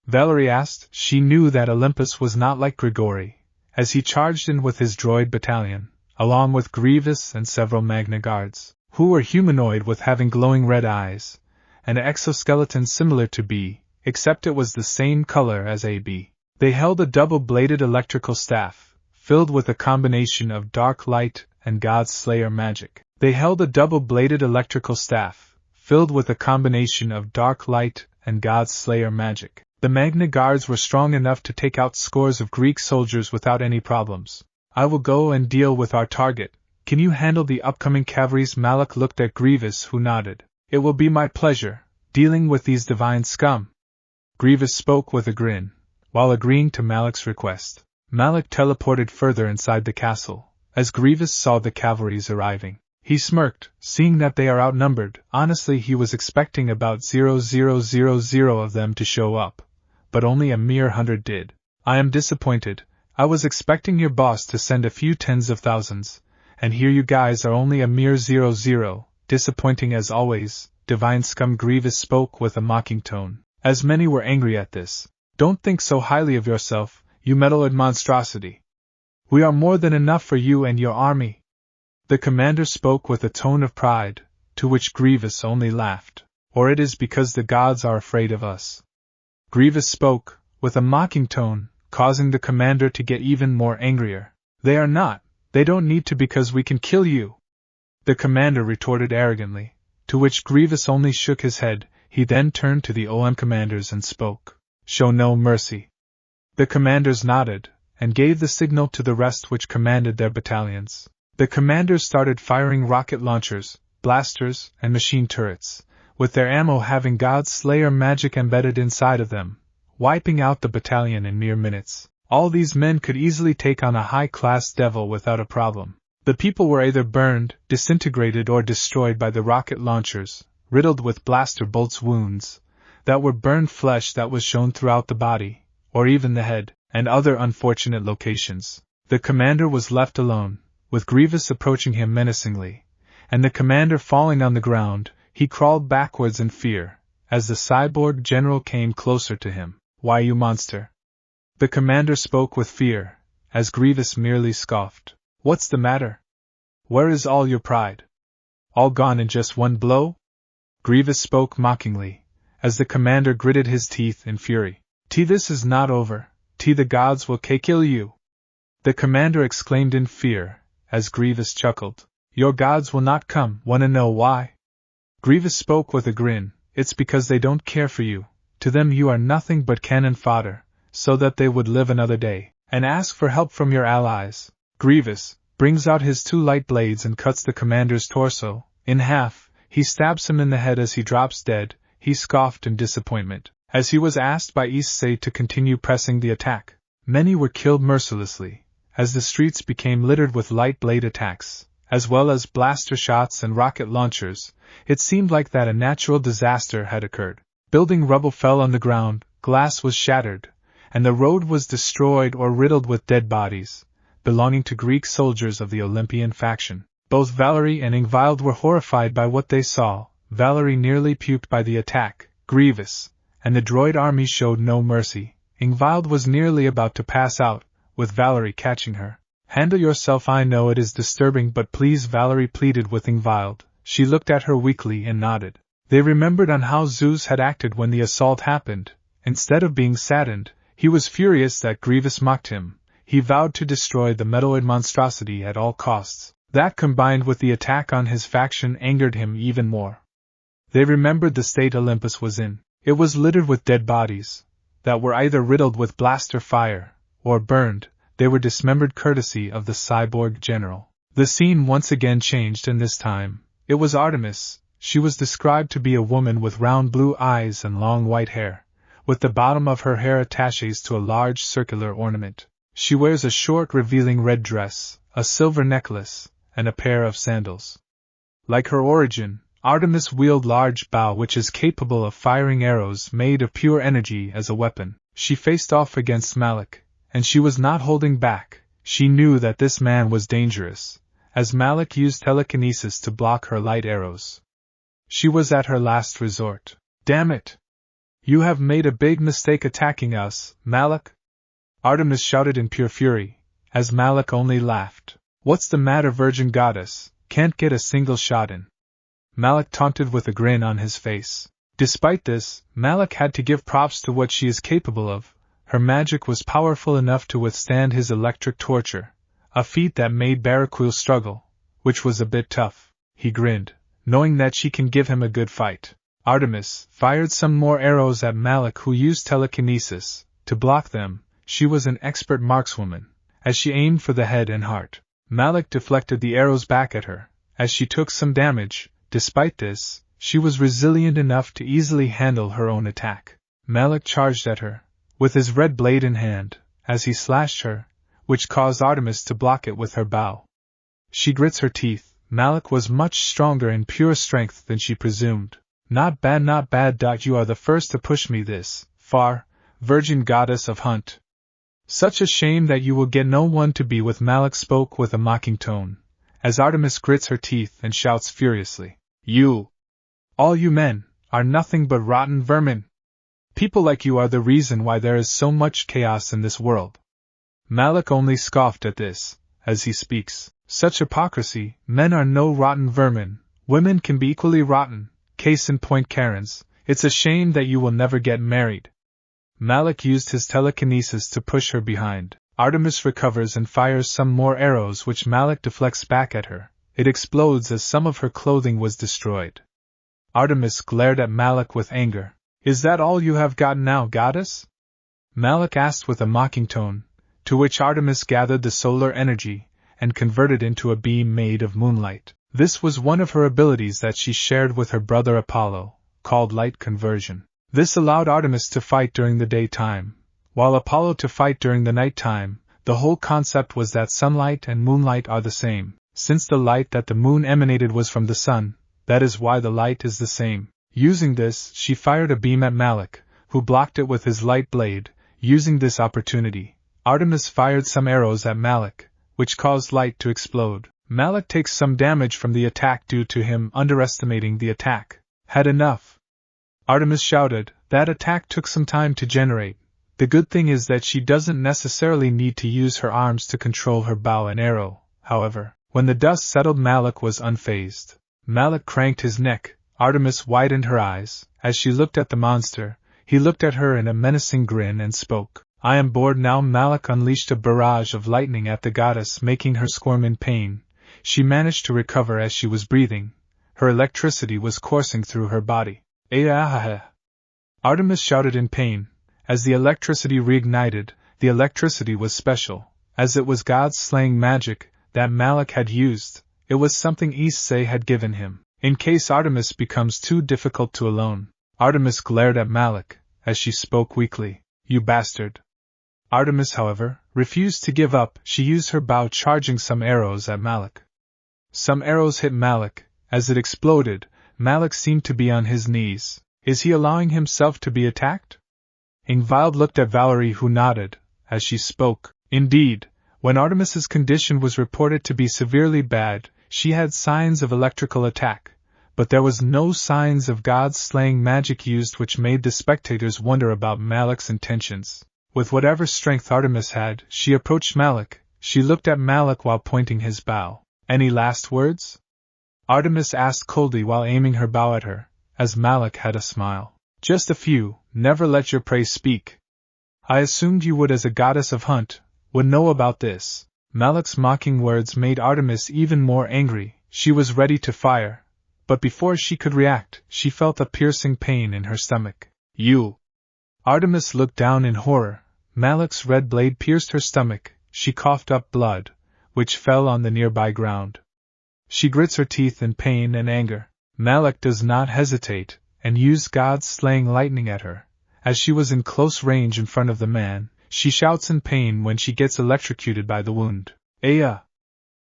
Valerie asked. She knew that Olympus was not like Grigori, as he charged in with his droid battalion, along with Grievous and several Magna Guards, who were humanoid with having glowing red eyes, and an exoskeleton similar to B, except it was the same color as AB. They held a double-bladed electrical staff, filled with a combination of dark light and God's Slayer magic. They held a double-bladed electrical staff, filled with a combination of dark light and God's Slayer magic. The Magna Guards were strong enough to take out scores of Greek soldiers without any problems. I will go and deal with our target. Can you handle the upcoming cavalries? Malik looked at Grievous, who nodded. It will be my pleasure, dealing with these divine scum. Grievous spoke with a grin, while agreeing to Malik's request. Malik teleported further inside the castle, as Grievous saw the cavalries arriving. He smirked, seeing that they are outnumbered. Honestly, he was expecting about 0,000 of them to show up, but only a mere 100 did. I am disappointed. I was expecting your boss to send a few tens of thousands, and here you guys are only a mere 0,0. Disappointing as always, divine scum. Grievous spoke with a mocking tone, as many were angry at this. Don't think so highly of yourself, you metal-eyed monstrosity. We are more than enough for you and your army. The commander spoke with a tone of pride, to which Grievous only laughed. Or it is because the gods are afraid of us. Grievous spoke, with a mocking tone, causing the commander to get even more angrier. They are not. They don't need to because we can kill you. The commander retorted arrogantly, to which Grievous only shook his head. He then turned to the OM commanders and spoke. Show no mercy. The commanders nodded, and gave the signal to the rest which commanded their battalions. The commanders started firing rocket launchers, blasters, and machine turrets, with their ammo having God's Slayer magic embedded inside of them, wiping out the battalion in mere minutes. All these men could easily take on a high-class devil without a problem. The people were either burned, disintegrated, or destroyed by the rocket launchers, riddled with blaster bolts wounds, that were burned flesh that was shown throughout the body, or even the head, and other unfortunate locations. The commander was left alone, with Grievous approaching him menacingly, and the commander falling on the ground. He crawled backwards in fear, as the cyborg general came closer to him. Why, you monster? The commander spoke with fear, as Grievous merely scoffed. What's the matter? Where is all your pride? All gone in just one blow? Grievous spoke mockingly, as the commander gritted his teeth in fury. This is not over. The gods will kill you. The commander exclaimed in fear, as Grievous chuckled. Your gods will not come. Wanna know why? Grievous spoke with a grin. It's because they don't care for you. To them you are nothing but cannon fodder, so that they would live another day, and ask for help from your allies. Grievous brings out his 2 light blades and cuts the commander's torso in half. He stabs him in the head as he drops dead. He scoffed in disappointment, as he was asked by Issei to continue pressing the attack. Many were killed mercilessly, as the streets became littered with light blade attacks, as well as blaster shots and rocket launchers. It seemed like that a natural disaster had occurred. Building rubble fell on the ground, glass was shattered, and the road was destroyed or riddled with dead bodies, belonging to Greek soldiers of the Olympian faction. Both Valerie and Ingvild were horrified by what they saw. Valerie nearly puked by the attack. Grievous and the droid army showed no mercy. Ingvild was nearly about to pass out, with Valerie catching her. Handle yourself, I know it is disturbing, but please, Valerie pleaded with Ingvild. She looked at her weakly and nodded. They remembered on how Zeus had acted when the assault happened. Instead of being saddened, he was furious that Grievous mocked him. He vowed to destroy the metalloid monstrosity at all costs. That, combined with the attack on his faction, angered him even more. They remembered the state Olympus was in. It was littered with dead bodies that were either riddled with blaster fire or burned. They were dismembered courtesy of the cyborg general. The scene once again changed, and this time it was Artemis. She was described to be a woman with round blue eyes and long white hair, with the bottom of her hair attaches to a large circular ornament. She wears a short revealing red dress, a silver necklace, and a pair of sandals. Like her origin, Artemis wields large bow which is capable of firing arrows made of pure energy as a weapon. She faced off against Malik, and she was not holding back. She knew that this man was dangerous, as Malik used telekinesis to block her light arrows. She was at her last resort. Damn it! You have made a big mistake attacking us, Malik! Artemis shouted in pure fury, as Malik only laughed. What's the matter, virgin goddess? Can't get a single shot in. Malik taunted with a grin on his face. Despite this, Malik had to give props to what she is capable of. Her magic was powerful enough to withstand his electric torture, a feat that made Baraquil struggle, which was a bit tough. He grinned, knowing that she can give him a good fight. Artemis fired some more arrows at Malik, who used telekinesis to block them. She was an expert markswoman, as she aimed for the head and heart. Malik deflected the arrows back at her, as she took some damage. Despite this, she was resilient enough to easily handle her own attack. Malik charged at her, with his red blade in hand, as he slashed her, which caused Artemis to block it with her bow. She grits her teeth. Malik was much stronger in pure strength than she presumed. Not bad, not bad. You are the first to push me this far, virgin goddess of hunt. Such a shame that you will get no one to be with. Malik spoke with a mocking tone, as Artemis grits her teeth and shouts furiously. All you men, are nothing but rotten vermin. People like you are the reason why there is so much chaos in this world. Malik only scoffed at this, as he speaks. Such hypocrisy. Men are no rotten vermin. Women can be equally rotten. Case in point, Karens. It's a shame that you will never get married. Malik used his telekinesis to push her behind. Artemis recovers and fires some more arrows, which Malik deflects back at her. It explodes as some of her clothing was destroyed. Artemis glared at Malik with anger. Is that all you have got now, goddess? Malik asked with a mocking tone, to which Artemis gathered the solar energy and converted into a beam made of moonlight. This was one of her abilities that she shared with her brother Apollo, called light conversion. This allowed Artemis to fight during the daytime, while Apollo to fight during the nighttime. The whole concept was that sunlight and moonlight are the same. Since the light that the moon emanated was from the sun, that is why the light is the same. Using this, she fired a beam at Malik, who blocked it with his light blade. Using this opportunity, Artemis fired some arrows at Malik, which caused light to explode. Malik takes some damage from the attack due to him underestimating the attack. Had enough? Artemis shouted. That attack took some time to generate. The good thing is that she doesn't necessarily need to use her arms to control her bow and arrow, however. When the dust settled, Malik was unfazed. Malik cranked his neck. Artemis widened her eyes. As she looked at the monster, he looked at her in a menacing grin and spoke. I am bored now. Malik unleashed a barrage of lightning at the goddess, making her squirm in pain. She managed to recover as she was breathing. Her electricity was coursing through her body. Artemis shouted in pain. As the electricity reignited, the electricity was special, as it was God's slaying magic that Malik had used. It was something Issei had given him, in case Artemis becomes too difficult to alone. Artemis glared at Malik, as she spoke weakly. You bastard. Artemis, however, refused to give up. She used her bow, charging some arrows at Malik. Some arrows hit Malik. As it exploded, Malik seemed to be on his knees. Is he allowing himself to be attacked? Ingvild looked at Valerie, who nodded, as she spoke. Indeed, when Artemis's condition was reported to be severely bad, she had signs of electrical attack, but there was no signs of God's slaying magic used, which made the spectators wonder about Malik's intentions. With whatever strength Artemis had, she approached Malik. She looked at Malik while pointing his bow. Any last words? Artemis asked coldly while aiming her bow at her, as Malik had a smile. Just a few. Never let your prey speak. I assumed you would, as a goddess of hunt, would know about this. Malik's mocking words made Artemis even more angry. She was ready to fire, but before she could react, she felt a piercing pain in her stomach. You! Artemis looked down in horror. Malik's red blade pierced her stomach. She coughed up blood, which fell on the nearby ground. She grits her teeth in pain and anger. Malik does not hesitate, and used God's slaying lightning at her. As she was in close range in front of the man, she shouts in pain when she gets electrocuted by the wound. Aya!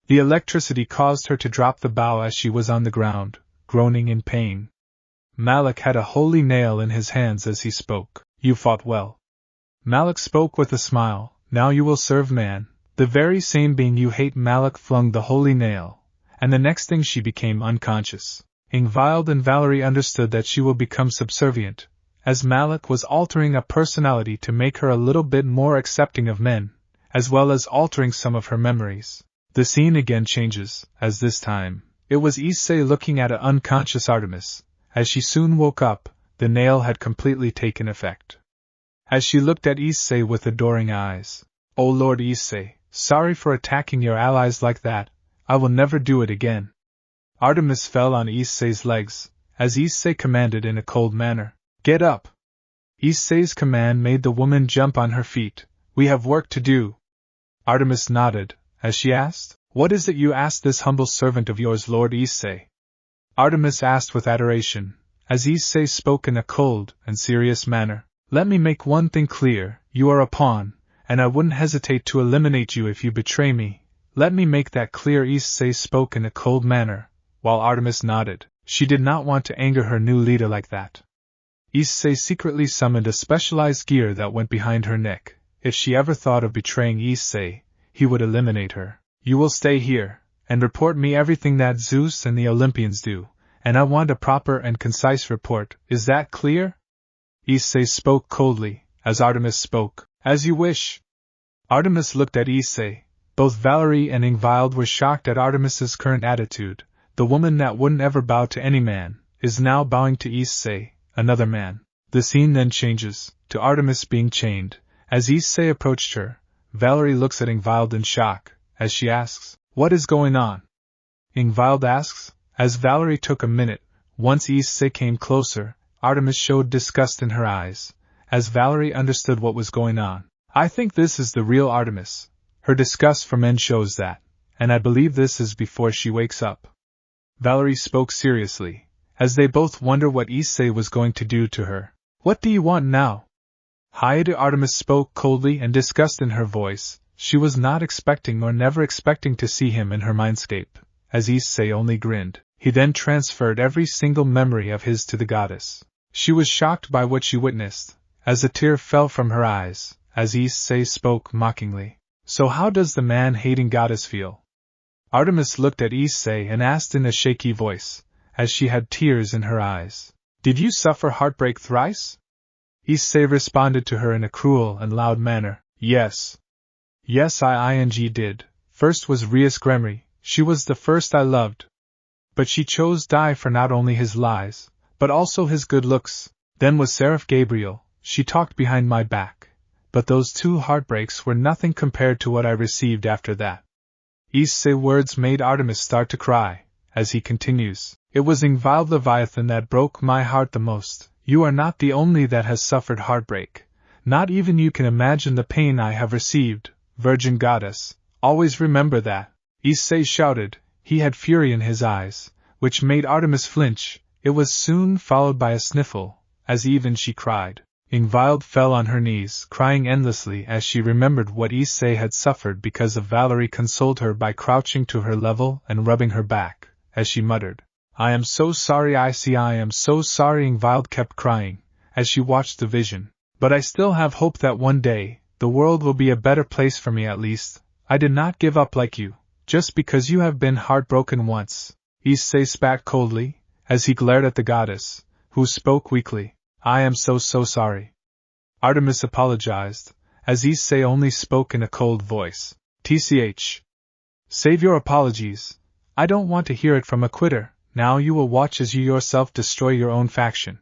The electricity caused her to drop the bow as she was on the ground, groaning in pain. Malik had a holy nail in his hands as he spoke. You fought well. Malik spoke with a smile. Now you will serve man, the very same being you hate. Malik flung the holy nail, and the next thing she became unconscious. Ingvild and Valerie understood that she will become subservient, as Malik was altering a personality to make her a little bit more accepting of men, as well as altering some of her memories. The scene again changes, as this time, it was Issei looking at an unconscious Artemis. As she soon woke up, the nail had completely taken effect. As she looked at Issei with adoring eyes. O Lord Issei, sorry for attacking your allies like that. I will never do it again. Artemis fell on Issei's legs, as Issei commanded in a cold manner. Get up! Issei's command made the woman jump on her feet. We have work to do. Artemis nodded, as she asked, What is it you ask this humble servant of yours, Lord Issei? Artemis asked with adoration, as Issei spoke in a cold and serious manner. Let me make one thing clear, you are a pawn, and I wouldn't hesitate to eliminate you if you betray me. Let me make that clear. Issei spoke in a cold manner, while Artemis nodded. She did not want to anger her new leader like that. Issei secretly summoned a specialized gear that went behind her neck. If she ever thought of betraying Issei, he would eliminate her. You will stay here, and report me everything that Zeus and the Olympians do, and I want a proper and concise report. Is that clear? Issei spoke coldly, as Artemis spoke. As you wish. Artemis looked at Issei. Both Valerie and Ingvild were shocked at Artemis's current attitude. The woman that wouldn't ever bow to any man, is now bowing to Issei, another man. The scene then changes, to Artemis being chained. As Issei approached her, Valerie looks at Ingvild in shock, as she asks, What is going on? Ingvild asks, as Valerie took a minute. Once Issei came closer, Artemis showed disgust in her eyes, as Valerie understood what was going on. I think this is the real Artemis. Her disgust for men shows that, and I believe this is before she wakes up. Valerie spoke seriously, as they both wonder what Issei was going to do to her. What do you want now? Hayate. Artemis spoke coldly and disgust in her voice. She was not expecting or never expecting to see him in her mindscape, as Issei only grinned. He then transferred every single memory of his to the goddess. She was shocked by what she witnessed, as a tear fell from her eyes, as Issei spoke mockingly. So how does the man-hating goddess feel? Artemis looked at Issei and asked in a shaky voice, as she had tears in her eyes. Did you suffer heartbreak thrice? Issei responded to her in a cruel and loud manner. Yes. Yes, I did. First was Rias Gremry, she was the first I loved. But she chose die for not only his lies, but also his good looks. Then was Seraph Gabriel, she talked behind my back. But those 2 heartbreaks were nothing compared to what I received after that. Issei's words made Artemis start to cry, as he continues. It was Ingvild Leviathan that broke my heart the most. You are not the only that has suffered heartbreak. Not even you can imagine the pain I have received, Virgin Goddess. Always remember that. Issei shouted. He had fury in his eyes, which made Artemis flinch. It was soon followed by a sniffle, as even she cried. Ingvild fell on her knees, crying endlessly as she remembered what Issei had suffered because of Valerie consoled her by crouching to her level and rubbing her back, as she muttered. I am so sorry, Issei, I am so sorry. Ingvild kept crying, as she watched the vision. But I still have hope that one day, the world will be a better place for me at least. I did not give up like you, just because you have been heartbroken once. Issei spat coldly, as he glared at the goddess, who spoke weakly. I am so sorry. Artemis apologized, as Issei only spoke in a cold voice. Tch. Save your apologies. I don't want to hear it from a quitter. Now you will watch as you yourself destroy your own faction.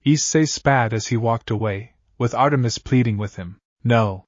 Issei spat as he walked away, with Artemis pleading with him. No.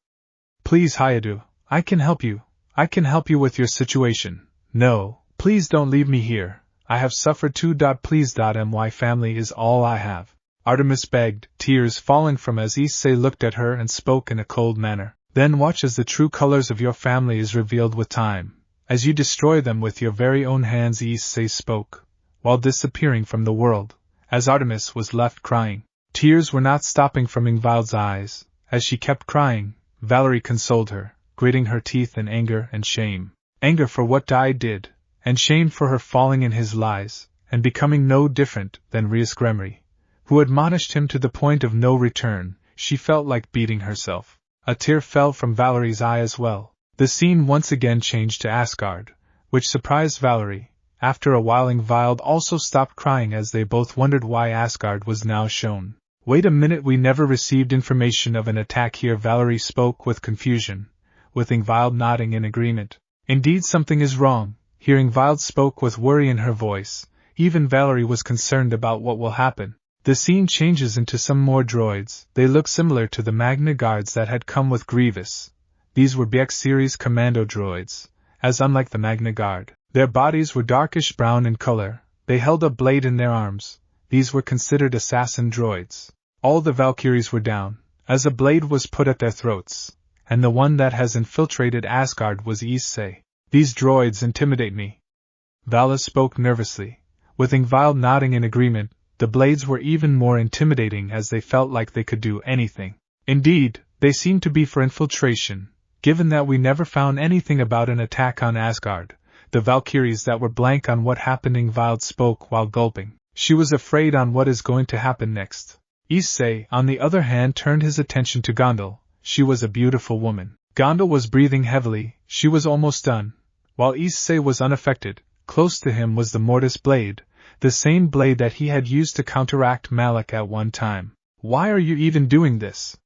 Please, Hayadu, I can help you. I can help you with your situation. No, please don't leave me here. I have suffered too. Please. My family is all I have. Artemis begged, tears falling from as Issei looked at her and spoke in a cold manner. Then watch as the true colors of your family is revealed with time, as you destroy them with your very own hands. Issei spoke, while disappearing from the world, as Artemis was left crying. Tears were not stopping from Ingvild's eyes. As she kept crying, Valerie consoled her, gritting her teeth in anger and shame. Anger for what I did, and shame for her falling in his lies, and becoming no different than Rias Gremry, who admonished him to the point of no return. She felt like beating herself. A tear fell from Valerie's eye as well. The scene once again changed to Asgard, which surprised Valerie. After a while Ingvild also stopped crying as they both wondered why Asgard was now shown. Wait a minute, we never received information of an attack here. Valerie spoke with confusion, with Ingvild nodding in agreement. Indeed, something is wrong. Here Ingvild spoke with worry in her voice. Even Valerie was concerned about what will happen. The scene changes into some more droids. They look similar to the Magna Guards that had come with Grievous. These were BX series commando droids, as unlike the Magna Guard. Their bodies were darkish brown in color. They held a blade in their arms. These were considered assassin droids. All the Valkyries were down, as a blade was put at their throats, and the one that has infiltrated Asgard was Issei. These droids intimidate me. Vala spoke nervously, with Ingvild nodding in agreement. The blades were even more intimidating as they felt like they could do anything. Indeed, they seemed to be for infiltration, given that we never found anything about an attack on Asgard. The Valkyries that were blank on what happened. Ingvild spoke while gulping. She was afraid on what is going to happen next. Issei, on the other hand, turned his attention to Gondel. She was a beautiful woman. Gondel was breathing heavily. She was almost done, while Issei was unaffected. Close to him was the Mortis blade, the same blade that he had used to counteract Malak at one time. Why are you even doing this?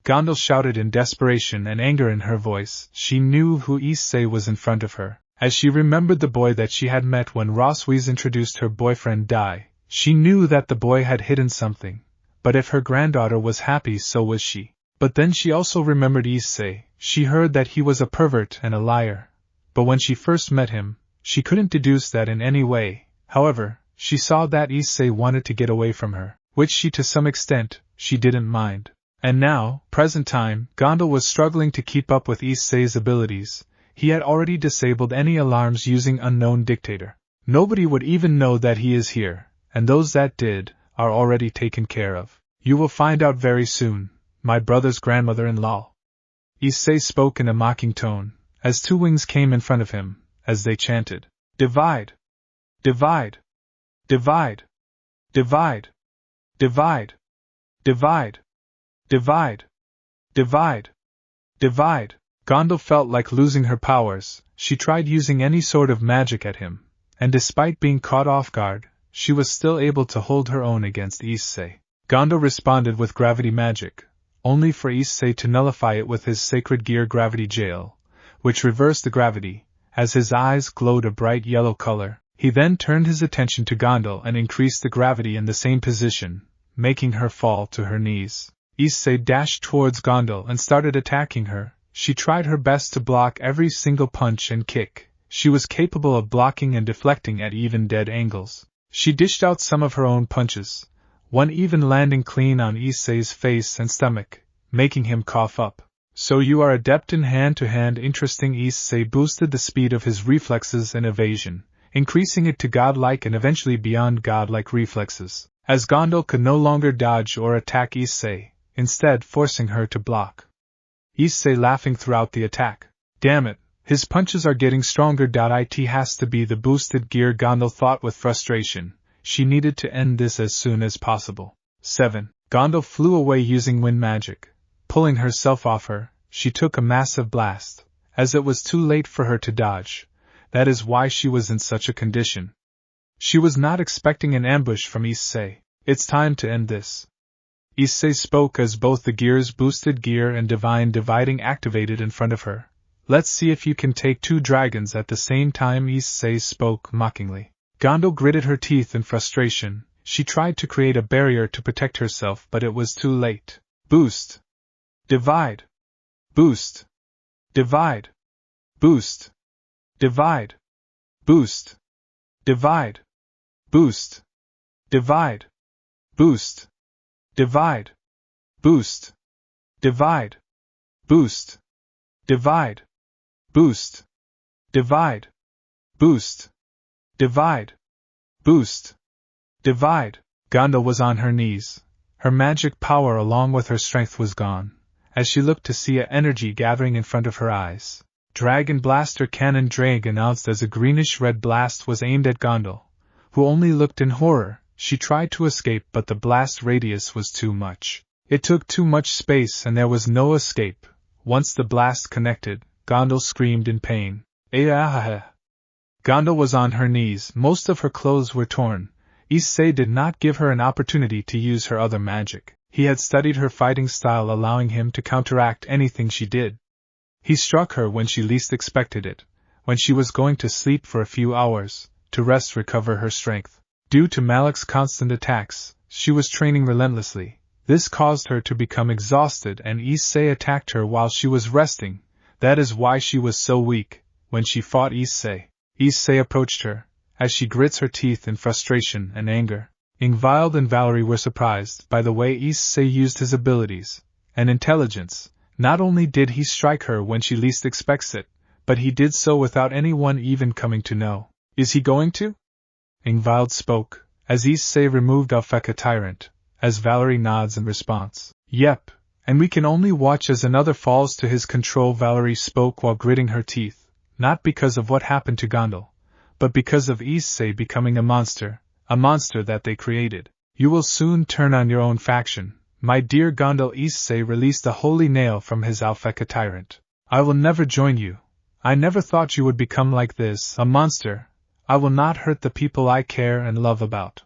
Gondel shouted in desperation and anger in her voice. She knew who Issei was in front of her. As she remembered the boy that she had met when Roswies introduced her boyfriend Dai, she knew that the boy had hidden something. But if her granddaughter was happy, so was she. But then she also remembered Issei. She heard that he was a pervert and a liar. But when she first met him, she couldn't deduce that in any way. However, she saw that Issei wanted to get away from her, which to some extent, she didn't mind. And now, present time, Gondel was struggling to keep up with Issei's abilities. He had already disabled any alarms using Unknown Dictator. Nobody would even know that he is here, and those that did, are already taken care of. You will find out very soon, my brother's grandmother-in-law. Issei spoke in a mocking tone, as 2 wings came in front of him, as they chanted, Divide! Divide! Divide! Divide! Divide! Divide! Divide! Divide! Divide! Gondel felt like losing her powers. She tried using any sort of magic at him, and despite being caught off guard, she was still able to hold her own against Issei. Gondel responded with gravity magic, only for Issei to nullify it with his sacred gear gravity jail, which reversed the gravity. As his eyes glowed a bright yellow color, he then turned his attention to Gondel and increased the gravity in the same position, making her fall to her knees. Issei dashed towards Gondel and started attacking her. She tried her best to block every single punch and kick. She was capable of blocking and deflecting at even dead angles. She dished out some of her own punches, one even landing clean on Issei's face and stomach, making him cough up. So you are adept in hand-to-hand. Interesting. Issei boosted the speed of his reflexes and evasion, increasing it to godlike and eventually beyond godlike reflexes, as Gondel could no longer dodge or attack Issei, instead forcing her to block. Issei laughing throughout the attack. Damn it, his punches are getting stronger. It has to be the boosted gear, Gondel thought with frustration. She needed to end this as soon as possible. 7. Gondel flew away using wind magic. Pulling herself off her, she took a massive blast, as it was too late for her to dodge. That is why she was in such a condition. She was not expecting an ambush from Issei. It's time to end this. Issei spoke as both the gears boosted gear and divine dividing activated in front of her. Let's see if you can take 2 dragons at the same time, Issei spoke mockingly. Gondel gritted her teeth in frustration. She tried to create a barrier to protect herself, but it was too late. Boost. Divide. Boost. Divide. Boost. Divide. Boost. Divide. Boost. Divide. Boost. Divide. Boost. Divide. Boost. Divide. Boost. Divide. Boost. Divide. Boost. Divide. Gondel was on her knees. Her magic power along with her strength was gone, as she looked to see a energy gathering in front of her eyes. Dragon Blaster Cannon Drag announced as a greenish-red blast was aimed at Gondel, who only looked in horror. She tried to escape, but the blast radius was too much. It took too much space and there was no escape. Once the blast connected, Gondel screamed in pain. Gondel was on her knees, most of her clothes were torn. Issei did not give her an opportunity to use her other magic. He had studied her fighting style, allowing him to counteract anything she did. He struck her when she least expected it, when she was going to sleep for a few hours, to rest, recover her strength. Due to Malik's constant attacks, she was training relentlessly. This caused her to become exhausted, and Issei attacked her while she was resting. That is why she was so weak. When she fought Issei, Issei approached her, as she grits her teeth in frustration and anger. Ingvild and Valerie were surprised by the way Issei used his abilities and intelligence. Not only did he strike her when she least expects it, but he did so without anyone even coming to know. Is he going to? Ingvild spoke, as Issei removed Alpheka Tyrant, as Valerie nods in response. Yep, and we can only watch as another falls to his control. Valerie spoke while gritting her teeth, not because of what happened to Gondel, but because of Issei becoming a monster that they created. You will soon turn on your own faction, my dear Gondel. Issei released a holy nail from his Alpheka Tyrant. I will never join you. I never thought you would become like this, a monster. I will not hurt the people I care and love about.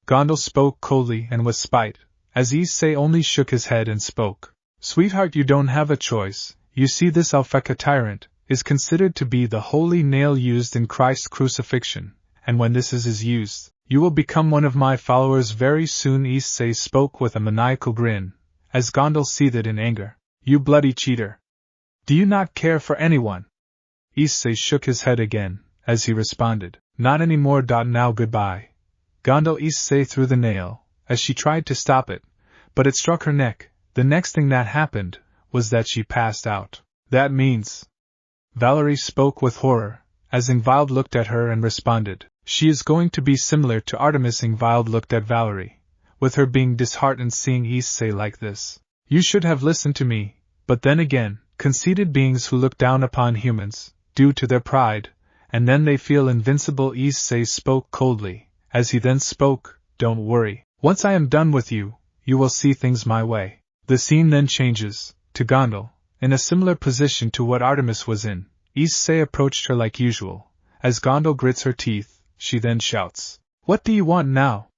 Gondel spoke coldly and with spite, as Issei only shook his head and spoke. Sweetheart, you don't have a choice. You see, this Alpheka Tyrant is considered to be the holy nail used in Christ's crucifixion, and when this is used, you will become one of my followers very soon. Issei spoke with a maniacal grin, as Gondel seethed in anger. You bloody cheater! Do you not care for anyone? Issei shook his head again, as he responded. Not anymore. Now goodbye. Gondel. Issei threw the nail, as she tried to stop it, but it struck her neck. The next thing that happened was that she passed out. That means... Valerie spoke with horror, as Ingvild looked at her and responded. She is going to be similar to Artemis. Ingvild looked at Valerie, with her being disheartened seeing Issei like this. You should have listened to me, but then again, conceited beings who look down upon humans, due to their pride, and then they feel invincible. Issei spoke coldly, as he then spoke, don't worry. Once I am done with you, you will see things my way. The scene then changes, to Gondel, in a similar position to what Artemis was in. Issei approached her like usual. As Gondel grits her teeth, she then shouts, What do you want now?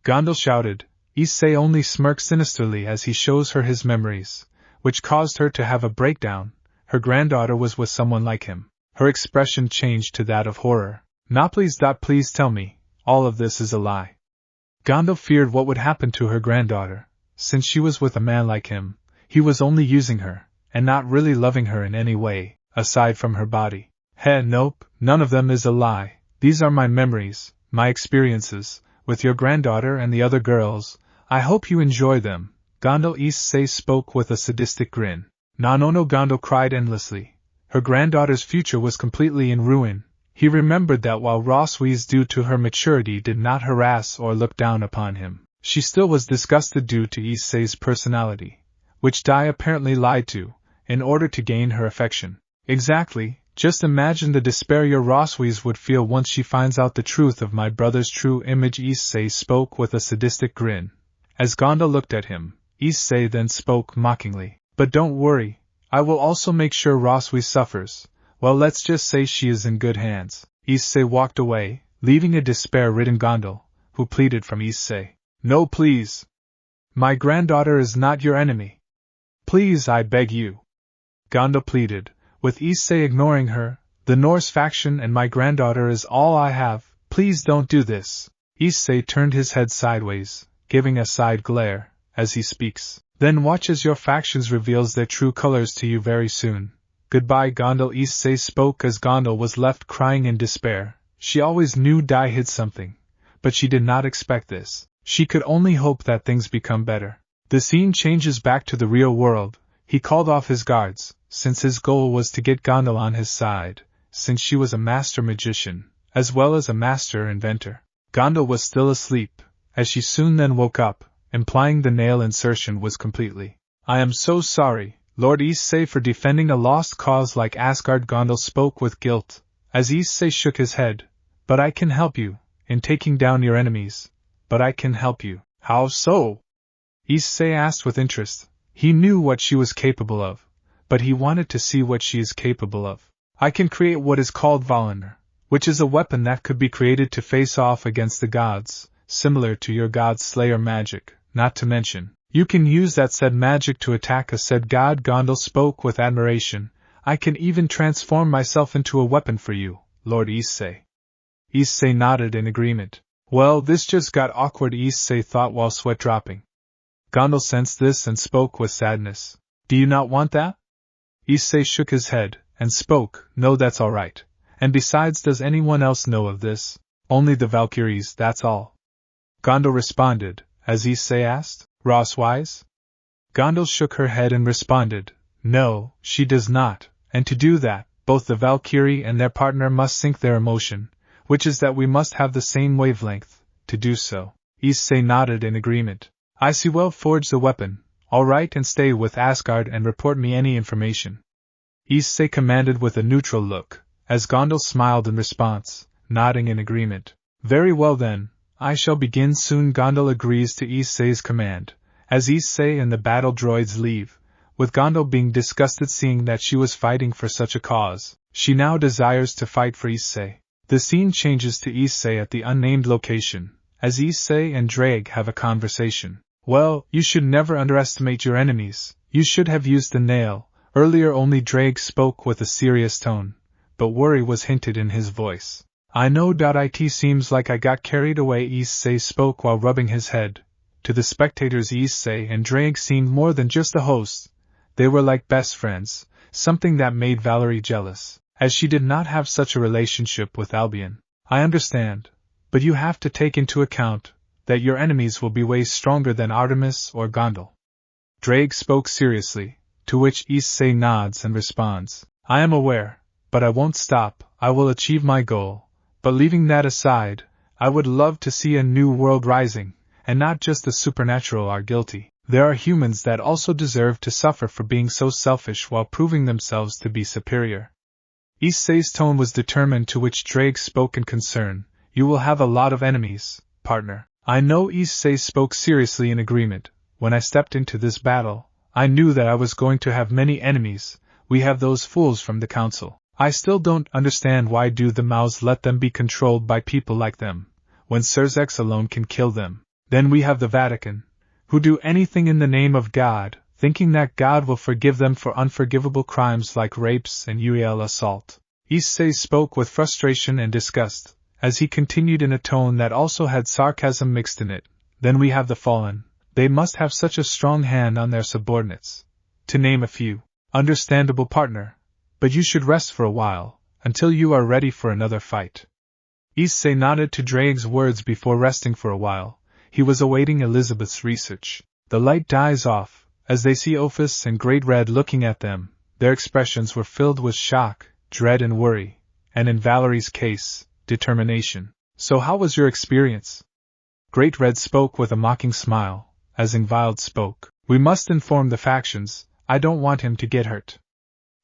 Gondal shouted. Issei only smirked sinisterly as he shows her his memories, which caused her to have a breakdown. Her granddaughter was with someone like him. Her expression changed to that of horror. Nah, please tell me, all of this is a lie. Gondal feared what would happen to her granddaughter. Since she was with a man like him, he was only using her, and not really loving her in any way, aside from her body. Nope, none of them is a lie. These are my memories, my experiences, with your granddaughter and the other girls. I hope you enjoy them. Gondal Issei spoke with a sadistic grin. No, Gondal cried endlessly. Her granddaughter's future was completely in ruin. He remembered that while Roswi's, due to her maturity, did not harass or look down upon him, she still was disgusted due to Issei's personality, which Dai apparently lied to, in order to gain her affection. Exactly, just imagine the despair your Roswi's would feel once she finds out the truth of my brother's true image. Issei spoke with a sadistic grin. As Gondal looked at him, Issei then spoke mockingly. But don't worry, I will also make sure Roswi suffers. Well, let's just say she is in good hands. Issei walked away, leaving a despair-ridden Gondal, who pleaded from Issei. No, please. My granddaughter is not your enemy. Please, I beg you. Gondal pleaded, with Issei ignoring her. The Norse faction and my granddaughter is all I have. Please don't do this. Issei turned his head sideways, giving a side glare, as he speaks. Then watch as your factions reveals their true colors to you very soon. Goodbye, Gondal. Issei spoke as Gondal was left crying in despair. She always knew Dai hid something, but she did not expect this. She could only hope that things become better. The scene changes back to the real world. He called off his guards, since his goal was to get Gondal on his side, since she was a master magician, as well as a master inventor. Gondal was still asleep, as she soon then woke up, implying the nail insertion was completely. I am so sorry, Lord Issei, for defending a lost cause like Asgard. Gondal spoke with guilt, as Issei shook his head. But I can help you, in taking down your enemies. But I can help you. How so? Issei asked with interest. He knew what she was capable of, but he wanted to see what she is capable of. I can create what is called Valiner, which is a weapon that could be created to face off against the gods, similar to your god slayer magic. Not to mention, you can use that said magic to attack a said god. Gondal spoke with admiration. I can even transform myself into a weapon for you, Lord Issei. Issei nodded in agreement. Well, this just got awkward, Issei thought while sweat dropping. Gondal sensed this and spoke with sadness. Do you not want that? Issei shook his head, and spoke. No, that's all right. And besides, does anyone else know of this? Only the Valkyries, that's all. Gondal responded, as Issei asked, Roswise? Gondal shook her head and responded, no, she does not, and to do that, both the Valkyrie and their partner must sync their emotion, which is that we must have the same wavelength, to do so. Issei nodded in agreement. I see, well, forge the weapon, all right, and stay with Asgard and report me any information. Issei commanded with a neutral look, as Gondal smiled in response, nodding in agreement. Very well then, I shall begin soon. Gondal agrees to Issei's command, as Issei and the battle droids leave, with Gondal being disgusted seeing that she was fighting for such a cause. She now desires to fight for Issei. The scene changes to Issei at the unnamed location, as Issei and Drake have a conversation. Well, you should never underestimate your enemies. You should have used the nail. Earlier only Drake spoke with a serious tone, but worry was hinted in his voice. I know. It seems like I got carried away, Issei spoke while rubbing his head. To the spectators, Issei and Drake seemed more than just a host. They were like best friends, something that made Valerie jealous, as she did not have such a relationship with Albion. I understand, but you have to take into account that your enemies will be way stronger than Artemis or Gondal. Drake spoke seriously, to which Issei nods and responds, I am aware, but I won't stop. I will achieve my goal. But leaving that aside, I would love to see a new world rising, and not just the supernatural are guilty. There are humans that also deserve to suffer for being so selfish while proving themselves to be superior. Issei's tone was determined, to which Drake spoke in concern. You will have a lot of enemies, partner. I know. Issei spoke seriously in agreement. When I stepped into this battle, I knew that I was going to have many enemies. We have those fools from the council. I still don't understand why do the Maus let them be controlled by people like them, when Sirs alone can kill them. Then we have the Vatican, who do anything in the name of God, thinking that God will forgive them for unforgivable crimes like rapes and assault. Issei spoke with frustration and disgust, as he continued in a tone that also had sarcasm mixed in it. Then we have the fallen. They must have such a strong hand on their subordinates. To name a few. Understandable, partner. But you should rest for a while, until you are ready for another fight. Issei nodded to Drake's words before resting for a while. He was awaiting Elizabeth's research. The light dies off, as they see Ophis and Great Red looking at them. Their expressions were filled with shock, dread and worry, and in Valerie's case, determination. So how was your experience? Great Red spoke with a mocking smile, as Ingvild spoke. We must inform the factions, I don't want him to get hurt.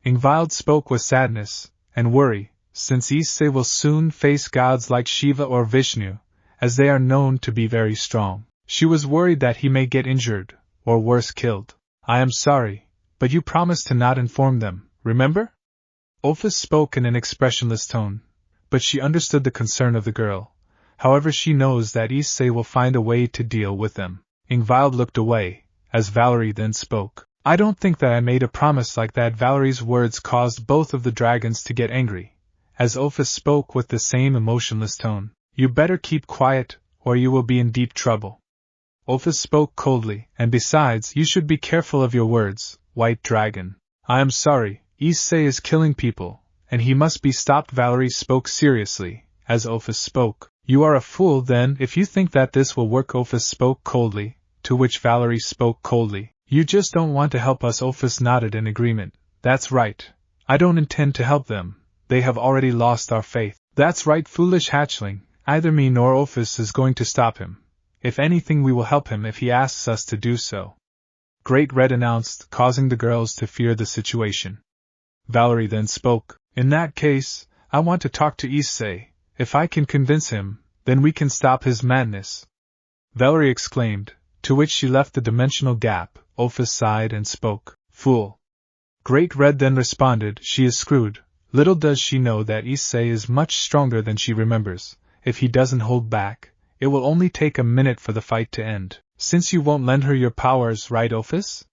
Ingvild spoke with sadness and worry, since Issei will soon face gods like Shiva or Vishnu, as they are known to be very strong. She was worried that he may get injured, or worse killed. I am sorry, but you promised to not inform them, remember? Ophis spoke in an expressionless tone, but she understood the concern of the girl. However, she knows that Issei will find a way to deal with them. Ingvild looked away, as Valerie then spoke. I don't think that I made a promise like that. Valerie's words caused both of the dragons to get angry, as Ophis spoke with the same emotionless tone. You better keep quiet, or you will be in deep trouble. Ophis spoke coldly, and besides, you should be careful of your words, White Dragon. I am sorry, Issei is killing people, and he must be stopped. Valerie spoke seriously, as Ophis spoke. You are a fool then if you think that this will work. Ophis spoke coldly, to which Valerie spoke coldly. You just don't want to help us. Ophis nodded in agreement. That's right. I don't intend to help them. They have already lost our faith. That's right, foolish hatchling. Either me nor Ophis is going to stop him. If anything, we will help him if he asks us to do so. Great Red announced, causing the girls to fear the situation. Valerie then spoke. In that case, I want to talk to Issei. If I can convince him, then we can stop his madness. Valerie exclaimed, to which she left the dimensional gap. Ophis sighed and spoke. Fool. Great Red then responded, she is screwed. Little does she know that Issei is much stronger than she remembers. If he doesn't hold back, it will only take a minute for the fight to end. Since you won't lend her your powers, right, Ophis?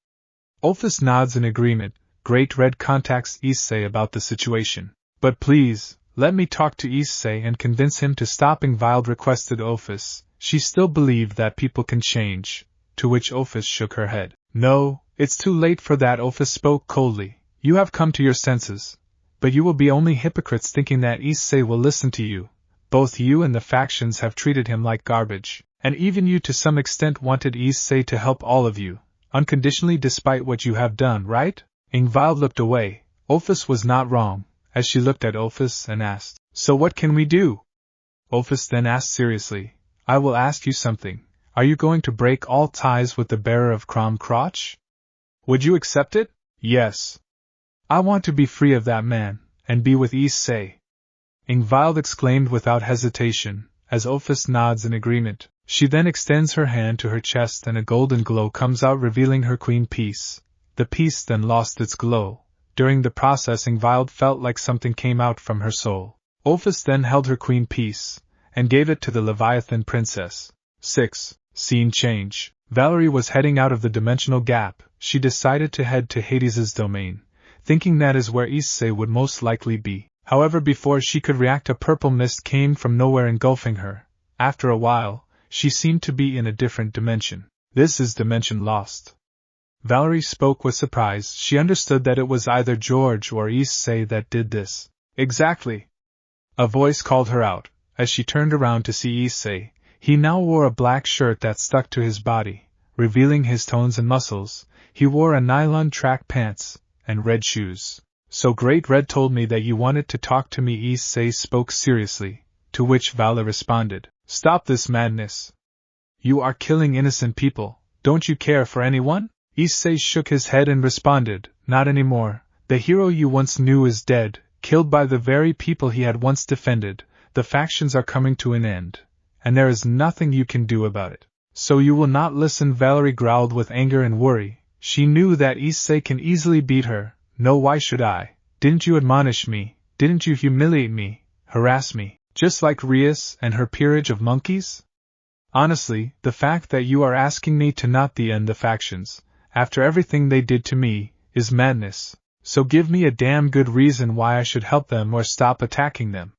Ophis nods in agreement. Great Red contacts Issei about the situation. But please, let me talk to Issei and convince him to stop. Ingvild requested Ophis. She still believed that people can change, to which Ophis shook her head. No, it's too late for that. Ophis spoke coldly. You have come to your senses, but you will be only hypocrites thinking that Issei will listen to you. Both you and the factions have treated him like garbage, and even you to some extent wanted Issei to help all of you, unconditionally despite what you have done, right? Ingvild looked away. Ophis was not wrong, as she looked at Ophis and asked, so what can we do? Ophis then asked seriously, I will ask you something. Are you going to break all ties with the bearer of Crom Crotch? Would you accept it? Yes. I want to be free of that man, and be with Issei. Ingvild exclaimed without hesitation, as Ophis nods in agreement. She then extends her hand to her chest and a golden glow comes out, revealing her queen piece. The piece then lost its glow. During the process, Ingvild felt like something came out from her soul. Ophis then held her queen piece, and gave it to the Leviathan princess. 6. Scene change. Valerie was heading out of the dimensional gap. She decided to head to Hades's domain, thinking that is where Issei would most likely be. However, before she could react, a purple mist came from nowhere, engulfing her. After a while, she seemed to be in a different dimension. This is Dimension Lost. Valerie spoke with surprise. She understood that it was either George or Issei that did this. Exactly. A voice called her out, as she turned around to see Issei. He now wore a black shirt that stuck to his body, revealing his tones and muscles. He wore a nylon track pants, and red shoes. So Great Red told me that you wanted to talk to me. Issei spoke seriously, to which Vali responded, stop this madness. You are killing innocent people. Don't you care for anyone? Issei shook his head and responded, not anymore. The hero you once knew is dead, killed by the very people he had once defended. The factions are coming to an end, and there is nothing you can do about it. So you will not listen? Valerie growled with anger and worry. She knew that Issei can easily beat her. No, why should I? Didn't you admonish me? Didn't you humiliate me, harass me? Just like Rias and her peerage of monkeys? Honestly, the fact that you are asking me to not end the factions, after everything they did to me, is madness, so give me a damn good reason why I should help them or stop attacking them.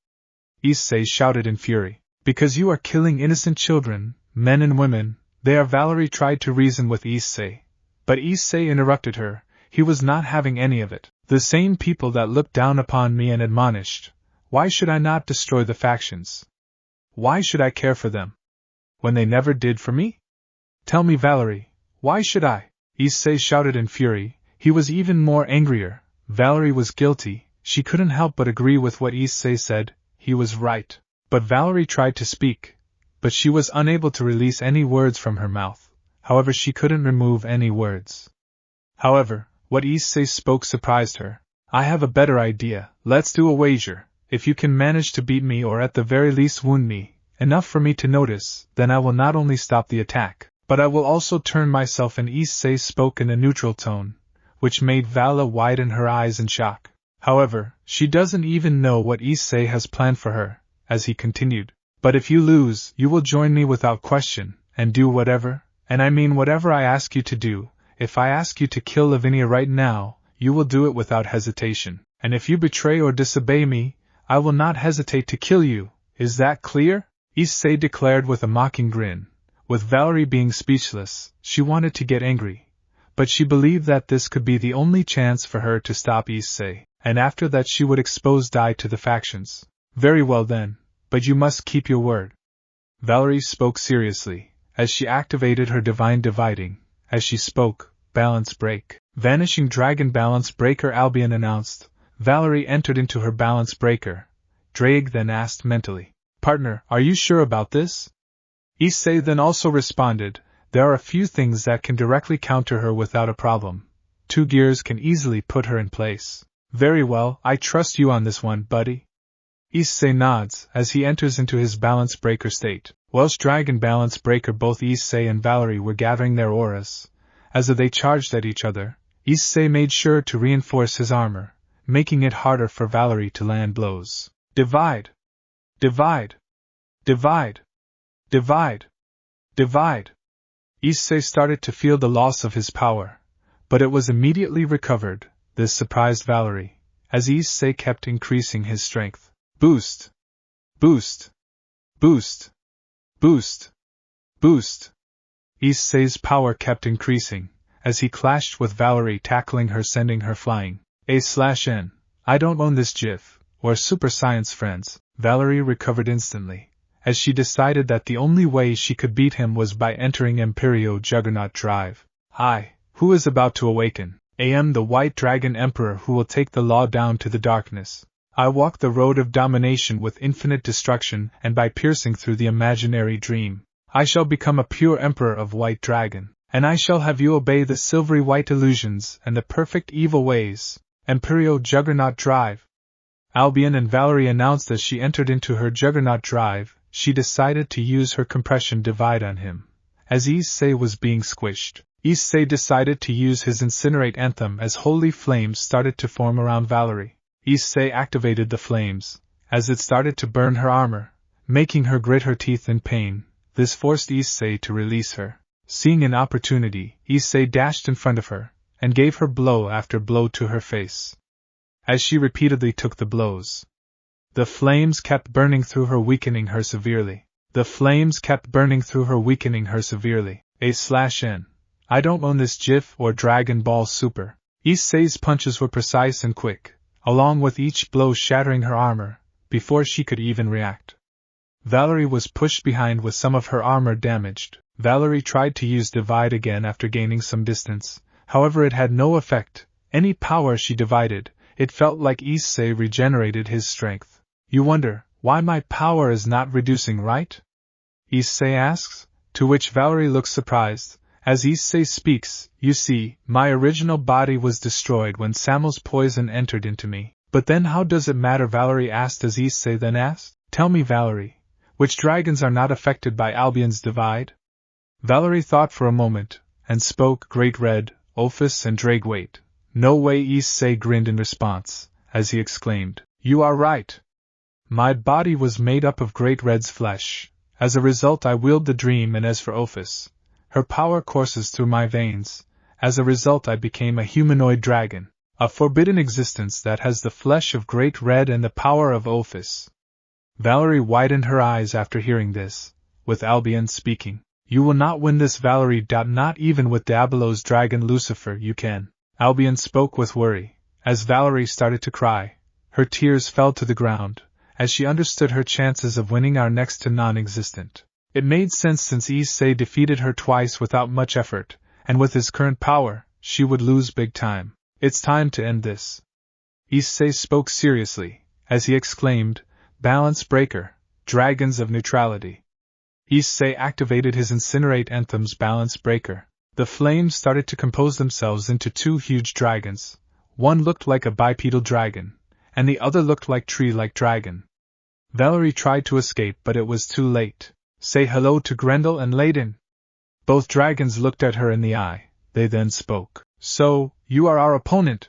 Issei shouted in fury. Because you are killing innocent children, men and women, they are. Valerie tried to reason with Issei, but Issei interrupted her. He was not having any of it. The same people that looked down upon me and admonished. Why should I not destroy the factions? Why should I care for them? When they never did for me? Tell me, Valerie, why should I? Issei shouted in fury. He was even more angrier. Valerie was guilty. She couldn't help but agree with what Issei said. He was right. But Valerie tried to speak, but she was unable to release any words from her mouth. However, she couldn't remove any words. However, what Issei spoke surprised her. I have a better idea. Let's do a wager. If you can manage to beat me or at the very least wound me, enough for me to notice, then I will not only stop the attack, but I will also turn myself. And Issei spoke in a neutral tone, which made Vala widen her eyes in shock. However, she doesn't even know what Issei has planned for her, as he continued. But if you lose, you will join me without question, and do whatever, and I mean whatever I ask you to do. If I ask you to kill Lavinia right now, you will do it without hesitation. And if you betray or disobey me, I will not hesitate to kill you. Is that clear? Issei declared with a mocking grin. With Valerie being speechless, she wanted to get angry. But she believed that this could be the only chance for her to stop Issei, and after that she would expose Dai to the factions. Very well then, but you must keep your word. Valerie spoke seriously, as she activated her divine dividing. As she spoke, balance break. Vanishing dragon balance breaker Albion announced. Valerie entered into her balance breaker. Drake then asked mentally, Partner, are you sure about this? Issei then also responded, There are a few things that can directly counter her without a problem. 2 gears can easily put her in place. Very well, I trust you on this one, buddy. Issei nods, as he enters into his balance breaker state. Welsh dragon balance breaker. Both Issei and Valerie were gathering their auras. As they charged at each other, Issei made sure to reinforce his armor, making it harder for Valerie to land blows. Divide! Divide! Divide! Divide! Divide! Issei started to feel the loss of his power, but it was immediately recovered. This surprised Valerie, as Issei kept increasing his strength. Boost! Boost! Boost! Boost! Boost! Issei's power kept increasing, as he clashed with Valerie, tackling her, sending her flying. A/N. I don't own this GIF, or Super Science friends. Valerie recovered instantly, as she decided that the only way she could beat him was by entering Imperio Juggernaut Drive. Hi, who is about to awaken? I am the White Dragon Emperor who will take the law down to the darkness. I walk the road of domination with infinite destruction, and by piercing through the imaginary dream, I shall become a pure Emperor of White Dragon, and I shall have you obey the silvery white illusions and the perfect evil ways. Imperio Juggernaut Drive. Albion and Valerie announced as she entered into her Juggernaut Drive. She decided to use her compression divide on him. As Issei was being squished, Issei decided to use his Incinerate Anthem as holy flames started to form around Valerie. Issei activated the flames, as it started to burn her armor, making her grit her teeth in pain. This forced Issei to release her. Seeing an opportunity, Issei dashed in front of her, and gave her blow after blow to her face. As she repeatedly took the blows, the flames kept burning through her, weakening her severely. The flames kept burning through her, weakening her severely. A/N. I don't own this GIF or Dragon Ball Super. Issei's punches were precise and quick, along with each blow shattering her armor, before she could even react. Valerie was pushed behind with some of her armor damaged. Valerie tried to use Divide again after gaining some distance, however it had no effect. Any power she divided, it felt like Issei regenerated his strength. You wonder, why my power is not reducing, right? Issei asks, to which Valerie looks surprised. As Issei speaks, you see, my original body was destroyed when Samuel's poison entered into me. But then how does it matter? Valerie asked as Issei then asked, Tell me, Valerie, which dragons are not affected by Albion's divide? Valerie thought for a moment, and spoke. Great Red, Ophis and Dragweight. No way. Issei grinned in response, as he exclaimed, You are right. My body was made up of great red's flesh. As a result I wield the dream, and as for Ophis, her power courses through my veins. As a result I became a humanoid dragon, a forbidden existence that has the flesh of great red and the power of Ophis. Valerie widened her eyes after hearing this, with Albion speaking. You will not win this, Valerie. Not even with Diabolos' dragon Lucifer you can. Albion spoke with worry. As Valerie started to cry, her tears fell to the ground, as she understood her chances of winning are next to non-existent. It made sense since Issei defeated her twice without much effort, and with his current power, she would lose big time. It's time to end this. Issei spoke seriously, as he exclaimed, Balance Breaker, Dragons of Neutrality. Issei activated his Incinerate Anthem's Balance Breaker. The flames started to compose themselves into two huge dragons. One looked like a bipedal dragon, and the other looked like tree-like dragon. Valerie tried to escape, but it was too late. Say hello to Grendel and Layden. Both dragons looked at her in the eye. They then spoke. So, you are our opponent?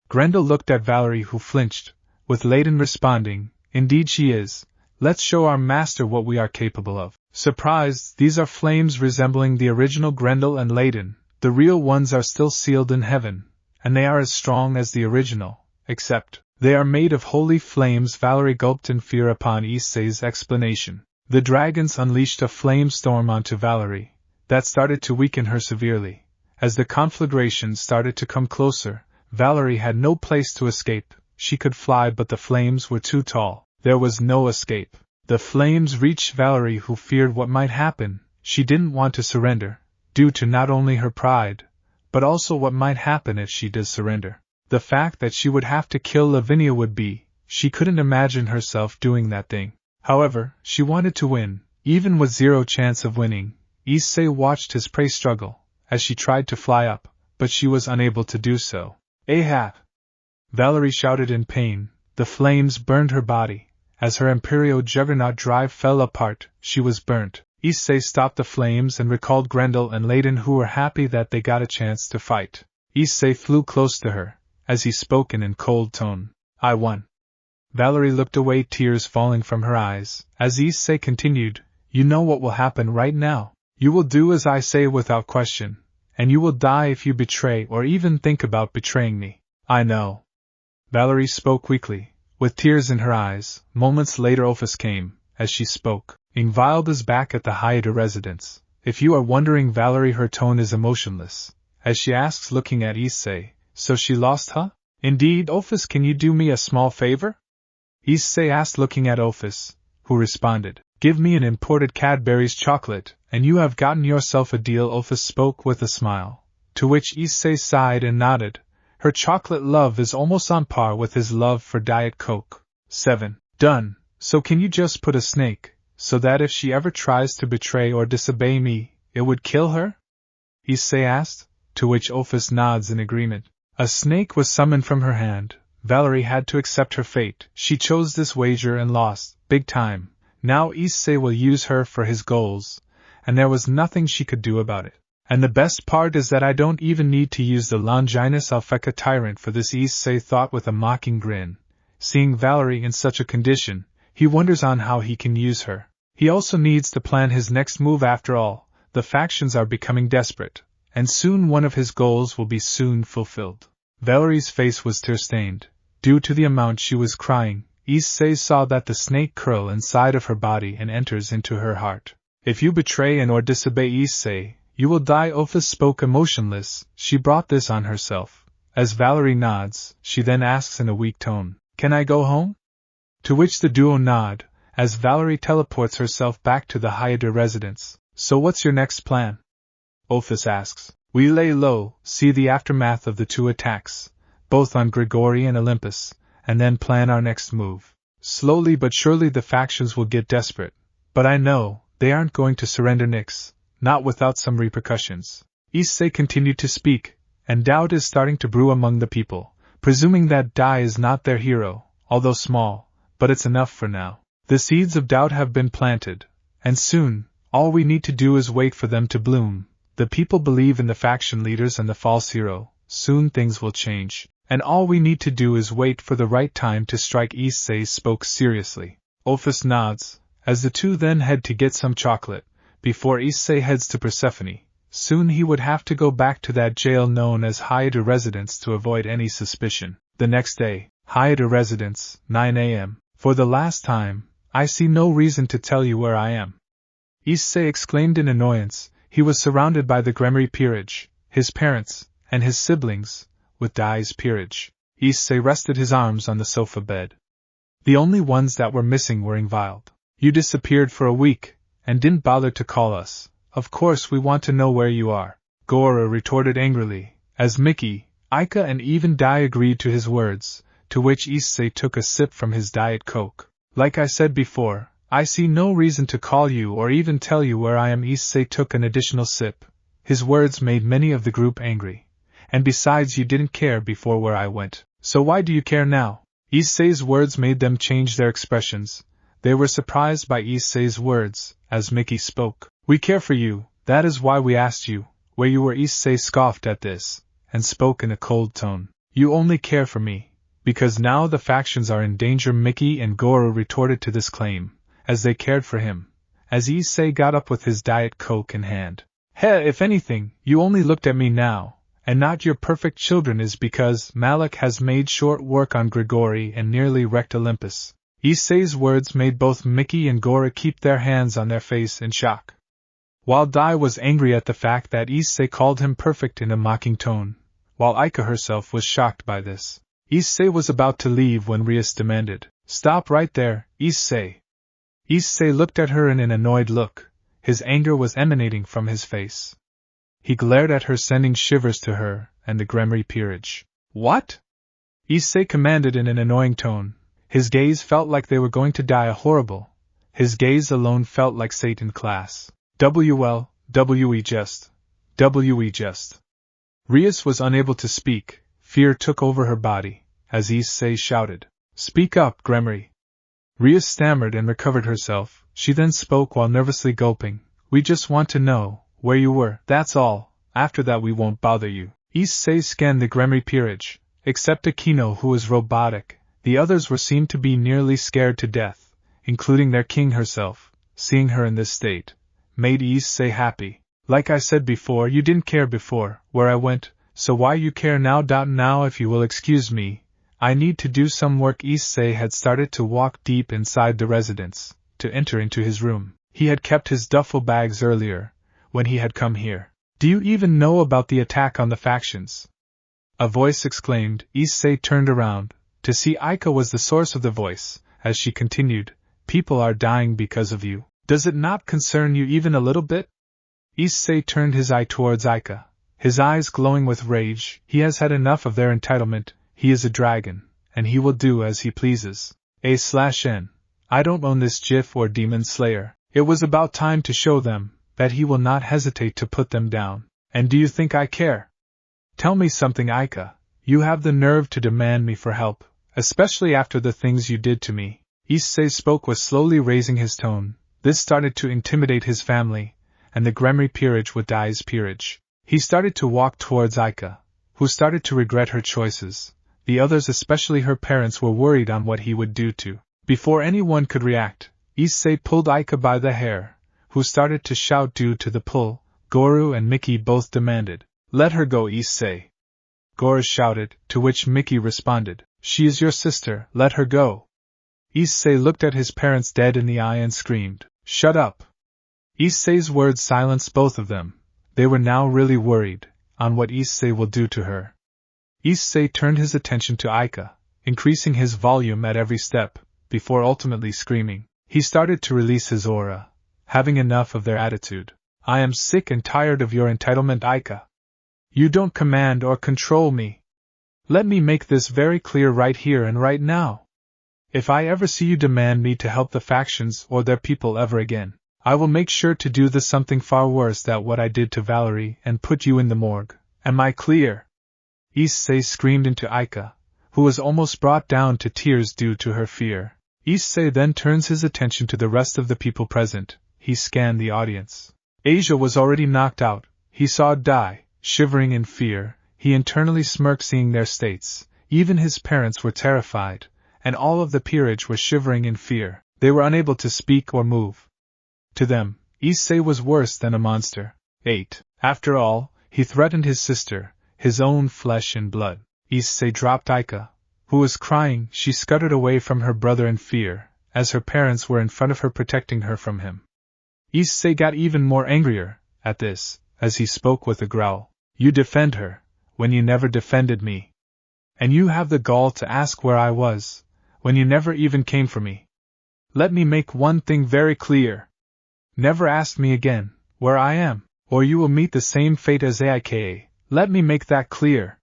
Grendel looked at Valerie, who flinched, with Layden responding, Indeed she is. Let's show our master what we are capable of. Surprised, these are flames resembling the original Grendel and Layden. The real ones are still sealed in heaven, and they are as strong as the original, except they are made of holy flames. Valerie gulped in fear upon Issei's explanation. The dragons unleashed a flame storm onto Valerie that started to weaken her severely. As the conflagration started to come closer, Valerie had no place to escape. She could fly, but the flames were too tall. There was no escape. The flames reached Valerie, who feared what might happen. She didn't want to surrender, due to not only her pride, but also what might happen if she did surrender. The fact that she would have to kill Lavinia would be, she couldn't imagine herself doing that thing. However, she wanted to win, even with zero chance of winning. Issei watched his prey struggle, as she tried to fly up, but she was unable to do so. Ahab! Valerie shouted in pain. The flames burned her body. As her Imperio Juggernaut drive fell apart, she was burnt. Issei stopped the flames and recalled Grendel and Layden, who were happy that they got a chance to fight. Issei flew close to her, as he spoke in a cold tone. I won. Valerie looked away, tears falling from her eyes. As Issei continued, You know what will happen right now. You will do as I say without question, and you will die if you betray or even think about betraying me. I know. Valerie spoke weakly, with tears in her eyes. Moments later Ophis came. As she spoke, Ingvild is back at the Hyade residence. If you are wondering, Valerie, her tone is emotionless, as she asks, looking at Issei, So she lost, huh? Indeed, Ophis, can you do me a small favor? Issei asked, looking at Ophis, who responded, Give me an imported Cadbury's chocolate, and you have gotten yourself a deal. Ophis spoke with a smile, to which Issei sighed and nodded. Her chocolate love is almost on par with his love for Diet Coke. 7. Done. So can you just put a snake, so that if she ever tries to betray or disobey me, it would kill her? Issei asked, to which Ophis nods in agreement. A snake was summoned from her hand. Valerie had to accept her fate. She chose this wager and lost, big time. Now Issei will use her for his goals, and there was nothing she could do about it. And the best part is that I don't even need to use the Longinus Alpheka Tyrant for this, Issei thought with a mocking grin. Seeing Valerie in such a condition, he wonders on how he can use her. He also needs to plan his next move. After all, the factions are becoming desperate, and soon one of his goals will be soon fulfilled. Valerie's face was tear-stained. Due to the amount she was crying, Issei saw that the snake curl inside of her body and enters into her heart. If you betray and or disobey Issei, you will die. Ophis spoke emotionless. She brought this on herself. As Valerie nods, she then asks in a weak tone, Can I go home? To which the duo nod, as Valerie teleports herself back to the Hyade residence. So what's your next plan? Ophis asks. We lay low, see the aftermath of the two attacks, both on Grigori and Olympus, and then plan our next move. Slowly but surely the factions will get desperate, but I know they aren't going to surrender Nyx, not without some repercussions. Issei continued to speak, and doubt is starting to brew among the people, presuming that Dai is not their hero, although small, but it's enough for now. The seeds of doubt have been planted, and soon, all we need to do is wait for them to bloom. The people believe in the faction leaders and the false hero. Soon things will change. And all we need to do is wait for the right time to strike. Issei spoke seriously. Ophis nods, as the two then head to get some chocolate, before Issei heads to Persephone. Soon he would have to go back to that jail known as Humiliated residence to avoid any suspicion. The next day, Humiliated residence, 9 a.m. For the last time, I see no reason to tell you where I am. Issei exclaimed in annoyance. He was surrounded by the Gremory peerage, his parents, and his siblings, with Dai's peerage. Issei rested his arms on the sofa bed. The only ones that were missing were Ingvild. You disappeared for a week, and didn't bother to call us. Of course we want to know where you are. Goro retorted angrily, as Mickey, Aika and even Dai agreed to his words, to which Issei took a sip from his Diet Coke. Like I said before, I see no reason to call you or even tell you where I am. Issei took an additional sip. His words made many of the group angry. And besides, you didn't care before where I went, so why do you care now? Issei's words made them change their expressions. They were surprised by Issei's words, as Mickey spoke. We care for you, that is why we asked you, where you were. Issei scoffed at this, and spoke in a cold tone. You only care for me, because now the factions are in danger. Mickey and Goro retorted to this claim, as they cared for him, as Issei got up with his Diet Coke in hand. If anything, you only looked at me now, and not your perfect children, is because Malik has made short work on Grigori and nearly wrecked Olympus. Issei's words made both Mickey and Goro keep their hands on their face in shock. While Dai was angry at the fact that Issei called him perfect in a mocking tone, while Aika herself was shocked by this. Issei was about to leave when Rias demanded, Stop right there, Issei. Issei looked at her in an annoyed look. His anger was emanating from his face. He glared at her, sending shivers to her and the Gremory peerage. What? Issei commanded in an annoying tone. His gaze felt like they were going to die a horrible. His gaze alone felt like Satan class. We just. Rias was unable to speak. Fear took over her body, as Issei shouted, Speak up, Gremory. Rias stammered and recovered herself. She then spoke while nervously gulping. We just want to know where you were, that's all. After that we won't bother you. Issei scanned the Gremory peerage. Except Akino, who was robotic, the others were seen to be nearly scared to death, including their king herself. Seeing her in this state made Issei happy. Like I said before, you didn't care before where I went, so why you care now? Now if you will excuse me, I need to do some work. Issei had started to walk deep inside the residence, to enter into his room. He had kept his duffel bags earlier, when he had come here. Do you even know about the attack on the factions? A voice exclaimed. Issei turned around, to see Aika was the source of the voice, as she continued, People are dying because of you. Does it not concern you even a little bit? Issei turned his eye towards Aika, his eyes glowing with rage. He has had enough of their entitlement. He is a dragon, and he will do as he pleases. A/N. I don't own this GIF or Demon Slayer. It was about time to show them that he will not hesitate to put them down. And do you think I care? Tell me something, Aika. You have the nerve to demand me for help, especially after the things you did to me. Issei spoke with slowly raising his tone. This started to intimidate his family, and the Gremory peerage with Dai's peerage. He started to walk towards Aika, who started to regret her choices. The others, especially her parents, were worried on what he would do to. Before anyone could react, Issei pulled Aika by the hair, who started to shout due to the pull. Goro and Mickey both demanded, Let her go, Issei. Goro shouted, to which Mickey responded, She is your sister, let her go. Issei looked at his parents dead in the eye and screamed, Shut up. Issei's words silenced both of them. They were now really worried on what Issei will do to her. Issei turned his attention to Aika, increasing his volume at every step, before ultimately screaming. He started to release his aura, having enough of their attitude. I am sick and tired of your entitlement, Aika. You don't command or control me. Let me make this very clear right here and right now. If I ever see you demand me to help the factions or their people ever again, I will make sure to do something far worse than what I did to Valerie and put you in the morgue. Am I clear? Issei screamed into Aika, who was almost brought down to tears due to her fear. Issei then turns his attention to the rest of the people present. He scanned the audience. Asia was already knocked out. He saw Dai, shivering in fear. He internally smirked seeing their states. Even his parents were terrified, and all of the peerage were shivering in fear. They were unable to speak or move. To them, Issei was worse than a monster. 8. After all, he threatened his sister, his own flesh and blood. Issei dropped Aika, who was crying. She scuttered away from her brother in fear, as her parents were in front of her protecting her from him. Issei got even more angrier at this, as he spoke with a growl. You defend her, when you never defended me. And you have the gall to ask where I was, when you never even came for me. Let me make one thing very clear. Never ask me again where I am, or you will meet the same fate as Aika. Let me make that clear.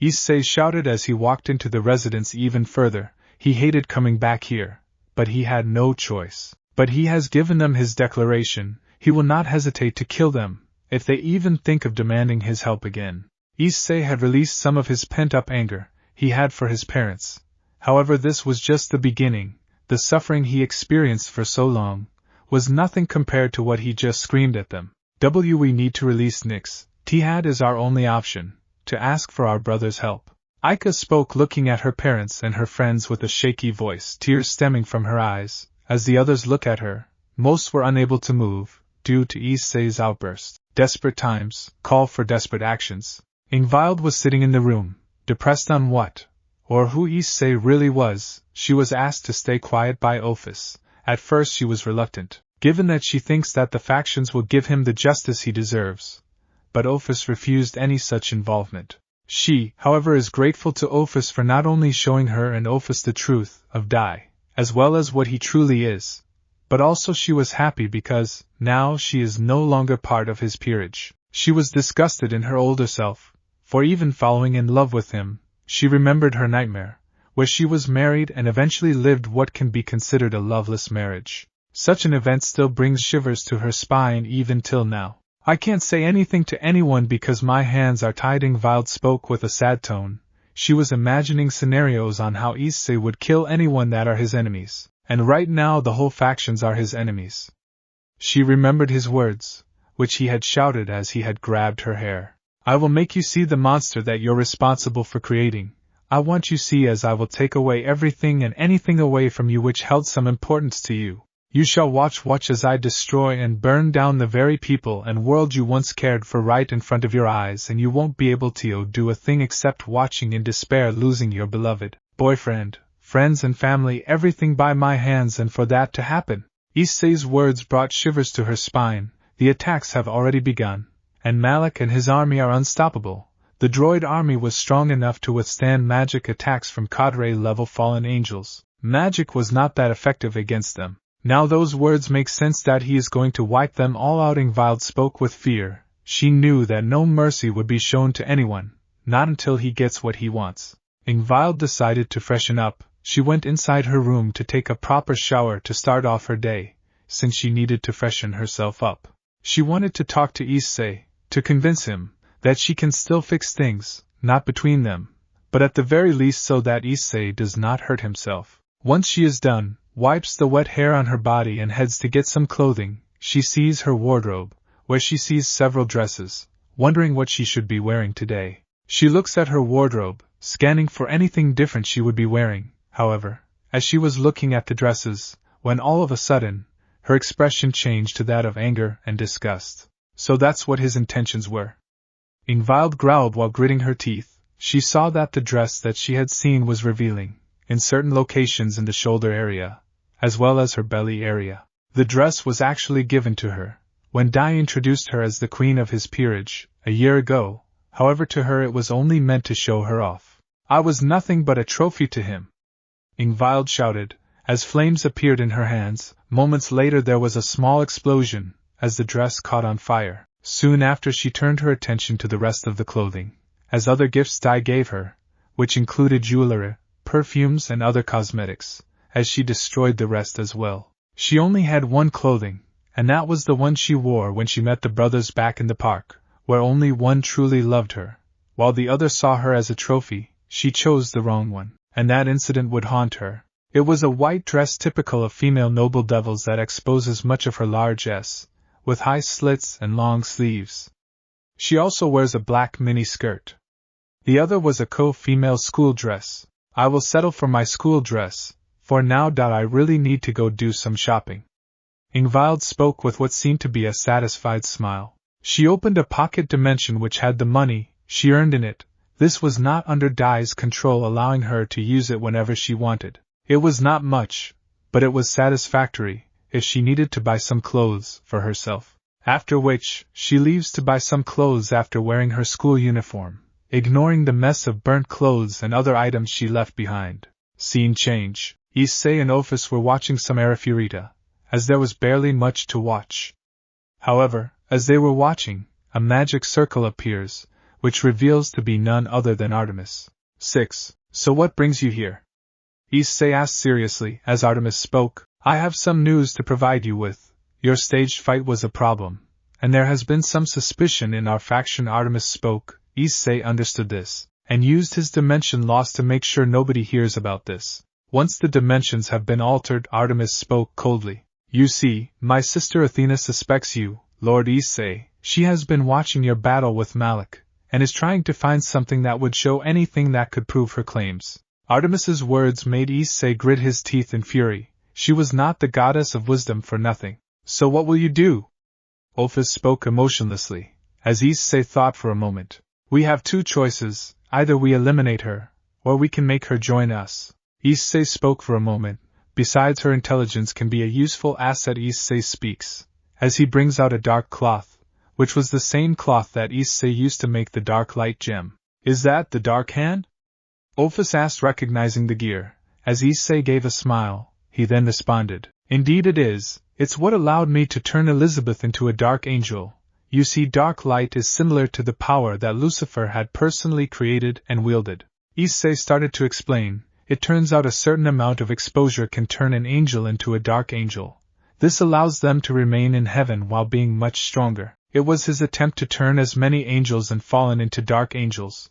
Issei shouted as he walked into the residence even further. He hated coming back here, but he had no choice. But he has given them his declaration. He will not hesitate to kill them, if they even think of demanding his help again. Issei had released some of his pent-up anger he had for his parents. However, this was just the beginning. The suffering he experienced for so long was nothing compared to what he just screamed at them. We need to release Nix. Tihad is our only option, to ask for our brother's help. Aika spoke, looking at her parents and her friends with a shaky voice, tears stemming from her eyes. As the others looked at her, most were unable to move, due to Issei's outburst. Desperate times call for desperate actions. Ingvild was sitting in the room, depressed on what, or who Issei really was. She was asked to stay quiet by Ophis. At first she was reluctant, given that she thinks that the factions will give him the justice he deserves. But Ophis refused any such involvement. She, however, is grateful to Ophis for not only showing her and Ophis the truth of Dai, as well as what he truly is, but also she was happy because, now she is no longer part of his peerage. She was disgusted in her older self, for even falling in love with him, she remembered her nightmare, where she was married and eventually lived what can be considered a loveless marriage. Such an event still brings shivers to her spine even till now. I can't say anything to anyone because my hands are tied. Ingvild spoke with a sad tone. She was imagining scenarios on how Issei would kill anyone that are his enemies, and right now the whole factions are his enemies. She remembered his words, which he had shouted as he had grabbed her hair. I will make you see the monster that you're responsible for creating. I want you see as I will take away everything and anything away from you which held some importance to you. You shall watch as I destroy and burn down the very people and world you once cared for right in front of your eyes, and you won't be able to do a thing except watching in despair, losing your beloved boyfriend, friends and family, everything by my hands. And for that to happen, Issei's words brought shivers to her spine. The attacks have already begun, and Malik and his army are unstoppable. The droid army was strong enough to withstand magic attacks from cadre-level fallen angels. Magic was not that effective against them. Now those words make sense, that he is going to wipe them all out. Ingvild spoke with fear. She knew that no mercy would be shown to anyone, not until he gets what he wants. Ingvild decided to freshen up. She went inside her room to take a proper shower to start off her day, since she needed to freshen herself up. She wanted to talk to Issei, to convince him that she can still fix things, not between them, but at the very least so that Issei does not hurt himself. Once she is done, wipes the wet hair on her body and heads to get some clothing, she sees her wardrobe, where she sees several dresses, wondering what she should be wearing today. She looks at her wardrobe, scanning for anything different she would be wearing. However, as she was looking at the dresses, when all of a sudden, her expression changed to that of anger and disgust. So that's what his intentions were. Ingvild growled while gritting her teeth. She saw that the dress that she had seen was revealing, in certain locations in the shoulder area, as well as her belly area. The dress was actually given to her when Dai introduced her as the queen of his peerage, a year ago. However, to her it was only meant to show her off. I was nothing but a trophy to him, Ingvild shouted, as flames appeared in her hands. Moments later there was a small explosion, as the dress caught on fire. Soon after she turned her attention to the rest of the clothing, as other gifts Dai gave her, which included jewelry, perfumes and other cosmetics, as she destroyed the rest as well. She only had one clothing, and that was the one she wore when she met the brothers back in the park, where only one truly loved her, while the other saw her as a trophy. She chose the wrong one, and that incident would haunt her. It was a white dress typical of female noble devils that exposes much of her large S, with high slits and long sleeves. She also wears a black mini skirt. The other was a female school dress. I will settle for my school dress, for now I really need to go do some shopping. Ingvild spoke with what seemed to be a satisfied smile. She opened a pocket dimension which had the money she earned in it. This was not under Dai's control, allowing her to use it whenever she wanted. It was not much, but it was satisfactory if she needed to buy some clothes for herself. After which, she leaves to buy some clothes after wearing her school uniform, ignoring the mess of burnt clothes and other items she left behind. Scene change. Issei and Office were watching some Arifureta, as there was barely much to watch. However, as they were watching, a magic circle appears, which reveals to be none other than Artemis. 6. So what brings you here? Issei asked seriously, as Artemis spoke. I have some news to provide you with. Your staged fight was a problem, and there has been some suspicion in our faction. Artemis spoke. Issei understood this, and used his dimension loss to make sure nobody hears about this. Once the dimensions have been altered, Artemis spoke coldly. You see, my sister Athena suspects you, Lord Issei. She has been watching your battle with Malik, and is trying to find something that would show anything that could prove her claims. Artemis's words made Issei grit his teeth in fury. She was not the goddess of wisdom for nothing. So what will you do? Office spoke emotionlessly, as Issei thought for a moment. We have two choices, either we eliminate her, or we can make her join us. Issei spoke for a moment. Besides, her intelligence can be a useful asset. Issei speaks, as he brings out a dark cloth, which was the same cloth that Issei used to make the dark light gem. Is that the dark hand? Office asked, recognizing the gear. As Issei gave a smile, he then responded, Indeed it is. It's what allowed me to turn Elizabeth into a dark angel. You see, dark light is similar to the power that Lucifer had personally created and wielded. Issei started to explain. It turns out a certain amount of exposure can turn an angel into a dark angel. This allows them to remain in heaven while being much stronger. It was his attempt to turn as many angels and fallen into dark angels.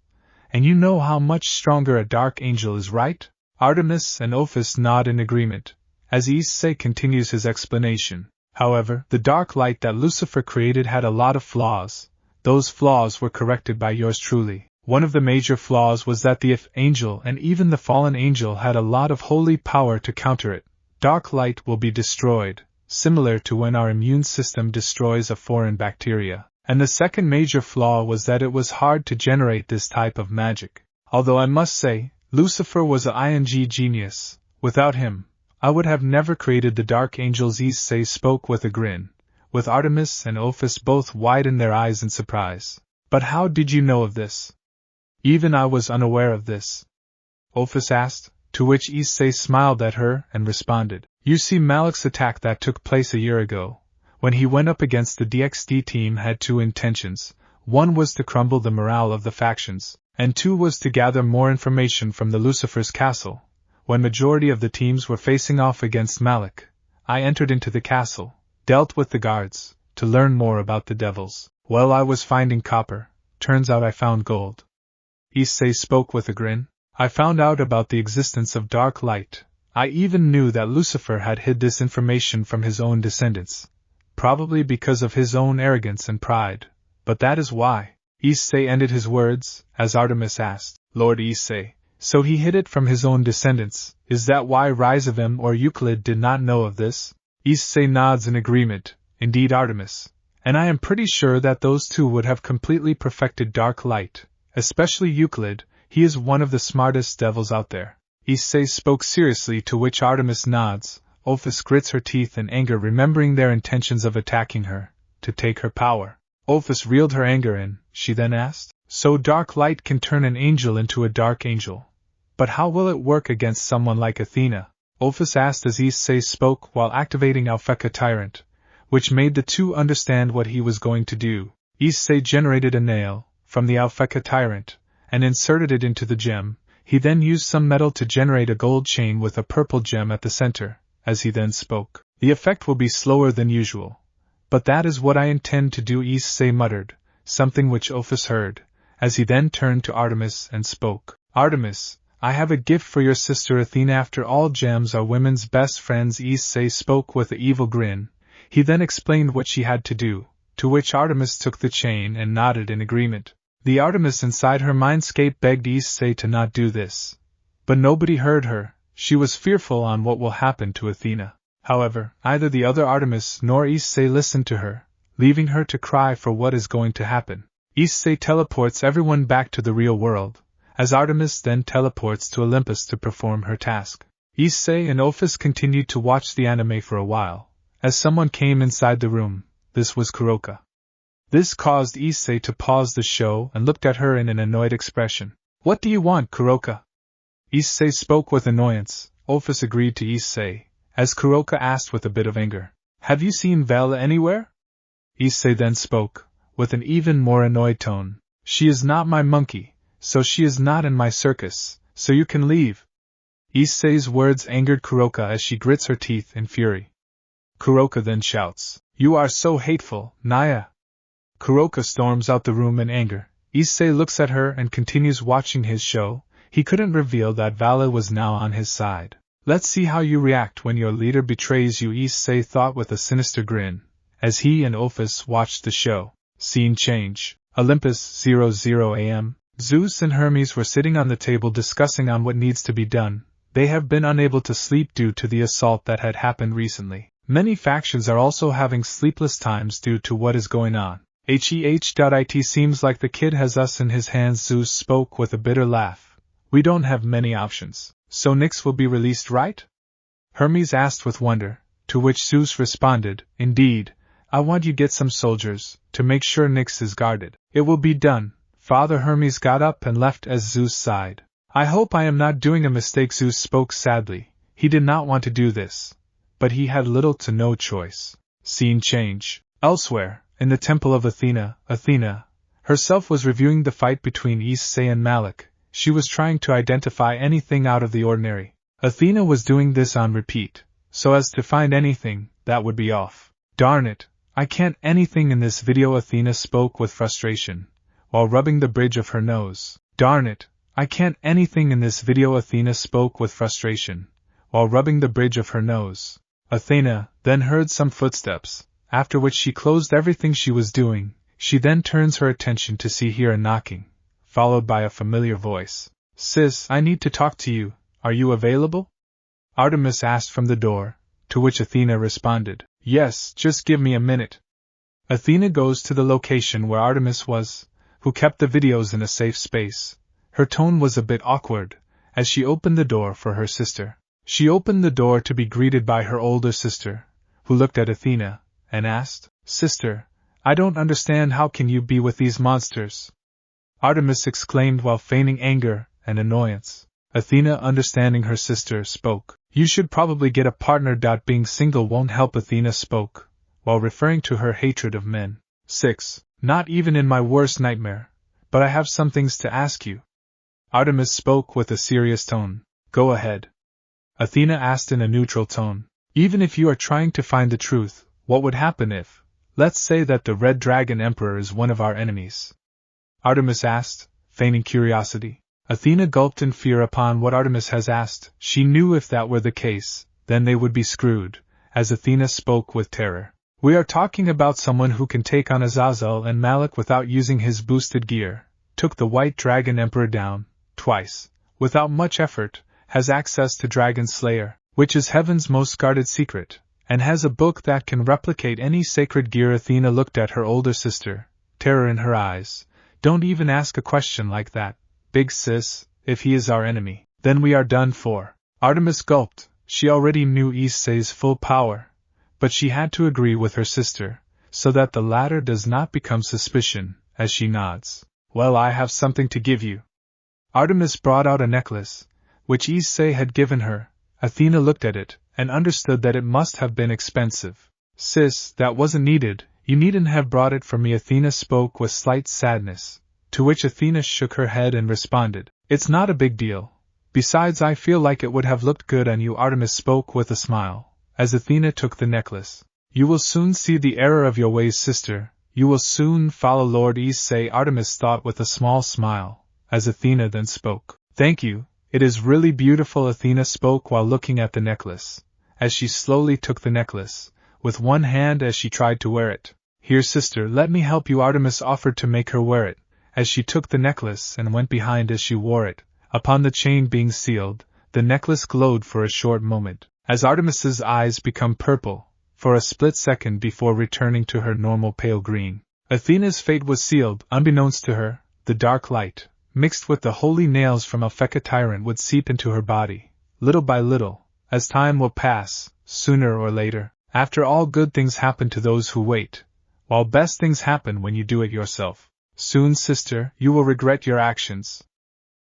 And you know how much stronger a dark angel is, right? Artemis and Office nod in agreement, as Issei continues his explanation. However, the dark light that Lucifer created had a lot of flaws. Those flaws were corrected by yours truly. One of the major flaws was that the angel and even the fallen angel had a lot of holy power to counter it. Dark light will be destroyed, similar to when our immune system destroys a foreign bacteria. And the second major flaw was that it was hard to generate this type of magic. Although I must say, Lucifer was an genius. Without him, I would have never created the dark angels. Issei spoke with a grin, with Artemis and Office both widen their eyes in surprise. But how did you know of this? Even I was unaware of this. Office asked, to which Issei smiled at her and responded, You see, Malik's attack that took place a year ago, when he went up against the DXD team, had two intentions. One was to crumble the morale of the factions, and two was to gather more information from the Lucifer's castle. When majority of the teams were facing off against Malik, I entered into the castle, dealt with the guards, to learn more about the devils. Well, I was finding copper. Turns out I found gold. Issei spoke with a grin. I found out about the existence of dark light. I even knew that Lucifer had hid this information from his own descendants, probably because of his own arrogance and pride. But that is why. Issei ended his words, as Artemis asked, Lord Issei, so he hid it from his own descendants. Is that why RageRevan or Euclid did not know of this? Issei nods in agreement. Indeed, Artemis. And I am pretty sure that those two would have completely perfected dark light, especially Euclid. He is one of the smartest devils out there. Issei spoke seriously, to which Artemis nods. Office grits her teeth in anger, remembering their intentions of attacking her, to take her power. Office reeled her anger in. She then asked, So dark light can turn an angel into a dark angel. But how will it work against someone like Athena? Office asked as Issei spoke while activating Alpheka Tyrant, which made the two understand what he was going to do. Issei generated a nail from the Alpheka Tyrant and inserted it into the gem. He then used some metal to generate a gold chain with a purple gem at the center. As he then spoke, the effect will be slower than usual. But that is what I intend to do, Issei muttered, something which Office heard, as he then turned to Artemis and spoke. Artemis, I have a gift for your sister Athena. After all, gems are women's best friends. Issei spoke with an evil grin. He then explained what she had to do, to which Artemis took the chain and nodded in agreement. The Artemis inside her mindscape begged Issei to not do this. But nobody heard her. She was fearful on what will happen to Athena. However, neither the other Artemis nor Issei listened to her, leaving her to cry for what is going to happen. Issei teleports everyone back to the real world, as Artemis then teleports to Olympus to perform her task. Issei and Ophis continued to watch the anime for a while, as someone came inside the room. This was Kuroka. This caused Issei to pause the show and looked at her in an annoyed expression. "What do you want, Kuroka?" Issei spoke with annoyance. Ophis agreed to Issei, as Kuroka asked with a bit of anger. "Have you seen Vali anywhere?" Issei then spoke, with an even more annoyed tone. "She is not my monkey, so she is not in my circus, so you can leave." Issei's words angered Kuroka as she grits her teeth in fury. Kuroka then shouts, "You are so hateful, Naya!" Kuroka storms out the room in anger. Issei looks at her and continues watching his show. He couldn't reveal that Vali was now on his side. "Let's see how you react when your leader betrays you," Issei thought with a sinister grin, as he and Ophis watched the show. Scene change. Olympus, 00 AM. Zeus and Hermes were sitting on the table discussing on what needs to be done. They have been unable to sleep due to the assault that had happened recently. Many factions are also having sleepless times due to what is going on. It seems like the kid has us in his hands. Zeus spoke with a bitter laugh. "We don't have many options. So Nyx will be released, right?" Hermes asked with wonder, to which Zeus responded, "Indeed, I want you to get some soldiers, to make sure Nyx is guarded." "It will be done." Father Hermes got up and left as Zeus sighed. "I hope I am not doing a mistake." Zeus spoke sadly. He did not want to do this, but he had little to no choice. Scene change. Elsewhere, in the temple of Athena, Athena herself was reviewing the fight between Issei and Malik. She was trying to identify anything out of the ordinary. Athena was doing this on repeat, so as to find anything that would be off. "Darn it, I can't anything in this video," Athena spoke with frustration, while rubbing the bridge of her nose. "Darn it, I can't anything in this video," Athena spoke with frustration, while rubbing the bridge of her nose. Athena then heard some footsteps, after which she closed everything she was doing. She then turns her attention to hear a knocking, followed by a familiar voice. "Sis, I need to talk to you. Are you available?" Artemis asked from the door, to which Athena responded, "Yes, just give me a minute." Athena goes to the location where Artemis was, who kept the videos in a safe space. Her tone was a bit awkward, as she opened the door for her sister. She opened the door to be greeted by her older sister, who looked at Athena, and asked, "Sister, I don't understand, how can you be with these monsters?" Artemis exclaimed while feigning anger and annoyance. Athena, understanding her sister, spoke, "You should probably get a partner. Being single won't help." Athena spoke, while referring to her hatred of men. 6. Not even in my worst nightmare, but I have some things to ask you. Artemis spoke with a serious tone. "Go ahead." Athena asked in a neutral tone, "Even if you are trying to find the truth, what would happen if, let's say that the Red Dragon Emperor is one of our enemies?" Artemis asked, feigning curiosity. Athena gulped in fear upon what Artemis has asked. She knew if that were the case, then they would be screwed, as Athena spoke with terror. "We are talking about someone who can take on Azazel and Malik without using his boosted gear, took the White Dragon Emperor down, twice, without much effort, has access to Dragon Slayer, which is heaven's most guarded secret, and has a book that can replicate any sacred gear." Athena looked at her older sister, terror in her eyes. "Don't even ask a question like that, big sis. If he is our enemy, then we are done for." Artemis gulped. She already knew Issei's full power, but she had to agree with her sister, so that the latter does not become suspicion, as she nods. "Well, I have something to give you." Artemis brought out a necklace, which Issei had given her. Athena looked at it, and understood that it must have been expensive. "Sis, that wasn't needed. You needn't have brought it for me." Athena spoke with slight sadness, to which Athena shook her head and responded, "It's not a big deal. Besides, I feel like it would have looked good on you." Artemis spoke with a smile, as Athena took the necklace. "You will soon see the error of your ways, sister. You will soon follow Lord Issei." Artemis thought with a small smile, as Athena then spoke. "Thank you, it is really beautiful." Athena spoke while looking at the necklace, as she slowly took the necklace, with one hand as she tried to wear it. "Here, sister, let me help you." Artemis offered to make her wear it, as she took the necklace and went behind as she wore it. Upon the chain being sealed, the necklace glowed for a short moment, as Artemis's eyes become purple, for a split second before returning to her normal pale green. Athena's fate was sealed, unbeknownst to her. The dark light, mixed with the holy nails from Alpheka tyrant, would seep into her body, little by little, as time will pass, sooner or later. After all, good things happen to those who wait, while best things happen when you do it yourself. Soon, sister, you will regret your actions.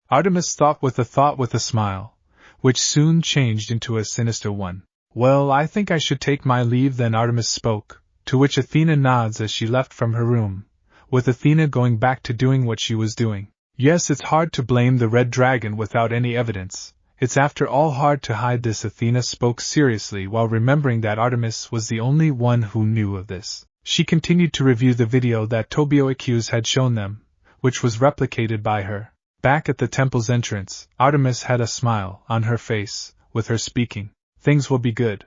Artemis thought with a smile, which soon changed into a sinister one. Well, I think I should take my leave then, Artemis spoke, to which Athena nods as she left from her room, with Athena going back to doing what she was doing. Yes, it's hard to blame the red dragon without any evidence. It's after all hard to hide this. Athena spoke seriously while remembering that Artemis was the only one who knew of this. She continued to review the video that Tobioicus had shown them, which was replicated by her. Back at the temple's entrance, Artemis had a smile on her face, with her speaking. Things will be good.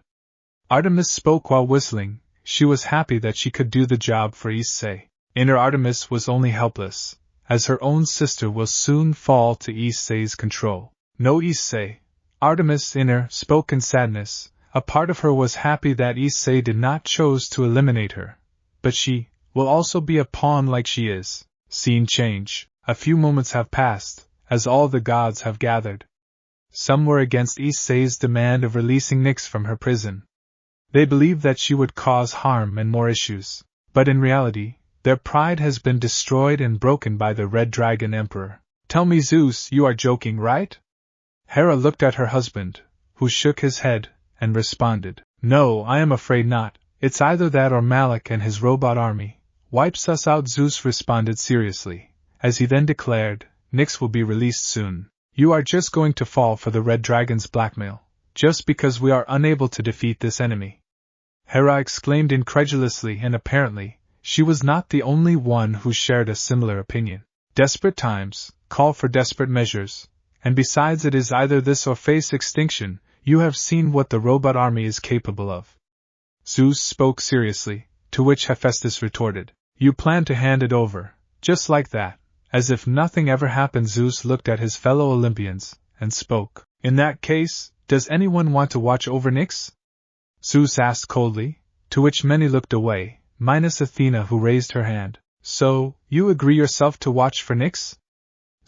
Artemis spoke while whistling. She was happy that she could do the job for Issei. Inner Artemis was only helpless, as her own sister will soon fall to Issei's control. No, Issei. Artemis inner spoke in sadness. A part of her was happy that Issei did not choose to eliminate her. But she will also be a pawn like she is. Scene change. A few moments have passed, as all the gods have gathered. Some were against Issei's demand of releasing Nyx from her prison. They believed that she would cause harm and more issues. But in reality, their pride has been destroyed and broken by the Red Dragon Emperor. Tell me, Zeus, you are joking, right? Hera looked at her husband, who shook his head, and responded, No, I am afraid not. It's either that or Malik and his robot army wipes us out. Zeus responded seriously, as he then declared, Nyx will be released soon. You are just going to fall for the Red Dragon's blackmail, just because we are unable to defeat this enemy. Hera exclaimed incredulously, and apparently, she was not the only one who shared a similar opinion. Desperate times call for desperate measures, and besides, it is either this or face extinction. You have seen what the robot army is capable of. Zeus spoke seriously, to which Hephaestus retorted, You plan to hand it over, just like that, as if nothing ever happened. Zeus looked at his fellow Olympians, and spoke, In that case, does anyone want to watch over Nyx? Zeus asked coldly, to which many looked away, minus Athena, who raised her hand. So, you agree yourself to watch for Nyx?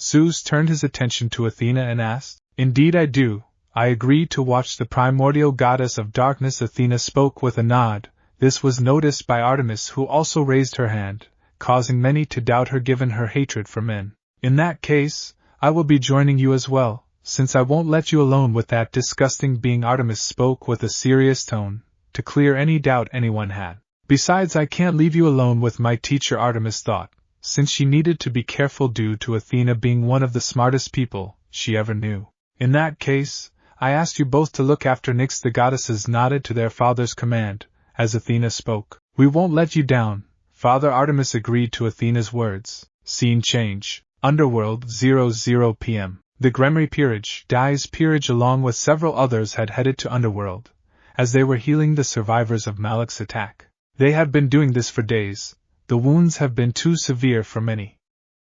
Zeus turned his attention to Athena and asked, Indeed I do. I agree to watch the primordial goddess of darkness. Athena spoke with a nod. This was noticed by Artemis, who also raised her hand, causing many to doubt her given her hatred for men. In that case, I will be joining you as well, since I won't let you alone with that disgusting being. Artemis spoke with a serious tone, to clear any doubt anyone had. Besides, I can't leave you alone with my teacher, Artemis thought, since she needed to be careful due to Athena being one of the smartest people she ever knew. In that case, I asked you both to look after Nyx. The goddesses nodded to their father's command, as Athena spoke. We won't let you down, Father. Artemis agreed to Athena's words. Scene change. Underworld, 00 p.m. The Gremry peerage, Dai's peerage along with several others had headed to Underworld, as they were healing the survivors of Malik's attack. They had been doing this for days. The wounds have been too severe for many.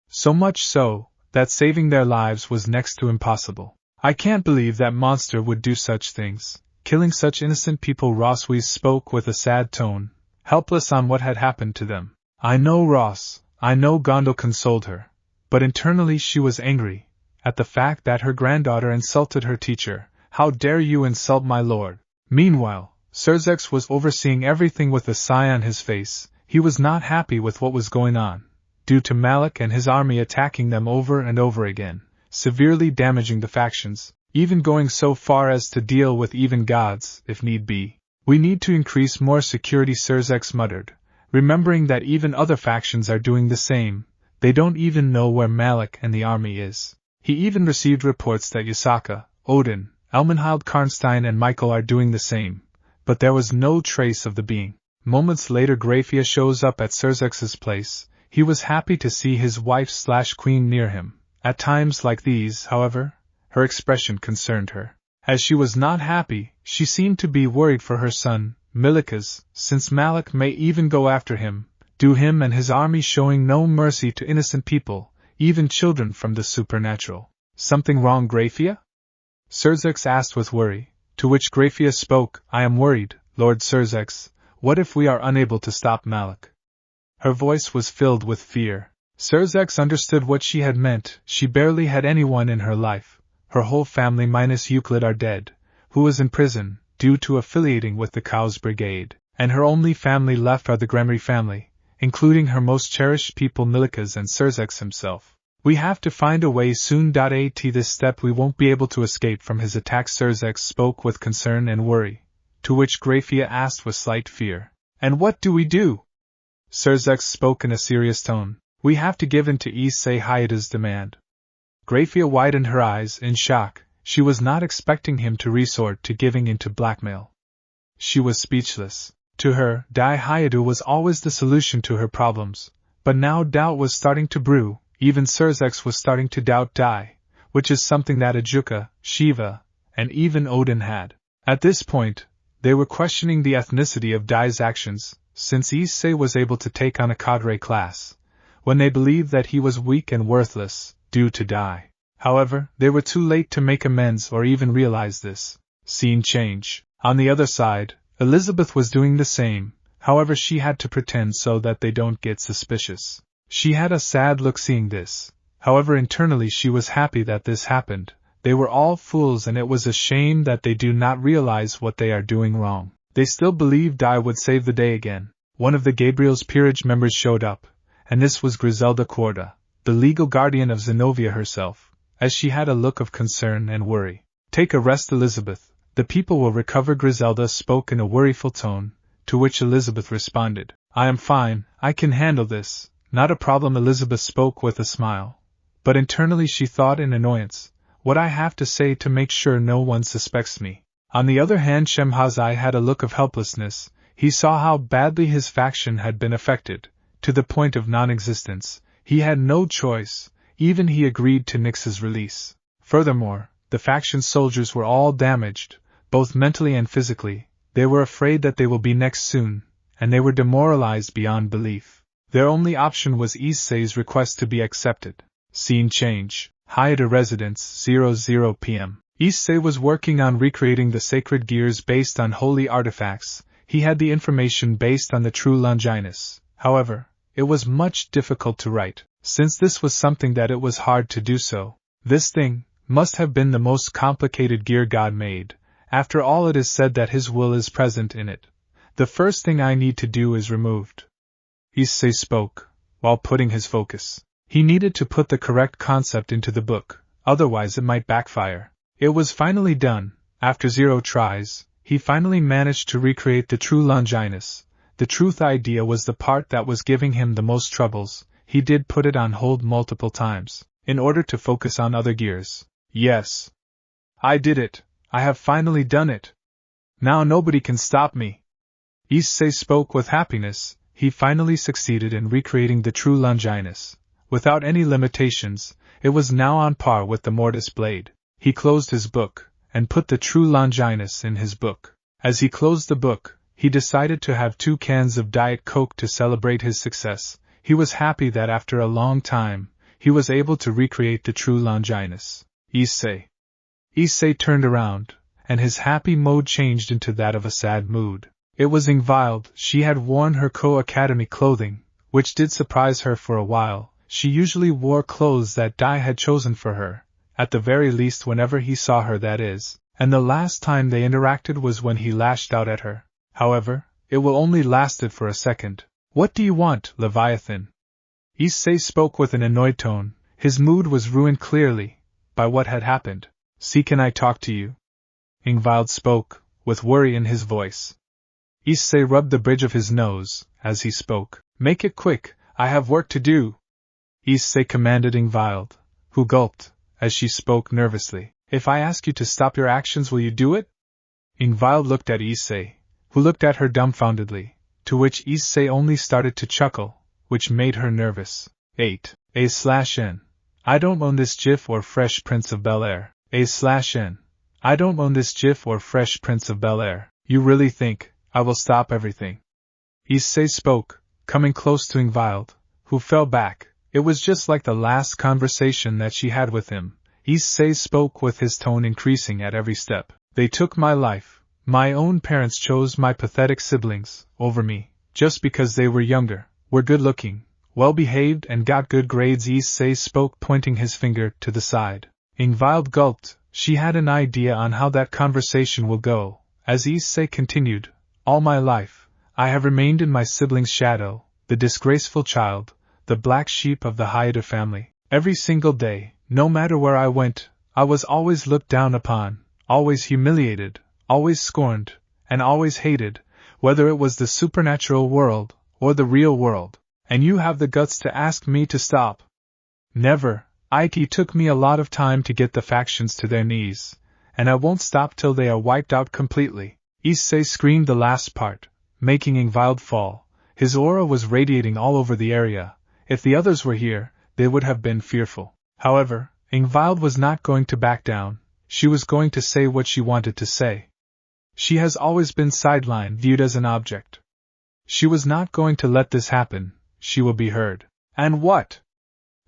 So much so, that saving their lives was next to impossible. I can't believe that monster would do such things, killing such innocent people. Rosswees spoke with a sad tone, helpless on what had happened to them. I know, Ross, I know. Gondel consoled her, but internally she was angry, at the fact that her granddaughter insulted her teacher. How dare you insult my lord? Meanwhile, Serzex was overseeing everything with a sigh on his face. He was not happy with what was going on, due to Malik and his army attacking them over and over again, severely damaging the factions, even going so far as to deal with even gods, if need be. We need to increase more security, Serzex muttered, remembering that even other factions are doing the same. They don't even know where Malik and the army is. He even received reports that Yasaka, Odin, Elmenhild Karnstein and Michael are doing the same, but there was no trace of the being. Moments later, Graphia shows up at Serzex's place. He was happy to see his wife/queen near him. At times like these, however, her expression concerned her. As she was not happy, she seemed to be worried for her son, Milikas, since Malik may even go after him, do him and his army, showing no mercy to innocent people. even children from the supernatural. Something wrong, Graphia? Serzex asked with worry, to which Graphia spoke, I am worried, Lord Serzex. What if we are unable to stop Malik? Her voice was filled with fear. Serzex understood what she had meant. She barely had anyone in her life. Her whole family minus Euclid are dead, who was in prison, due to affiliating with the Chaos Brigade, and her only family left are the Gremory family, including her most cherished people Milikas and Serzex himself. We have to find a way soon. At this step we won't be able to escape from his attack. Serzex spoke with concern and worry, to which Graphia asked with slight fear, and what do we do? Serzex spoke in a serious tone, we have to give in to Issei's demand. Graphia widened her eyes in shock. She was not expecting him to resort to giving in to blackmail. She was speechless. To her, Dai Hayadu was always the solution to her problems, but now doubt was starting to brew. Even Serzex was starting to doubt Dai, which is something that Ajuka, Shiva, and even Odin had. At this point, they were questioning the ethnicity of Dai's actions, since Issei was able to take on a cadre class, when they believed that he was weak and worthless, due to Dai. However, they were too late to make amends or even realize this. Scene change. On the other side, Elizabeth was doing the same, however she had to pretend so that they don't get suspicious. She had a sad look seeing this. However, internally she was happy that this happened. They were all fools and it was a shame that they do not realize what they are doing wrong. They still believed Dai would save the day again. One of the Gabriel's peerage members showed up, and this was Griselda Corda, the legal guardian of Zenobia herself, as she had a look of concern and worry. Take a rest, Elizabeth. The people will recover. Griselda spoke in a worryful tone, to which Elizabeth responded, I am fine, I can handle this. Not a problem. Elizabeth spoke with a smile, but internally she thought in annoyance, what I have to say to make sure no one suspects me. On the other hand, Shemhazai had a look of helplessness. He saw how badly his faction had been affected, to the point of non-existence. He had no choice, even he agreed to Nyx's release. Furthermore, the faction soldiers were all damaged, both mentally and physically. They were afraid that they will be next soon, and they were demoralized beyond belief. Their only option was Issei's request to be accepted. Scene change. Hayata Residence, 00 p.m. Issei was working on recreating the sacred gears based on holy artifacts. He had the information based on the true Longinus. However, it was much difficult to write, since this was something that it was hard to do so. This thing must have been the most complicated gear God made. After all, it is said that his will is present in it. The first thing I need to do is removed. Issei spoke, while putting his focus. He needed to put the correct concept into the book, otherwise it might backfire. It was finally done. After 0 tries, he finally managed to recreate the true Longinus. The truth idea was the part that was giving him the most troubles. He did put it on hold multiple times, in order to focus on other gears. Yes. I did it. I have finally done it. Now nobody can stop me. Issei spoke with happiness. He finally succeeded in recreating the true Longinus. Without any limitations, it was now on par with the Mortis blade. He closed his book, and put the true Longinus in his book. As he closed the book, he decided to have 2 cans of Diet Coke to celebrate his success. He was happy that after a long time, he was able to recreate the true Longinus. Issei. Issei turned around, and his happy mode changed into that of a sad mood. It was Ingvild. She had worn her Co-Academy clothing, which did surprise her for a while. She usually wore clothes that Dai had chosen for her, at the very least whenever he saw her, that is, and the last time they interacted was when he lashed out at her. However, it will only lasted for a second. What do you want, Leviathan? Issei spoke with an annoyed tone. His mood was ruined clearly by what had happened. See, can I talk to you? Ingvild spoke, with worry in his voice. Issei rubbed the bridge of his nose as he spoke. Make it quick, I have work to do. Issei commanded Ingvild, who gulped, as she spoke nervously. If I ask you to stop your actions, will you do it? Ingvild looked at Issei, who looked at her dumbfoundedly, to which Issei only started to chuckle, which made her nervous. 8. A/N. I don't own this GIF or Fresh Prince of Bel-Air. A/N. I don't own this GIF or Fresh Prince of Bel-Air. You really think I will stop everything? Issei spoke, coming close to Ingvild, who fell back. It was just like the last conversation that she had with him. Issei spoke with his tone increasing at every step. They took my life. My own parents chose my pathetic siblings over me, just because they were younger, were good-looking, well-behaved and got good grades. Issei spoke, pointing his finger to the side. Ingvild gulped. She had an idea on how that conversation will go. As Issei continued, all my life, I have remained in my sibling's shadow, the disgraceful child, the black sheep of the Hayate family. Every single day, no matter where I went, I was always looked down upon, always humiliated, always scorned, and always hated, whether it was the supernatural world or the real world. And you have the guts to ask me to stop? Never. It took me a lot of time to get the factions to their knees, and I won't stop till they are wiped out completely. Issei screamed the last part, making Ingvild fall. His aura was radiating all over the area. If the others were here, they would have been fearful. However, Ingvild was not going to back down. She was going to say what she wanted to say. She has always been sidelined, viewed as an object. She was not going to let this happen. She will be heard. And what?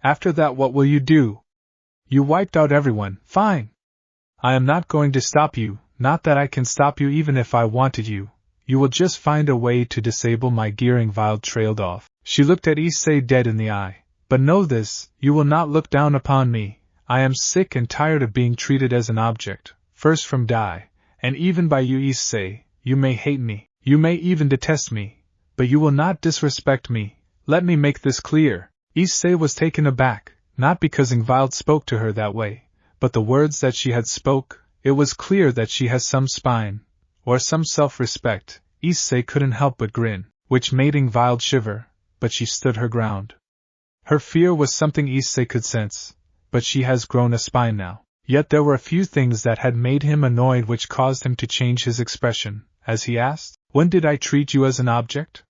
After that, what will you do? You wiped out everyone. Fine. I am not going to stop you, not that I can stop you even if I wanted you. You will just find a way to disable my gear. Ingvild trailed off. She looked at Issei dead in the eye. But know this, you will not look down upon me. I am sick and tired of being treated as an object, first from Dai, and even by you. Issei, you may hate me, you may even detest me, but you will not disrespect me. Let me make this clear. Issei was taken aback, not because Ingvild spoke to her that way, but the words that she had spoke. It was clear that she has some spine, or some self-respect. Issei couldn't help but grin, which made Ingvild shiver, but she stood her ground. Her fear was something Issei could sense, but she has grown a spine now. Yet there were a few things that had made him annoyed which caused him to change his expression, as he asked, "When did I treat you as an object?"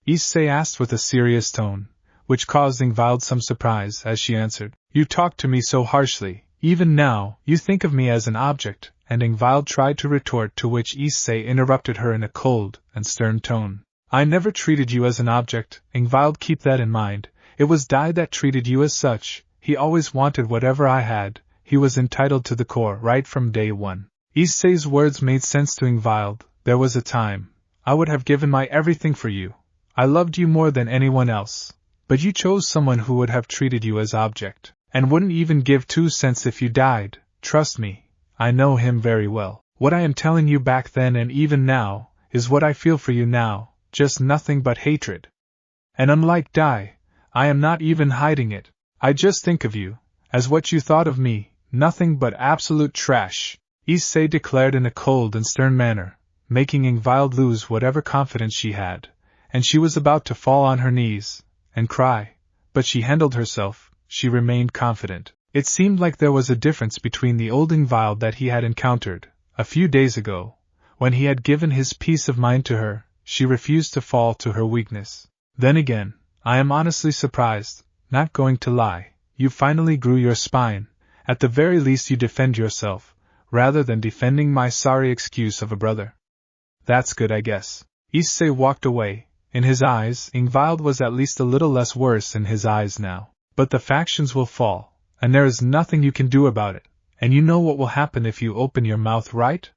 Issei asked with a serious tone, which caused Ingvild some surprise as she answered, "You talk to me so harshly, even now, you think of me as an object," and Ingvild tried to retort, to which Issei interrupted her in a cold and stern tone. "I never treated you as an object, Ingvild, keep that in mind. It was Dai that treated you as such. He always wanted whatever I had. He was entitled to the core right from day one." Issei's words made sense to Ingvild. There was a time. I would have given my everything for you. I loved you more than anyone else. But you chose someone who would have treated you as object, and wouldn't even give 2 cents if you died. Trust me, I know him very well. What I am telling you back then and even now, is what I feel for you now, just nothing but hatred. And unlike Dai, I am not even hiding it. I just think of you, as what you thought of me, nothing but absolute trash, Issei declared in a cold and stern manner, making Ingvild lose whatever confidence she had, and she was about to fall on her knees and cry, but she handled herself. She remained confident. It seemed like there was a difference between the old Ingvild that he had encountered a few days ago, when he had given his peace of mind to her. She refused to fall to her weakness. Then again, I am honestly surprised, not going to lie. You finally grew your spine. At the very least you defend yourself, rather than defending my sorry excuse of a brother. That's good, I guess. Issei walked away. In his eyes, Ingvild was at least a little less worse in his eyes now. But the factions will fall, and there is nothing you can do about it, and you know what will happen if you open your mouth, right?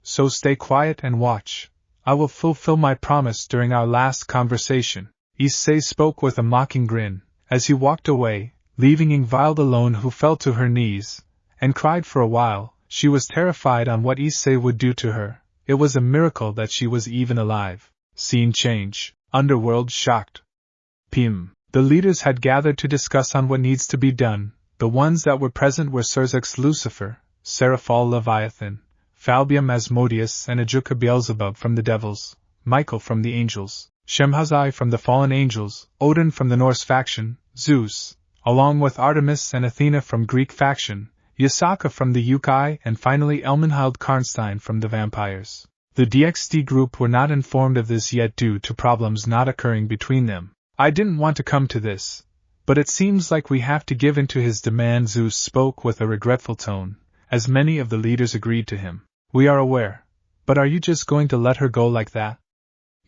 So stay quiet and watch. I will fulfill my promise during our last conversation. Issei spoke with a mocking grin, as he walked away, leaving Ingvild alone, who fell to her knees, and cried for a while. She was terrified on what Issei would do to her. It was a miracle that she was even alive. Scene change. Underworld shocked. PM. The leaders had gathered to discuss on what needs to be done. The ones that were present were Serzex Lucifer, Seraphol Leviathan, Falbium Asmodeus and Ajuka Beelzebub from the devils, Michael from the angels, Shemhazai from the fallen angels, Odin from the Norse faction, Zeus, along with Artemis and Athena from Greek faction, Yasaka from the Yukai, and finally Elmenhild Karnstein from the vampires. The DXD group were not informed of this yet due to problems not occurring between them. I didn't want to come to this, but it seems like we have to give in to his demand. Zeus spoke with a regretful tone, as many of the leaders agreed to him. We are aware, but are you just going to let her go like that?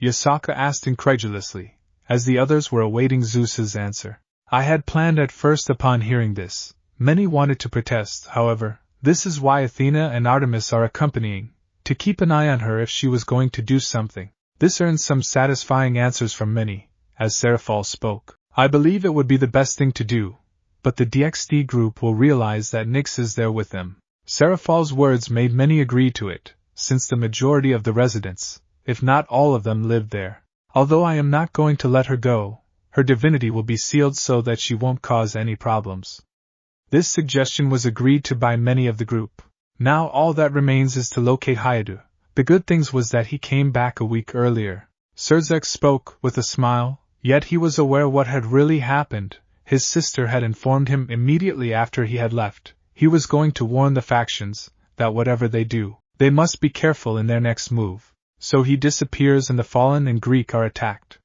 Yasaka asked incredulously, as the others were awaiting Zeus's answer. I had planned at first upon hearing this. Many wanted to protest, however. This is why Athena and Artemis are accompanying, to keep an eye on her if she was going to do something. This earned some satisfying answers from many, as Seraphol spoke. I believe it would be the best thing to do, but the DXD group will realize that Nyx is there with them. Seraphol's words made many agree to it, since the majority of the residents, if not all of them, lived there. Although I am not going to let her go, her divinity will be sealed so that she won't cause any problems. This suggestion was agreed to by many of the group. Now all that remains is to locate Hyadu. The good things was that he came back a week earlier. Serzek spoke with a smile, yet he was aware what had really happened. His sister had informed him immediately after he had left. He was going to warn the factions that whatever they do, they must be careful in their next move. So he disappears and the Fallen and Greek are attacked.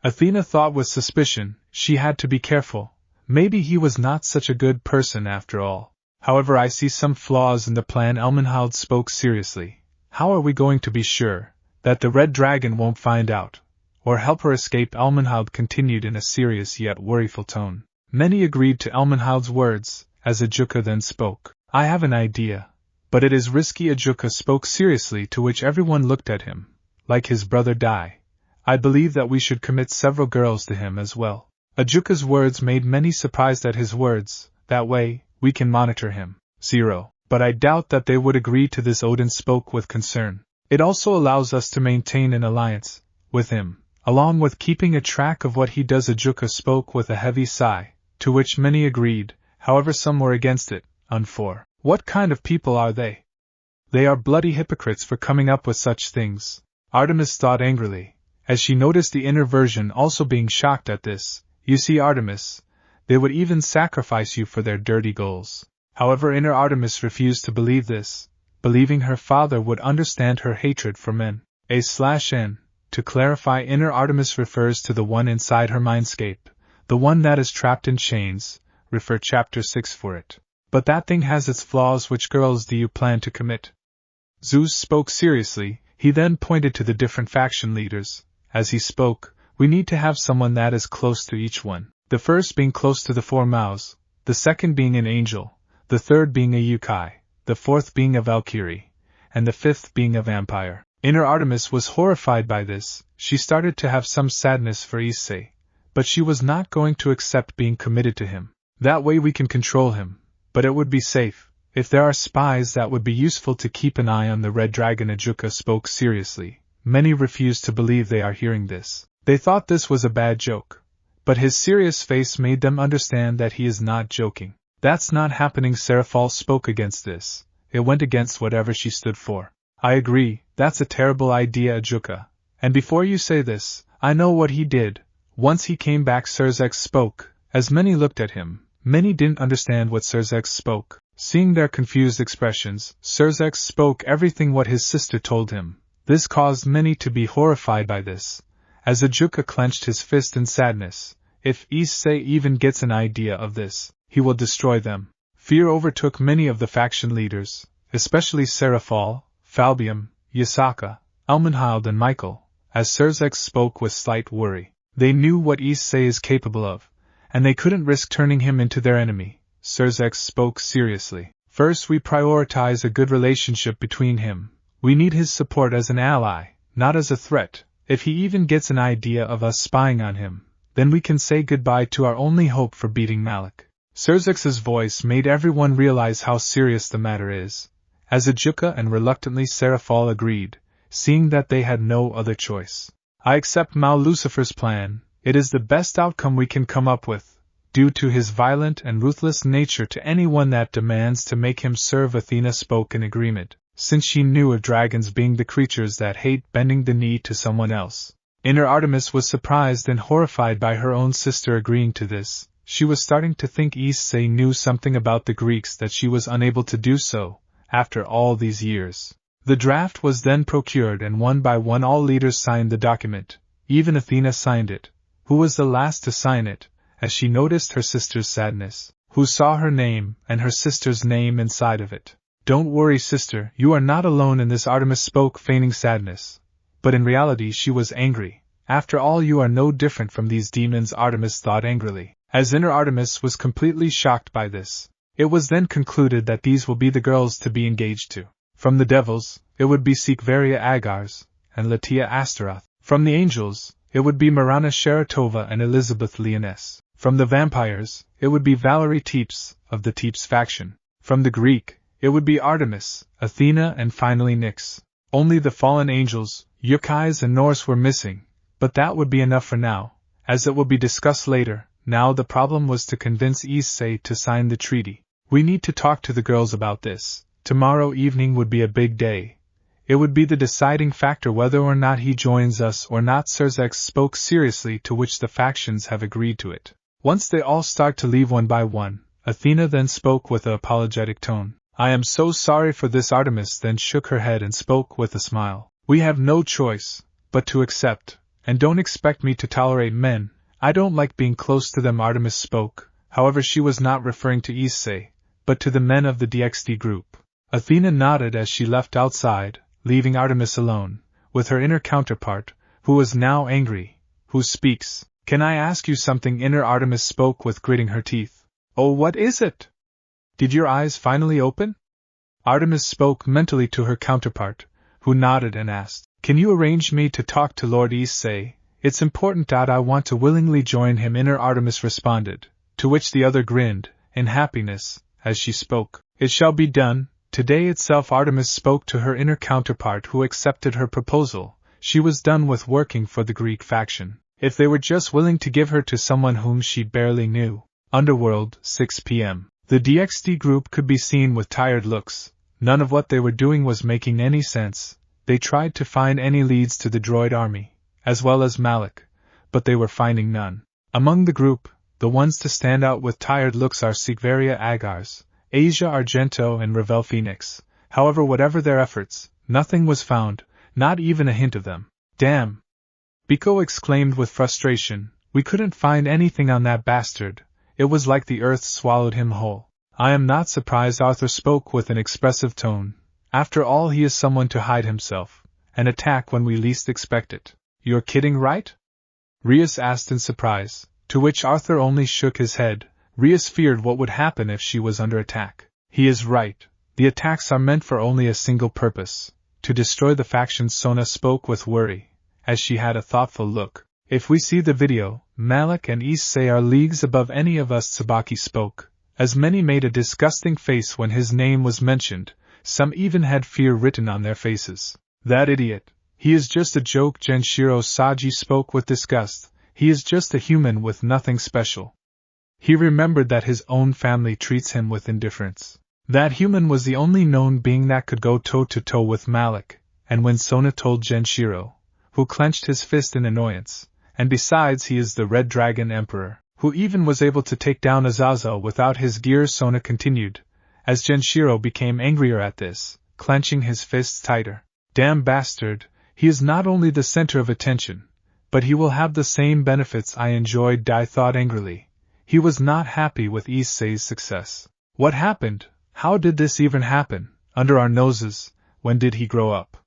Athena thought with suspicion. She had to be careful. Maybe he was not such a good person after all. However, I see some flaws in the plan. Elmenhald spoke seriously. How are we going to be sure that the Red Dragon won't find out, or help her escape? Elmenhald continued in a serious yet worryful tone. Many agreed to Elmenhald's words, as Ajuka then spoke. I have an idea, but it is risky. Ajuka spoke seriously, to which everyone looked at him, like his brother Dai. I believe that we should commit several girls to him as well. Ajuka's words made many surprised at his words. That way, we can monitor him. 0. But I doubt that they would agree to this. Odin spoke with concern. It also allows us to maintain an alliance with him, along with keeping a track of what he does. Ajuka spoke with a heavy sigh, to which many agreed, however some were against it. 4. What kind of people are they? They are bloody hypocrites for coming up with such things. Artemis thought angrily, as she noticed the inner version also being shocked at this. You see, Artemis, they would even sacrifice you for their dirty goals. However, inner Artemis refused to believe this, believing her father would understand her hatred for men. A/N. To clarify, inner Artemis refers to the one inside her mindscape, the one that is trapped in chains. Refer chapter 6 for it. But that thing has its flaws. Which girls do you plan to commit? Zeus spoke seriously. He then pointed to the different faction leaders. As he spoke, we need to have someone that is close to each one. The first being close to the four mouths, the second being an angel, the third being a Yukai, the fourth being a Valkyrie, and the fifth being a vampire. Inner Artemis was horrified by this. She started to have some sadness for Issei, but she was not going to accept being committed to him. That way we can control him, but it would be safe. If there are spies, that would be useful to keep an eye on the Red Dragon. Ajuka spoke seriously. Many refused to believe they are hearing this. They thought this was a bad joke, but his serious face made them understand that he is not joking. That's not happening. Seraphol spoke against this. It went against whatever she stood for. I agree, that's a terrible idea, Ajuka. And before you say this, I know what he did. Once he came back. Serzek spoke. As many looked at him, many didn't understand what Serzek spoke. Seeing their confused expressions, Serzek spoke everything what his sister told him. This caused many to be horrified by this. As Ajuka clenched his fist in sadness, if Issei even gets an idea of this, he will destroy them. Fear overtook many of the faction leaders, especially Seraphol, Falbium, Yasaka, Elmenhald and Michael, as Serzek spoke with slight worry. They knew what Issei is capable of, and they couldn't risk turning him into their enemy. Serzek spoke seriously. First, we prioritize a good relationship between him. We need his support as an ally, not as a threat. If he even gets an idea of us spying on him, then we can say goodbye to our only hope for beating Malik. Serzek's voice made everyone realize how serious the matter is. As Ajuka and reluctantly Seraphol agreed, seeing that they had no other choice. I accept Mao Lucifer's plan. It is the best outcome we can come up with, due to his violent and ruthless nature to anyone that demands to make him serve. Athena spoke in agreement, since she knew of dragons being the creatures that hate bending the knee to someone else. Inner Artemis was surprised and horrified by her own sister agreeing to this. She was starting to think Issei knew something about the Greeks that she was unable to do so, after all these years. The draft was then procured and one by one all leaders signed the document. Even Athena signed it, who was the last to sign it, as she noticed her sister's sadness, who saw her name and her sister's name inside of it. Don't worry, sister, you are not alone in this. Artemis spoke, feigning sadness. But in reality she was angry. After all, you are no different from these demons. Artemis thought angrily. As inner Artemis was completely shocked by this. It was then concluded that these will be the girls to be engaged to. From the devils, it would be Sekiruuyetei Agars and Latia Astaroth. From the angels, it would be Marana Sharatova and Elizabeth Leoness. From the vampires, it would be Valerie Teeps, of the Teeps faction. From the Greek, it would be Artemis, Athena and finally Nyx. Only the fallen angels, Yukais and Norse were missing, but that would be enough for now, as it will be discussed later. Now the problem was to convince Issei to sign the treaty. We need to talk to the girls about this. Tomorrow evening would be a big day. It would be the deciding factor whether or not he joins us or not. Serzex spoke seriously, to which the factions have agreed to it. Once they all start to leave one by one, Athena then spoke with an apologetic tone. I am so sorry for this. Artemis then shook her head and spoke with a smile. We have no choice but to accept, and don't expect me to tolerate men. I don't like being close to them. Artemis spoke, however she was not referring to Issei, but to the men of the DXD group. Athena nodded as she left outside, leaving Artemis alone, with her inner counterpart, who was now angry. Who speaks? Can I ask you something? Inner Artemis spoke with gritting her teeth. Oh, what is it? Did your eyes finally open? Artemis spoke mentally to her counterpart, who nodded and asked, Can you arrange me to talk to Lord Issei? It's important. I want to willingly join him. Inner Artemis responded, to which the other grinned, in happiness, as she spoke. It shall be done. Today itself. Artemis spoke to her inner counterpart, who accepted her proposal. She was done with working for the Greek faction. If they were just willing to give her to someone whom she barely knew. Underworld, 6 p.m. The DXD group could be seen with tired looks. None of what they were doing was making any sense. They tried to find any leads to the droid army, as well as Malik, but they were finding none. Among the group, the ones to stand out with tired looks are Sekiruuyetei Agars, Asia Argento and Ravel Phoenix. However, whatever their efforts, nothing was found, not even a hint of them. Damn! Biko exclaimed with frustration, we couldn't find anything on that bastard. It was like the earth swallowed him whole. I am not surprised. Arthur spoke with an expressive tone. After all, he is someone to hide himself, and attack when we least expect it. You're kidding, right? Rias asked in surprise, to which Arthur only shook his head. Rias feared what would happen if she was under attack. He is right. The attacks are meant for only a single purpose, to destroy the factions. Sona spoke with worry, as she had a thoughtful look. If we see the video, Malik and Issei are leagues above any of us. Tsubaki spoke, as many made a disgusting face when his name was mentioned. Some even had fear written on their faces. That idiot. He is just a joke. Genshiro Saji spoke with disgust. He is just a human with nothing special. He remembered that his own family treats him with indifference. That human was the only known being that could go toe-to-toe with Malik, and when Sona told Genshiro, who clenched his fist in annoyance, and besides he is the Red Dragon Emperor, who even was able to take down Azazel without his gears. Sona continued, as Genshiro became angrier at this, clenching his fists tighter. Damn bastard, he is not only the center of attention, but he will have the same benefits I enjoyed. Dai thought angrily. He was not happy with Issei's success. What happened? How did this even happen? Under our noses. When did he grow up?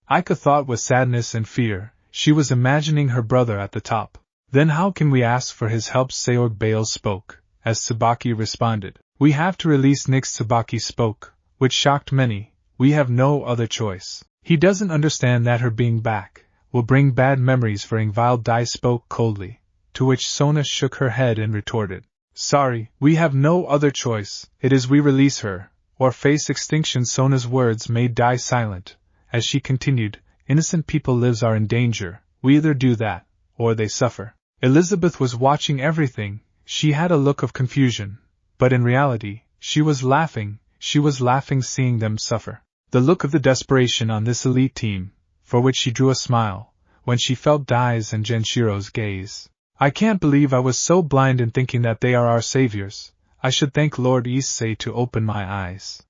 Aika thought with sadness and fear. She was imagining her brother at the top. Then how can we ask for his help? Seorg Bale spoke, as Tsubaki responded. We have to release Nyx. Tsubaki spoke, which shocked many. We have no other choice. He doesn't understand that her being back will bring bad memories for Ingvild. Dai spoke coldly, to which Sona shook her head and retorted. Sorry, we have no other choice. It is we release her, or face extinction. Sona's words made Dai silent, as she continued, innocent people's lives are in danger. We either do that, or they suffer. Elizabeth was watching everything. She had a look of confusion, but in reality, she was laughing seeing them suffer. The look of the desperation on this elite team, for which she drew a smile, when she felt Dai's and Genshiro's gaze. I can't believe I was so blind in thinking that they are our saviors. I should thank Lord Issei to open my eyes.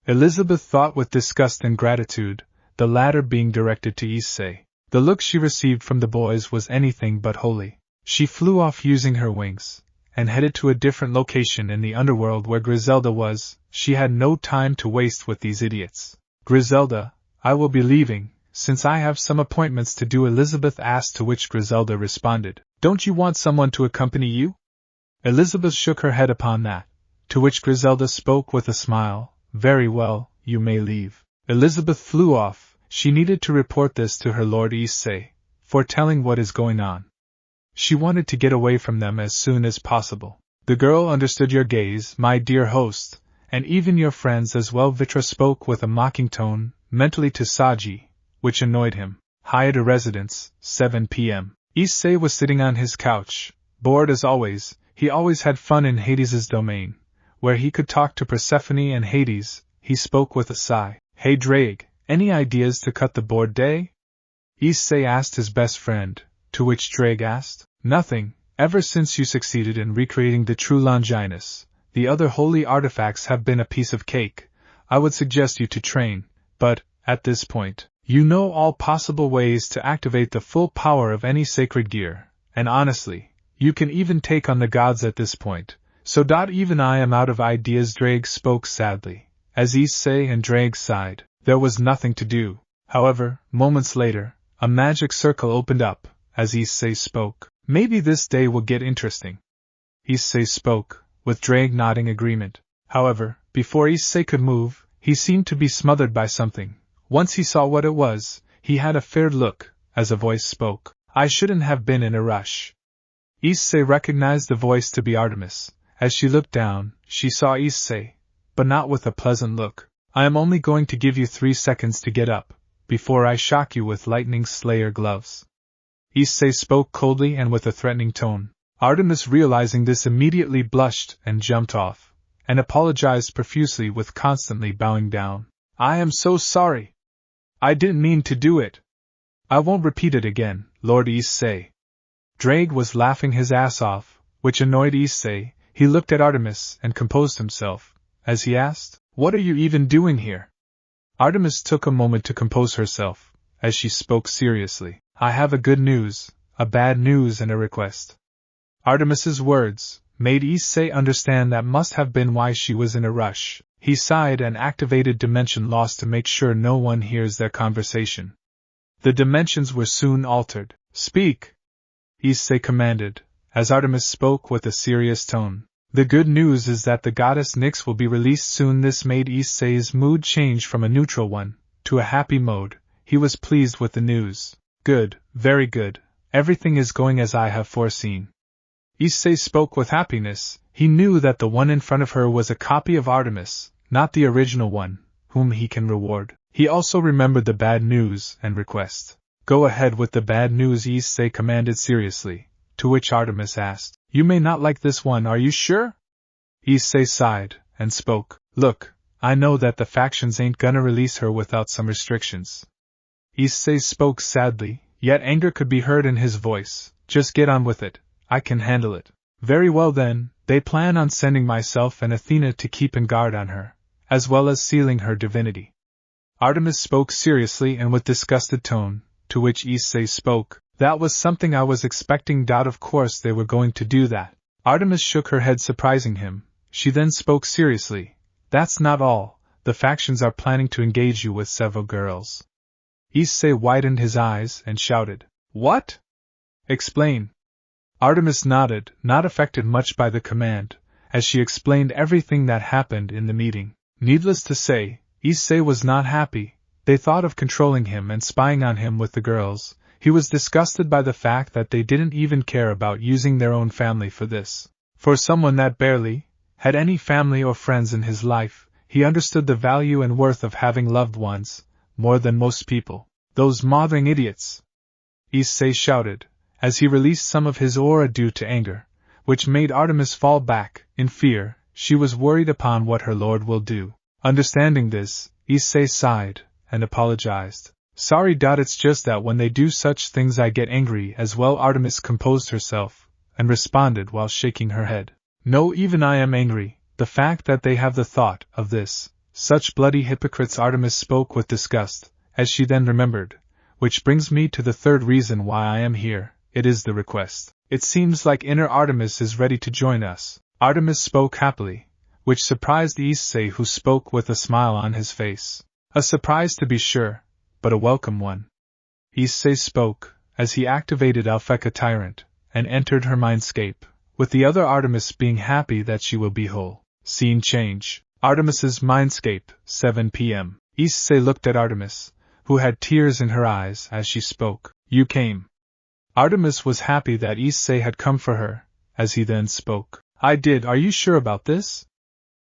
Elizabeth thought with disgust and gratitude, the latter being directed to Issei. The look she received from the boys was anything but holy. She flew off using her wings, and headed to a different location in the underworld where Griselda was. She had no time to waste with these idiots. Griselda, I will be leaving, since I have some appointments to do. Elizabeth asked, to which Griselda responded, Don't you want someone to accompany you? Elizabeth shook her head upon that, to which Griselda spoke with a smile, "Very well, you may leave." Elizabeth flew off. She needed to report this to her Lord Issei, foretelling what is going on. She wanted to get away from them as soon as possible. "The girl understood your gaze, my dear host, and even your friends as well." Vitra spoke with a mocking tone, mentally to Saji, which annoyed him. Hayata residence, 7 p.m. Issei was sitting on his couch, bored as always. He always had fun in Hades's domain, where he could talk to Persephone and Hades. He spoke with a sigh. "Hey Drake, any ideas to cut the board day?" Issei asked his best friend, to which Drake asked, "Nothing, ever since you succeeded in recreating the true Longinus. The other holy artifacts have been a piece of cake. I would suggest you to train, but, at this point, you know all possible ways to activate the full power of any sacred gear, and honestly, you can even take on the gods at this point, so even I am out of ideas." Drake spoke sadly. As Issei and Drake sighed, there was nothing to do. However, moments later, a magic circle opened up, as Issei spoke. "Maybe this day will get interesting." Issei spoke, with Drake nodding agreement. However, before Issei could move, he seemed to be smothered by something. Once he saw what it was, he had a feared look, as a voice spoke. "I shouldn't have been in a rush." Issei recognized the voice to be Artemis. As she looked down, she saw Issei, but not with a pleasant look. "I am only going to give you 3 seconds to get up, before I shock you with lightning slayer gloves." Issei spoke coldly and with a threatening tone. Artemis, realizing this, immediately blushed and jumped off, and apologized profusely with constantly bowing down. "I am so sorry. I didn't mean to do it. I won't repeat it again, Lord Issei." Drake was laughing his ass off, which annoyed Issei. He looked at Artemis and composed himself, as he asked, "What are you even doing here?" Artemis took a moment to compose herself, as she spoke seriously. "I have a good news, a bad news, and a request." Artemis's words made Issei understand that must have been why she was in a rush. He sighed and activated Dimension Loss to make sure no one hears their conversation. The dimensions were soon altered. "Speak!" Issei commanded, as Artemis spoke with a serious tone. "The good news is that the goddess Nyx will be released soon." This made Issei's mood change from a neutral one to a happy mode. He was pleased with the news. "Good, very good. Everything is going as I have foreseen." Issei spoke with happiness. He knew that the one in front of her was a copy of Artemis, not the original one, whom he can reward. He also remembered the bad news and request. "Go ahead with the bad news," Issei commanded seriously, to which Artemis asked, "You may not like this one, are you sure?" Issei sighed, and spoke, "Look, I know that the factions ain't gonna release her without some restrictions." Issei spoke sadly, yet anger could be heard in his voice. "Just get on with it. I can handle it." "Very well then, they plan on sending myself and Athena to keep in guard on her, as well as sealing her divinity." Artemis spoke seriously and with disgusted tone, to which Issei spoke, "That was something I was expecting. Of course they were going to do that." Artemis shook her head, surprising him. She then spoke seriously, "That's not all, the factions are planning to engage you with several girls." Issei widened his eyes and shouted, "What? Explain." Artemis nodded, not affected much by the command, as she explained everything that happened in the meeting. Needless to say, Issei was not happy. They thought of controlling him and spying on him with the girls. He was disgusted by the fact that they didn't even care about using their own family for this. For someone that barely had any family or friends in his life, he understood the value and worth of having loved ones, more than most people. "Those mothering idiots!" Issei shouted, as he released some of his aura due to anger, which made Artemis fall back, in fear. She was worried upon what her lord will do. Understanding this, Issei sighed, and apologized. "Sorry. It's just that when they do such things I get angry as well." Artemis composed herself, and responded while shaking her head. "No, even I am angry. The fact that they have the thought of this. Such bloody hypocrites." Artemis spoke with disgust, as she then remembered. "Which brings me to the third reason why I am here. It is the request. It seems like inner Artemis is ready to join us." Artemis spoke happily, which surprised Issei, who spoke with a smile on his face. A surprise to be sure, but a welcome one. Issei spoke, as he activated Alpheka Tyrant, and entered her mindscape, with the other Artemis being happy that she will be whole. Scene change. Artemis's mindscape, 7 p.m. Issei looked at Artemis, who had tears in her eyes as she spoke. You came. Artemis was happy that Issei had come for her, as he then spoke. I did. Are you sure about this?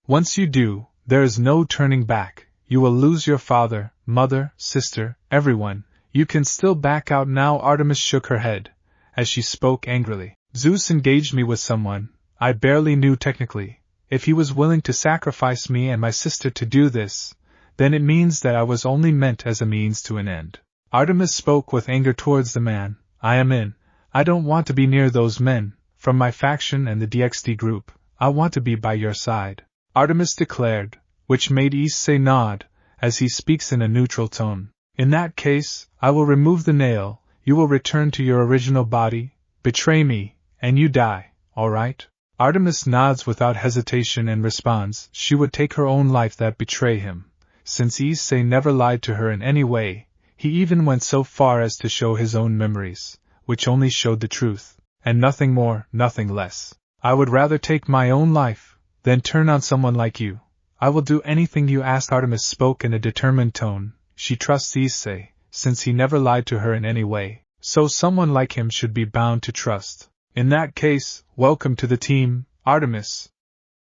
Once you do, there is no turning back. You will lose your father, mother, sister, everyone. You can still back out now. Artemis shook her head, as she spoke angrily. Zeus engaged me with someone I barely knew technically. If he was willing to sacrifice me and my sister to do this, then it means that I was only meant as a means to an end. Artemis spoke with anger towards the man I am in. I don't want to be near those men, from my faction and the DXD group. I want to be by your side, Artemis declared, which made Issei nod, as he speaks in a neutral tone. In that case, I will remove the nail, you will return to your original body, betray me, and you die, alright? Artemis nods without hesitation and responds she would take her own life that betray him. Since Issei never lied to her in any way, he even went so far as to show his own memories, which only showed the truth, and nothing more, nothing less. I would rather take my own life than turn on someone like you. I will do anything you ask. Artemis spoke in a determined tone. She trusts Issei, since he never lied to her in any way, so someone like him should be bound to trust. In that case, welcome to the team, Artemis,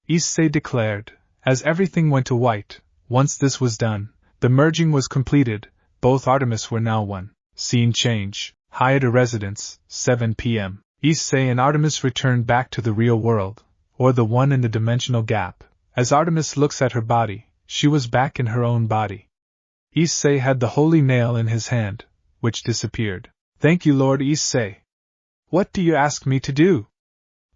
Issei declared, as everything went to white. Once this was done, the merging was completed, both Artemis were now one. Scene change. Hayata residence, 7 p.m. Issei and Artemis returned back to the real world, or the one in the dimensional gap. As Artemis looks at her body, she was back in her own body. Issei had the holy nail in his hand, which disappeared. Thank you, Lord Issei. What do you ask me to do?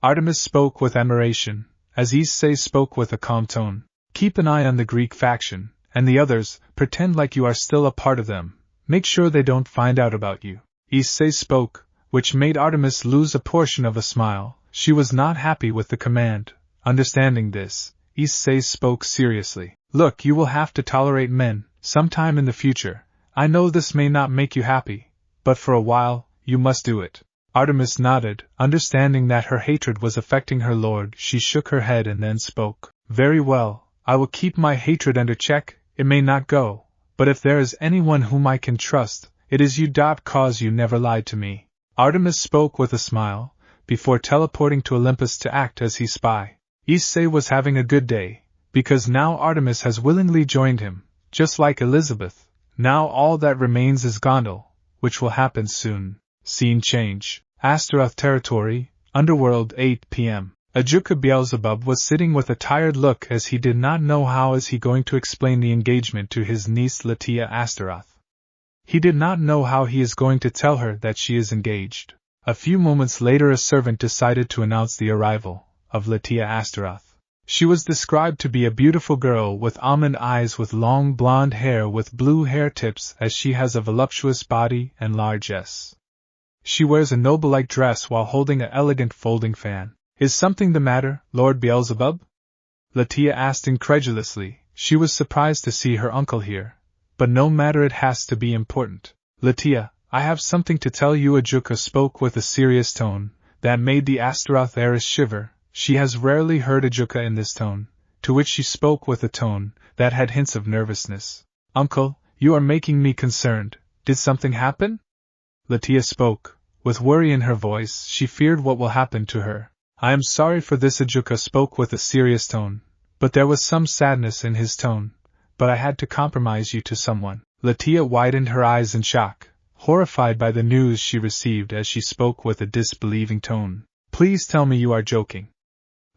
Artemis spoke with admiration, as Issei spoke with a calm tone. Keep an eye on the Greek faction, and the others, pretend like you are still a part of them. Make sure they don't find out about you. Issei spoke, which made Artemis lose a portion of a smile. She was not happy with the command. Understanding this, Issei spoke seriously. Look, you will have to tolerate men, sometime in the future. I know this may not make you happy, but for a while, you must do it. Artemis nodded, understanding that her hatred was affecting her lord. She shook her head and then spoke. Very well, I will keep my hatred under check. It may not go, but if there is anyone whom I can trust, it is you. Cause you never lied to me. Artemis spoke with a smile, before teleporting to Olympus to act as his spy. Issei was having a good day, because now Artemis has willingly joined him, just like Elizabeth. Now all that remains is Gondel, which will happen soon. Scene change. Astaroth territory, Underworld, 8 p.m. Ajuka Beelzebub was sitting with a tired look as he did not know how is he going to explain the engagement to his niece Latia Astaroth. He did not know how he is going to tell her that she is engaged. A few moments later a servant decided to announce the arrival of Latia Astaroth. She was described to be a beautiful girl with almond eyes with long blonde hair with blue hair tips as she has a voluptuous body and large S. She wears a noble-like dress while holding an elegant folding fan. Is something the matter, Lord Beelzebub? Latia asked incredulously. She was surprised to see her uncle here. But no matter, it has to be important. Latia, I have something to tell you. Ajuka spoke with a serious tone that made the Astaroth heiress shiver. She has rarely heard Ajuka in this tone, to which she spoke with a tone that had hints of nervousness. Uncle, you are making me concerned. Did something happen? Latia spoke, with worry in her voice. She feared what will happen to her. I am sorry for this. Ajuka spoke with a serious tone, but there was some sadness in his tone. But I had to compromise you to someone. Latia widened her eyes in shock, horrified by the news she received as she spoke with a disbelieving tone. Please tell me you are joking.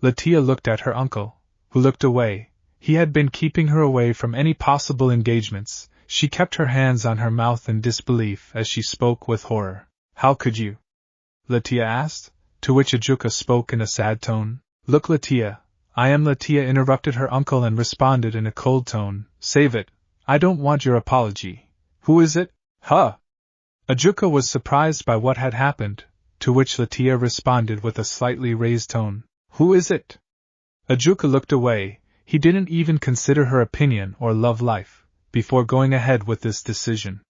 Latia looked at her uncle, who looked away. He had been keeping her away from any possible engagements. She kept her hands on her mouth in disbelief as she spoke with horror. How could you? Latia asked, to which Ajuka spoke in a sad tone. Look, Latia. I am Latia, interrupted her uncle and responded in a cold tone. Save it. I don't want your apology. Who is it? Huh? Ajuka was surprised by what had happened, to which Latia responded with a slightly raised tone. Who is it? Ajuka looked away. He didn't even consider her opinion or love life before going ahead with this decision.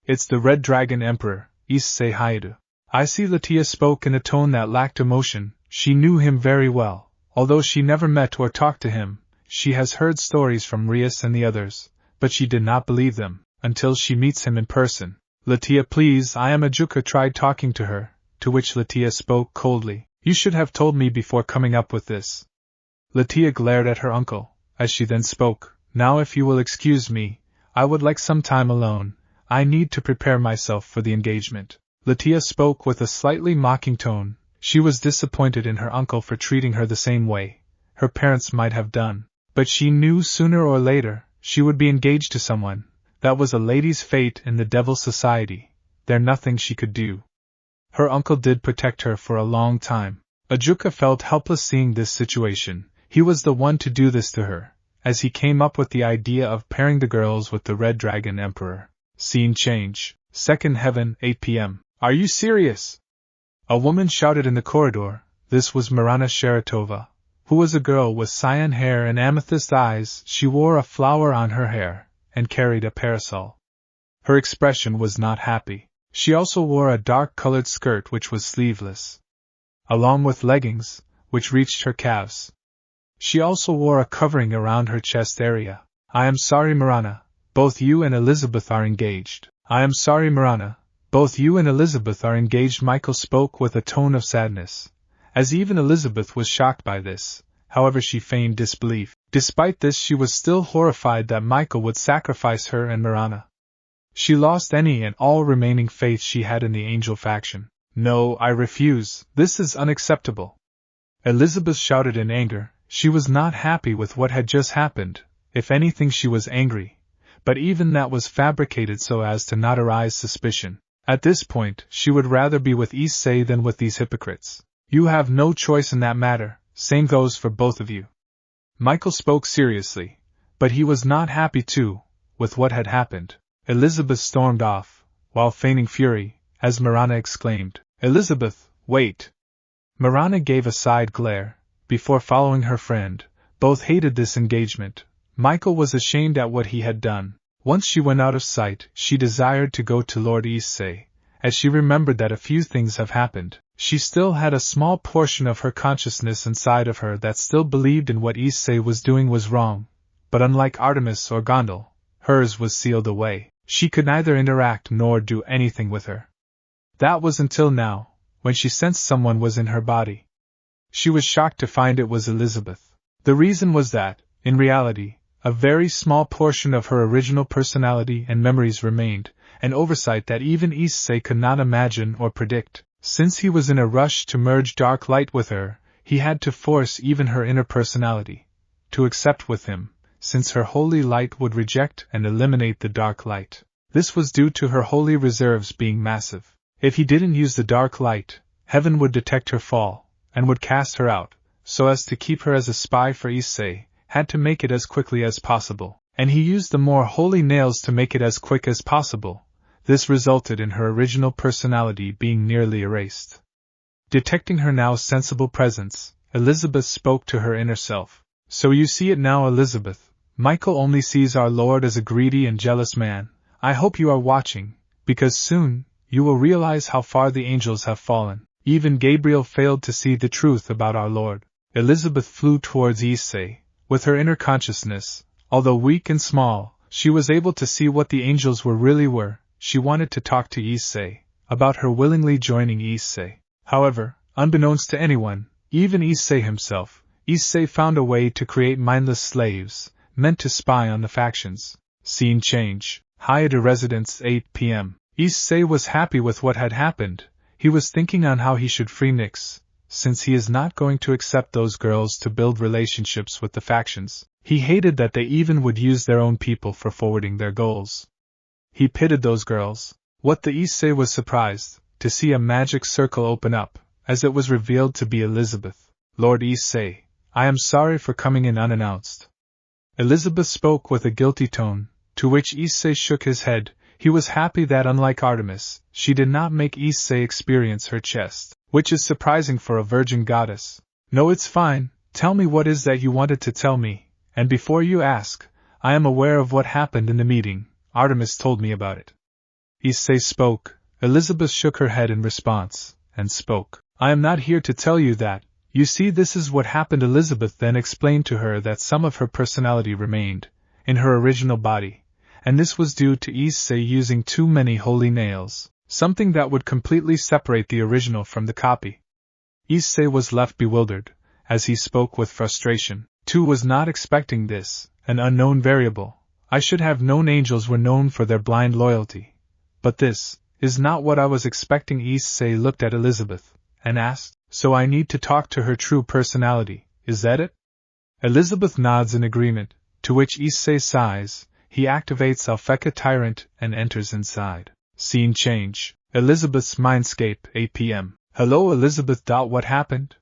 It's the Red Dragon Emperor, Issei Hayata. I see. Latia spoke in a tone that lacked emotion. She knew him very well, although she never met or talked to him. She has heard stories from Rias and the others, but she did not believe them, until she meets him in person. Latia, please, I am Ajuka tried talking to her, to which Latia spoke coldly. You should have told me before coming up with this. Latia glared at her uncle, as she then spoke. Now if you will excuse me, I would like some time alone. I need to prepare myself for the engagement. Latia spoke with a slightly mocking tone. She was disappointed in her uncle for treating her the same way her parents might have done. But she knew sooner or later she would be engaged to someone. That was a lady's fate in the Devil's Society. There nothing she could do. Her uncle did protect her for a long time. Ajuka felt helpless seeing this situation. He was the one to do this to her, as he came up with the idea of pairing the girls with the Red Dragon Emperor. Scene change. Second heaven, 8 p.m. Are you serious? A woman shouted in the corridor. This was Marana Sharatova, who was a girl with cyan hair and amethyst eyes. She wore a flower on her hair, and carried a parasol. Her expression was not happy. She also wore a dark-colored skirt which was sleeveless, along with leggings, which reached her calves. She also wore a covering around her chest area. I am sorry, Marana, both you and Elizabeth are engaged. I am sorry, Marana, both you and Elizabeth are engaged. Michael spoke with a tone of sadness, as even Elizabeth was shocked by this. However, she feigned disbelief. Despite this, she was still horrified that Michael would sacrifice her and Marana. She lost any and all remaining faith she had in the angel faction. No, I refuse. This is unacceptable. Elizabeth shouted in anger. She was not happy with what had just happened. If anything, she was angry. But even that was fabricated so as to not arouse suspicion. At this point, she would rather be with Issei than with these hypocrites. You have no choice in that matter. Same goes for both of you. Michael spoke seriously, but he was not happy too, with what had happened. Elizabeth stormed off, while feigning fury, as Marana exclaimed, Elizabeth, wait! Marana gave a side glare, before following her friend. Both hated this engagement. Michael was ashamed at what he had done. Once she went out of sight, she desired to go to Lord Issei, as she remembered that a few things have happened. She still had a small portion of her consciousness inside of her that still believed in what Issei was doing was wrong, but unlike Artemis or Gondel, hers was sealed away. She could neither interact nor do anything with her. That was until now, when she sensed someone was in her body. She was shocked to find it was Elizabeth. The reason was that, in reality, a very small portion of her original personality and memories remained, an oversight that even Issei could not imagine or predict. Since he was in a rush to merge dark light with her, he had to force even her inner personality to accept with him, since her holy light would reject and eliminate the dark light. This was due to her holy reserves being massive. If he didn't use the dark light, heaven would detect her fall, and would cast her out, so as to keep her as a spy for Issei, had to make it as quickly as possible, and he used the more holy nails to make it as quick as possible. This resulted in her original personality being nearly erased. Detecting her now sensible presence, Elizabeth spoke to her inner self. So you see it now, Elizabeth. Michael only sees our Lord as a greedy and jealous man. I hope you are watching, because soon you will realize how far the angels have fallen. Even Gabriel failed to see the truth about our Lord. Elizabeth flew towards Issei. With her inner consciousness, although weak and small, she was able to see what the angels really were. She wanted to talk to Issei about her willingly joining Issei. However, unbeknownst to anyone, even Issei himself, Issei found a way to create mindless slaves, meant to spy on the factions. Scene change. Hayate Residence, 8 p.m. Issei was happy with what had happened. He was thinking on how he should free Nyx, since he is not going to accept those girls to build relationships with the factions. He hated that they even would use their own people for forwarding their goals. He pitied those girls. What the Issei was surprised to see a magic circle open up, as it was revealed to be Elizabeth. Lord Issei, I am sorry for coming in unannounced. Elizabeth spoke with a guilty tone, to which Issei shook his head. He was happy that, unlike Artemis, she did not make Issei experience her chest, which is surprising for a virgin goddess. No, it's fine. Tell me what is that you wanted to tell me, and before you ask, I am aware of what happened in the meeting. Artemis told me about it. Issei spoke. Elizabeth shook her head in response, and spoke. I am not here to tell you that. You see, this is what happened. Elizabeth then explained to her that some of her personality remained in her original body, and this was due to Issei using too many holy nails, something that would completely separate the original from the copy. Issei was left bewildered, as he spoke with frustration. Tu was not expecting this, an unknown variable. I should have known angels were known for their blind loyalty. But this is not what I was expecting. Issei looked at Elizabeth and asked, so I need to talk to her true personality, is that it? Elizabeth nods in agreement, to which Issei sighs. He activates Alpheka Tyrant and enters inside. Scene change. Elizabeth's mindscape, 8 p.m. Hello Elizabeth. What happened?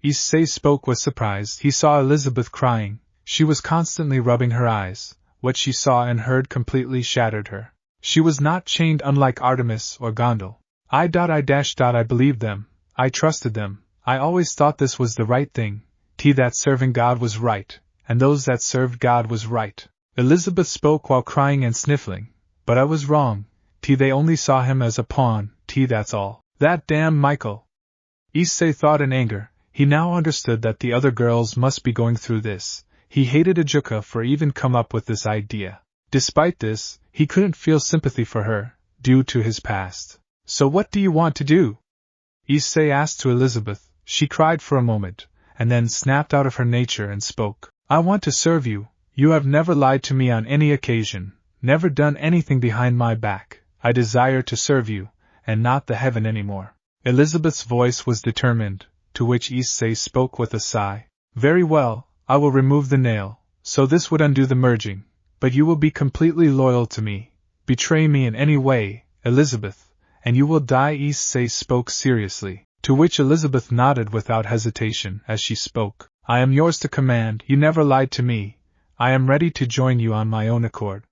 Issei spoke with surprise. He saw Elizabeth crying. She was constantly rubbing her eyes. What she saw and heard completely shattered her. She was not chained, unlike Artemis or Gondel. I believed them. I trusted them. I always thought this was the right thing. That serving God was right, and those that served God was right. Elizabeth spoke while crying and sniffling. But I was wrong. They only saw him as a pawn. That's all. That damn Michael. Issei thought in anger. He now understood that the other girls must be going through this. He hated Ajuka for even come up with this idea. Despite this, he couldn't feel sympathy for her, due to his past. So what do you want to do? Issei asked to Elizabeth. She cried for a moment, and then snapped out of her nature and spoke. I want to serve you. You have never lied to me on any occasion, never done anything behind my back. I desire to serve you, and not the heaven anymore. Elizabeth's voice was determined, to which Issei spoke with a sigh. Very well, I will remove the nail, so this would undo the merging, but you will be completely loyal to me. Betray me in any way, Elizabeth, and you will die. Issei spoke seriously, to which Elizabeth nodded without hesitation as she spoke. I am yours to command. You never lied to me. I am ready to join you on my own accord.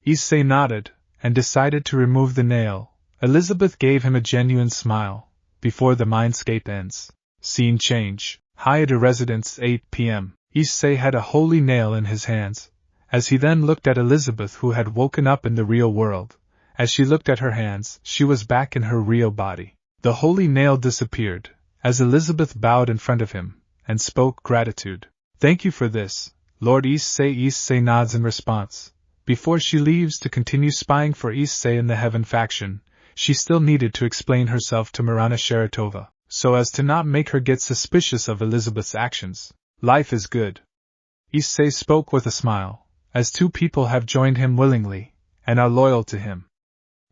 Issei nodded, and decided to remove the nail. Elizabeth gave him a genuine smile. Before the mindscape ends. Scene change. Hayate residence, 8 p.m. Issei had a holy nail in his hands. As he then looked at Elizabeth, who had woken up in the real world. As she looked at her hands, she was back in her real body. The holy nail disappeared, as Elizabeth bowed in front of him, and spoke gratitude. Thank you for this, Lord Issei. Issei nods in response. Before she leaves to continue spying for Issei in the Heaven faction, she still needed to explain herself to Marana Sharatova, so as to not make her get suspicious of Elizabeth's actions. Life is good. Issei spoke with a smile, as two people have joined him willingly, and are loyal to him.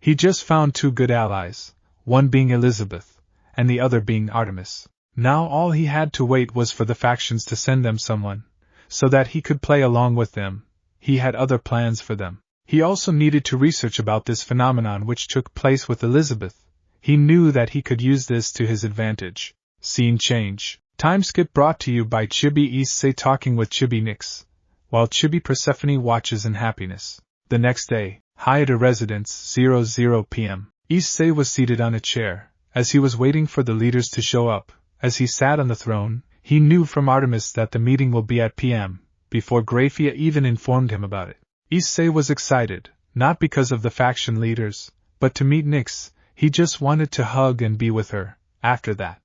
He just found two good allies, one being Elizabeth, and the other being Artemis. Now all he had to wait was for the factions to send them someone, so that he could play along with them. He had other plans for them. He also needed to research about this phenomenon which took place with Elizabeth. He knew that he could use this to his advantage. Scene change. Time skip brought to you by Chibi. Issei talking with Chibi Nix, while Chibi Persephone watches in happiness. The next day, Hayate residence, 00 p.m. Issei was seated on a chair, as he was waiting for the leaders to show up. As he sat on the throne, he knew from Artemis that the meeting will be at p.m., before Graphia even informed him about it. Issei was excited, not because of the faction leaders, but to meet Nix. He just wanted to hug and be with her. After that,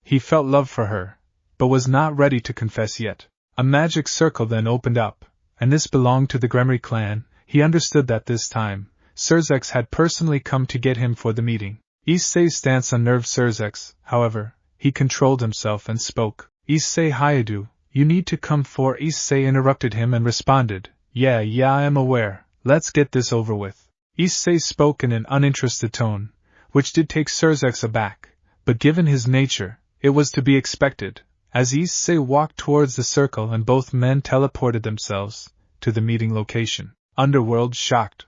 he felt love for her, but was not ready to confess yet. A magic circle then opened up, and this belonged to the Gremory clan. He understood that this time, Surzex had personally come to get him for the meeting. Issei's stance unnerved Surzex, however. He controlled himself and spoke. Issei Hayadu, you need to come for. Issei interrupted him and responded, Yeah, I am aware, let's get this over with. Issei spoke in an uninterested tone, which did take Surzex aback, but given his nature, it was to be expected. As Issei walked towards the circle and both men teleported themselves to the meeting location. Underworld shocked.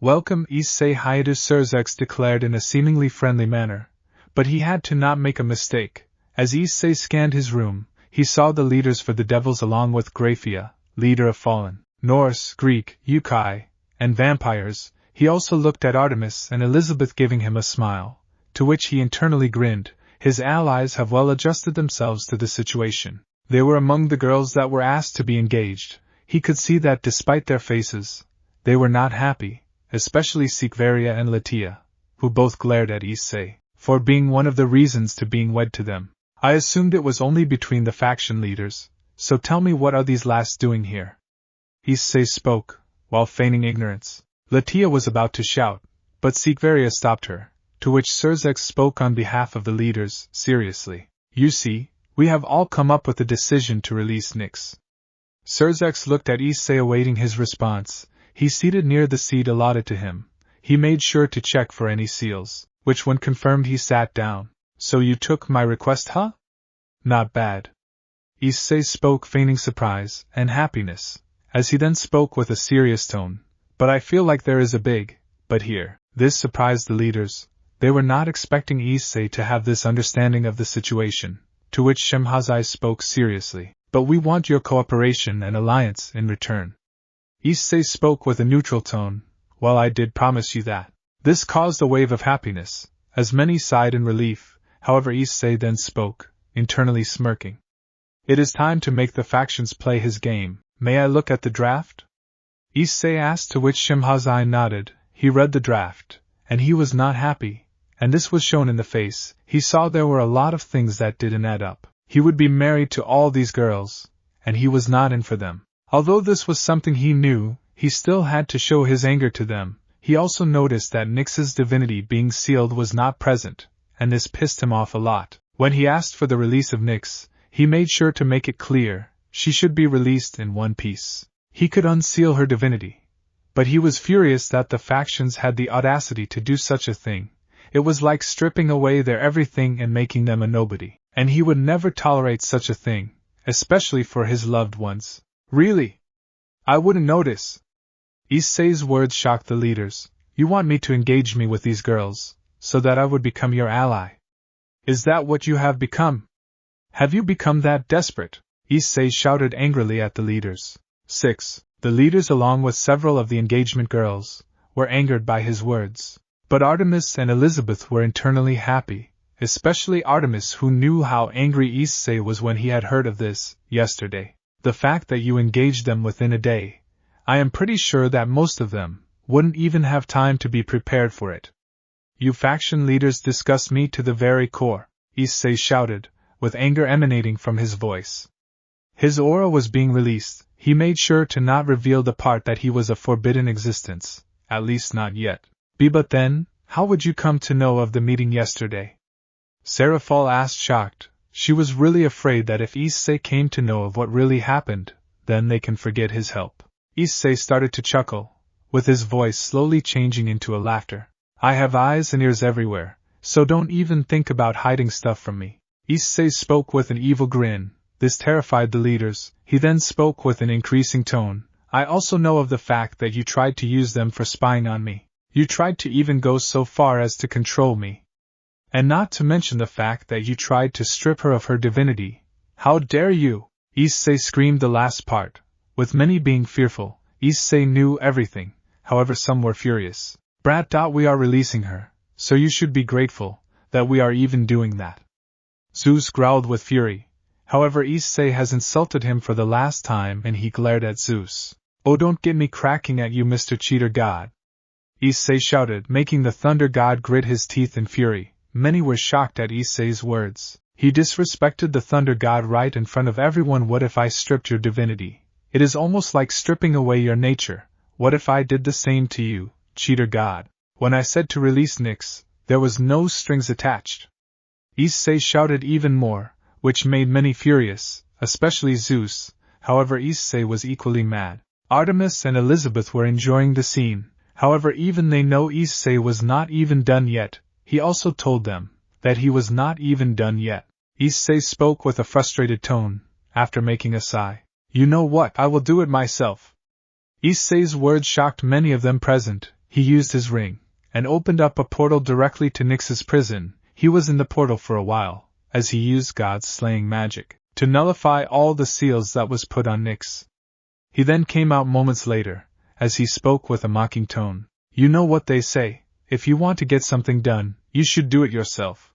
Welcome Issei Hayadu, Surzex declared in a seemingly friendly manner, but he had to not make a mistake. As Issei scanned his room, he saw the leaders for the devils along with Graphia, leader of fallen Norse, Greek, Yukai, and vampires. He also looked at Artemis and Elizabeth giving him a smile, to which he internally grinned. His allies have well adjusted themselves to the situation. They were among the girls that were asked to be engaged. He could see that despite their faces, they were not happy, especially Sikveria and Latia, who both glared at Issei, for being one of the reasons to being wed to them. I assumed it was only between the faction leaders, so tell me, what are these last doing here? Issei spoke, while feigning ignorance. Latia was about to shout, but Sekiruuyetei stopped her, to which Serzek spoke on behalf of the leaders, seriously. You see, we have all come up with a decision to release Nyx. Serzek looked at Issei awaiting his response. He seated near the seat allotted to him. He made sure to check for any seals, which when confirmed he sat down. So you took my request, huh? Not bad. Issei spoke, feigning surprise and happiness, as he then spoke with a serious tone. But I feel like there is a big but here. This surprised the leaders. They were not expecting Issei to have this understanding of the situation, to which Shemhazai spoke seriously. But we want your cooperation and alliance in return. Issei spoke with a neutral tone. Well, I did promise you that. This caused a wave of happiness, as many sighed in relief. However, Issei then spoke, internally smirking. It is time to make the factions play his game. May I look at the draft? Issei asked, to which Shemhazai nodded. He read the draft, and he was not happy, and this was shown in the face. He saw there were a lot of things that didn't add up. He would be married to all these girls, and he was not in for them. Although this was something he knew, he still had to show his anger to them. He also noticed that Nyx's divinity being sealed was not present, and this pissed him off a lot. When he asked for the release of Nyx, he made sure to make it clear she should be released in one piece. He could unseal her divinity, but he was furious that the factions had the audacity to do such a thing. It was like stripping away their everything and making them a nobody, and he would never tolerate such a thing, especially for his loved ones. Really? I wouldn't notice. Issei's words shocked the leaders. You want me to engage me with these girls, so that I would become your ally? Is that what you have become? Have you become that desperate? Issei shouted angrily at the leaders. 6. The leaders, along with several of the engagement girls, were angered by his words. But Artemis and Elizabeth were internally happy, especially Artemis, who knew how angry Issei was when he had heard of this yesterday. The fact that you engaged them within a day, I am pretty sure that most of them wouldn't even have time to be prepared for it. You faction leaders disgust me to the very core, Issei shouted, with anger emanating from his voice. His aura was being released. He made sure to not reveal the part that he was a forbidden existence, at least not yet. But then, how would you come to know of the meeting yesterday? Seraphal asked, shocked. She was really afraid that if Issei came to know of what really happened, then they can forget his help. Issei started to chuckle, with his voice slowly changing into a laughter. I have eyes and ears everywhere, so don't even think about hiding stuff from me. Issei spoke with an evil grin. This terrified the leaders. He then spoke with an increasing tone. I also know of the fact that you tried to use them for spying on me. You tried to even go so far as to control me. And not to mention the fact that you tried to strip her of her divinity. How dare you? Issei screamed the last part. With many being fearful, Issei knew everything. However, some were furious. Brat. We are releasing her, so you should be grateful that we are even doing that. Zeus growled with fury. However, Issei has insulted him for the last time, and he glared at Zeus. Oh, don't get me cracking at you, Mr. Cheater God! Issei shouted, making the thunder god grit his teeth in fury. Many were shocked at Issei's words. He disrespected the thunder god right in front of everyone. What if I stripped your divinity? It is almost like stripping away your nature. What if I did the same to you, Cheater God? When I said to release Nyx, there was no strings attached. Issei shouted even more, which made many furious, especially Zeus. However, Issei was equally mad. Artemis and Elizabeth were enjoying the scene. However, even they know Issei was not even done yet. He also told them that he was not even done yet. Issei spoke with a frustrated tone, after making a sigh. You know what? I will do it myself. Issei's words shocked many of them present. He used his ring, and opened up a portal directly to Nyx's prison. He was in the portal for a while, as he used God's slaying magic to nullify all the seals that was put on Nyx. He then came out moments later, as he spoke with a mocking tone. You know what they say, if you want to get something done, you should do it yourself.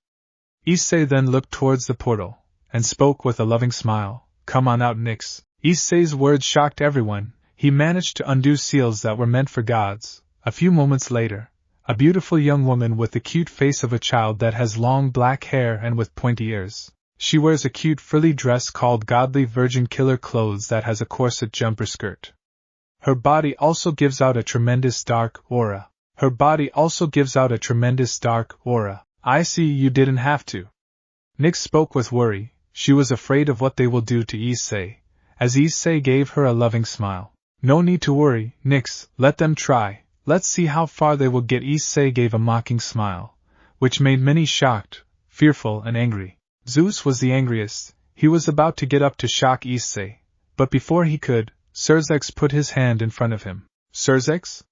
Issei then looked towards the portal, and spoke with a loving smile. Come on out, Nyx. Issei's words shocked everyone. He managed to undo seals that were meant for gods. A few moments later, a beautiful young woman with the cute face of a child that has long black hair and with pointy ears, She wears a cute frilly dress called Godly Virgin Killer Clothes that has a corset jumper skirt. Her body also gives out a tremendous dark aura. I see you didn't have to. Nyx spoke with worry. She was afraid of what they will do to Issei, as Issei gave her a loving smile. No need to worry, Nyx, let them try. Let's see how far they will get. Issei gave a mocking smile, which made many shocked, fearful, and angry. Zeus was the angriest. He was about to get up to shock Issei, but before he could, Serzex put his hand in front of him. Serzex?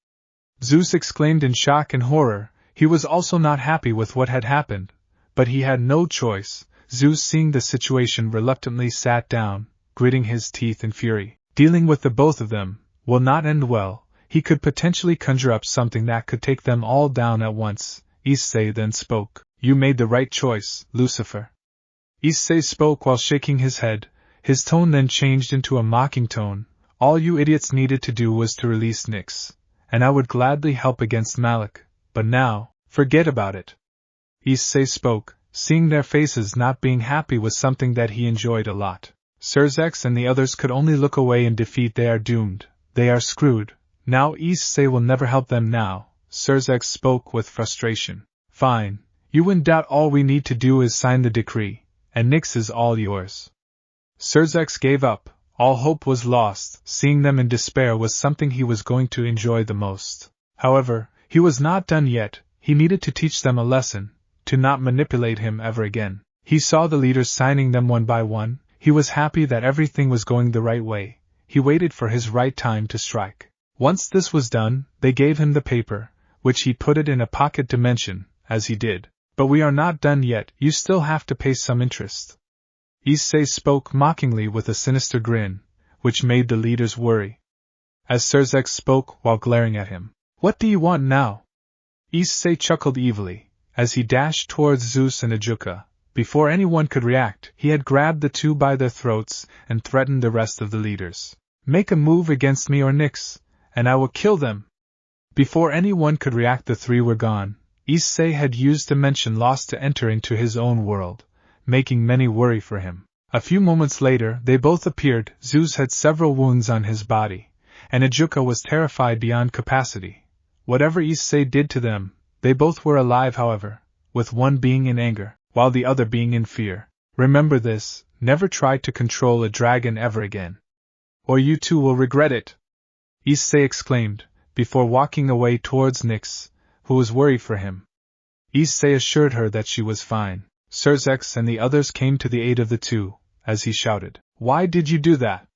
Zeus exclaimed in shock and horror. He was also not happy with what had happened, but he had no choice. Zeus, seeing the situation, reluctantly sat down, gritting his teeth in fury. Dealing with the both of them will not end well. He could potentially conjure up something that could take them all down at once. Issei then spoke. You made the right choice, Lucifer. Issei spoke while shaking his head. His tone then changed into a mocking tone. All you idiots needed to do was to release Nyx, and I would gladly help against Malik, but now, forget about it. Issei spoke, seeing their faces not being happy was something that he enjoyed a lot. Serzex and the others could only look away in defeat. They are doomed. They are screwed. Now Issei will never help them now. Serzex spoke with frustration. Fine. You in doubt, all we need to do is sign the decree, and Nyx is all yours. Serzex gave up. All hope was lost. Seeing them in despair was something he was going to enjoy the most. However, he was not done yet. He needed to teach them a lesson, to not manipulate him ever again. He saw the leaders signing them one by one. He was happy that everything was going the right way. He waited for his right time to strike. Once this was done, they gave him the paper, which he put it in a pocket dimension, as he did. But we are not done yet. You still have to pay some interest. Issei spoke mockingly with a sinister grin, which made the leaders worry. As Serzex spoke while glaring at him. What do you want now? Issei chuckled evilly, as he dashed towards Zeus and Ajuka. Before anyone could react, he had grabbed the two by their throats and threatened the rest of the leaders. Make a move against me or Nyx, and I will kill them. Before anyone could react, the three were gone. Issei had used Dimension Lost to enter into his own world, making many worry for him. A few moments later, they both appeared. Zeus had several wounds on his body, and Ajuka was terrified beyond capacity. Whatever Issei did to them, they both were alive, however, with one being in anger, while the other being in fear. Remember this, never try to control a dragon ever again, or you too will regret it, Issei exclaimed, before walking away towards Nyx, who was worried for him. Issei assured her that she was fine. Serzex and the others came to the aid of the two, as he shouted, Why did you do that?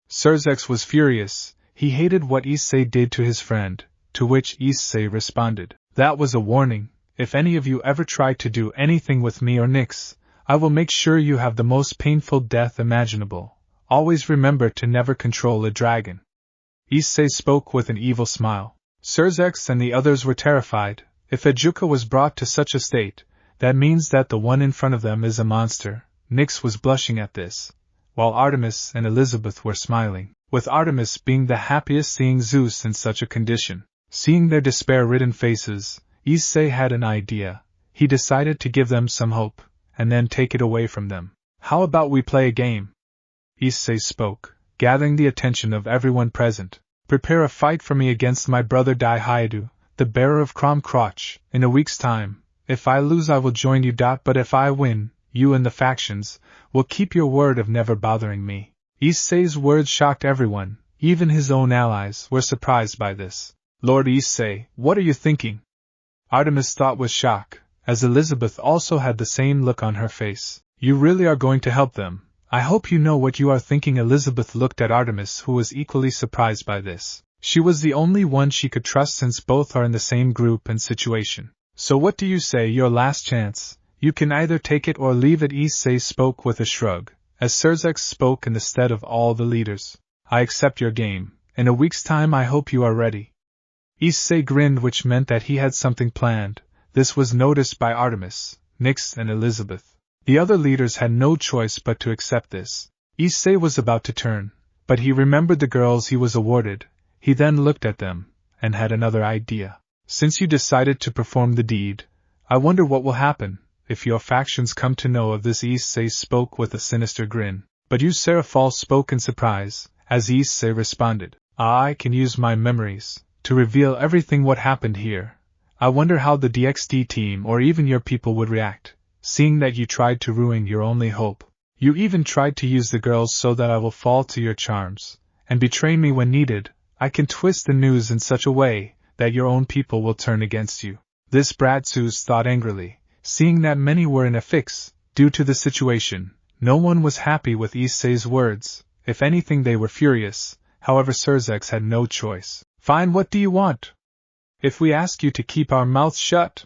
Serzex was furious. He hated what Issei did to his friend, to which Issei responded, That was a warning. If any of you ever try to do anything with me or Nyx, I will make sure you have the most painful death imaginable. Always remember to never control a dragon. Issei spoke with an evil smile. Serzex and the others were terrified. If Ajuka was brought to such a state, that means that the one in front of them is a monster. Nyx was blushing at this, while Artemis and Elizabeth were smiling, with Artemis being the happiest seeing Zeus in such a condition. Seeing their despair-ridden faces, Issei had an idea. He decided to give them some hope, and then take it away from them. How about we play a game? Issei spoke, gathering the attention of everyone present. Prepare a fight for me against my brother Daihaedu, the bearer of Crom Crotch, in a week's time. If I lose I will join you. But if I win, you and the factions will keep your word of never bothering me. Issei's words shocked everyone. Even his own allies were surprised by this. Lord Issei, what are you thinking? Artemis thought with shock, as Elizabeth also had the same look on her face. You really are going to help them? I hope you know what you are thinking. Elizabeth looked at Artemis, who was equally surprised by this. She was the only one she could trust since both are in the same group and situation. So what do you say? Your last chance. You can either take it or leave it. Issei spoke with a shrug, as Serzex spoke in the stead of all the leaders. I accept your game. In a week's time I hope you are ready. Issei grinned, which meant that he had something planned. This was noticed by Artemis, Nyx and Elizabeth. The other leaders had no choice but to accept this. Issei was about to turn, but he remembered the girls he was awarded. He then looked at them, and had another idea. Since you decided to perform the deed, I wonder what will happen. if your factions come to know of this. Issei spoke with a sinister grin. But you Serafal spoke in surprise, as Issei responded. I can use my memories to reveal everything what happened here. I wonder how the DXD team or even your people would react, seeing that you tried to ruin your only hope. You even tried to use the girls so that I will fall to your charms, and betray me when needed. I can twist the news in such a way that your own people will turn against you. This brat Zeus thought angrily, seeing that many were in a fix, due to the situation. No one was happy with Issei's words. If anything, they were furious. However, Serzex had no choice. Fine, what do you want? If we ask you to keep our mouths shut?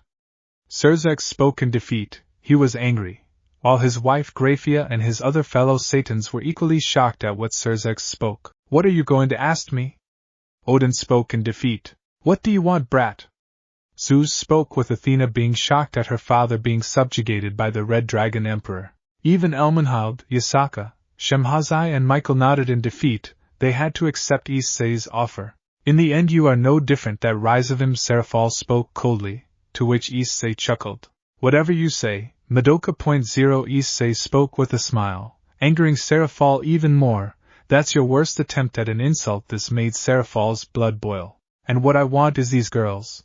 Serzex spoke in defeat. He was angry, while his wife Graphia and his other fellow Satans were equally shocked at what Serzex spoke. What are you going to ask me? Odin spoke in defeat. What do you want, brat? Zeus spoke with Athena being shocked at her father being subjugated by the Red Dragon Emperor. Even Elmenhald, Yasaka, Shemhazai and Michael nodded in defeat. They had to accept Issei's offer. In the end, you are no different. That RageRevan Serafal spoke coldly, to which Issei chuckled. Whatever you say, Madoka.0. Issei spoke with a smile, angering Serafal even more. That's your worst attempt at an insult. This made Serafal's blood boil. And what I want is these girls.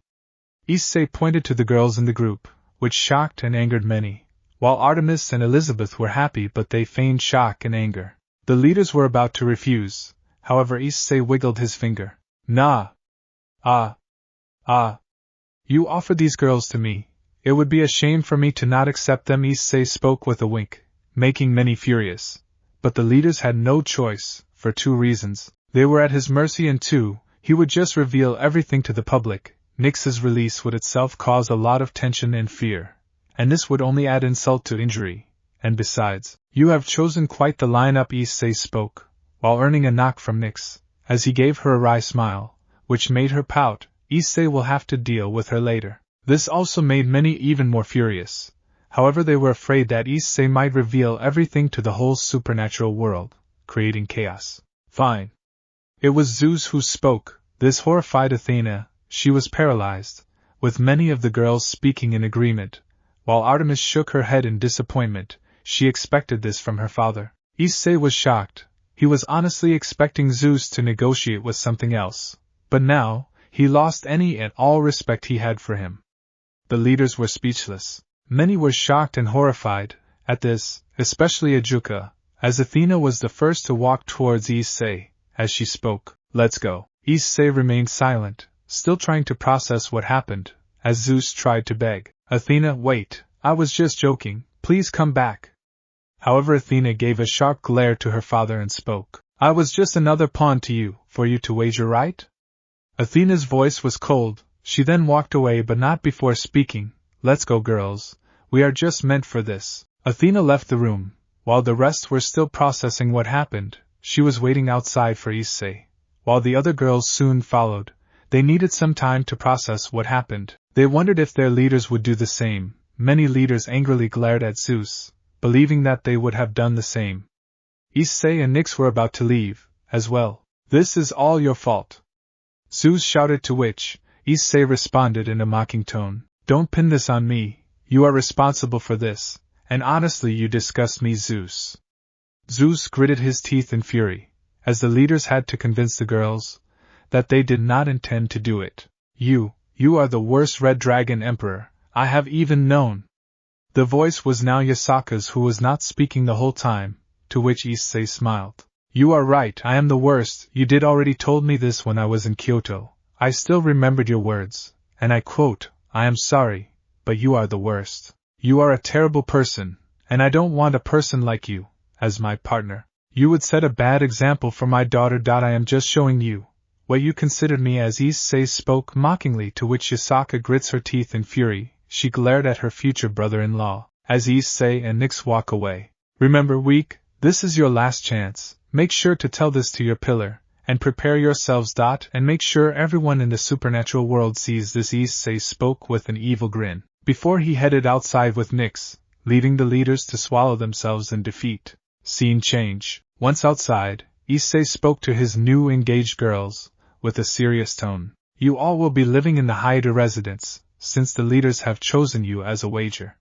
Issei pointed to the girls in the group, which shocked and angered many. While Artemis and Elizabeth were happy, but they feigned shock and anger. The leaders were about to refuse. However, Issei wiggled his finger. Nah. You offered these girls to me. It would be a shame for me to not accept them. Issei spoke with a wink, making many furious. But the leaders had no choice, for 2 reasons. They were at his mercy, and 2, he would just reveal everything to the public. Nyx's release would itself cause a lot of tension and fear. And this would only add insult to injury. And besides, you have chosen quite the lineup. Issei spoke, while earning a knock from Nyx, as he gave her a wry smile, which made her pout. Issei will have to deal with her later. This also made many even more furious. However, they were afraid that Issei might reveal everything to the whole supernatural world, creating chaos. Fine. It was Zeus who spoke. This horrified Athena. She was paralyzed, with many of the girls speaking in agreement. While Artemis shook her head in disappointment, she expected this from her father. Issei was shocked. He was honestly expecting Zeus to negotiate with something else. But now, he lost any and all respect he had for him. The leaders were speechless. Many were shocked and horrified at this, especially Ajuka, as Athena was the first to walk towards Issei. As she spoke, "Let's go." Issei remained silent, still trying to process what happened, as Zeus tried to beg. Athena, wait, I was just joking, please come back. However, Athena gave a sharp glare to her father and spoke. I was just another pawn to you, for you to wager, right? Athena's voice was cold. She then walked away, but not before speaking. Let's go, girls. We are just meant for this. Athena left the room. While the rest were still processing what happened, she was waiting outside for Issei. While the other girls soon followed, they needed some time to process what happened. They wondered if their leaders would do the same. Many leaders angrily glared at Zeus, believing that they would have done the same. Issei and Nyx were about to leave, as well. This is all your fault, Zeus shouted, to which Issei responded in a mocking tone. Don't pin this on me, you are responsible for this, and honestly you disgust me, Zeus. Zeus gritted his teeth in fury, as the leaders had to convince the girls that they did not intend to do it. You are the worst Red Dragon Emperor I have even known. The voice was now Yasaka's, who was not speaking the whole time, to which Issei smiled. You are right, I am the worst. You did already told me this when I was in Kyoto. I still remembered your words, and I quote, I am sorry, but you are the worst. You are a terrible person, and I don't want a person like you as my partner. You would set a bad example for my daughter. I am just showing you what you considered me as. Issei spoke mockingly, to which Yasaka grits her teeth in fury. She glared at her future brother-in-law, as Issei and Nyx walk away. Remember, weak, this is your last chance. Make sure to tell this to your pillar, and prepare yourselves. And make sure everyone in the supernatural world sees this. Issei spoke with an evil grin, before he headed outside with Nyx, leaving the leaders to swallow themselves in defeat. Scene change. Once outside, Issei spoke to his new engaged girls, with a serious tone. You all will be living in the Haida residence, since the leaders have chosen you as a wager.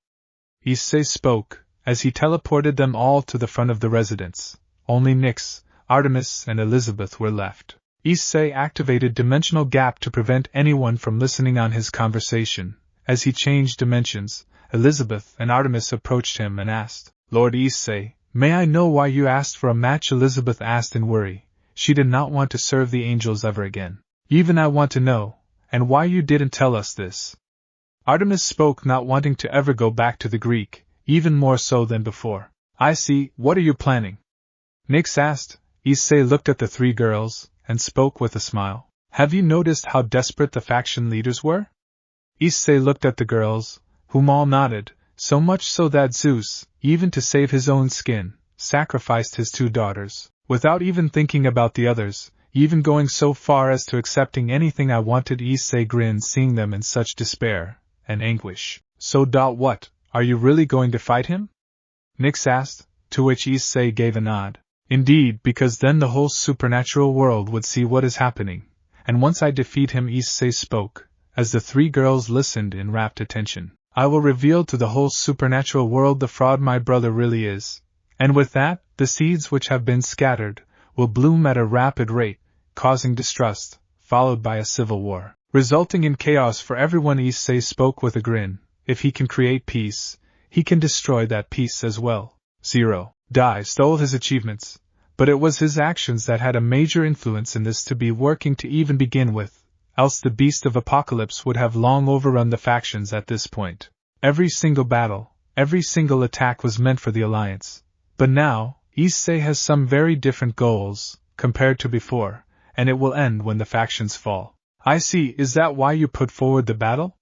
Issei spoke, as he teleported them all to the front of the residence. Only Nyx, Artemis, and Elizabeth were left. Issei activated Dimensional Gap to prevent anyone from listening on his conversation. As he changed dimensions, Elizabeth and Artemis approached him and asked, "Lord Issei, may I know why you asked for a match?" Elizabeth asked in worry. She did not want to serve the angels ever again. "Even I want to know, and why you didn't tell us this." Artemis spoke, not wanting to ever go back to the Greek, even more so than before. "I see, what are you planning?" Nyx asked. Issei looked at the three girls, and spoke with a smile. "Have you noticed how desperate the faction leaders were?" Issei looked at the girls, whom all nodded, so much so that Zeus, even to save his own skin, sacrificed his two daughters, without even thinking about the others, even going so far as to accepting anything I wanted. Issei grinned, seeing them in such despair and anguish. "So what, are you really going to fight him?" Nyx asked, to which Issei gave a nod. "Indeed, because then the whole supernatural world would see what is happening, and once I defeat him," Issei spoke, as the three girls listened in rapt attention, "I will reveal to the whole supernatural world the fraud my brother really is, and with that, the seeds which have been scattered will bloom at a rapid rate, causing distrust, followed by a civil war, resulting in chaos for everyone." Issei spoke with a grin. "If he can create peace, he can destroy that peace as well." Dai stole his achievements, but it was his actions that had a major influence in this to be working to even begin with, else the beast of apocalypse would have long overrun the factions at this point. Every single battle, every single attack was meant for the Alliance. But now, Issei has some very different goals, compared to before, and it will end when the factions fall. "I see, is that why you put forward the battle?"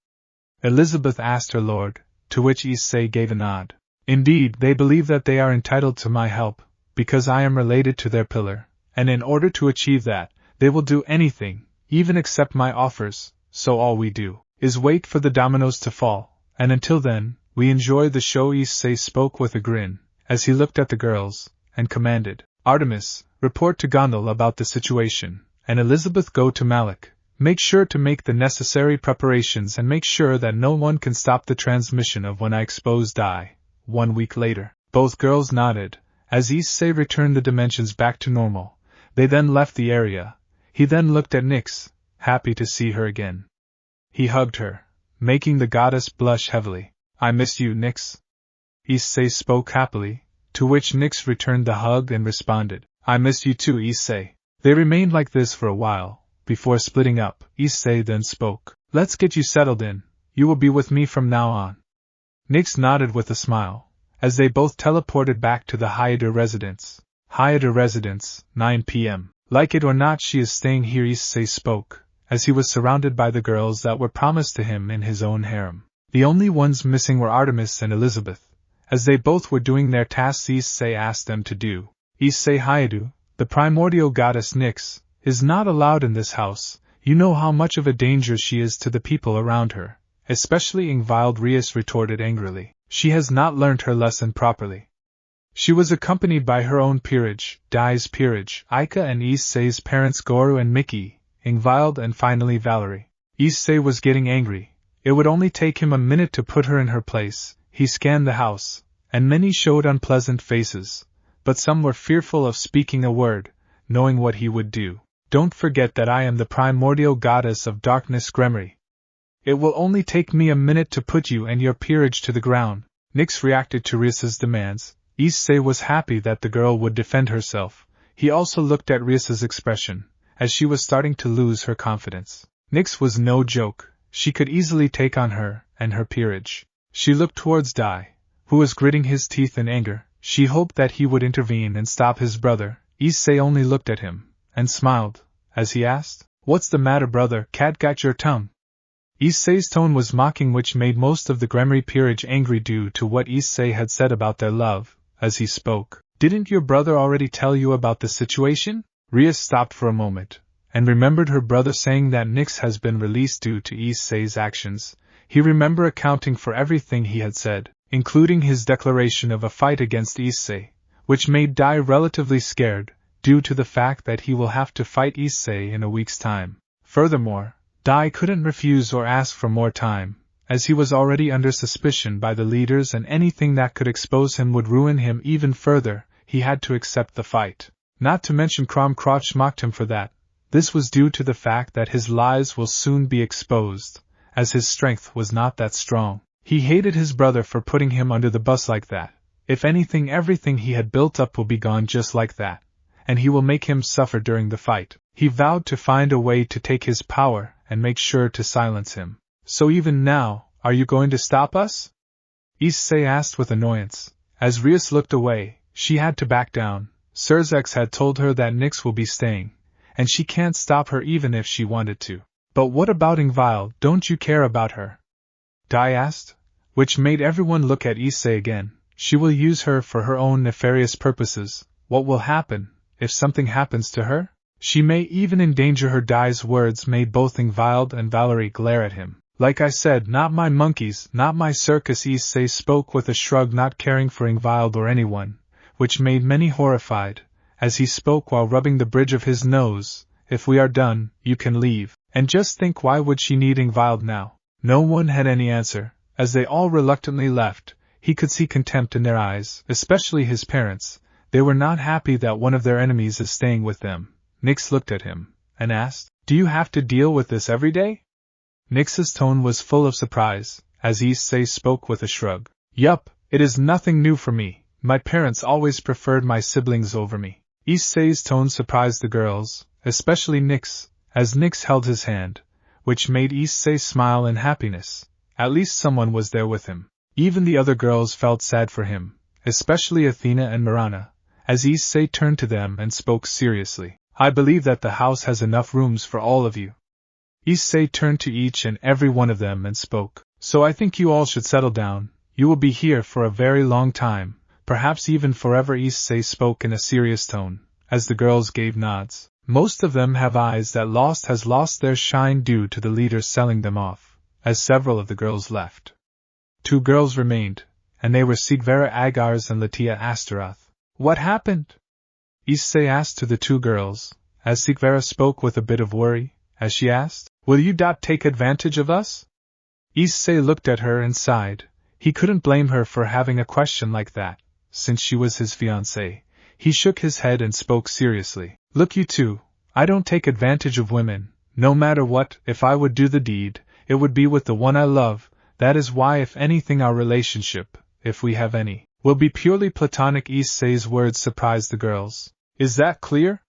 Elizabeth asked her lord, to which Issei gave a nod. "Indeed, they believe that they are entitled to my help, because I am related to their pillar, and in order to achieve that, they will do anything, even accept my offers, so all we do is wait for the dominoes to fall, and until then, we enjoy the show." Issei spoke with a grin, as he looked at the girls, and commanded, "Artemis, report to Gondel about the situation, and Elizabeth go to Malik. Make sure to make the necessary preparations and make sure that no one can stop the transmission of when I expose Dai." 1 week later, both girls nodded, as Issei returned the dimensions back to normal. They then left the area. He then looked at Nyx, happy to see her again. He hugged her, making the goddess blush heavily. "I miss you, Nyx." Issei spoke happily, to which Nyx returned the hug and responded, "I miss you too, Issei." They remained like this for a while, before splitting up. Issei then spoke, "Let's get you settled in, you will be with me from now on." Nyx nodded with a smile, as they both teleported back to the Hyder residence. Hyder residence, 9 p.m. "Like it or not, she is staying here," Issei spoke, as he was surrounded by the girls that were promised to him in his own harem. The only ones missing were Artemis and Elizabeth, as they both were doing their tasks Issei asked them to do. Issei Hyder, the primordial goddess Nyx, is not allowed in this house. You know how much of a danger she is to the people around her, especially Ingvild. Rias retorted angrily. "She has not learnt her lesson properly." She was accompanied by her own peerage, Dai's peerage, Aika, and Issei's parents Goru and Miki, Ingvild, and finally Valerie. Issei was getting angry. It would only take him a minute to put her in her place. He scanned the house, and many showed unpleasant faces, but some were fearful of speaking a word, knowing what he would do. "Don't forget that I am the primordial goddess of darkness, Gremory. It will only take me a minute to put you and your peerage to the ground." Nyx reacted to Rias's demands. Issei was happy that the girl would defend herself. He also looked at Rias's expression, as she was starting to lose her confidence. Nyx was no joke. She could easily take on her and her peerage. She looked towards Dai, who was gritting his teeth in anger. She hoped that he would intervene and stop his brother. Issei only looked at him, and smiled, as he asked, "What's the matter, brother? Cat got your tongue?" Issei's tone was mocking, which made most of the Gremory peerage angry due to what Issei had said about their love. As he spoke, "Didn't your brother already tell you about the situation?" Rias stopped for a moment, and remembered her brother saying that Nyx has been released due to Issei's actions. He remembered accounting for everything he had said, including his declaration of a fight against Issei, which made Dai relatively scared, due to the fact that he will have to fight Issei in a week's time. Furthermore, Dai couldn't refuse or ask for more time. as he was already under suspicion by the leaders and anything that could expose him would ruin him even further. He had to accept the fight. Not to mention Cromcroch mocked him for that. This was due to the fact that his lies will soon be exposed, as his strength was not that strong. He hated his brother for putting him under the bus like that. If anything, everything he had built up will be gone just like that, and he will make him suffer during the fight. He vowed to find a way to take his power and make sure to silence him. So even now, are you going to stop us? Issei asked with annoyance. As Rias looked away, she had to back down. Surzex had told her that Nyx will be staying, and she can't stop her even if she wanted to. But what about Ingvild? Don't you care about her? Dai asked, which made everyone look at Issei again. She will use her for her own nefarious purposes. What will happen if something happens to her? She may even endanger her. Dai's words made both Ingvild and Valerie glare at him. Like I said, not my monkeys, not my circus. Issei spoke with a shrug, not caring for Ingvild or anyone, which made many horrified, as he spoke while rubbing the bridge of his nose. If we are done, you can leave. And just think, why would she need Ingvild now? No one had any answer. As they all reluctantly left, he could see contempt in their eyes, especially his parents. They were not happy that one of their enemies is staying with them. Nyx looked at him, and asked, "Do you have to deal with this every day?" Nyx's tone was full of surprise, as Issei spoke with a shrug. "Yup, it is nothing new for me. My parents always preferred my siblings over me." Issei's tone surprised the girls, especially Nyx, as Nyx held his hand, which made Issei smile in happiness. At least someone was there with him. Even the other girls felt sad for him, especially Athena and Mirana, as Issei turned to them and spoke seriously. "I believe that the house has enough rooms for all of you." Issei turned to each and every one of them and spoke. "So I think you all should settle down. You will be here for a very long time, perhaps even forever." Issei spoke in a serious tone, as the girls gave nods. Most of them have eyes that has lost their shine due to the leaders selling them off, as several of the girls left. 2 girls remained, and they were Sigvara Agars and Latia Astaroth. "What happened?" Issei asked to the 2 girls, as Sigvara spoke with a bit of worry, as she asked, "Will you take advantage of us?" Issei looked at her and sighed. He couldn't blame her for having a question like that, since she was his fiancée. He shook his head and spoke seriously. "Look, you two, I don't take advantage of women, no matter what. If I would do the deed, it would be with the one I love. That is why, if anything, our relationship, if we have any, will be purely platonic." Issei's words surprised the girls. "Is that clear?"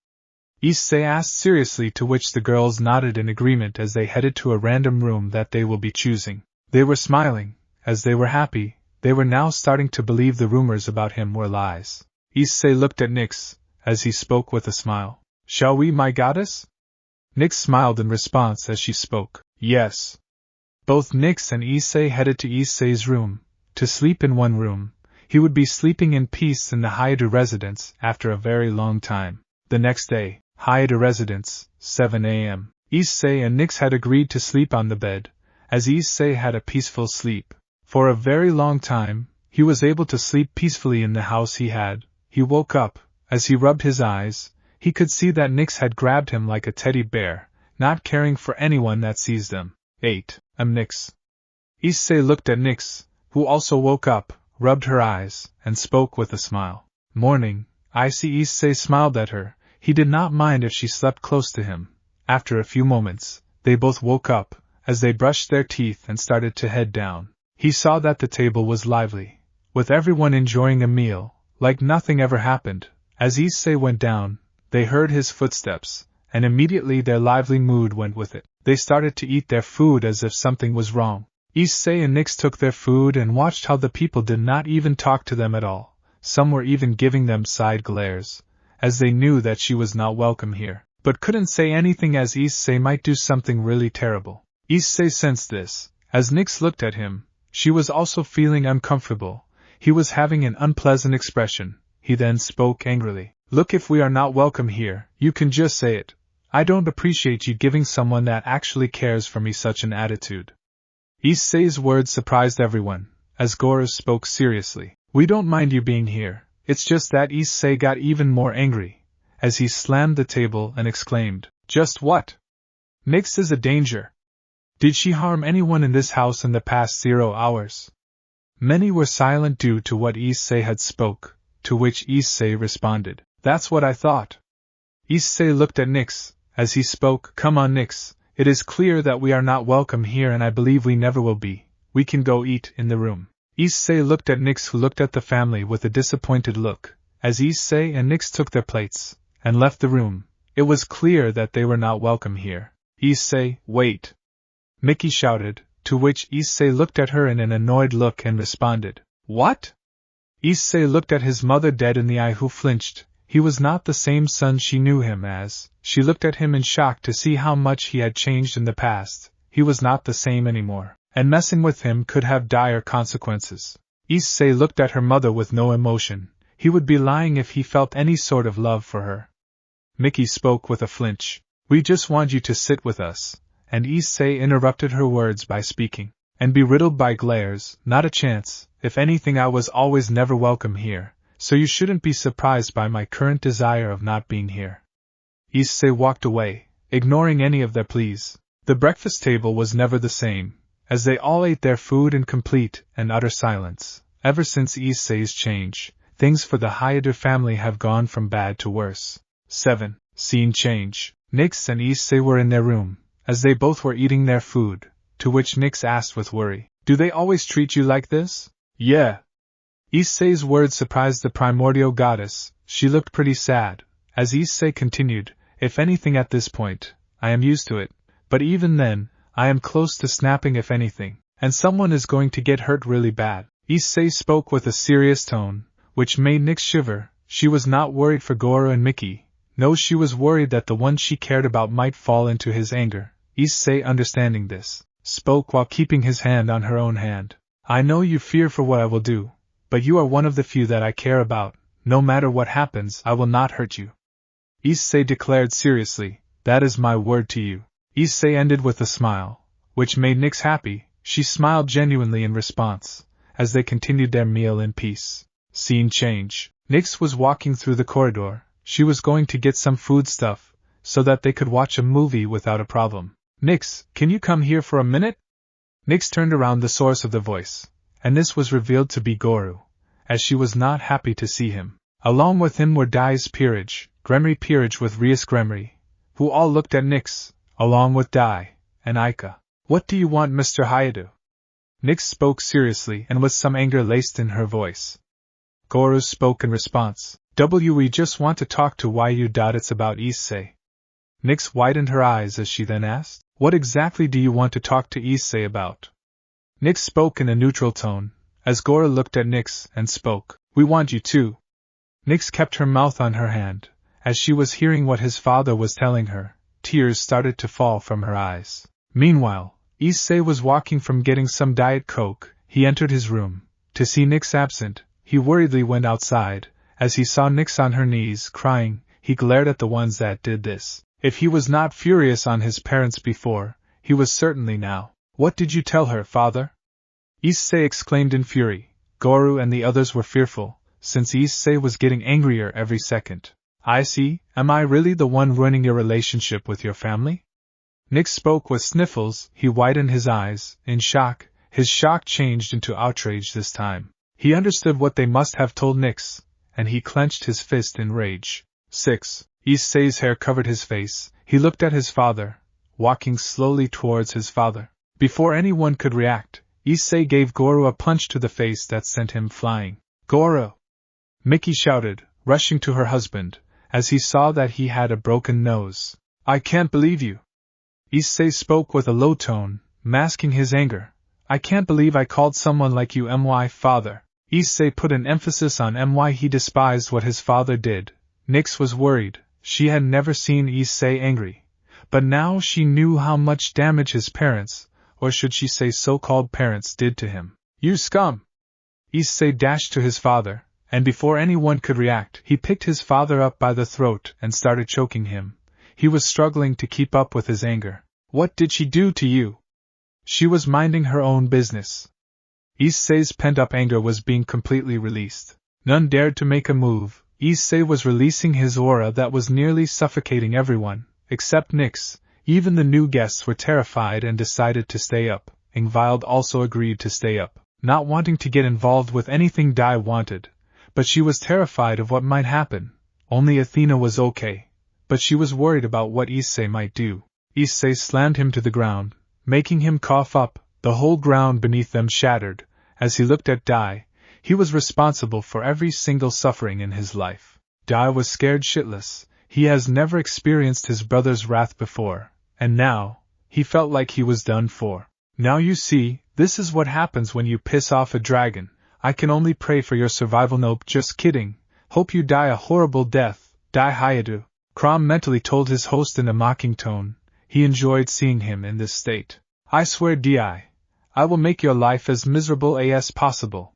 Issei asked seriously, to which the girls nodded in agreement as they headed to a random room that they will be choosing. They were smiling, as they were happy. They were now starting to believe the rumors about him were lies. Issei looked at Nyx, as he spoke with a smile. "Shall we, my goddess?" Nyx smiled in response as she spoke. "Yes." Both Nyx and Issei headed to Issei's room, to sleep in one room. He would be sleeping in peace in the Hayadu residence after a very long time. The next day, Hayadu residence, 7 a.m. Issei and Nyx had agreed to sleep on the bed, as Issei had a peaceful sleep. For a very long time, he was able to sleep peacefully in the house he had. He woke up. As he rubbed his eyes, he could see that Nyx had grabbed him like a teddy bear, not caring for anyone that sees them. 8. Nyx. Issei looked at Nyx, who also woke up, rubbed her eyes, and spoke with a smile. "Morning, I see." Issei smiled at her. He did not mind if she slept close to him. After a few moments, they both woke up, as they brushed their teeth and started to head down. He saw that the table was lively, with everyone enjoying a meal, like nothing ever happened. As Issei went down, they heard his footsteps, and immediately their lively mood went with it. They started to eat their food as if something was wrong. Issei and Nyx took their food and watched how the people did not even talk to them at all. Some were even giving them side glares, as they knew that she was not welcome here, but couldn't say anything as Issei might do something really terrible. Issei sensed this. As Nyx looked at him, she was also feeling uncomfortable. He was having an unpleasant expression. He then spoke angrily. "Look, if we are not welcome here, you can just say it. I don't appreciate you giving someone that actually cares for me such an attitude." Issei's words surprised everyone, as Goros spoke seriously. "We don't mind you being here, it's just that." Issei got even more angry, as he slammed the table and exclaimed, "Just what? Nyx is a danger." Did she harm anyone in this house in the past 0 hours? Many were silent due to what Issei had spoke, to which Issei responded, "That's what I thought." Issei looked at Nix, as he spoke, "Come on Nix, it is clear that we are not welcome here and I believe we never will be. We can go eat in the room." Issei looked at Nix, who looked at the family with a disappointed look. As Issei and Nix took their plates and left the room, it was clear that they were not welcome here. "Issei, wait!" Mickey shouted, to which Issei looked at her in an annoyed look and responded, "What?" Issei looked at his mother dead in the eye, who flinched. He was not the same son she knew him as. She looked at him in shock to see how much he had changed in the past. He was not the same anymore, and messing with him could have dire consequences. Issei looked at her mother with no emotion. He would be lying if he felt any sort of love for her. Mickey spoke with a flinch. "We just want you to sit with us," and Issei interrupted her words by speaking, "and be riddled by glares, not a chance. If anything, I was always never welcome here, so you shouldn't be surprised by my current desire of not being here." Issei walked away, ignoring any of their pleas. The breakfast table was never the same, as they all ate their food in complete and utter silence. Ever since Issei's change, things for the Hayate family have gone from bad to worse. 7. Scene change. Nix and Issei were in their room, as they both were eating their food, to which Nix asked with worry, "Do they always treat you like this?" "Yeah." Issei's words surprised the primordial goddess. She looked pretty sad, as Issei continued, "If anything at this point, I am used to it, but even then, I am close to snapping if anything, and someone is going to get hurt really bad." Issei spoke with a serious tone, which made Nix shiver. She was not worried for Goro and Mickey. No, she was worried that the one she cared about might fall into his anger. Issei, understanding this, spoke while keeping his hand on her own hand. "I know you fear for what I will do, but you are one of the few that I care about. No matter what happens, I will not hurt you." Issei declared seriously, "That is my word to you." Issei ended with a smile, which made Nix happy. She smiled genuinely in response, as they continued their meal in peace. Scene change. Nix was walking through the corridor. She was going to get some food stuff, so that they could watch a movie without a problem. "Nix, can you come here for a minute?" Nix turned around the source of the voice, and this was revealed to be Goro, as she was not happy to see him. Along with him were Dai's peerage, Gremry peerage with Rias Gremry, who all looked at Nix, along with Dai, and Aika. "What do you want, Mr. Hayate?" Nix spoke seriously and with some anger laced in her voice. Goro spoke in response, "We just want to talk to you. It's about Issei." Nix widened her eyes as she then asked, "What exactly do you want to talk to Issei about?" Nix spoke in a neutral tone, as Goro looked at Nix and spoke, "We want you too." Nix kept her mouth on her hand. As she was hearing what his father was telling her, tears started to fall from her eyes. Meanwhile, Issei was walking from getting some Diet Coke. He entered his room. To see Nix absent, he worriedly went outside. As he saw Nix on her knees crying, he glared at the ones that did this. If he was not furious on his parents before, he was certainly now. "What did you tell her, father?" Issei exclaimed in fury. Goro and the others were fearful, since Issei was getting angrier every second. "I see, am I really the one ruining your relationship with your family?" Nix spoke with sniffles. He widened his eyes, in shock. His shock changed into outrage this time. He understood what they must have told Nix, and he clenched his fist in rage. 6. Issei's hair covered his face. He looked at his father, walking slowly towards his father. Before anyone could react, Issei gave Goro a punch to the face that sent him flying. "Goro!" Mickey shouted, rushing to her husband, as he saw that he had a broken nose. "I can't believe you!" Issei spoke with a low tone, masking his anger. "I can't believe I called someone like you my father." Issei put an emphasis on my. He despised what his father did. Nix was worried. She had never seen Issei angry. But now she knew how much damage his parents, or should she say so-called parents, did to him. "You scum!" Issei dashed to his father, and before anyone could react, he picked his father up by the throat and started choking him. He was struggling to keep up with his anger. "What did she do to you?" She was minding her own business. Issei's pent-up anger was being completely released. None dared to make a move. Issei was releasing his aura that was nearly suffocating everyone, except Nix. Even the new guests were terrified and decided to stay up. Ingvild also agreed to stay up, not wanting to get involved with anything Dai wanted, but she was terrified of what might happen. Only Athena was okay, but she was worried about what Issei might do. Issei slammed him to the ground, making him cough up. The whole ground beneath them shattered. As he looked at Dai, he was responsible for every single suffering in his life. Dai was scared shitless. He has never experienced his brother's wrath before, and now, he felt like he was done for. Now you see, this is what happens when you piss off a dragon. I can only pray for your survival. Nope, just kidding. Hope you die a horrible death, Dai Hayadu. Crom mentally told his host in a mocking tone. He enjoyed seeing him in this state. I swear Di, I will make your life as miserable as possible.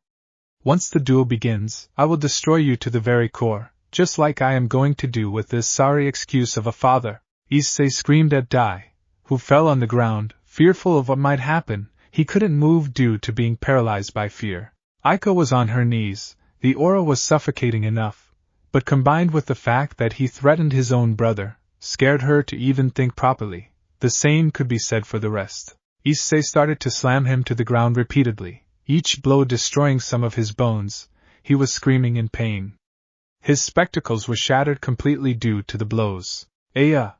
Once the duel begins, I will destroy you to the very core, just like I am going to do with this sorry excuse of a father. Issei screamed at Dai, who fell on the ground, fearful of what might happen. He couldn't move due to being paralyzed by fear. Aiko was on her knees. The aura was suffocating enough, but combined with the fact that he threatened his own brother, scared her to even think properly. The same could be said for the rest. Issei started to slam him to the ground repeatedly, each blow destroying some of his bones. He was screaming in pain. His spectacles were shattered completely due to the blows. Aya!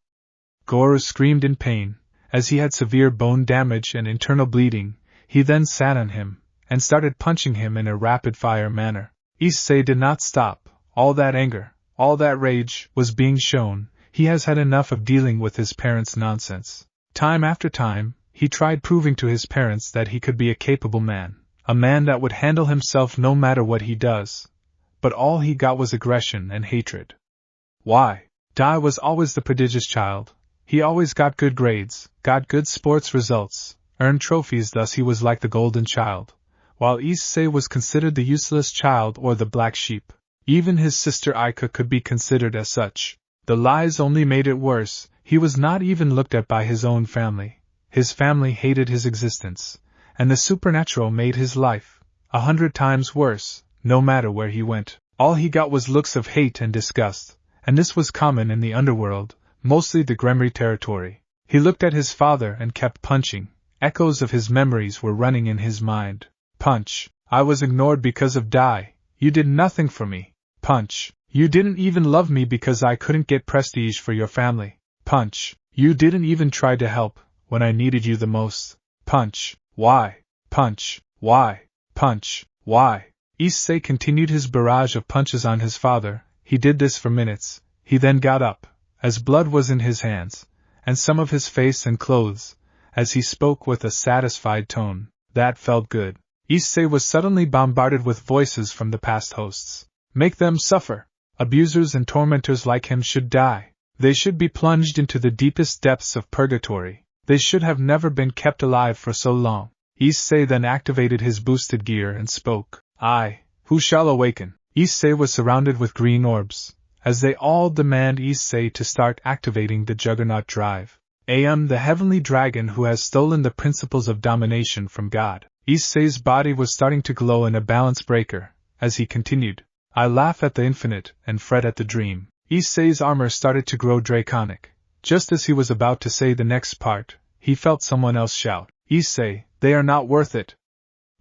Goro screamed in pain. As he had severe bone damage and internal bleeding, he then sat on him, and started punching him in a rapid-fire manner. Issei did not stop. All that anger, all that rage, was being shown. He has had enough of dealing with his parents' nonsense. Time after time, he tried proving to his parents that he could be a capable man, a man that would handle himself no matter what he does. But all he got was aggression and hatred. Why? Dai was always the prodigious child. He always got good grades, got good sports results, earned trophies, thus he was like the golden child, while Issei was considered the useless child or the black sheep. Even his sister Aika could be considered as such. The lies only made it worse. He was not even looked at by his own family. His family hated his existence, and the supernatural made his life 100 times worse. No matter where he went, all he got was looks of hate and disgust, and this was common in the underworld, mostly the Gremry territory. He looked at his father and kept punching. Echoes of his memories were running in his mind. Punch. I was ignored because of Dai. You did nothing for me. Punch. You didn't even love me because I couldn't get prestige for your family. Punch. You didn't even try to help when I needed you the most. Punch. Why? Punch. Why? Punch. Why? Issei continued his barrage of punches on his father. He did this for minutes. He then got up, as blood was in his hands, and some of his face and clothes, as he spoke with a satisfied tone. That felt good. Issei was suddenly bombarded with voices from the past hosts. Make them suffer. Abusers and tormentors like him should die. They should be plunged into the deepest depths of purgatory. They should have never been kept alive for so long. Issei then activated his boosted gear and spoke. Who shall awaken? Issei was surrounded with green orbs, as they all demand Issei to start activating the Juggernaut drive. I am the heavenly dragon who has stolen the principles of domination from God. Issei's body was starting to glow in a balance breaker, as he continued. I laugh at the infinite and fret at the dream. Issei's armor started to grow draconic. Just as he was about to say the next part, he felt someone else shout, Issei, they are not worth it.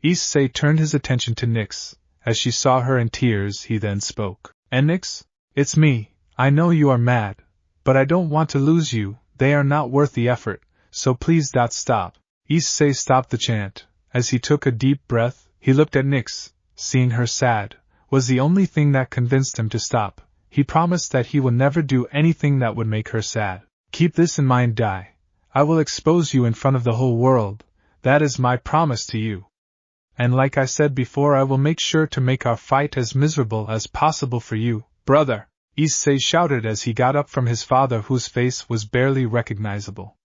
Issei turned his attention to Nyx. As she saw her in tears, he then spoke. And Nyx? It's me. I know you are mad, but I don't want to lose you. They are not worth the effort, so please stop. Issei stopped the chant. As he took a deep breath, he looked at Nyx. Seeing her sad was the only thing that convinced him to stop. He promised that he would never do anything that would make her sad. Keep this in mind, Dai. I will expose you in front of the whole world. That is my promise to you. And like I said before, I will make sure to make our fight as miserable as possible for you, brother. Issei shouted as he got up from his father, whose face was barely recognizable.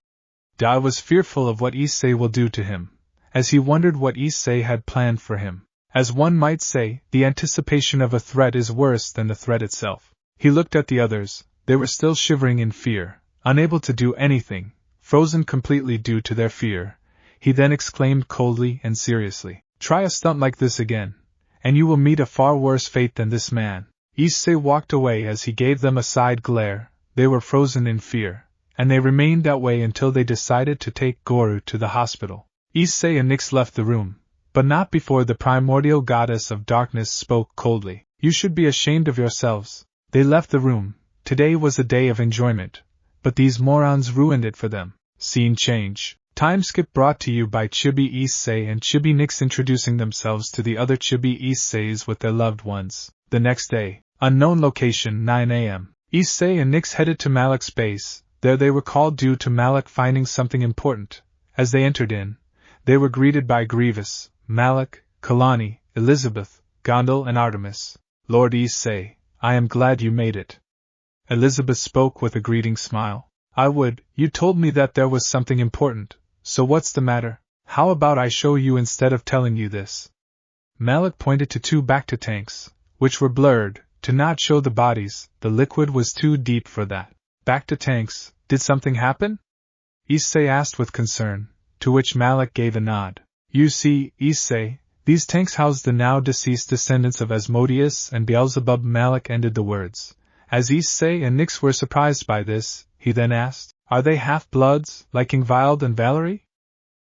Dai was fearful of what Issei will do to him, as he wondered what Issei had planned for him. As one might say, the anticipation of a threat is worse than the threat itself. He looked at the others. They were still shivering in fear, unable to do anything, frozen completely due to their fear. He then exclaimed coldly and seriously, Try a stunt like this again, and you will meet a far worse fate than this man. Issei walked away as he gave them a side glare. They were frozen in fear, and they remained that way until they decided to take Guru to the hospital. Issei and Nyx left the room, but not before the primordial goddess of darkness spoke coldly. You should be ashamed of yourselves. They left the room. Today was a day of enjoyment, but these morons ruined it for them. Scene change. Time skip brought to you by Chibi Issei and Chibi Nyx introducing themselves to the other Chibi Isseis with their loved ones. The next day. Unknown location, 9 a.m. Issei and Nyx headed to Malik's base. There they were called due to Malik finding something important. As they entered in, they were greeted by Grievous, Malik, Kalani, Elizabeth, Gondel and Artemis. Lord Issei, I am glad you made it. Elizabeth spoke with a greeting smile. You told me that there was something important, so what's the matter? How about I show you instead of telling you this? Malik pointed to two Bacta tanks, which were blurred, to not show the bodies. The liquid was too deep for that. Bacta tanks, did something happen? Issei asked with concern, to which Malik gave a nod. You see, Issei, these tanks housed the now deceased descendants of Asmodeus and Beelzebub. Malik ended the words. As Issei and Nyx were surprised by this, he then asked, Are they half-bloods, like Ingvild and Valerie?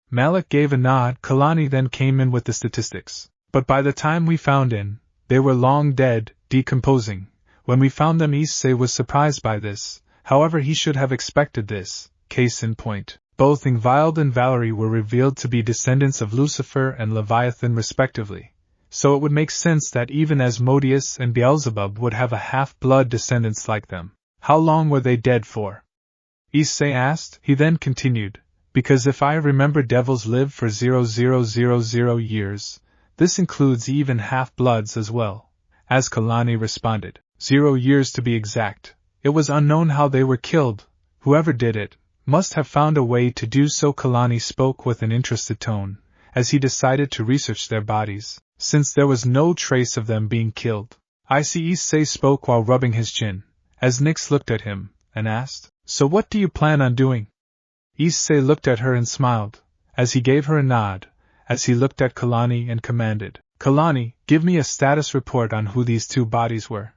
Malik gave a nod. Kalani then came in with the statistics. But by the time we found in, they were long dead, decomposing. When we found them, Issei was surprised by this. However, he should have expected this. Case in point. Both Ingvild and Valerie were revealed to be descendants of Lucifer and Leviathan respectively, so it would make sense that even Asmodeus and Beelzebub would have a half-blood descendants like them. How long were they dead for? Issei asked. He then continued, because if I remember, devils live for 0000 years. This includes even half-bloods as well. As Kalani responded, 0 years to be exact. It was unknown how they were killed. Whoever did it must have found a way to do so. Kalani spoke with an interested tone, as he decided to research their bodies, since there was no trace of them being killed. I see. Issei spoke while rubbing his chin, as Nyx looked at him, and asked, So what do you plan on doing? Issei looked at her and smiled, as he gave her a nod, as he looked at Kalani and commanded, Kalani, give me a status report on who these two bodies were.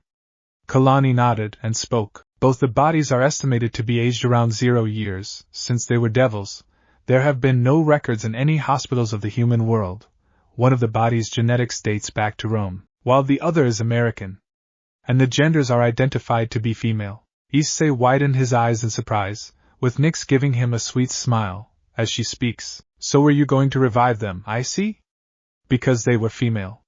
Kalani nodded and spoke. Both the bodies are estimated to be aged around 0 years. Since they were devils, there have been no records in any hospitals of the human world. One of the bodies' genetics dates back to Rome, while the other is American. And the genders are identified to be female. Issei widened his eyes in surprise, with Nyx giving him a sweet smile, as she speaks. So were you going to revive them, I see? Because they were female.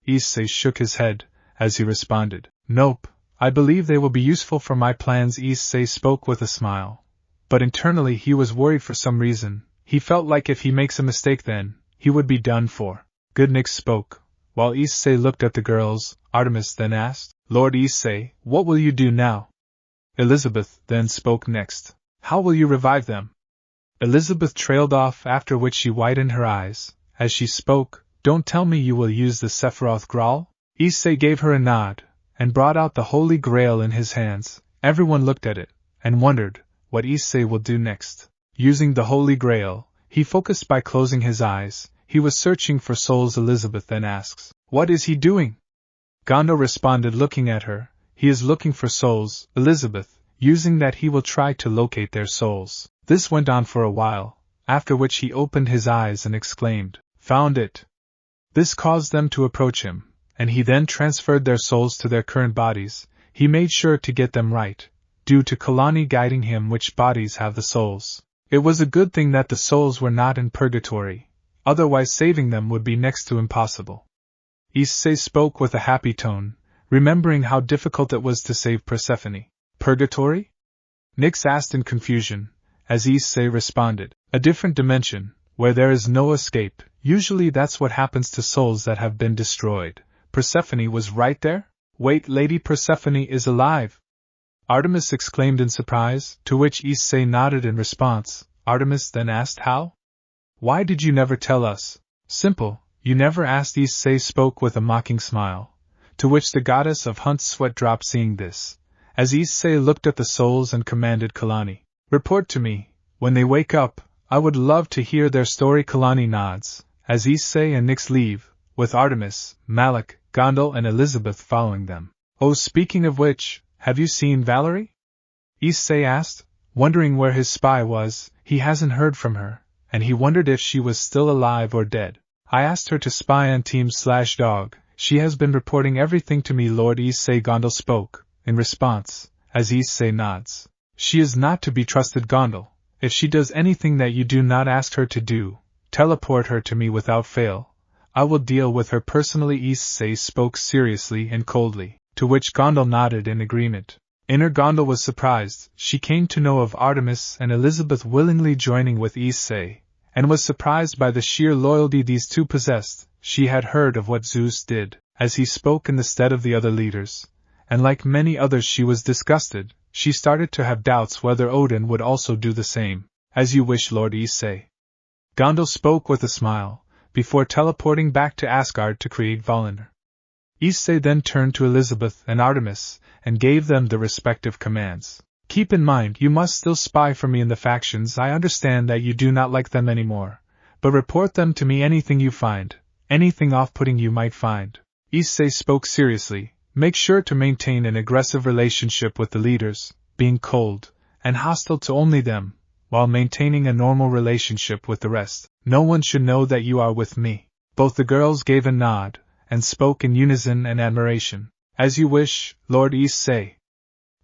Issei shook his head, as he responded, Nope. I believe they will be useful for my plans. Issei spoke with a smile. But internally he was worried for some reason. He felt like if he makes a mistake then, he would be done for. Good. Nyx spoke. While Issei looked at the girls, Artemis then asked, Lord Issei, what will you do now? Elizabeth then spoke next. How will you revive them? Elizabeth trailed off, after which she widened her eyes, as she spoke, Don't tell me you will use the Sephiroth Graal? Issei gave her a nod, and brought out the Holy Grail in his hands. Everyone looked at it, and wondered what Issei will do next. Using the Holy Grail, he focused by closing his eyes. He was searching for souls. Elizabeth then asks, What is he doing? Gondel responded, looking at her, He is looking for souls, Elizabeth, using that he will try to locate their souls. This went on for a while, after which he opened his eyes and exclaimed, Found it! This caused them to approach him, and he then transferred their souls to their current bodies. He made sure to get them right, due to Kalani guiding him which bodies have the souls. It was a good thing that the souls were not in purgatory, otherwise saving them would be next to impossible. Issei spoke with a happy tone, remembering how difficult it was to save Persephone. Purgatory? Nyx asked in confusion, as Issei responded, A different dimension, where there is no escape. Usually that's what happens to souls that have been destroyed. Persephone was right there? Wait, Lady Persephone is alive! Artemis exclaimed in surprise, to which Issei nodded in response. Artemis then asked how? Why did you never tell us? Simple, you never asked. Issei spoke with a mocking smile, to which the goddess of Hunt's sweat dropped seeing this, as Issei looked at the souls and commanded Kalani, Report to me, when they wake up, I would love to hear their story. Kalani nods, as Issei and Nyx leave, with Artemis, Malik, Gondel and Elizabeth following them. Oh, speaking of which, have you seen Valerie? Issei asked, wondering where his spy was. He hasn't heard from her, and he wondered if she was still alive or dead. I asked her to spy on Team/Dog. She has been reporting everything to me. Lord Issei Gondel spoke, in response, as Issei nods. She is not to be trusted, Gondel. If she does anything that you do not ask her to do, teleport her to me without fail. I will deal with her personally. Issei spoke seriously and coldly, to which Gondel nodded in agreement. Inner Gondel was surprised. She came to know of Artemis and Elizabeth willingly joining with Issei, and was surprised by the sheer loyalty these two possessed. She had heard of what Zeus did, as he spoke in the stead of the other leaders, and like many others she was disgusted. She started to have doubts whether Odin would also do the same. As you wish, Lord Issei. Gondel spoke with a smile, before teleporting back to Asgard to create Valin. Issei then turned to Elizabeth and Artemis, and gave them the respective commands. Keep in mind, you must still spy for me in the factions. I understand that you do not like them anymore, but report them to me. Anything you find, anything off-putting you might find. Issei spoke seriously. Make sure to maintain an aggressive relationship with the leaders, being cold and hostile to only them, while maintaining a normal relationship with the rest. No one should know that you are with me. Both the girls gave a nod, and spoke in unison and admiration. As you wish, Lord Issei.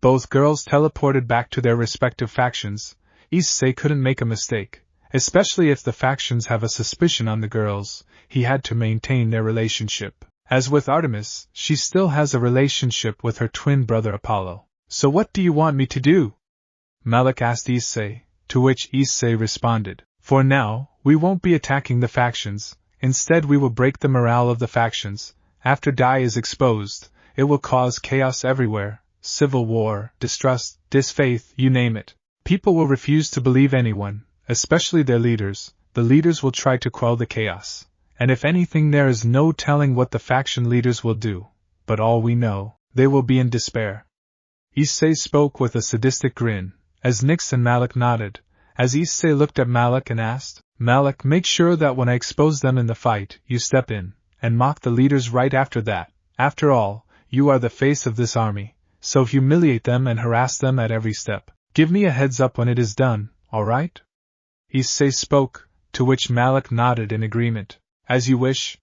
Both girls teleported back to their respective factions. Issei couldn't make a mistake, especially if the factions have a suspicion on the girls. He had to maintain their relationship. As with Artemis, she still has a relationship with her twin brother Apollo. So what do you want me to do? Malik asked Issei, to which Issei responded. For now, we won't be attacking the factions. Instead, we will break the morale of the factions. After Dai is exposed, it will cause chaos everywhere. Civil war, distrust, disfaith, you name it. People will refuse to believe anyone, especially their leaders. The leaders will try to quell the chaos. And if anything, there is no telling what the faction leaders will do. But all we know, they will be in despair. Issei spoke with a sadistic grin, as Nyx and Malik nodded. As Issei looked at Malik and asked, Malik, make sure that when I expose them in the fight, you step in, and mock the leaders right after that. After all, you are the face of this army, so humiliate them and harass them at every step. Give me a heads up when it is done, alright? Issei spoke, to which Malik nodded in agreement. As you wish.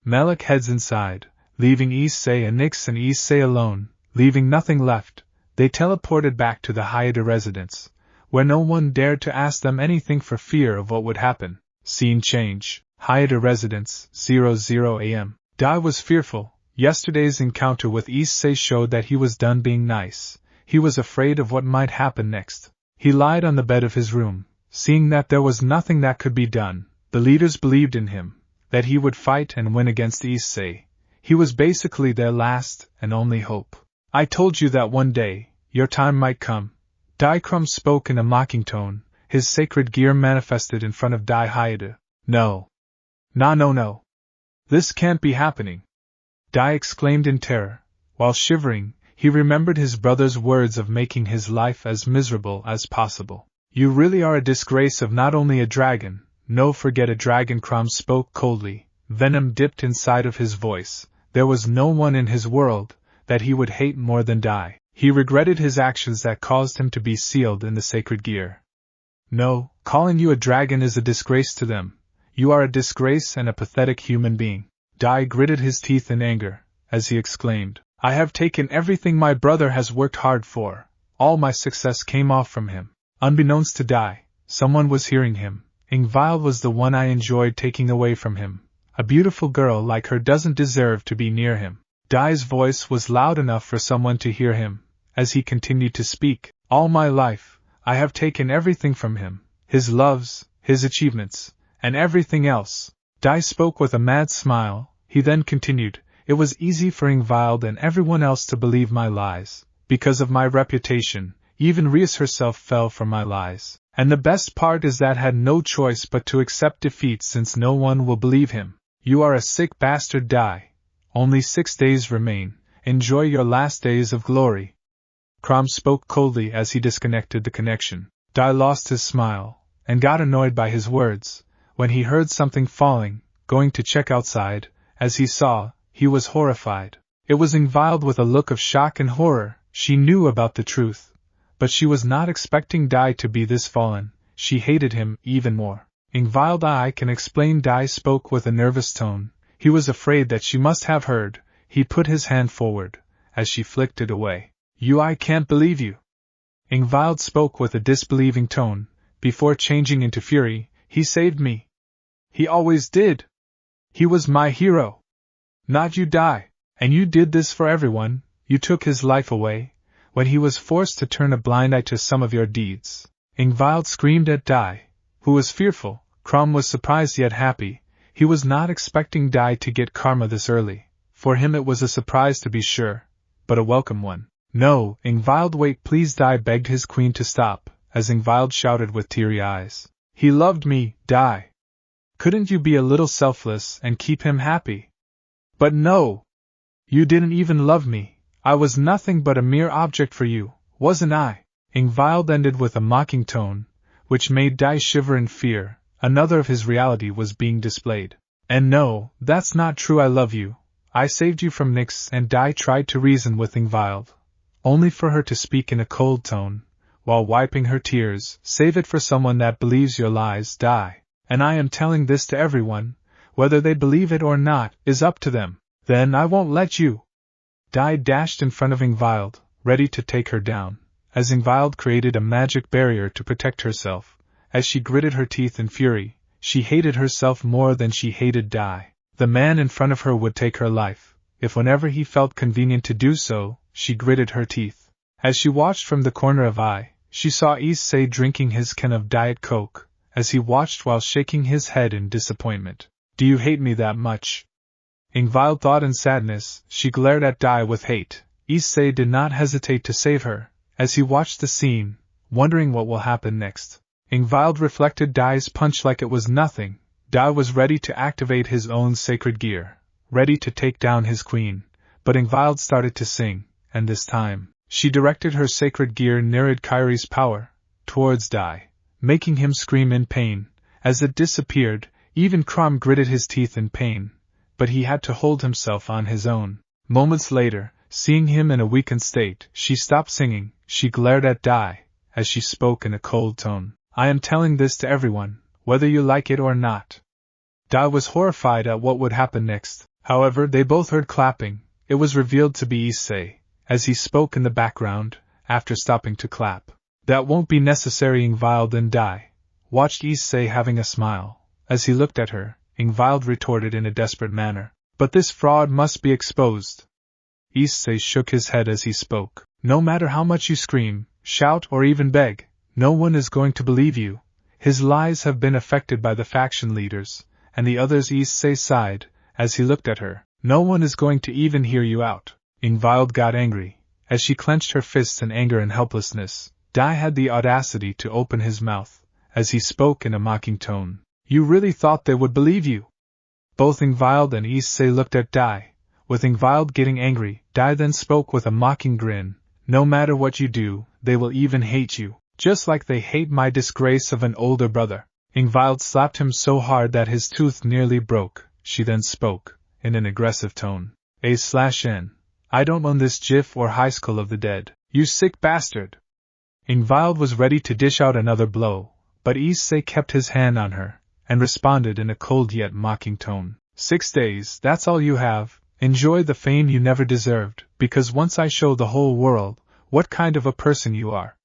Malik heads inside, leaving Issei and Nyx and Issei alone, leaving nothing left. They teleported back to the Hyade residence, where no one dared to ask them anything for fear of what would happen. Scene change. Hyade residence, 00 a.m. Dai was fearful. Yesterday's encounter with Issei showed that he was done being nice. He was afraid of what might happen next. He lied on the bed of his room, seeing that there was nothing that could be done. The leaders believed in him, that he would fight and win against Issei. He was basically their last and only hope. I told you that one day, your time might come. Dai Krum spoke in a mocking tone. His sacred gear manifested in front of Dai Hyade. No. No. This can't be happening. Dai exclaimed in terror. While shivering, he remembered his brother's words of making his life as miserable as possible. You really are a disgrace of not only a dragon. No, forget a dragon. Krum spoke coldly. Venom dipped inside of his voice. There was no one in his world that he would hate more than Dai. He regretted his actions that caused him to be sealed in the sacred gear. No, calling you a dragon is a disgrace to them. You are a disgrace and a pathetic human being. Dai gritted his teeth in anger, as he exclaimed, I have taken everything my brother has worked hard for. All my success came off from him. Unbeknownst to Dai, someone was hearing him. Ingvild was the one I enjoyed taking away from him. A beautiful girl like her doesn't deserve to be near him. Dai's voice was loud enough for someone to hear him, as he continued to speak. All my life, I have taken everything from him. His loves, his achievements, and everything else. Dai spoke with a mad smile. He then continued, It was easy for Ingvild and everyone else to believe my lies. Because of my reputation, even Rias herself fell for my lies. And the best part is that had no choice but to accept defeat since no one will believe him. You are a sick bastard, Dai. Only 6 days remain. Enjoy your last days of glory. Krum spoke coldly as he disconnected the connection. Dai lost his smile, and got annoyed by his words. When he heard something falling, going to check outside, as he saw, he was horrified. It was Ingvild with a look of shock and horror. She knew about the truth. but she was not expecting Dai to be this fallen. She hated him even more. Ingvild, I can explain. Dai spoke with a nervous tone. He was afraid that she must have heard. He put his hand forward, as she flicked it away. I can't believe you. Ingvild spoke with a disbelieving tone, before changing into fury. He saved me. He always did. He was my hero. Not you, Dai. And you did this for everyone. You took his life away, when he was forced to turn a blind eye to some of your deeds. Ingvild screamed at Dai, who was fearful. Crom was surprised yet happy. He was not expecting Dai to get karma this early. For him it was a surprise to be sure, but a welcome one. No, Ingvild, wait please. Dai begged his queen to stop, as Ingvild shouted with teary eyes. He loved me, Dai. Couldn't you be a little selfless and keep him happy? But no! You didn't even love me. I was nothing but a mere object for you, wasn't I? Ingvild ended with a mocking tone, which made Dai shiver in fear. Another of his reality was being displayed. And no, that's not true. I love you. I saved you from Nyx. And Dai tried to reason with Ingvild, only for her to speak in a cold tone, while wiping her tears. Save it for someone that believes your lies, Dai. And I am telling this to everyone. Whether they believe it or not is up to them. Then I won't let you. Dai dashed in front of Ingvild, ready to take her down, as Ingvild created a magic barrier to protect herself. As she gritted her teeth in fury, she hated herself more than she hated Dai. The man in front of her would take her life, if whenever he felt convenient to do so. She gritted her teeth. As she watched from the corner of eye, she saw Issei drinking his can of Diet Coke, as he watched while shaking his head in disappointment. Do you hate me that much? Ingvild thought in sadness. She glared at Dai with hate. Issei did not hesitate to save her, as he watched the scene, wondering what will happen next. Ingvild reflected Dai's punch like it was nothing. Dai was ready to activate his own sacred gear, ready to take down his queen, but Ingvild started to sing, and this time, she directed her sacred gear Nerid Kairi's power, towards Dai, making him scream in pain. As it disappeared, even Crom gritted his teeth in pain, but he had to hold himself on his own. Moments later, seeing him in a weakened state, she stopped singing. She glared at Dai, as she spoke in a cold tone. I am telling this to everyone, whether you like it or not. Dai was horrified at what would happen next. However, they both heard clapping. It was revealed to be Issei, as he spoke in the background, after stopping to clap. That won't be necessary. Ingvild and Dai watched Issei having a smile. As he looked at her, Ingvild retorted in a desperate manner. But this fraud must be exposed. Issei shook his head as he spoke. No matter how much you scream, shout, or even beg, no one is going to believe you. His lies have been affected by the faction leaders, and the others. Issei sighed, as he looked at her. No one is going to even hear you out. Ingvild got angry. As she clenched her fists in anger and helplessness, Dai had the audacity to open his mouth, as he spoke in a mocking tone. You really thought they would believe you? Both Ingvild and Issei looked at Dai, with Ingvild getting angry. Dai then spoke with a mocking grin. No matter what you do, they will even hate you, just like they hate my disgrace of an older brother. Ingvild slapped him so hard that his tooth nearly broke. She then spoke, in an aggressive tone. A/N. I don't own this GIF or high school of the dead, you sick bastard. Ingvild was ready to dish out another blow, but Issei kept his hand on her, and responded in a cold yet mocking tone. 6 days, that's all you have. Enjoy the fame you never deserved, because once I show the whole world what kind of a person you are,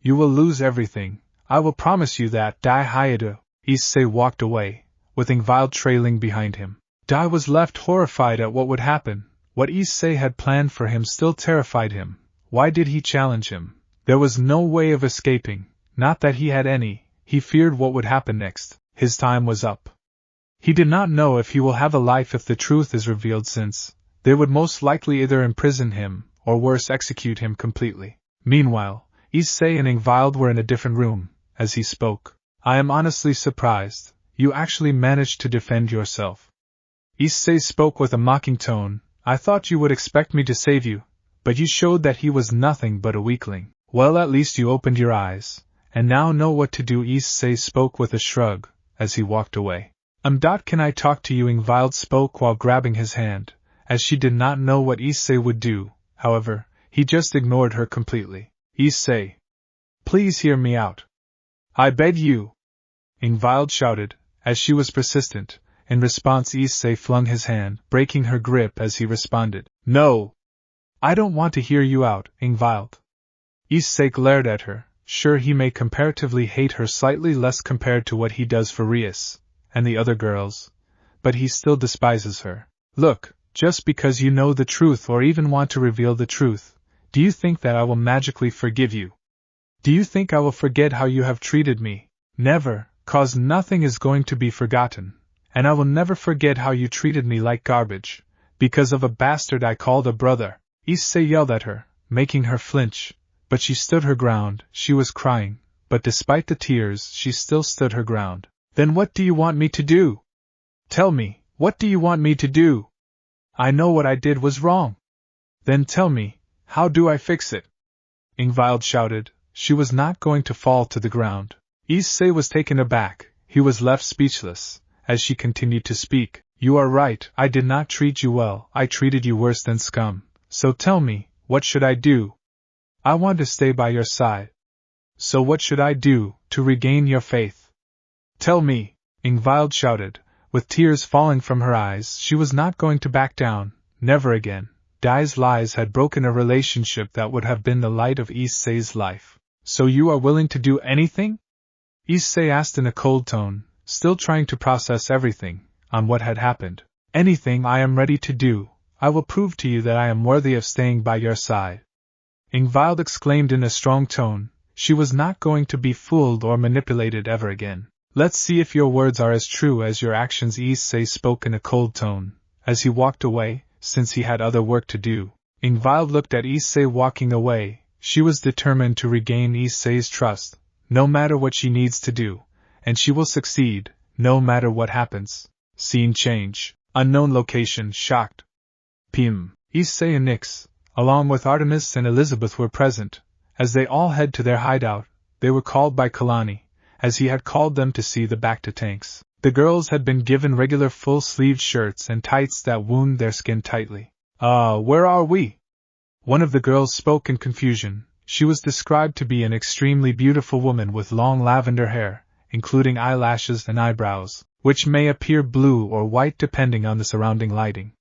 you will lose everything. I will promise you that. Dai Hayato. Issei walked away, with Ingvild trailing behind him. Dai was left horrified at what would happen. What Issei had planned for him still terrified him. Why did he challenge him? There was no way of escaping, not that he had any. He feared what would happen next. His time was up. He did not know if he will have a life if the truth is revealed, since they would most likely either imprison him, or worse, execute him completely. Meanwhile, Issei and Ingvild were in a different room. As he spoke, I am honestly surprised. You actually managed to defend yourself. Issei spoke with a mocking tone. I thought you would expect me to save you, but you showed that he was nothing but a weakling. Well, at least you opened your eyes, and now know what to do. Issei spoke with a shrug, as he walked away. Can I talk to you? Ingvild spoke while grabbing his hand, as she did not know what Issei would do. However, he just ignored her completely. Issei, Please hear me out. I beg you. Ingvild shouted, as she was persistent. In response, Issei flung his hand, breaking her grip as he responded. No! I don't want to hear you out, Ingvild. Issei glared at her, sure he may comparatively hate her slightly less compared to what he does for Rias and the other girls, but he still despises her. Look, just because you know the truth or even want to reveal the truth, do you think that I will magically forgive you? Do you think I will forget how you have treated me? Never, cause nothing is going to be forgotten, and I will never forget how you treated me like garbage, because of a bastard I called a brother. Issei yelled at her, making her flinch, but she stood her ground. She was crying, but despite the tears she still stood her ground. Then what do you want me to do? Tell me, what do you want me to do? I know what I did was wrong. Then tell me, how do I fix it? Ingvild shouted. She was not going to fall to the ground. Issei was taken aback. He was left speechless, as she continued to speak. You are right, I did not treat you well, I treated you worse than scum. So tell me, what should I do? I want to stay by your side. So what should I do, to regain your faith? Tell me, Ingvild shouted, with tears falling from her eyes. She was not going to back down, never again. Dai's lies had broken a relationship that would have been the light of Issei's life. So you are willing to do anything? Issei asked in a cold tone, still trying to process everything, on what had happened. Anything I am ready to do. I will prove to you that I am worthy of staying by your side. Ingvild exclaimed in a strong tone. She was not going to be fooled or manipulated ever again. Let's see if your words are as true as your actions. Issei spoke in a cold tone, as he walked away, since he had other work to do. Ingvild looked at Issei walking away. She was determined to regain Issei's trust, no matter what she needs to do, and she will succeed, no matter what happens. Scene change. Unknown location. Shocked. PM. Issei and Nyx, along with Artemis and Elizabeth, were present. As they all head to their hideout, they were called by Kalani, as he had called them to see the Bacta tanks. The girls had been given regular full-sleeved shirts and tights that wound their skin tightly. Where are we? One of the girls spoke in confusion. She was described to be an extremely beautiful woman with long lavender hair, including eyelashes and eyebrows, which may appear blue or white depending on the surrounding lighting.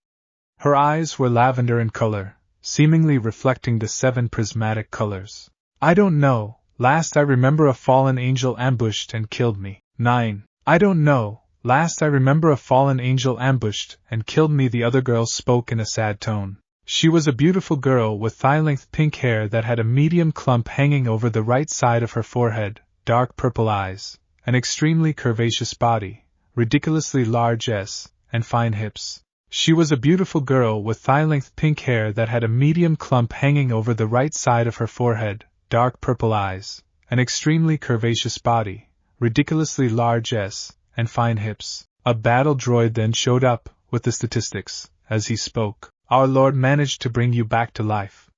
Her eyes were lavender in color, seemingly reflecting the 7 prismatic colors. I don't know, last I remember a fallen angel ambushed and killed me. 9. I don't know, last I remember a fallen angel ambushed and killed me. The other girl spoke in a sad tone. She was a beautiful girl with thigh-length pink hair that had a medium clump hanging over the right side of her forehead, dark purple eyes, an extremely curvaceous body, ridiculously large S, and fine hips. She was a beautiful girl with thigh-length pink hair that had a medium clump hanging over the right side of her forehead, dark purple eyes, an extremely curvaceous body, ridiculously large S, and fine hips. A battle droid then showed up, with the statistics, as he spoke. Our Lord managed to bring you back to life.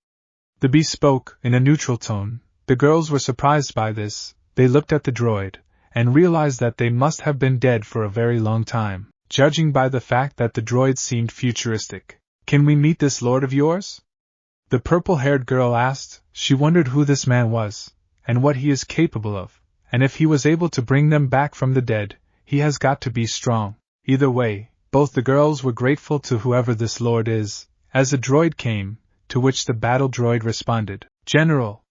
The bee spoke, in a neutral tone. The girls were surprised by this. They looked at the droid, and realized that they must have been dead for a very long time, judging by the fact that the droid seemed futuristic. Can we meet this lord of yours? The purple-haired girl asked. She wondered who this man was, and what he is capable of, and if he was able to bring them back from the dead, he has got to be strong. Either way, both the girls were grateful to whoever this lord is, as a droid came, to which the battle droid responded, General.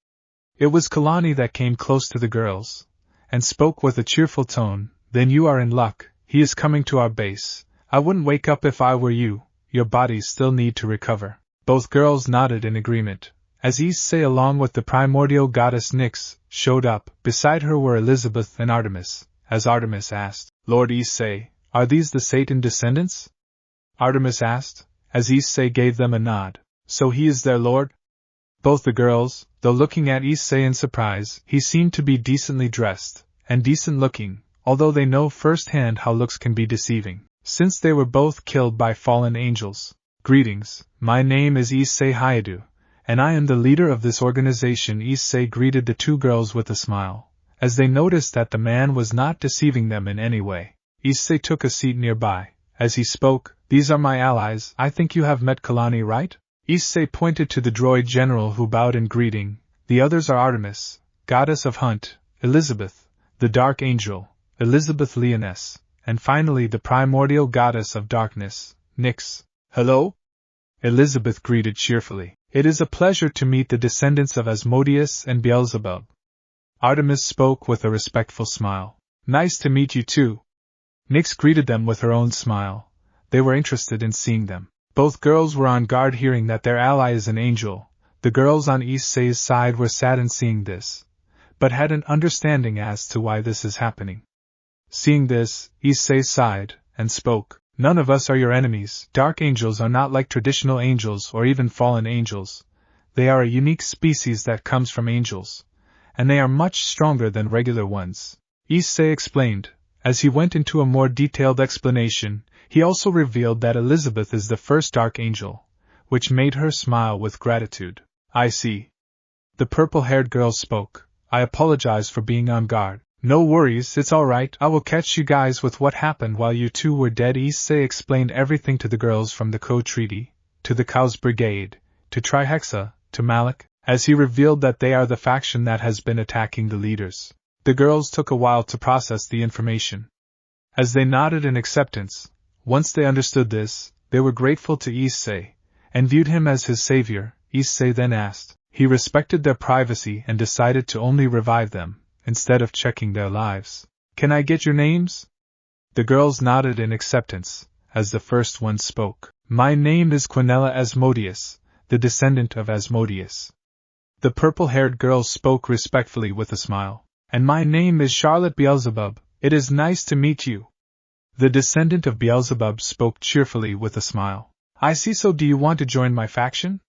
It was Kalani that came close to the girls, and spoke with a cheerful tone. Then you are in luck, he is coming to our base. I wouldn't wake up if I were you, your bodies still need to recover. Both girls nodded in agreement, as Issei along with the primordial goddess Nyx showed up. Beside her were Elizabeth and Artemis, as Artemis asked, Lord Issei, are these the Satan descendants? Artemis asked, as Issei gave them a nod. So he is their lord? Both the girls, though looking at Issei in surprise, he seemed to be decently dressed, and decent looking, although they know firsthand how looks can be deceiving, since they were both killed by fallen angels. Greetings, my name is Issei Hayadu, and I am the leader of this organization. Issei greeted the two girls with a smile, as they noticed that the man was not deceiving them in any way. Issei took a seat nearby. As he spoke, these are my allies. I think you have met Kalani, right? Issei pointed to the droid general who bowed in greeting. The others are Artemis, Goddess of Hunt, Elizabeth, the Dark Angel, Elizabeth Leoness, and finally the Primordial Goddess of Darkness, Nyx. Hello? Elizabeth greeted cheerfully. It is a pleasure to meet the descendants of Asmodeus and Beelzebub. Artemis spoke with a respectful smile. Nice to meet you too. Nyx greeted them with her own smile. They were interested in seeing them. Both girls were on guard hearing that their ally is an angel. The girls on Issei's side were saddened seeing this, but had an understanding as to why this is happening. Seeing this, Issei sighed and spoke. None of us are your enemies. Dark angels are not like traditional angels or even fallen angels. They are a unique species that comes from angels, and they are much stronger than regular ones. Issei explained. As he went into a more detailed explanation, he also revealed that Elizabeth is the first dark angel, which made her smile with gratitude. I see. The purple-haired girl spoke. I apologize for being on guard. No worries, it's alright, I will catch you guys with what happened while you two were dead. Issei explained everything to the girls from the Code Treaty, to the Cows Brigade, to Trihexa, to Malik, as he revealed that they are the faction that has been attacking the leaders. The girls took a while to process the information. As they nodded in acceptance, once they understood this, they were grateful to Issei, and viewed him as his savior. Issei then asked. He respected their privacy and decided to only revive them, instead of checking their lives. Can I get your names? The girls nodded in acceptance, as the first one spoke. My name is Quinella Asmodeus, the descendant of Asmodeus. The purple-haired girl spoke respectfully with a smile. And my name is Charlotte Beelzebub. It is nice to meet you. The descendant of Beelzebub spoke cheerfully with a smile. I see. So do you want to join my faction?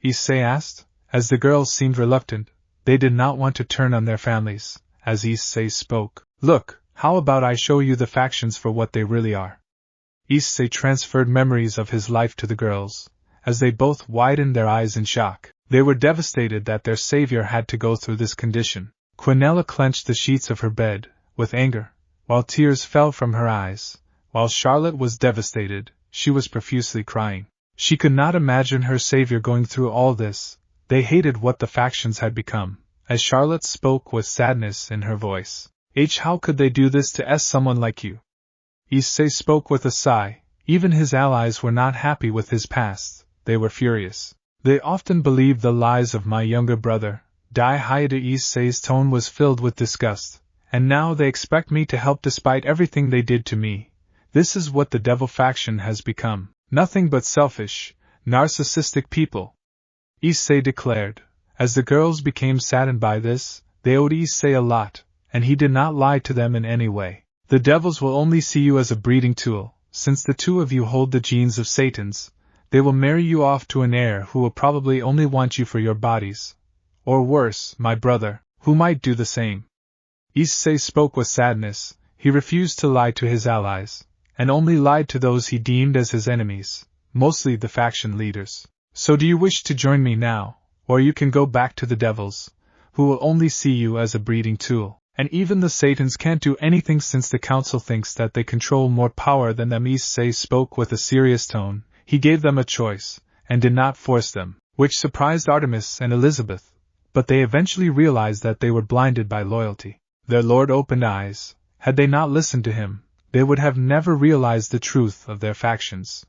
Issei asked. As the girls seemed reluctant, they did not want to turn on their families, as Issei spoke. Look, how about I show you the factions for what they really are? Issei transferred memories of his life to the girls, as they both widened their eyes in shock. They were devastated that their savior had to go through this condition. Quinella clenched the sheets of her bed, with anger, while tears fell from her eyes. While Charlotte was devastated, she was profusely crying. She could not imagine her savior going through all this. They hated what the factions had become, as Charlotte spoke with sadness in her voice. How could they do this to someone like you? Issei spoke with a sigh. Even his allies were not happy with his past. They were furious. They often believed the lies of my younger brother. Issei's tone was filled with disgust. And now they expect me to help despite everything they did to me. This is what the devil faction has become. Nothing but selfish, narcissistic people. Issei declared. As the girls became saddened by this, they owed Issei a lot, and he did not lie to them in any way. The devils will only see you as a breeding tool. Since the two of you hold the genes of Satan's, they will marry you off to an heir who will probably only want you for your bodies. Or worse, my brother, who might do the same. Issei spoke with sadness. He refused to lie to his allies, and only lied to those he deemed as his enemies, mostly the faction leaders. So do you wish to join me now, or you can go back to the devils, who will only see you as a breeding tool, and even the Satans can't do anything since the council thinks that they control more power than them. Issei spoke with a serious tone. He gave them a choice, and did not force them, which surprised Artemis and Elizabeth, but they eventually realized that they were blinded by loyalty. Their lord opened eyes. Had they not listened to him, they would have never realized the truth of their factions.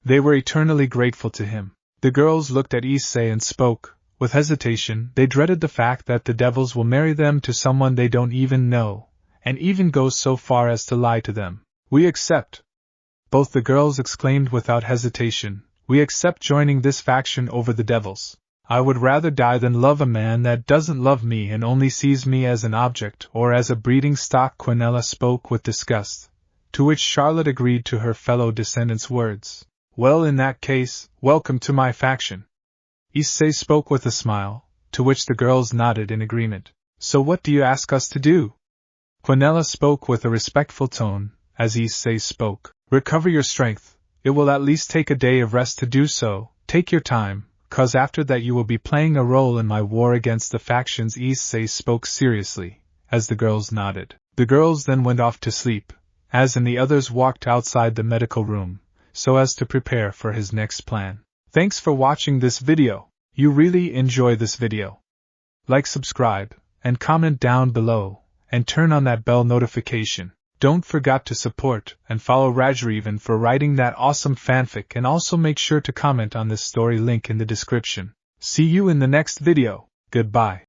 They were eternally grateful to him. The girls looked at Issei and spoke, with hesitation. They dreaded the fact that the devils will marry them to someone they don't even know, and even go so far as to lie to them. We accept. Both the girls exclaimed without hesitation. We accept joining this faction over the devils. I would rather die than love a man that doesn't love me and only sees me as an object or as a breeding stock. Quinella spoke with disgust, to which Charlotte agreed to her fellow descendants' words. Well, in that case, welcome to my faction. Issei spoke with a smile, to which the girls nodded in agreement. So what do you ask us to do? Quinella spoke with a respectful tone, as Issei spoke. Recover your strength. It will at least take a day of rest to do so. Take your time, cause after that you will be playing a role in my war against the factions. Issei spoke seriously, as the girls nodded. The girls then went off to sleep, as and the others walked outside the medical room, so as to prepare for his next plan. Thanks for watching this video. You really enjoy this video. Like, subscribe, and comment down below, and turn on that bell notification. Don't forget to support and follow RageRevan for writing that awesome fanfic, and also make sure to comment on this story, link in the description. See you in the next video. Goodbye.